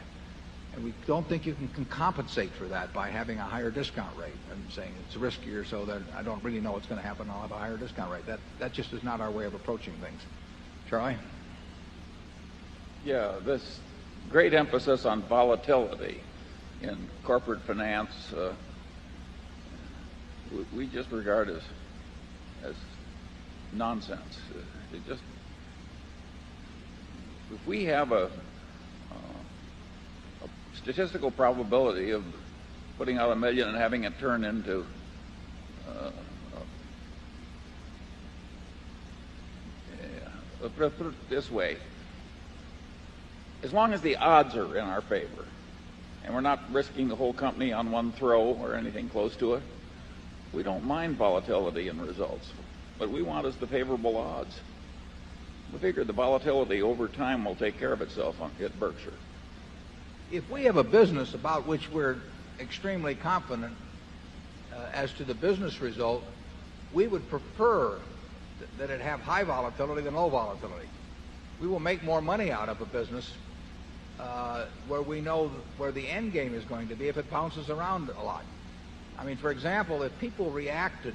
And we don't think you can compensate for that by having a higher discount rate and saying it's riskier so that I don't really know what's going to happen, I'll have a higher discount rate. That just is not our way of approaching things. Charlie? Yeah, this great emphasis on volatility in corporate finance, we just regard as nonsense. If we have a statistical probability of putting out $1 million and having it turn into put it this way, as long as the odds are in our favor and we're not risking the whole company on one throw or anything close to it, we don't mind volatility in results. What we want is the favorable odds. We figure the volatility over time will take care of itself at Berkshire. If we have a business about which we're extremely confident as to the business result, we would prefer that it have high volatility than low volatility. We will make more money out of a business where we know where the end game is going to be if it bounces around a lot. I mean, for example, if people reacted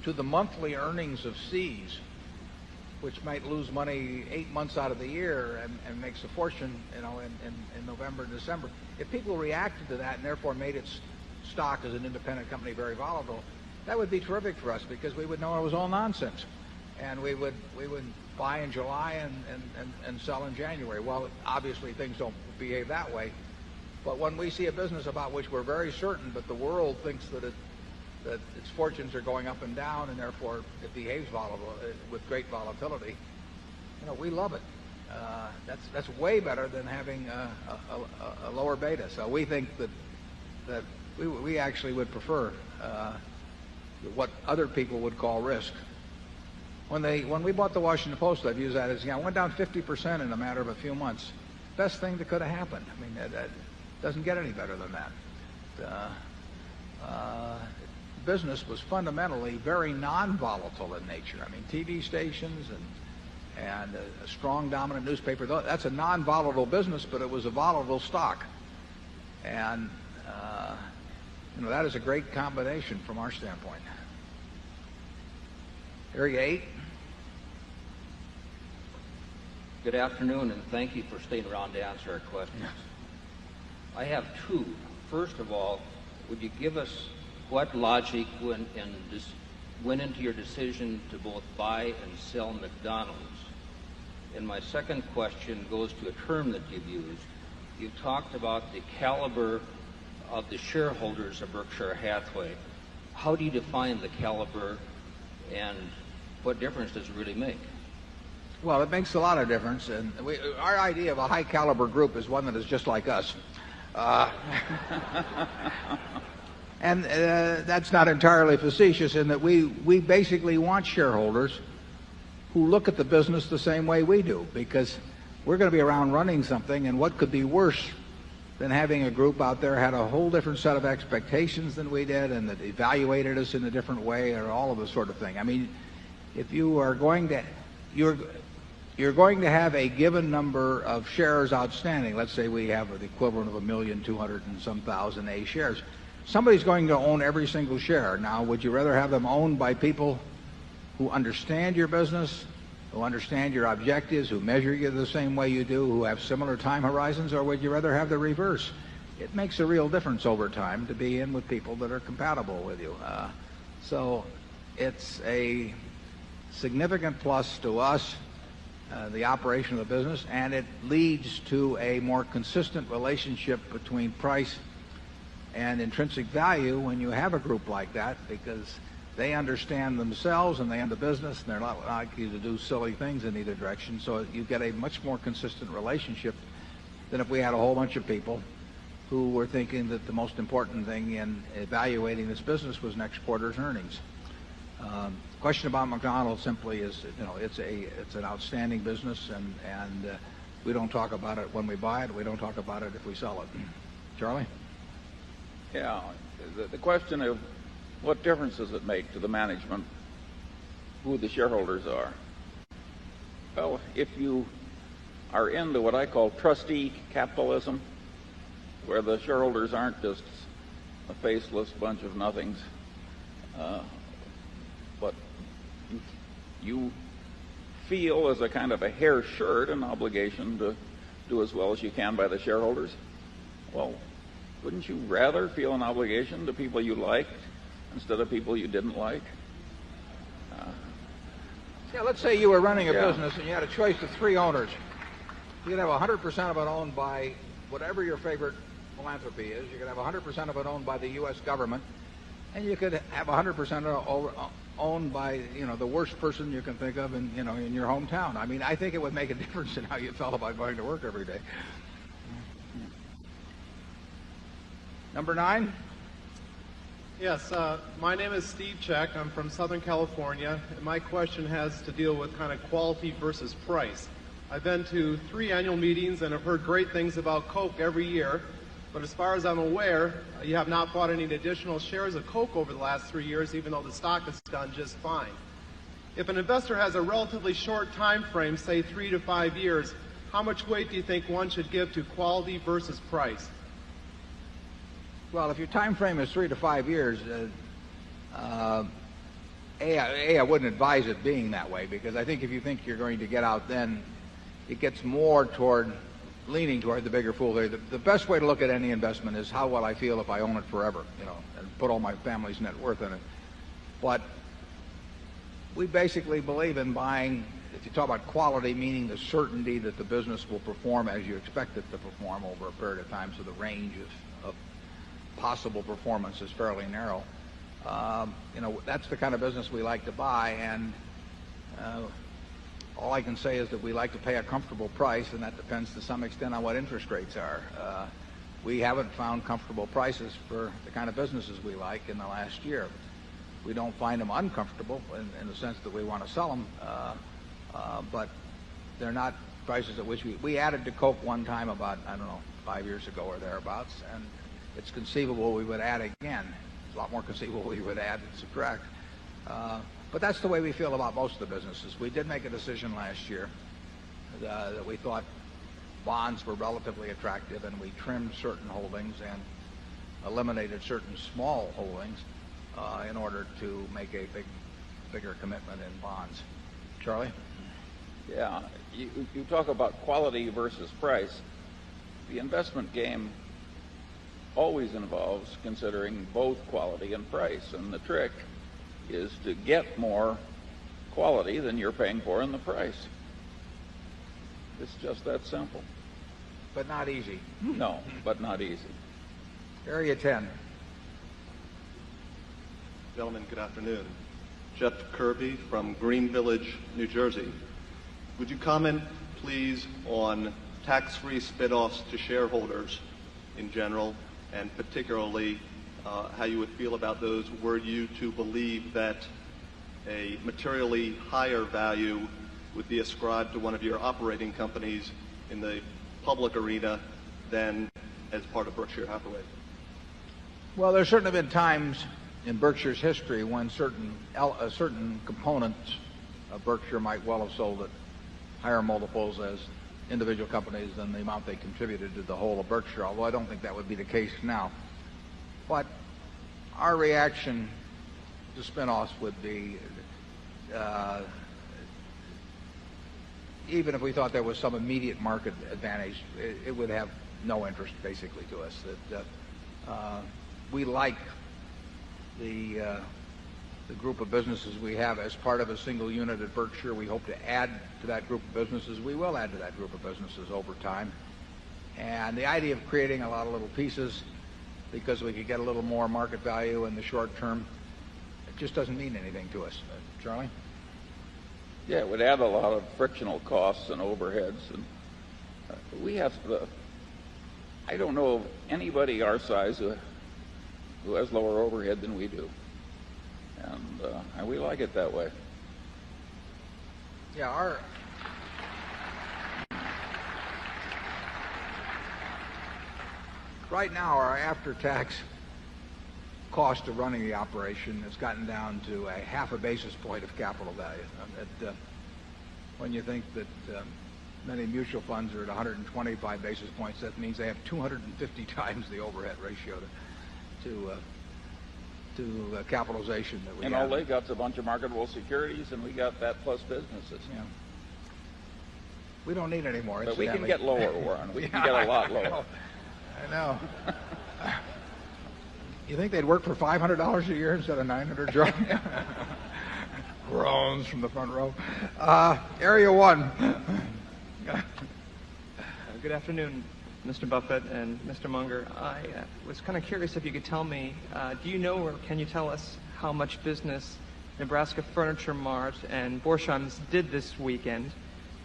to the monthly earnings of Seas, which might lose money 8 months out of the year and makes a fortune, in November and December, if people reacted to that and therefore made its stock as an independent company very volatile, that would be terrific for us because we would know it was all nonsense, and we would buy in July and sell in January. Well, obviously things don't behave that way, but when we see a business about which we're very certain, but the world thinks that its fortunes are going up and down, and therefore it behaves with great volatility, we love it. That's way better than having a lower beta. So we think that we actually would prefer what other people would call risk. When we bought the Washington Post, I've used that as, it went down 50% in a matter of a few months. Best thing that could have happened. I mean, that doesn't get any better than that. Business was fundamentally very non-volatile in nature. I mean, TV stations and a strong dominant newspaper, that's a non-volatile business, but it was a volatile stock. And that is a great combination from our standpoint. Area 8. Good afternoon, and thank you for staying around to answer our questions. I have two. First of all, would you give us what logic went into your decision to both buy and sell McDonald's? And my second question goes to a term that you've used, you talked about the caliber of the shareholders of Berkshire Hathaway. How do you define the caliber, and what difference does it really make? Well, it makes a lot of difference, and our idea of a high caliber group is one that is just like us. And that's not entirely facetious in that we basically want shareholders who look at the business the same way we do, because we're going to be around running something, and what could be worse than having a group out there had a whole different set of expectations than we did, and that evaluated us in a different way, or all of this sort of thing. I mean, if you are going to, you're going to have a given number of shares outstanding. Let's say we have the equivalent of 1,200,000 and some thousand A shares. Somebody's going to own every single share. Now, would you rather have them owned by people who understand your business, who understand your objectives, who measure you the same way you do, who have similar time horizons, or would you rather have the reverse? It makes a real difference over time to be in with people that are compatible with you. So it's a significant plus to us, the operation of the business, and it leads to a more consistent relationship between price and intrinsic value when you have a group like that, because they understand themselves and they understand the business, and they're not likely to do silly things in either direction. So you get a much more consistent relationship than if we had a whole bunch of people who were thinking that the most important thing in evaluating this business was next quarter's earnings. Question about McDonald's simply is, it's an outstanding business, and we don't talk about it when we buy it. We don't talk about it if we sell it. Charlie? Yeah, the question of what difference does it make to the management who the shareholders are? Well, if you are into what I call trustee capitalism, where the shareholders aren't just a faceless bunch of nothings, but you feel as a kind of a hair shirt an obligation to do as well as you can by the shareholders, well, wouldn't you rather feel an obligation to people you liked instead of people you didn't like? Yeah, let's say you were running a business and you had a choice of three owners. You could have 100% of it owned by whatever your favorite philanthropy is. You could have 100% of it owned by the U.S. government, and you could have 100% owned by, the worst person you can think of in your hometown. I mean, I think it would make a difference in how you felt about going to work every day. Number 9. Yes, my name is Steve Check. I'm from Southern California, and my question has to deal with kind of quality versus price. I've been to 3 annual meetings and have heard great things about Coke every year, but as far as I'm aware, you have not bought any additional shares of Coke over the last 3 years, even though the stock has done just fine. If an investor has a relatively short time frame, say 3 to 5 years, how much weight do you think one should give to quality versus price? Well, if your time frame is 3 to 5 years, I wouldn't advise it being that way, because I think if you think you're going to get out then, it gets more leaning toward the bigger fool. The best way to look at any investment is how will I feel if I own it forever, and put all my family's net worth in it. But we basically believe in buying, if you talk about quality, meaning the certainty that the business will perform as you expect it to perform over a period of time, so the range of possible performance is fairly narrow. That's the kind of business we like to buy, and all I can say is that we like to pay a comfortable price, and that depends to some extent on what interest rates are. We haven't found comfortable prices for the kind of businesses we like in the last year. We don't find them uncomfortable in the sense that we want to sell them, but they're not prices at which we added to Coke one time about, 5 years ago or thereabouts, and it's conceivable we would add again. It's a lot more conceivable we would add and subtract. But that's the way we feel about most of the businesses. We did make a decision last year that we thought bonds were relatively attractive, and we trimmed certain holdings and eliminated certain small holdings in order to make a bigger commitment in bonds. Charlie? Yeah, you talk about quality versus price. The investment game always involves considering both quality and price, and the trick is to get more quality than you're paying for in the price. It's just that simple. but not easy. No, but not easy. Area 10. Gentlemen, good afternoon. Jeff Kirby from Green Village, New Jersey. Would you comment, please, on tax-free spin-offs to shareholders in general, and particularly how you would feel about those were you to believe that a materially higher value would be ascribed to one of your operating companies in the public arena than as part of Berkshire Hathaway? Well, there's certainly been times in Berkshire's history when certain components of Berkshire might well have sold at higher multiples as individual companies than the amount they contributed to the whole of Berkshire, although I don't think that would be the case now. But our reaction to spin-offs would be, even if we thought there was some immediate market advantage, it would have no interest basically to us. We like the group of businesses we have as part of a single unit at Berkshire. We hope to add to that group of businesses. We will add to that group of businesses over time. And the idea of creating a lot of little pieces because we could get a little more market value in the short term, it just doesn't mean anything to us. Charlie? Yeah, it would add a lot of frictional costs and overheads. And we have I don't know of anybody our size who has lower overhead than we do. And we like it that way. Yeah, right now our after-tax cost of running the operation has gotten down to a half a basis point of capital value. When you think that many mutual funds are at 125 basis points, that means they have 250 times the overhead ratio to capitalization that we have. And all they got's a bunch of marketable securities, and we got that plus businesses. Yeah. We don't need any more. But we can get lower, Warren. We can get a lot lower. I know. You think they'd work for $500 a year instead of $900? Groans from the front row. Area 1. Good afternoon, Mr. Buffett and Mr. Munger. I was kind of curious if you could tell me, do you know or can you tell us how much business Nebraska Furniture Mart and Borsheim's did this weekend?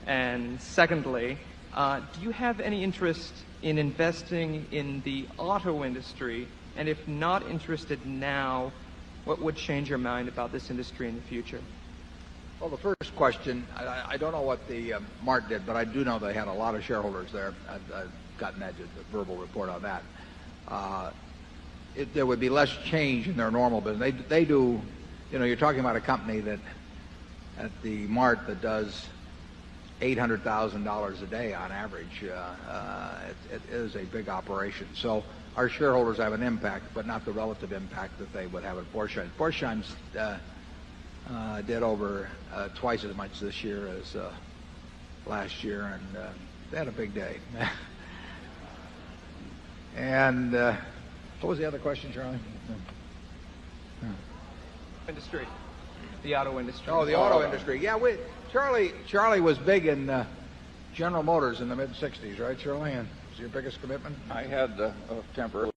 And secondly, do you have any interest in investing in the auto industry? And if not interested now, what would change your mind about this industry in the future? Well, the first question, I don't know what the Mart did, but I do know they had a lot of shareholders there. I've gotten that verbal report on that. There would be less change in their normal business. They do, you're talking about a company that at the Mart that does $800,000 a day on average. It is a big operation. So our shareholders have an impact, but not the relative impact that they would have at Borsheim. Borsheim's did over twice as much this year as last year, and they had a big day. And what was the other question, Charlie? Industry. The auto industry. Oh, the auto industry. Yeah, Charlie was big in General Motors in the mid-'60s, right, Charlie? And was your biggest commitment? I had a temper.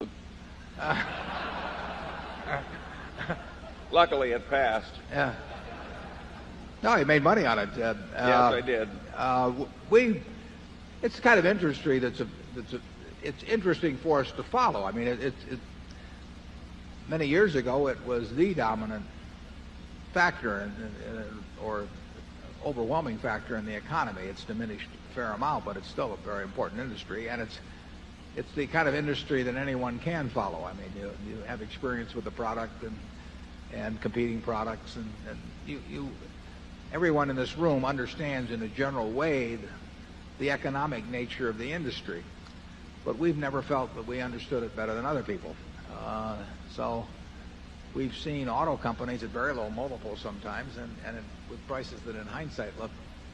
Luckily, it passed. Yeah. No, he made money on it. Yes, I did. It's the kind of industry it's interesting for us to follow. I mean, many years ago, it was the dominant factor or overwhelming factor in the economy. It's diminished a fair amount, but it's still a very important industry, and it's the kind of industry that anyone can follow. I mean, you have experience with the product and competing products, and everyone in this room understands in a general way the economic nature of the industry, but we've never felt that we understood it better than other people. So we've seen auto companies at very low multiples sometimes, and with prices that in hindsight look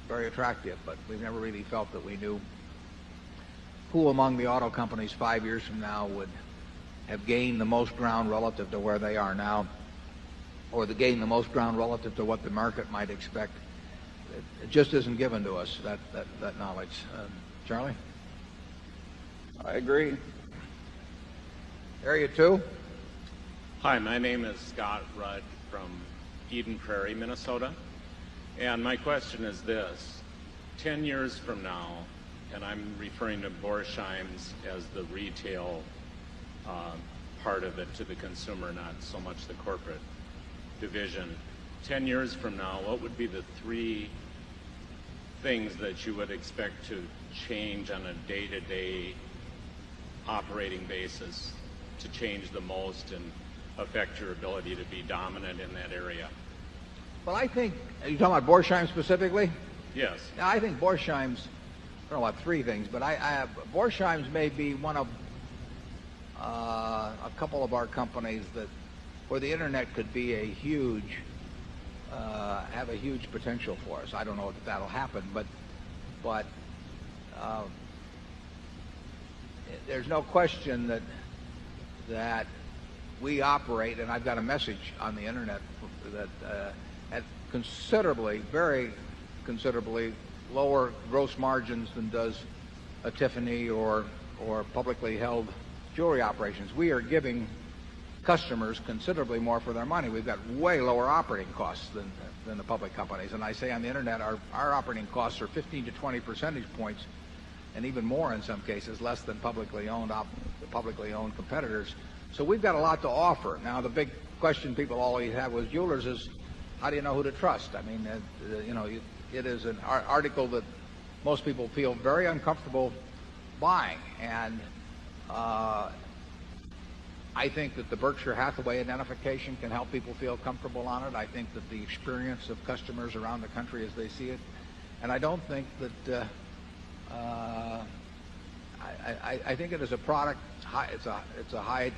very attractive, but we've never really felt that we knew who among the auto companies 5 years from now would have gained the most ground relative to where they are now, or gain the most ground relative to what the market might expect. It just isn't given to us, that knowledge. Charlie? I agree. Area 2. Hi, my name is Scott Rudd from Eden Prairie, Minnesota. And my question is this. 10 years from now, and I'm referring to Borsheim's as the retail part of it to the consumer, not so much the corporate division. 10 years from now, what would be the 3 things that you would expect to change on a day-to-day operating basis to change the most and affect your ability to be dominant in that area? Well, I think, are you talking about Borsheim specifically? Yes. Yeah, I think Borsheim's, I don't know about 3 things, but Borsheim's may be one of a couple of our companies that, where the internet could be a huge, have a huge potential for us. I don't know if that'll happen, but there's no question that we operate, and I've got a message on the internet that at considerably, very considerably lower gross margins than does a Tiffany or publicly held jewelry operations. We are giving customers considerably more for their money. We've got way lower operating costs than the public companies. And I say on the internet, our operating costs are 15 to 20 percentage points, and even more in some cases, less than publicly owned competitors. So we've got a lot to offer. Now, the big question people always have with jewelers is, how do you know who to trust? I mean, it is an article that most people feel very uncomfortable buying. And I think that the Berkshire Hathaway identification can help people feel comfortable on it. I think that the experience of customers around the country as they see it. And I don't think that I think it is a product. It's a high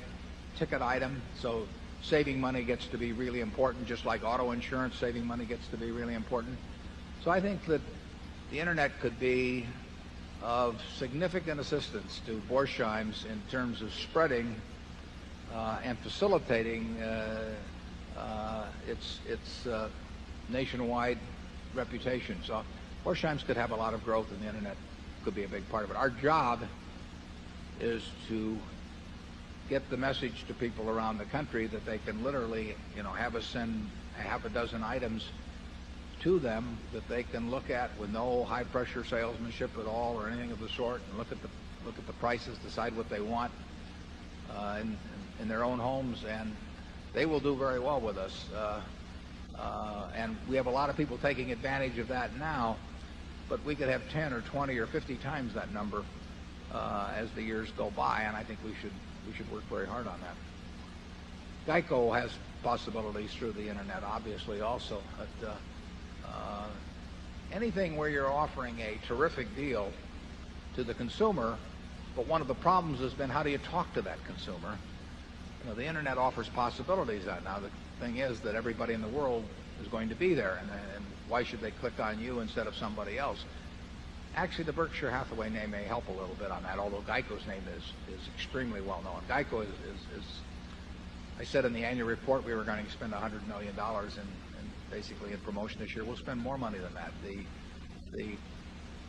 ticket item, so saving money gets to be really important, just like auto insurance, saving money gets to be really important. So I think that the internet could be of significant assistance to Borsheim's in terms of spreading and facilitating its nationwide reputation. So Borsheim's could have a lot of growth, and the internet could be a big part of it. Our job is to get the message to people around the country that they can literally, have us send half a dozen items to them that they can look at with no high pressure salesmanship at all or anything of the sort, and look at the prices, decide what they want in their own homes, and they will do very well with us. And we have a lot of people taking advantage of that now, but we could have 10 or 20 or 50 times that number as the years go by, and I think we should work very hard on that. GEICO has possibilities through the internet, obviously, also. But anything where you're offering a terrific deal to the consumer, but one of the problems has been, how do you talk to that consumer? The internet offers possibilities. Now the thing is that everybody in the world is going to be there, and why should they click on you instead of somebody else? Actually, the Berkshire Hathaway name may help a little bit on that, although GEICO's name is extremely well known. GEICO is I said in the annual report we were going to spend $100 million basically in promotion this year. We'll spend more money than that. The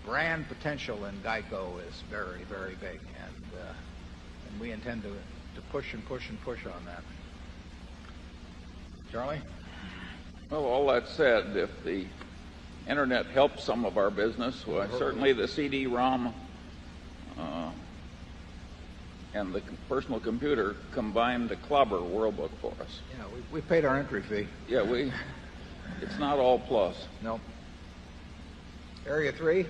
brand potential in GEICO is very, very big, and we intend to push and push and push on that. Charlie? Well, all that said, if the internet helps some of our business, well, certainly the CD-ROM and the personal computer combined to clobber World Book for us. Yeah, we paid our entry fee. Yeah, it's not all plus. No. Area 3.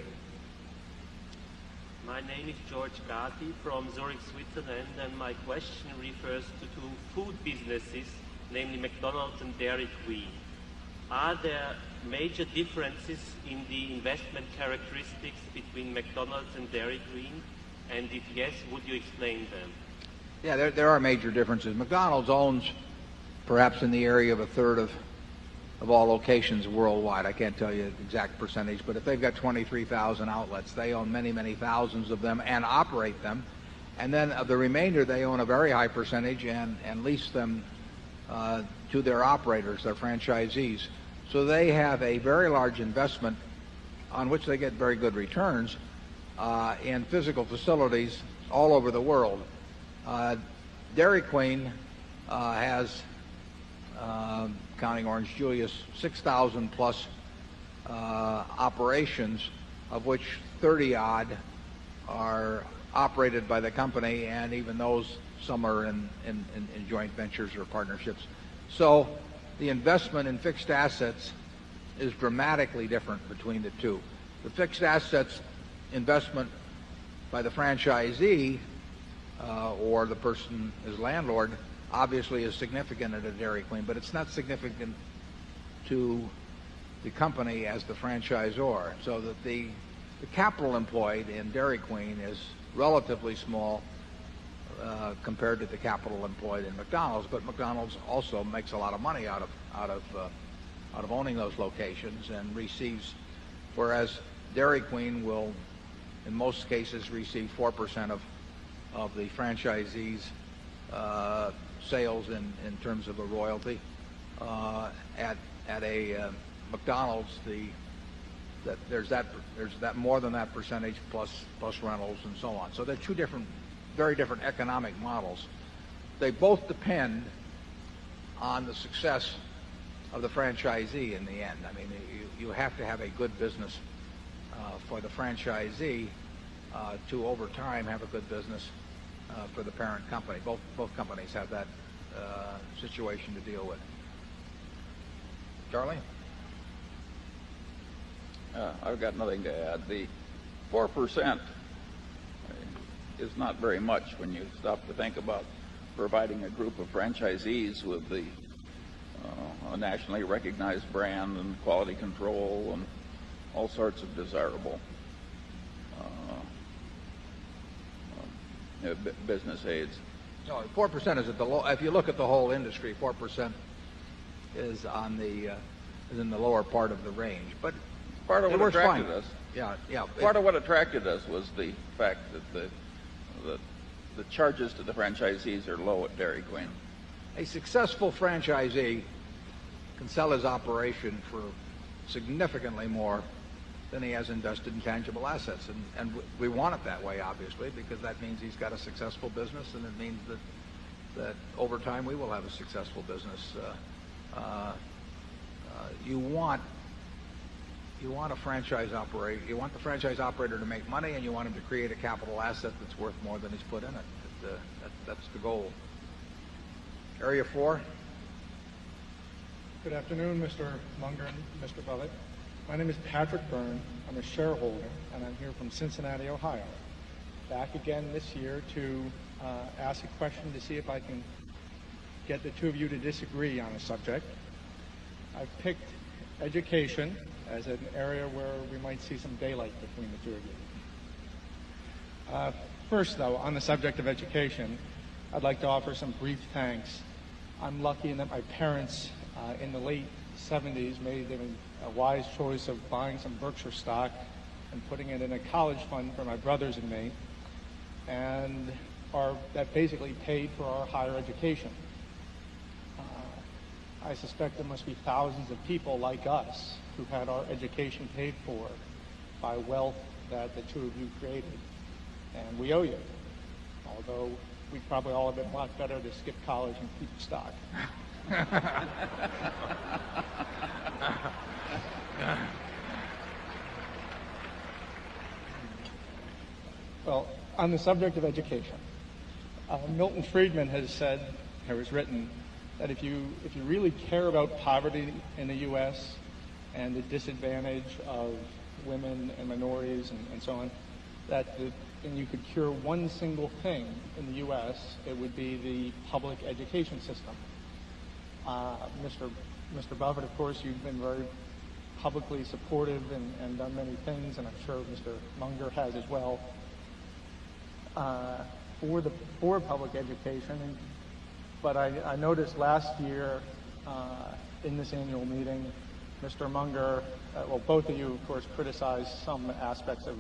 My name is George Gatti from Zurich, Switzerland, and my question refers to two food businesses, namely McDonald's and Dairy Queen. Are there major differences in the investment characteristics between McDonald's and Dairy Queen? And if yes, would you explain them? Yeah, there are major differences. McDonald's owns perhaps in the area of a third of all locations worldwide. I can't tell you the exact percentage, but if they've got 23,000 outlets, they own many, many thousands of them and operate them. And then of the remainder, they own a very high percentage and lease them to their operators, their franchisees. So they have a very large investment on which they get very good returns in physical facilities all over the world. Dairy Queen has, counting Orange Julius, 6,000 plus operations, of which 30-odd are operated by the company, and even those, some are in joint ventures or partnerships. So the investment in fixed assets is dramatically different between the two. The fixed assets investment by the franchisee or the person as landlord obviously is significant at a Dairy Queen, but it's not significant to the company as the franchisor. So that the capital employed in Dairy Queen is relatively small compared to the capital employed in McDonald's, but McDonald's also makes a lot of money out of owning those locations and receives, whereas Dairy Queen will in most cases receive 4% of the franchisee's sales in terms of a royalty. At a McDonald's, there's that more than that percentage plus rentals and so on. So they're two very different economic models. They both depend on the success of the franchisee in the end. I mean, you have to have a good business for the franchisee to over time have a good business for the parent company. Both companies have that situation to deal with. Charlie? I've got nothing to add. The 4% is not very much when you stop to think about providing a group of franchisees with a nationally recognized brand and quality control and all sorts of desirable business aids. No, 4% is at the low. If you look at the whole industry, 4% is in the lower part of the range. But part of what attracted us. Yeah. Part of what attracted us was the fact that the charges to the franchisees are low at Dairy Queen. A successful franchisee can sell his operation for significantly more than he has invested in tangible assets. And we want it that way, obviously, because that means he's got a successful business, and it means that over time we will have a successful business. You want a franchise operator. You want the franchise operator to make money, and you want him to create a capital asset that's worth more than he's put in it. That's the goal. Area 4. Good afternoon, Mr. Munger and Mr. Buffett. My name is Patrick Byrne. I'm a shareholder, and I'm here from Cincinnati, Ohio. Back again this year to ask a question to see if I can get the two of you to disagree on a subject. I've picked education as an area where we might see some daylight between the two of you. First, though, on the subject of education, I'd like to offer some brief thanks. I'm lucky in that my parents in the late 70s made a wise choice of buying some Berkshire stock and putting it in a college fund for my brothers and me, and that basically paid for our higher education. I suspect there must be thousands of people like us who had our education paid for by wealth that the two of you created, and we owe you, although we'd probably all have been a lot better to skip college and keep the stock. Well, on the subject of education, Milton Friedman has said, or has written, that if you really care about poverty in the U.S. and the disadvantage of women and minorities and so on, and you could cure one single thing in the U.S., it would be the public education system. Mr. Buffett, of course, you've been very publicly supportive and done many things, and I'm sure Mr. Munger has as well, for public education. But I noticed last year in this annual meeting, Mr. Munger, both of you, of course, criticized some aspects of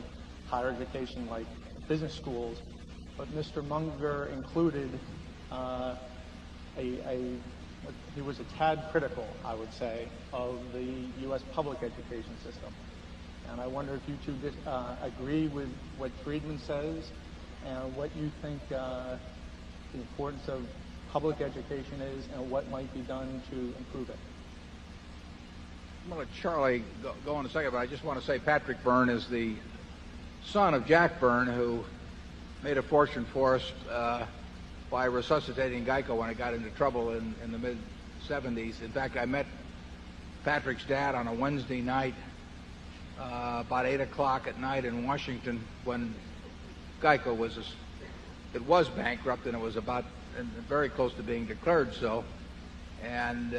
higher education like business schools, but Mr. Munger included he was a tad critical, I would say, of the U.S. public education system. And I wonder if you two agree with what Friedman says, and what you think the importance of public education is and what might be done to improve it. I'm going to let Charlie go in a second, but I just want to say Patrick Byrne is the son of Jack Byrne, who made a fortune for us by resuscitating Geico when it got into trouble in the mid-'70s. In fact, I met Patrick's dad on a Wednesday night about 8 o'clock at night in Washington when Geico was bankrupt, and it was very close to being declared so. And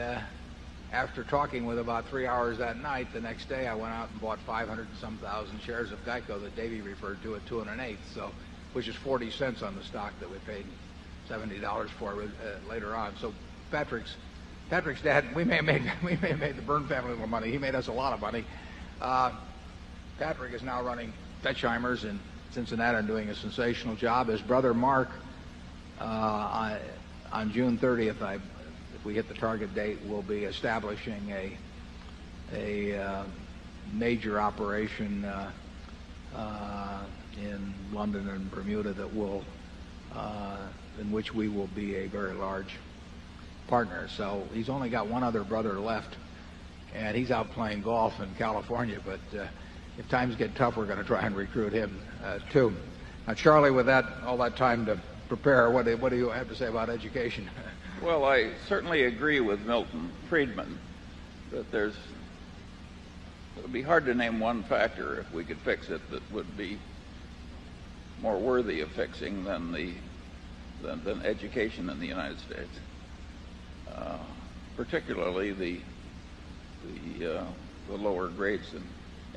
after talking with about 3 hours that night, the next day I went out and bought 500 and some thousand shares of Geico that Davey referred to at 2 1/8, so which is 40 cents on the stock that we paid $70 for later on. So Patrick's dad, we may have made the Byrne family a little money. He made us a lot of money. Patrick is now running Fetchheimers in Cincinnati and doing a sensational job. His brother Mark, on June 30th, if we hit the target date, will be establishing a major operation in London and Bermuda that will, in which we will be a very large partner. So he's only got one other brother left, and he's out playing golf in California. But if times get tough, we're going to try and recruit him too. Now, Charlie, with all that time to prepare, what do you have to say about education? Well, I certainly agree with Milton Friedman that it would be hard to name one factor, if we could fix it, that would be more worthy of fixing than education in the United States. Particularly the lower grades in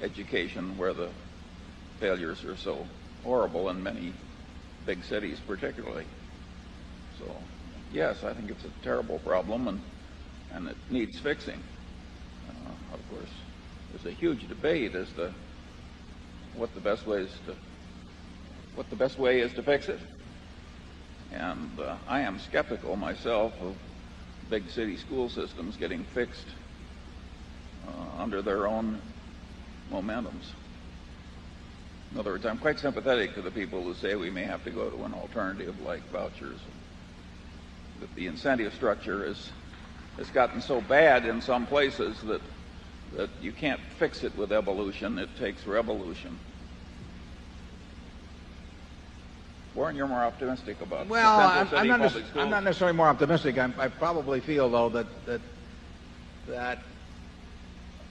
education, where the failures are so horrible in many big cities particularly. So yes, I think it's a terrible problem, and it needs fixing. Of course, there's a huge debate as to what the best way is to fix it. And I am skeptical myself of big city school systems getting fixed under their own momentums. In other words, I'm quite sympathetic to the people who say we may have to go to an alternative like vouchers. That the incentive structure has gotten so bad in some places that you can't fix it with evolution. It takes revolution. Warren, you're more optimistic about well, I'm not necessarily more optimistic. I probably feel, though, that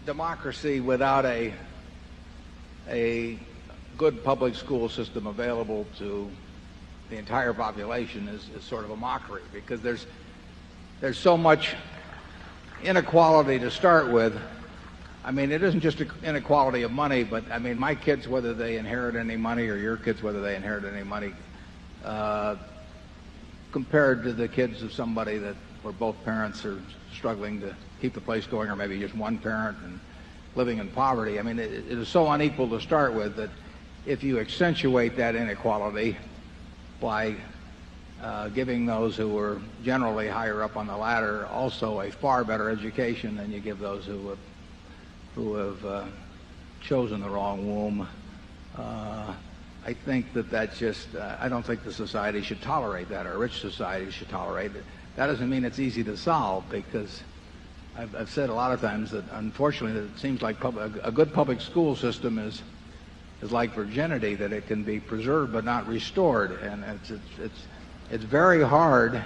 democracy without a good public school system available to the entire population is sort of a mockery, because there's so much inequality to start with. I mean, it isn't just inequality of money, but I mean, my kids, whether they inherit any money, or your kids, whether they inherit any money, compared to the kids of somebody where both parents are struggling to keep the place going, or maybe just one parent and living in poverty. I mean, it is so unequal to start with that if you accentuate that inequality by giving those who are generally higher up on the ladder also a far better education than you give those who have chosen the wrong womb, I think that's just, I don't think the society should tolerate that, or a rich society should tolerate it. That doesn't mean it's easy to solve, because I've said a lot of times that unfortunately it seems like a good public school system is like virginity, that it can be preserved but not restored. And it's very hard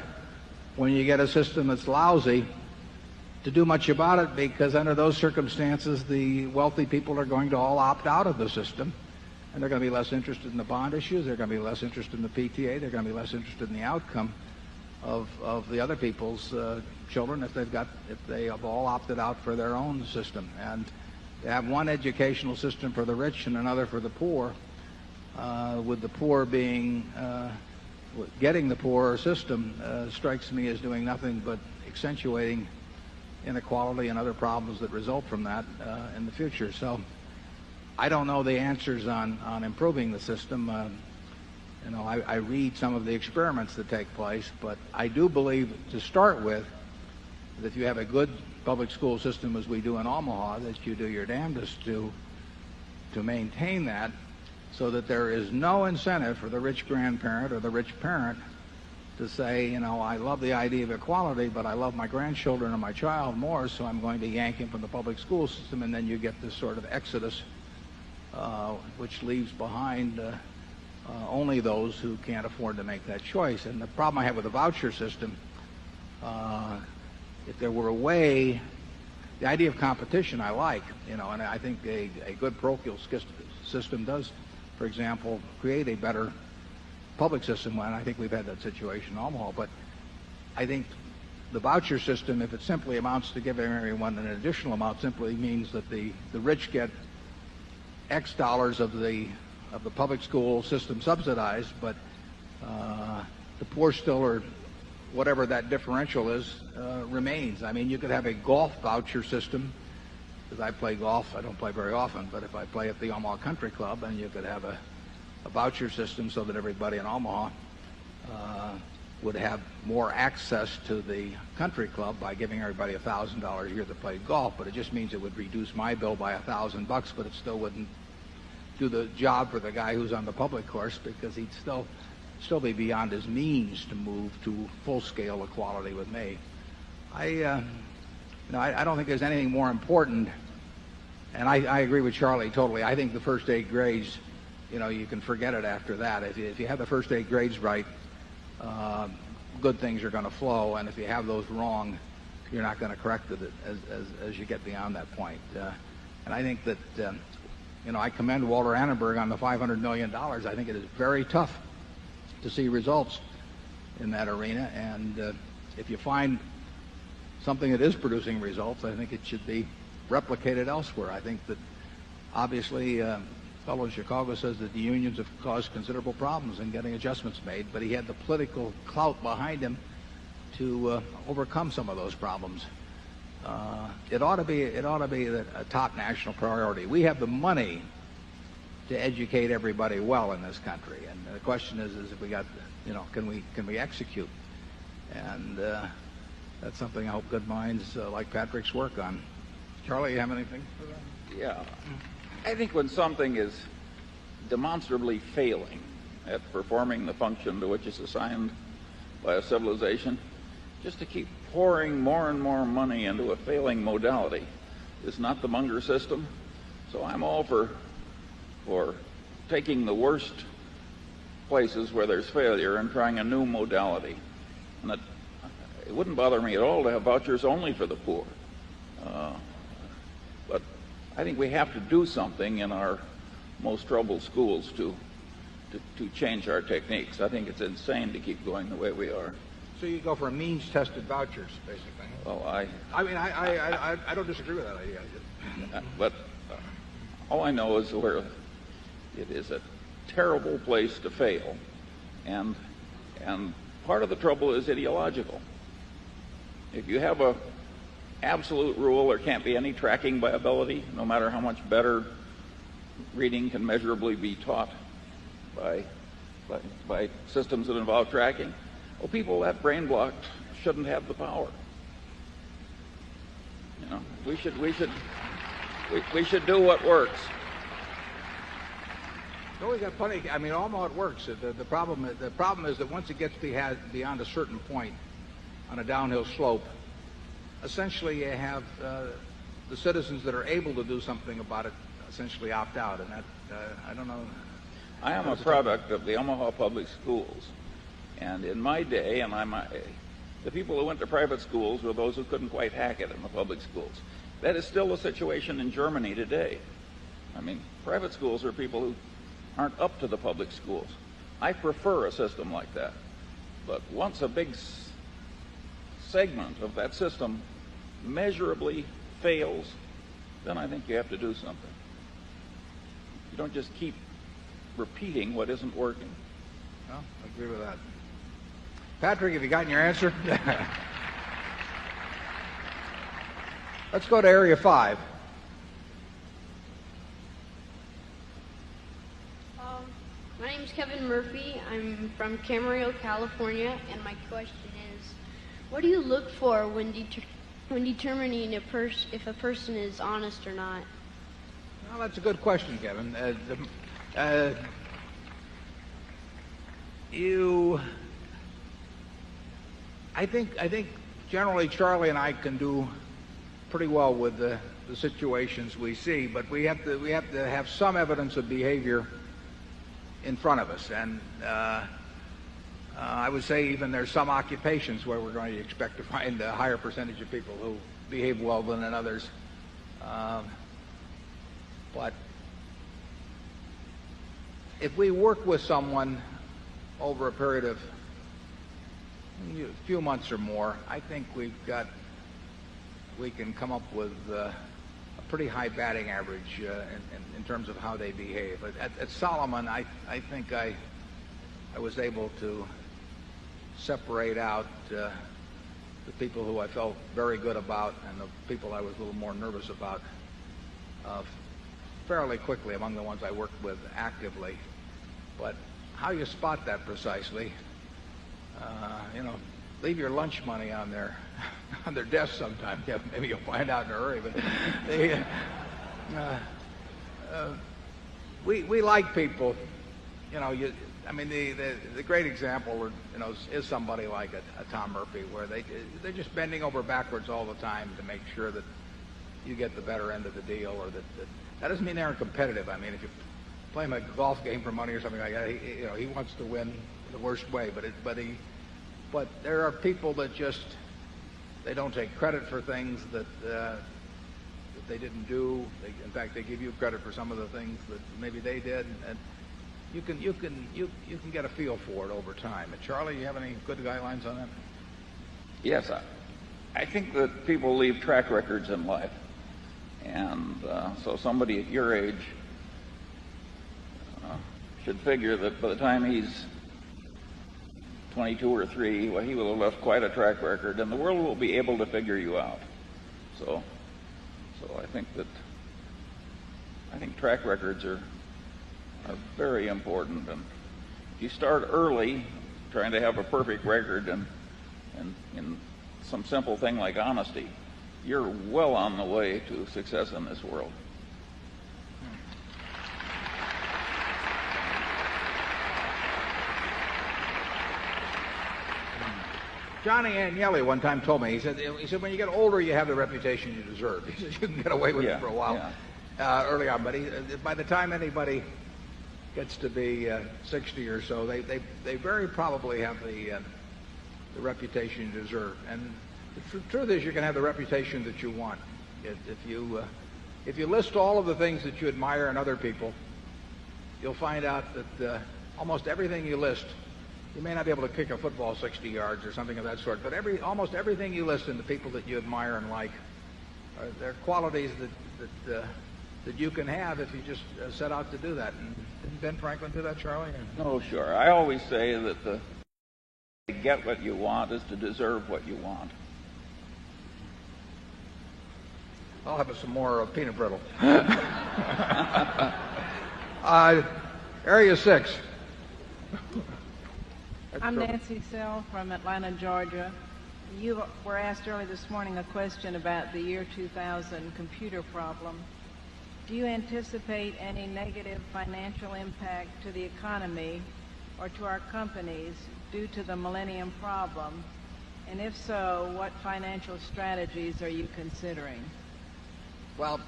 when you get a system that's lousy to do much about it, because under those circumstances the wealthy people are going to all opt out of the system, and they're going to be less interested in the bond issues, they're going to be less interested in the PTA, they're going to be less interested in the outcome of the other people's children if they have all opted out for their own system. And to have one educational system for the rich and another for the poor, with the poor being getting the poorer system, strikes me as doing nothing but accentuating inequality and other problems that result from that in the future. So I don't know the answers on improving the system. I read some of the experiments that take place, but I do believe, to start with, that if you have a good public school system as we do in Omaha, that you do your damnedest to maintain that. so that there is no incentive for the rich grandparent or the rich parent to say, you know, I love the idea of equality, but I love my grandchildren or my child more, so I'm going to yank him from the public school system, and then you get this sort of exodus, which leaves behind only those who can't afford to make that choice. And the problem I have with the voucher system, if there were a way, the idea of competition I like, you know, and I think a good parochial system does, for example, create a better public system, and I think we've had that situation in Omaha. But I think the voucher system, if it simply amounts to giving everyone an additional amount, simply means that the rich get X dollars of the public school system subsidized, but the poor still, or whatever that differential is, remains. I mean, you could have a golf voucher system, because I play golf. I don't play very often, but if I play at the Omaha Country Club, and you could have a voucher system so that everybody in Omaha would have more access to the country club by giving everybody $1,000 a year to play golf. But it just means it would reduce my bill by $1,000, but it still wouldn't do the job for the guy who's on the public course, because he'd still be beyond his means to move to full-scale equality with me. I don't think there's anything more important, and I agree with Charlie totally. I think the first 8 grades, you know, you can forget it after that. If you have the first 8 grades right, good things are going to flow, and if you have those wrong, you're not going to correct it as you get beyond that point. And I think that, you know, I commend Walter Annenberg on the $500 million. I think it is very tough to see results in that arena, and if you find something that is producing results, I think it should be replicated elsewhere. I think that obviously a fellow in Chicago says that the unions have caused considerable problems in getting adjustments made, but he had the political clout behind him to overcome some of those problems. It ought to be a top national priority. We have the money to educate everybody well in this country, and the question is if we got, you know, can we execute? And that's something I hope good minds like Patrick's work on. Charlie, you have anything for that? Yeah. I think when something is demonstrably failing at performing the function to which it's assigned by a civilization, just to keep pouring more and more money into a failing modality is not the Munger system. So I'm all for taking the worst places where there's failure and trying a new modality. And it wouldn't bother me at all to have vouchers only for the poor. But I think we have to do something in our most troubled schools to change our techniques. I think it's insane to keep going the way we are. So you go for means-tested vouchers, basically. Well, I don't disagree with that idea. But all I know is where it is a terrible place to fail, and part of the trouble is ideological. If you have a absolute rule, there can't be any tracking by ability, no matter how much better reading can measurably be taught by systems that involve tracking. Well, people that brain blocked shouldn't have the power. You know, we should do what works. No, we got plenty. I mean, Omaha it works. The problem is that once it gets beyond a certain point on a downhill slope, essentially you have the citizens that are able to do something about it essentially opt out, and that I don't know. I am a product of the Omaha Public Schools, and in my day, the people who went to private schools were those who couldn't quite hack it in the public schools. That is still the situation in Germany today. I mean, private schools are people who aren't up to the public schools. I prefer a system like that. But once a big segment of that system measurably fails, then I think you have to do something. You don't just keep repeating what isn't working. Well, I agree with that. Patrick, have you gotten your answer? Let's go to Area 5. My name is Kevin Murphy. I'm from Camarillo, California, and my question is, what do you look for when determining if a person is honest or not? Well, that's a good question, Kevin. I think generally Charlie and I can do pretty well with the situations we see, but we have to have some evidence of behavior in front of us, and I would say even there's some occupations where we're going to expect to find a higher percentage of people who behave well than in others. But if we work with someone over a period of a few months or more, I think we can come up with a pretty high batting average in terms of how they behave. At Solomon, I think I was able to separate out the people who I felt very good about and the people I was a little more nervous about fairly quickly among the ones I worked with actively. But how you spot that precisely, leave your lunch money on their desk sometime. Yeah, maybe you'll find out in a hurry. But we like people. The great example, is somebody like a Tom Murphy, where they're just bending over backwards all the time to make sure that you get the better end of the deal, or that doesn't mean they aren't competitive. I mean, if you play him a golf game for money or something like that, he wants to win the worst way. But there are people that they don't take credit for things that they didn't do. In fact, they give you credit for some of the things that maybe they did, and you can get a feel for it over time. And Charlie, you have any good guidelines on that? Yes, I think that people leave track records in life, and so somebody at your age should figure that by the time he's 22 or 3, well, he will have left quite a track record, and the world will be able to figure you out. So I think track records are very important, and if you start early trying to have a perfect record and in some simple thing like honesty, you're well on the way to success in this world. Johnny Agnelli one time told me, he said, when you get older, you have the reputation you deserve. He said, you can get away with it for a while early on, but by the time anybody gets to be 60 or so, they very probably have the reputation you deserve. And the truth is, you can have the reputation that you want. If you list all of the things that you admire in other people, you'll find out that almost everything you list, you may not be able to kick a football 60 yards or something of that sort, but almost everything you list in the people that you admire and like, they're qualities that you can have if you just set out to do that. And didn't Ben Franklin do that, Charlie? No, sure. I always say that to get what you want is to deserve what you want. I'll have some more peanut brittle. Area 6. I'm Nancy Sell from Atlanta, Georgia. You were asked earlier this morning a question about the year 2000 computer problem. Do you anticipate any negative financial impact to the economy or to our companies due to the Millennium Problem? And if so, what financial strategies are you considering? Well,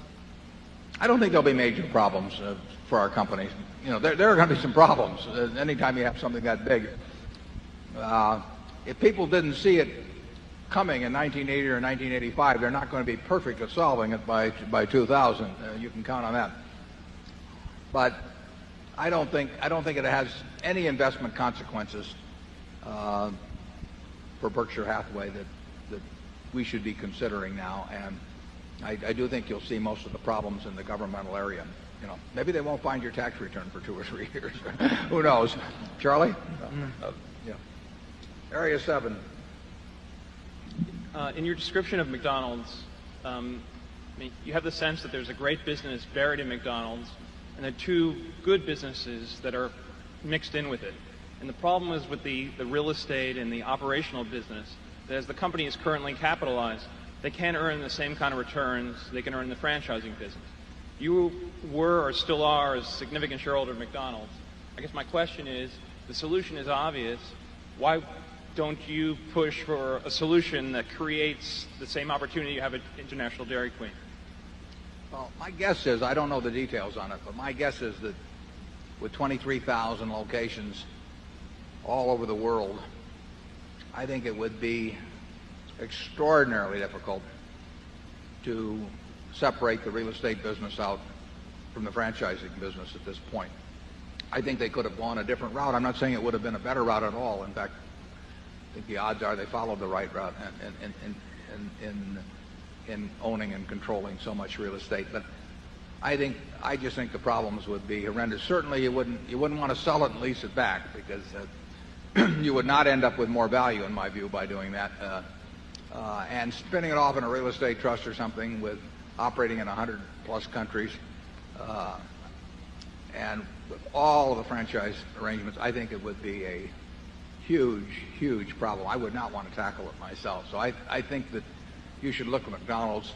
I don't think there'll be major problems for our companies. There are going to be some problems anytime you have something that big. If people didn't see it coming in 1980 or 1985, they're not going to be perfect at solving it by 2000. You can count on that. But I don't think it has any investment consequences for Berkshire Hathaway that we should be considering now. And I do think you'll see most of the problems in the governmental area. Maybe they won't find your tax return for 2 or 3 years. Who knows? Charlie? Yeah. Area 7. In your description of McDonald's, you have the sense that there's a great business buried in McDonald's and there are 2 good businesses that are mixed in with it. And the problem is with the real estate and the operational business, that as the company is currently capitalized, they can't earn the same kind of returns they can earn in the franchising business. You were or still are a significant shareholder of McDonald's. I guess my question is, the solution is obvious. Why don't you push for a solution that creates the same opportunity you have at International Dairy Queen? Well, my guess is, I don't know the details on it, but my guess is that with 23,000 locations all over the world, I think it would be extraordinarily difficult to separate the real estate business out from the franchising business at this point. I think they could have gone a different route. I'm not saying it would have been a better route at all. In fact, I think the odds are they followed the right route in owning and controlling so much real estate. But I just think the problems would be horrendous. Certainly, you wouldn't want to sell it and lease it back, because you would not end up with more value, in my view, by doing that. And spinning it off in a real estate trust or something, with operating in 100+ countries, and with all of the franchise arrangements, I think it would be a huge problem. I would not want to tackle it myself. So I think that you should look at McDonald's,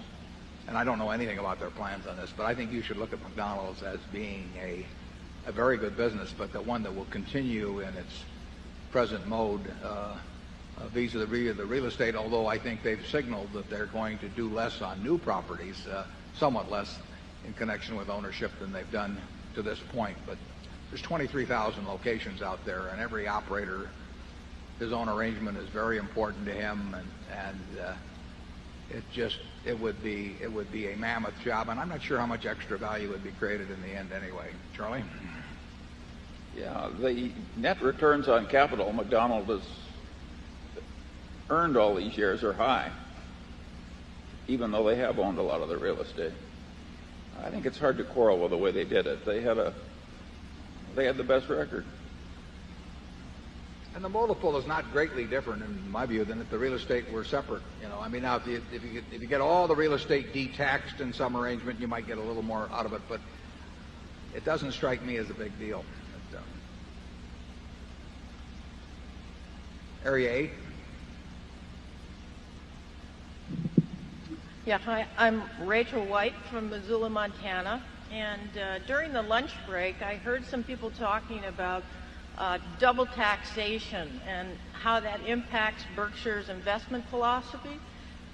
and I don't know anything about their plans on this, but I think you should look at McDonald's as being a very good business, but the one that will continue in its present mode vis-a-vis the real estate, although I think they've signaled that they're going to do less on new properties, somewhat less in connection with ownership than they've done to this point. But there's 23,000 locations out there, and every operator, his own arrangement is very important to him, and it would be a mammoth job, and I'm not sure how much extra value would be created in the end anyway. Charlie? Yeah, the net returns on capital McDonald's has earned all these years are high, even though they have owned a lot of the real estate. I think it's hard to quarrel with the way they did it. They had the best record. And the multiple is not greatly different, in my view, than if the real estate were separate. I mean, now if you get all the real estate detaxed in some arrangement, you might get a little more out of it, but it doesn't strike me as a big deal. Area 8. Yeah, hi, I'm Rachel White from Missoula, Montana, and during the lunch break I heard some people talking about double taxation and how that impacts Berkshire's investment philosophy.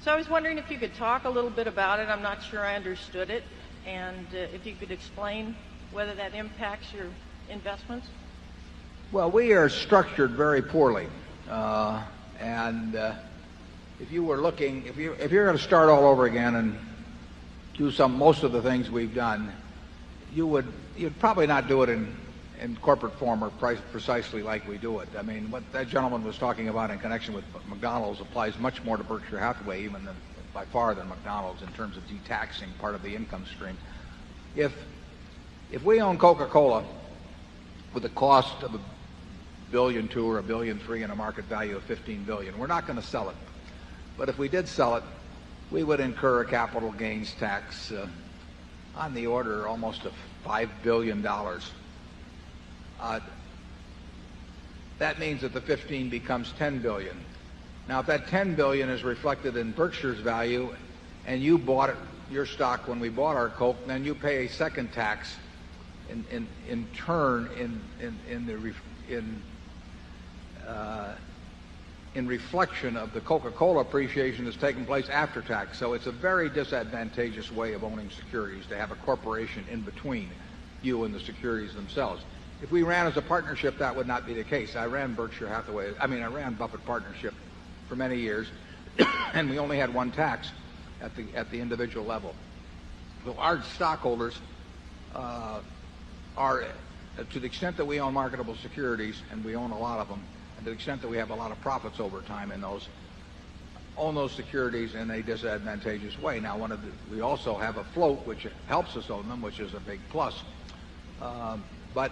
So I was wondering if you could talk a little bit about it. I'm not sure I understood it, and if you could explain whether that impacts your investments. Well, we are structured very poorly, and if you were looking, if you're going to start all over again and do most of the things we've done, you'd probably not do it in corporate form or precisely like we do it. I mean, what that gentleman was talking about in connection with McDonald's applies much more to Berkshire Hathaway, even by far than McDonald's, in terms of detaxing part of the income stream. If we own Coca-Cola with a cost of $1.2 billion or $1.3 billion and a market value of $15 billion, we're not going to sell it. But if we did sell it, we would incur a capital gains tax on the order almost of $5 billion. That means that the 15 becomes 10 billion. Now, if that 10 billion is reflected in Berkshire's value, and you bought your stock when we bought our Coke, then you pay a second tax in turn in reflection of the Coca-Cola appreciation that's taken place after tax. So it's a very disadvantageous way of owning securities to have a corporation in between you and the securities themselves. If we ran as a partnership, that would not be the case. I ran Buffett Partnership for many years, and we only had one tax at the individual level. So our stockholders are, to the extent that we own marketable securities, and we own a lot of them, and to the extent that we have a lot of profits over time in those, own those securities in a disadvantageous way. Now, we also have a float, which helps us own them, which is a big plus. But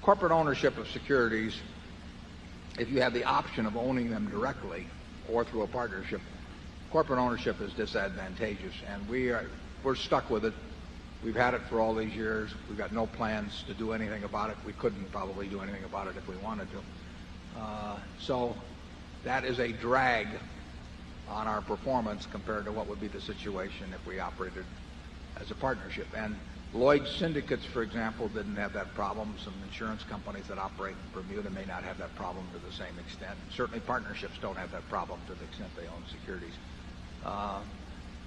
corporate ownership of securities, if you have the option of owning them directly or through a partnership, corporate ownership is disadvantageous, and we're stuck with it. We've had it for all these years. We've got no plans to do anything about it. We couldn't probably do anything about it if we wanted to. So that is a drag on our performance compared to what would be the situation if we operated as a partnership. And Lloyd's syndicates, for example, didn't have that problem. Some insurance companies that operate in Bermuda may not have that problem to the same extent. Certainly partnerships don't have that problem to the extent they own securities.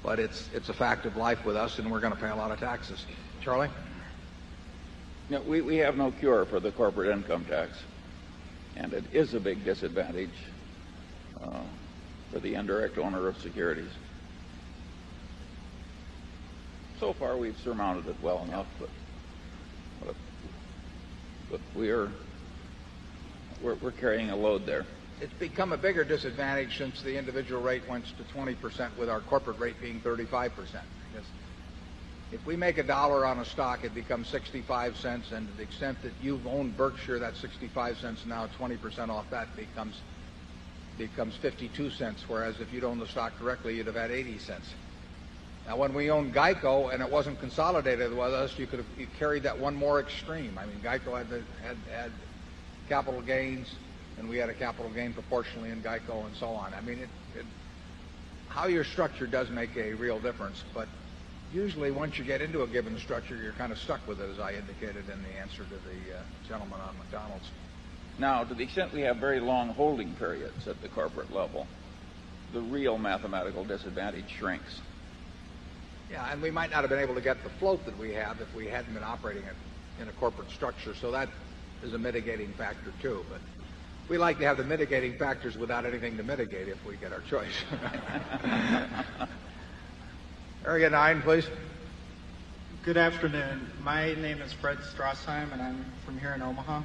But it's a fact of life with us, and we're going to pay a lot of taxes. Charlie? No, we have no cure for the corporate income tax, and it is a big disadvantage for the indirect owner of securities. So far, we've surmounted it well enough, but we're carrying a load there. It's become a bigger disadvantage since the individual rate went to 20%, with our corporate rate being 35%. Because if we make $1 on a stock, it becomes 65 cents, and to the extent that you've owned Berkshire, that 65 cents now 20% off that becomes 52 cents. Whereas if you'd owned the stock directly, you'd have had 80 cents. Now, when we owned Geico and it wasn't consolidated with us, you carried that one more extreme. I mean, Geico had capital gains, and we had a capital gain proportionally in Geico, and so on. I mean, how you're structured does make a real difference, but usually once you get into a given structure, you're kind of stuck with it, as I indicated in the answer to the gentleman on McDonald's. Now, to the extent we have very long holding periods at the corporate level, the real mathematical disadvantage shrinks. Yeah, and we might not have been able to get the float that we have if we hadn't been operating it in a corporate structure, so that is a mitigating factor too. But we like to have the mitigating factors without anything to mitigate if we get our choice. Area 9, please. Good afternoon. My name is Fred Strassheim, and I'm from here in Omaha.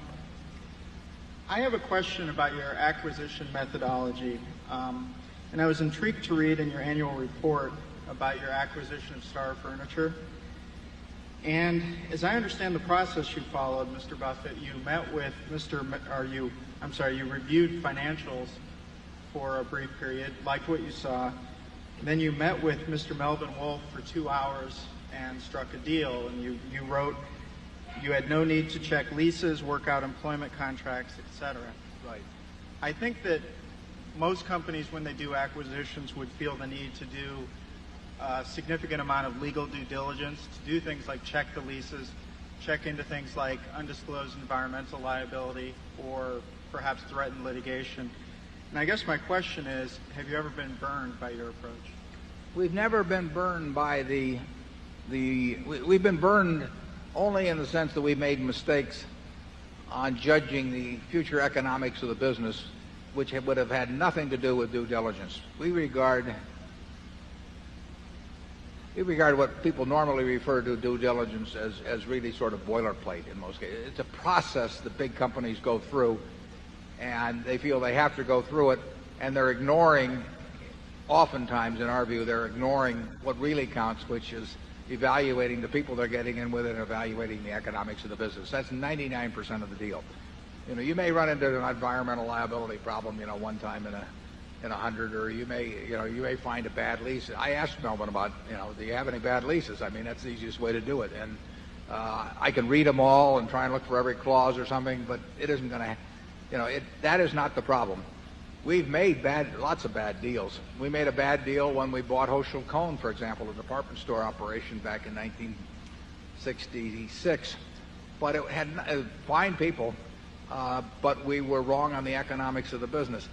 I have a question about your acquisition methodology, and I was intrigued to read in your annual report about your acquisition of Star Furniture. And as I understand the process you followed, Mr. Buffett, you met with you reviewed financials for a brief period, liked what you saw, and then you met with Mr. Melvin Wolf for 2 hours and struck a deal, and you wrote you had no need to check leases, work out employment contracts, etc. Right. I think that most companies, when they do acquisitions, would feel the need to do a significant amount of legal due diligence, to do things like check the leases, check into things like undisclosed environmental liability, or perhaps threaten litigation. And I guess my question is, have you ever been burned by your approach? We've never been burned by we've been burned only in the sense that we made mistakes on judging the future economics of the business, which would have had nothing to do with due diligence. We regard what people normally refer to due diligence as really sort of boilerplate in most cases. It's a process that big companies go through, and they feel they have to go through it, and they're ignoring, oftentimes in our view, they're ignoring what really counts, which is evaluating the people they're getting in with it and evaluating the economics of the business. That's 99% of the deal. You may run into an environmental liability problem, one time in 100, or you may find a bad lease. I asked Melvin about, do you have any bad leases? I mean, that's the easiest way to do it. And I can read them all and try and look for every clause or something, but it isn't going to, that is not the problem. We've made lots of bad deals. We made a bad deal when we bought Hochschild Kohn, for example, a department store operation back in 1966. But it had fine people, but we were wrong on the economics of the business.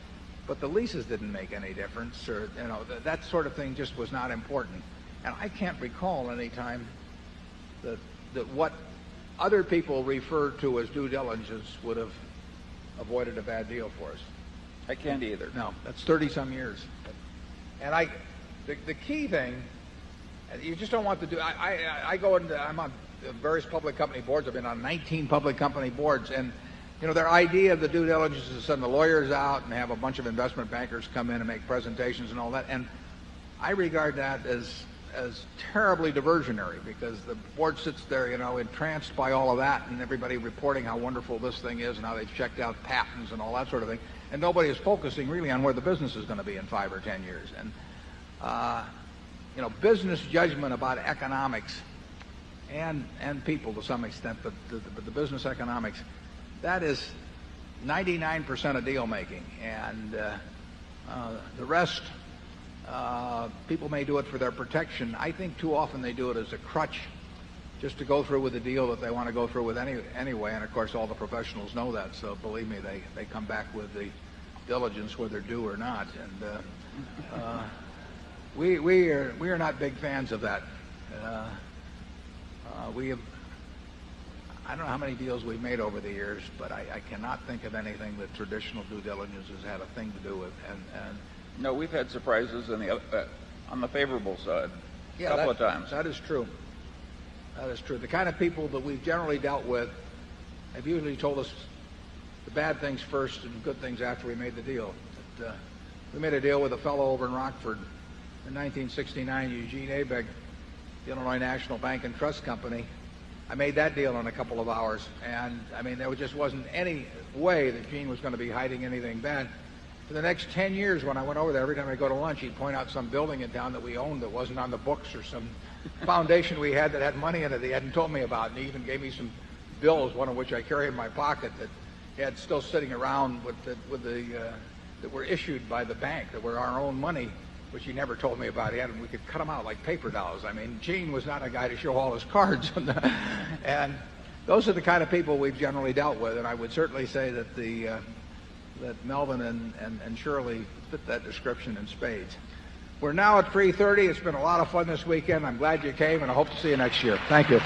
But the leases didn't make any difference, or that sort of thing just was not important. And I can't recall any time that what other people referred to as due diligence would have avoided a bad deal for us. I can't either. No, that's 30-some years. And the key thing, you just don't want to do. I'm on various public company boards. I've been on 19 public company boards, and their idea of the due diligence is to send the lawyers out and have a bunch of investment bankers come in and make presentations and all that. And I regard that as terribly diversionary, because the board sits there, entranced by all of that, and everybody reporting how wonderful this thing is and how they've checked out patents and all that sort of thing. And nobody is focusing really on where the business is going to be in 5 or 10 years. And business judgment about economics and people to some extent, but the business economics, that is 99% of deal making, and the rest People may do it for their protection. I think too often they do it as a crutch just to go through with the deal that they want to go through with anyway. And, of course, all the professionals know that. So, believe me, they come back with the diligence whether due or not. And we are not big fans of that. I don't know how many deals we've made over the years, but I cannot think of anything that traditional due diligence has had a thing to do with. And no, we've had surprises on the favorable side a couple of times. That is true. That is true. The kind of people that we've generally dealt with have usually told us the bad things first and good things after we made the deal. We made a deal with a fellow over in Rockford in 1969, Eugene Abegg, the Illinois National Bank and Trust Company. I made that deal in a couple of hours, and I mean, there just wasn't any way that Gene was going to be hiding anything bad. For the next 10 years, when I went over there, every time I go to lunch, he'd point out some building in town that we owned that wasn't on the books, or some foundation we had that had money in it that he hadn't told me about. And he even gave me some bills, one of which I carry in my pocket, that he had still sitting around that were issued by the bank, that were our own money, which he never told me about. We could cut them out like paper dolls. I mean, Gene was not a guy to show all his cards. And those are the kind of people we've generally dealt with. And I would certainly say that that Melvin and Shirley fit that description in spades. We're now at 3:30. It's been a lot of fun this weekend. I'm glad you came, and I hope to see you next year. Thank you.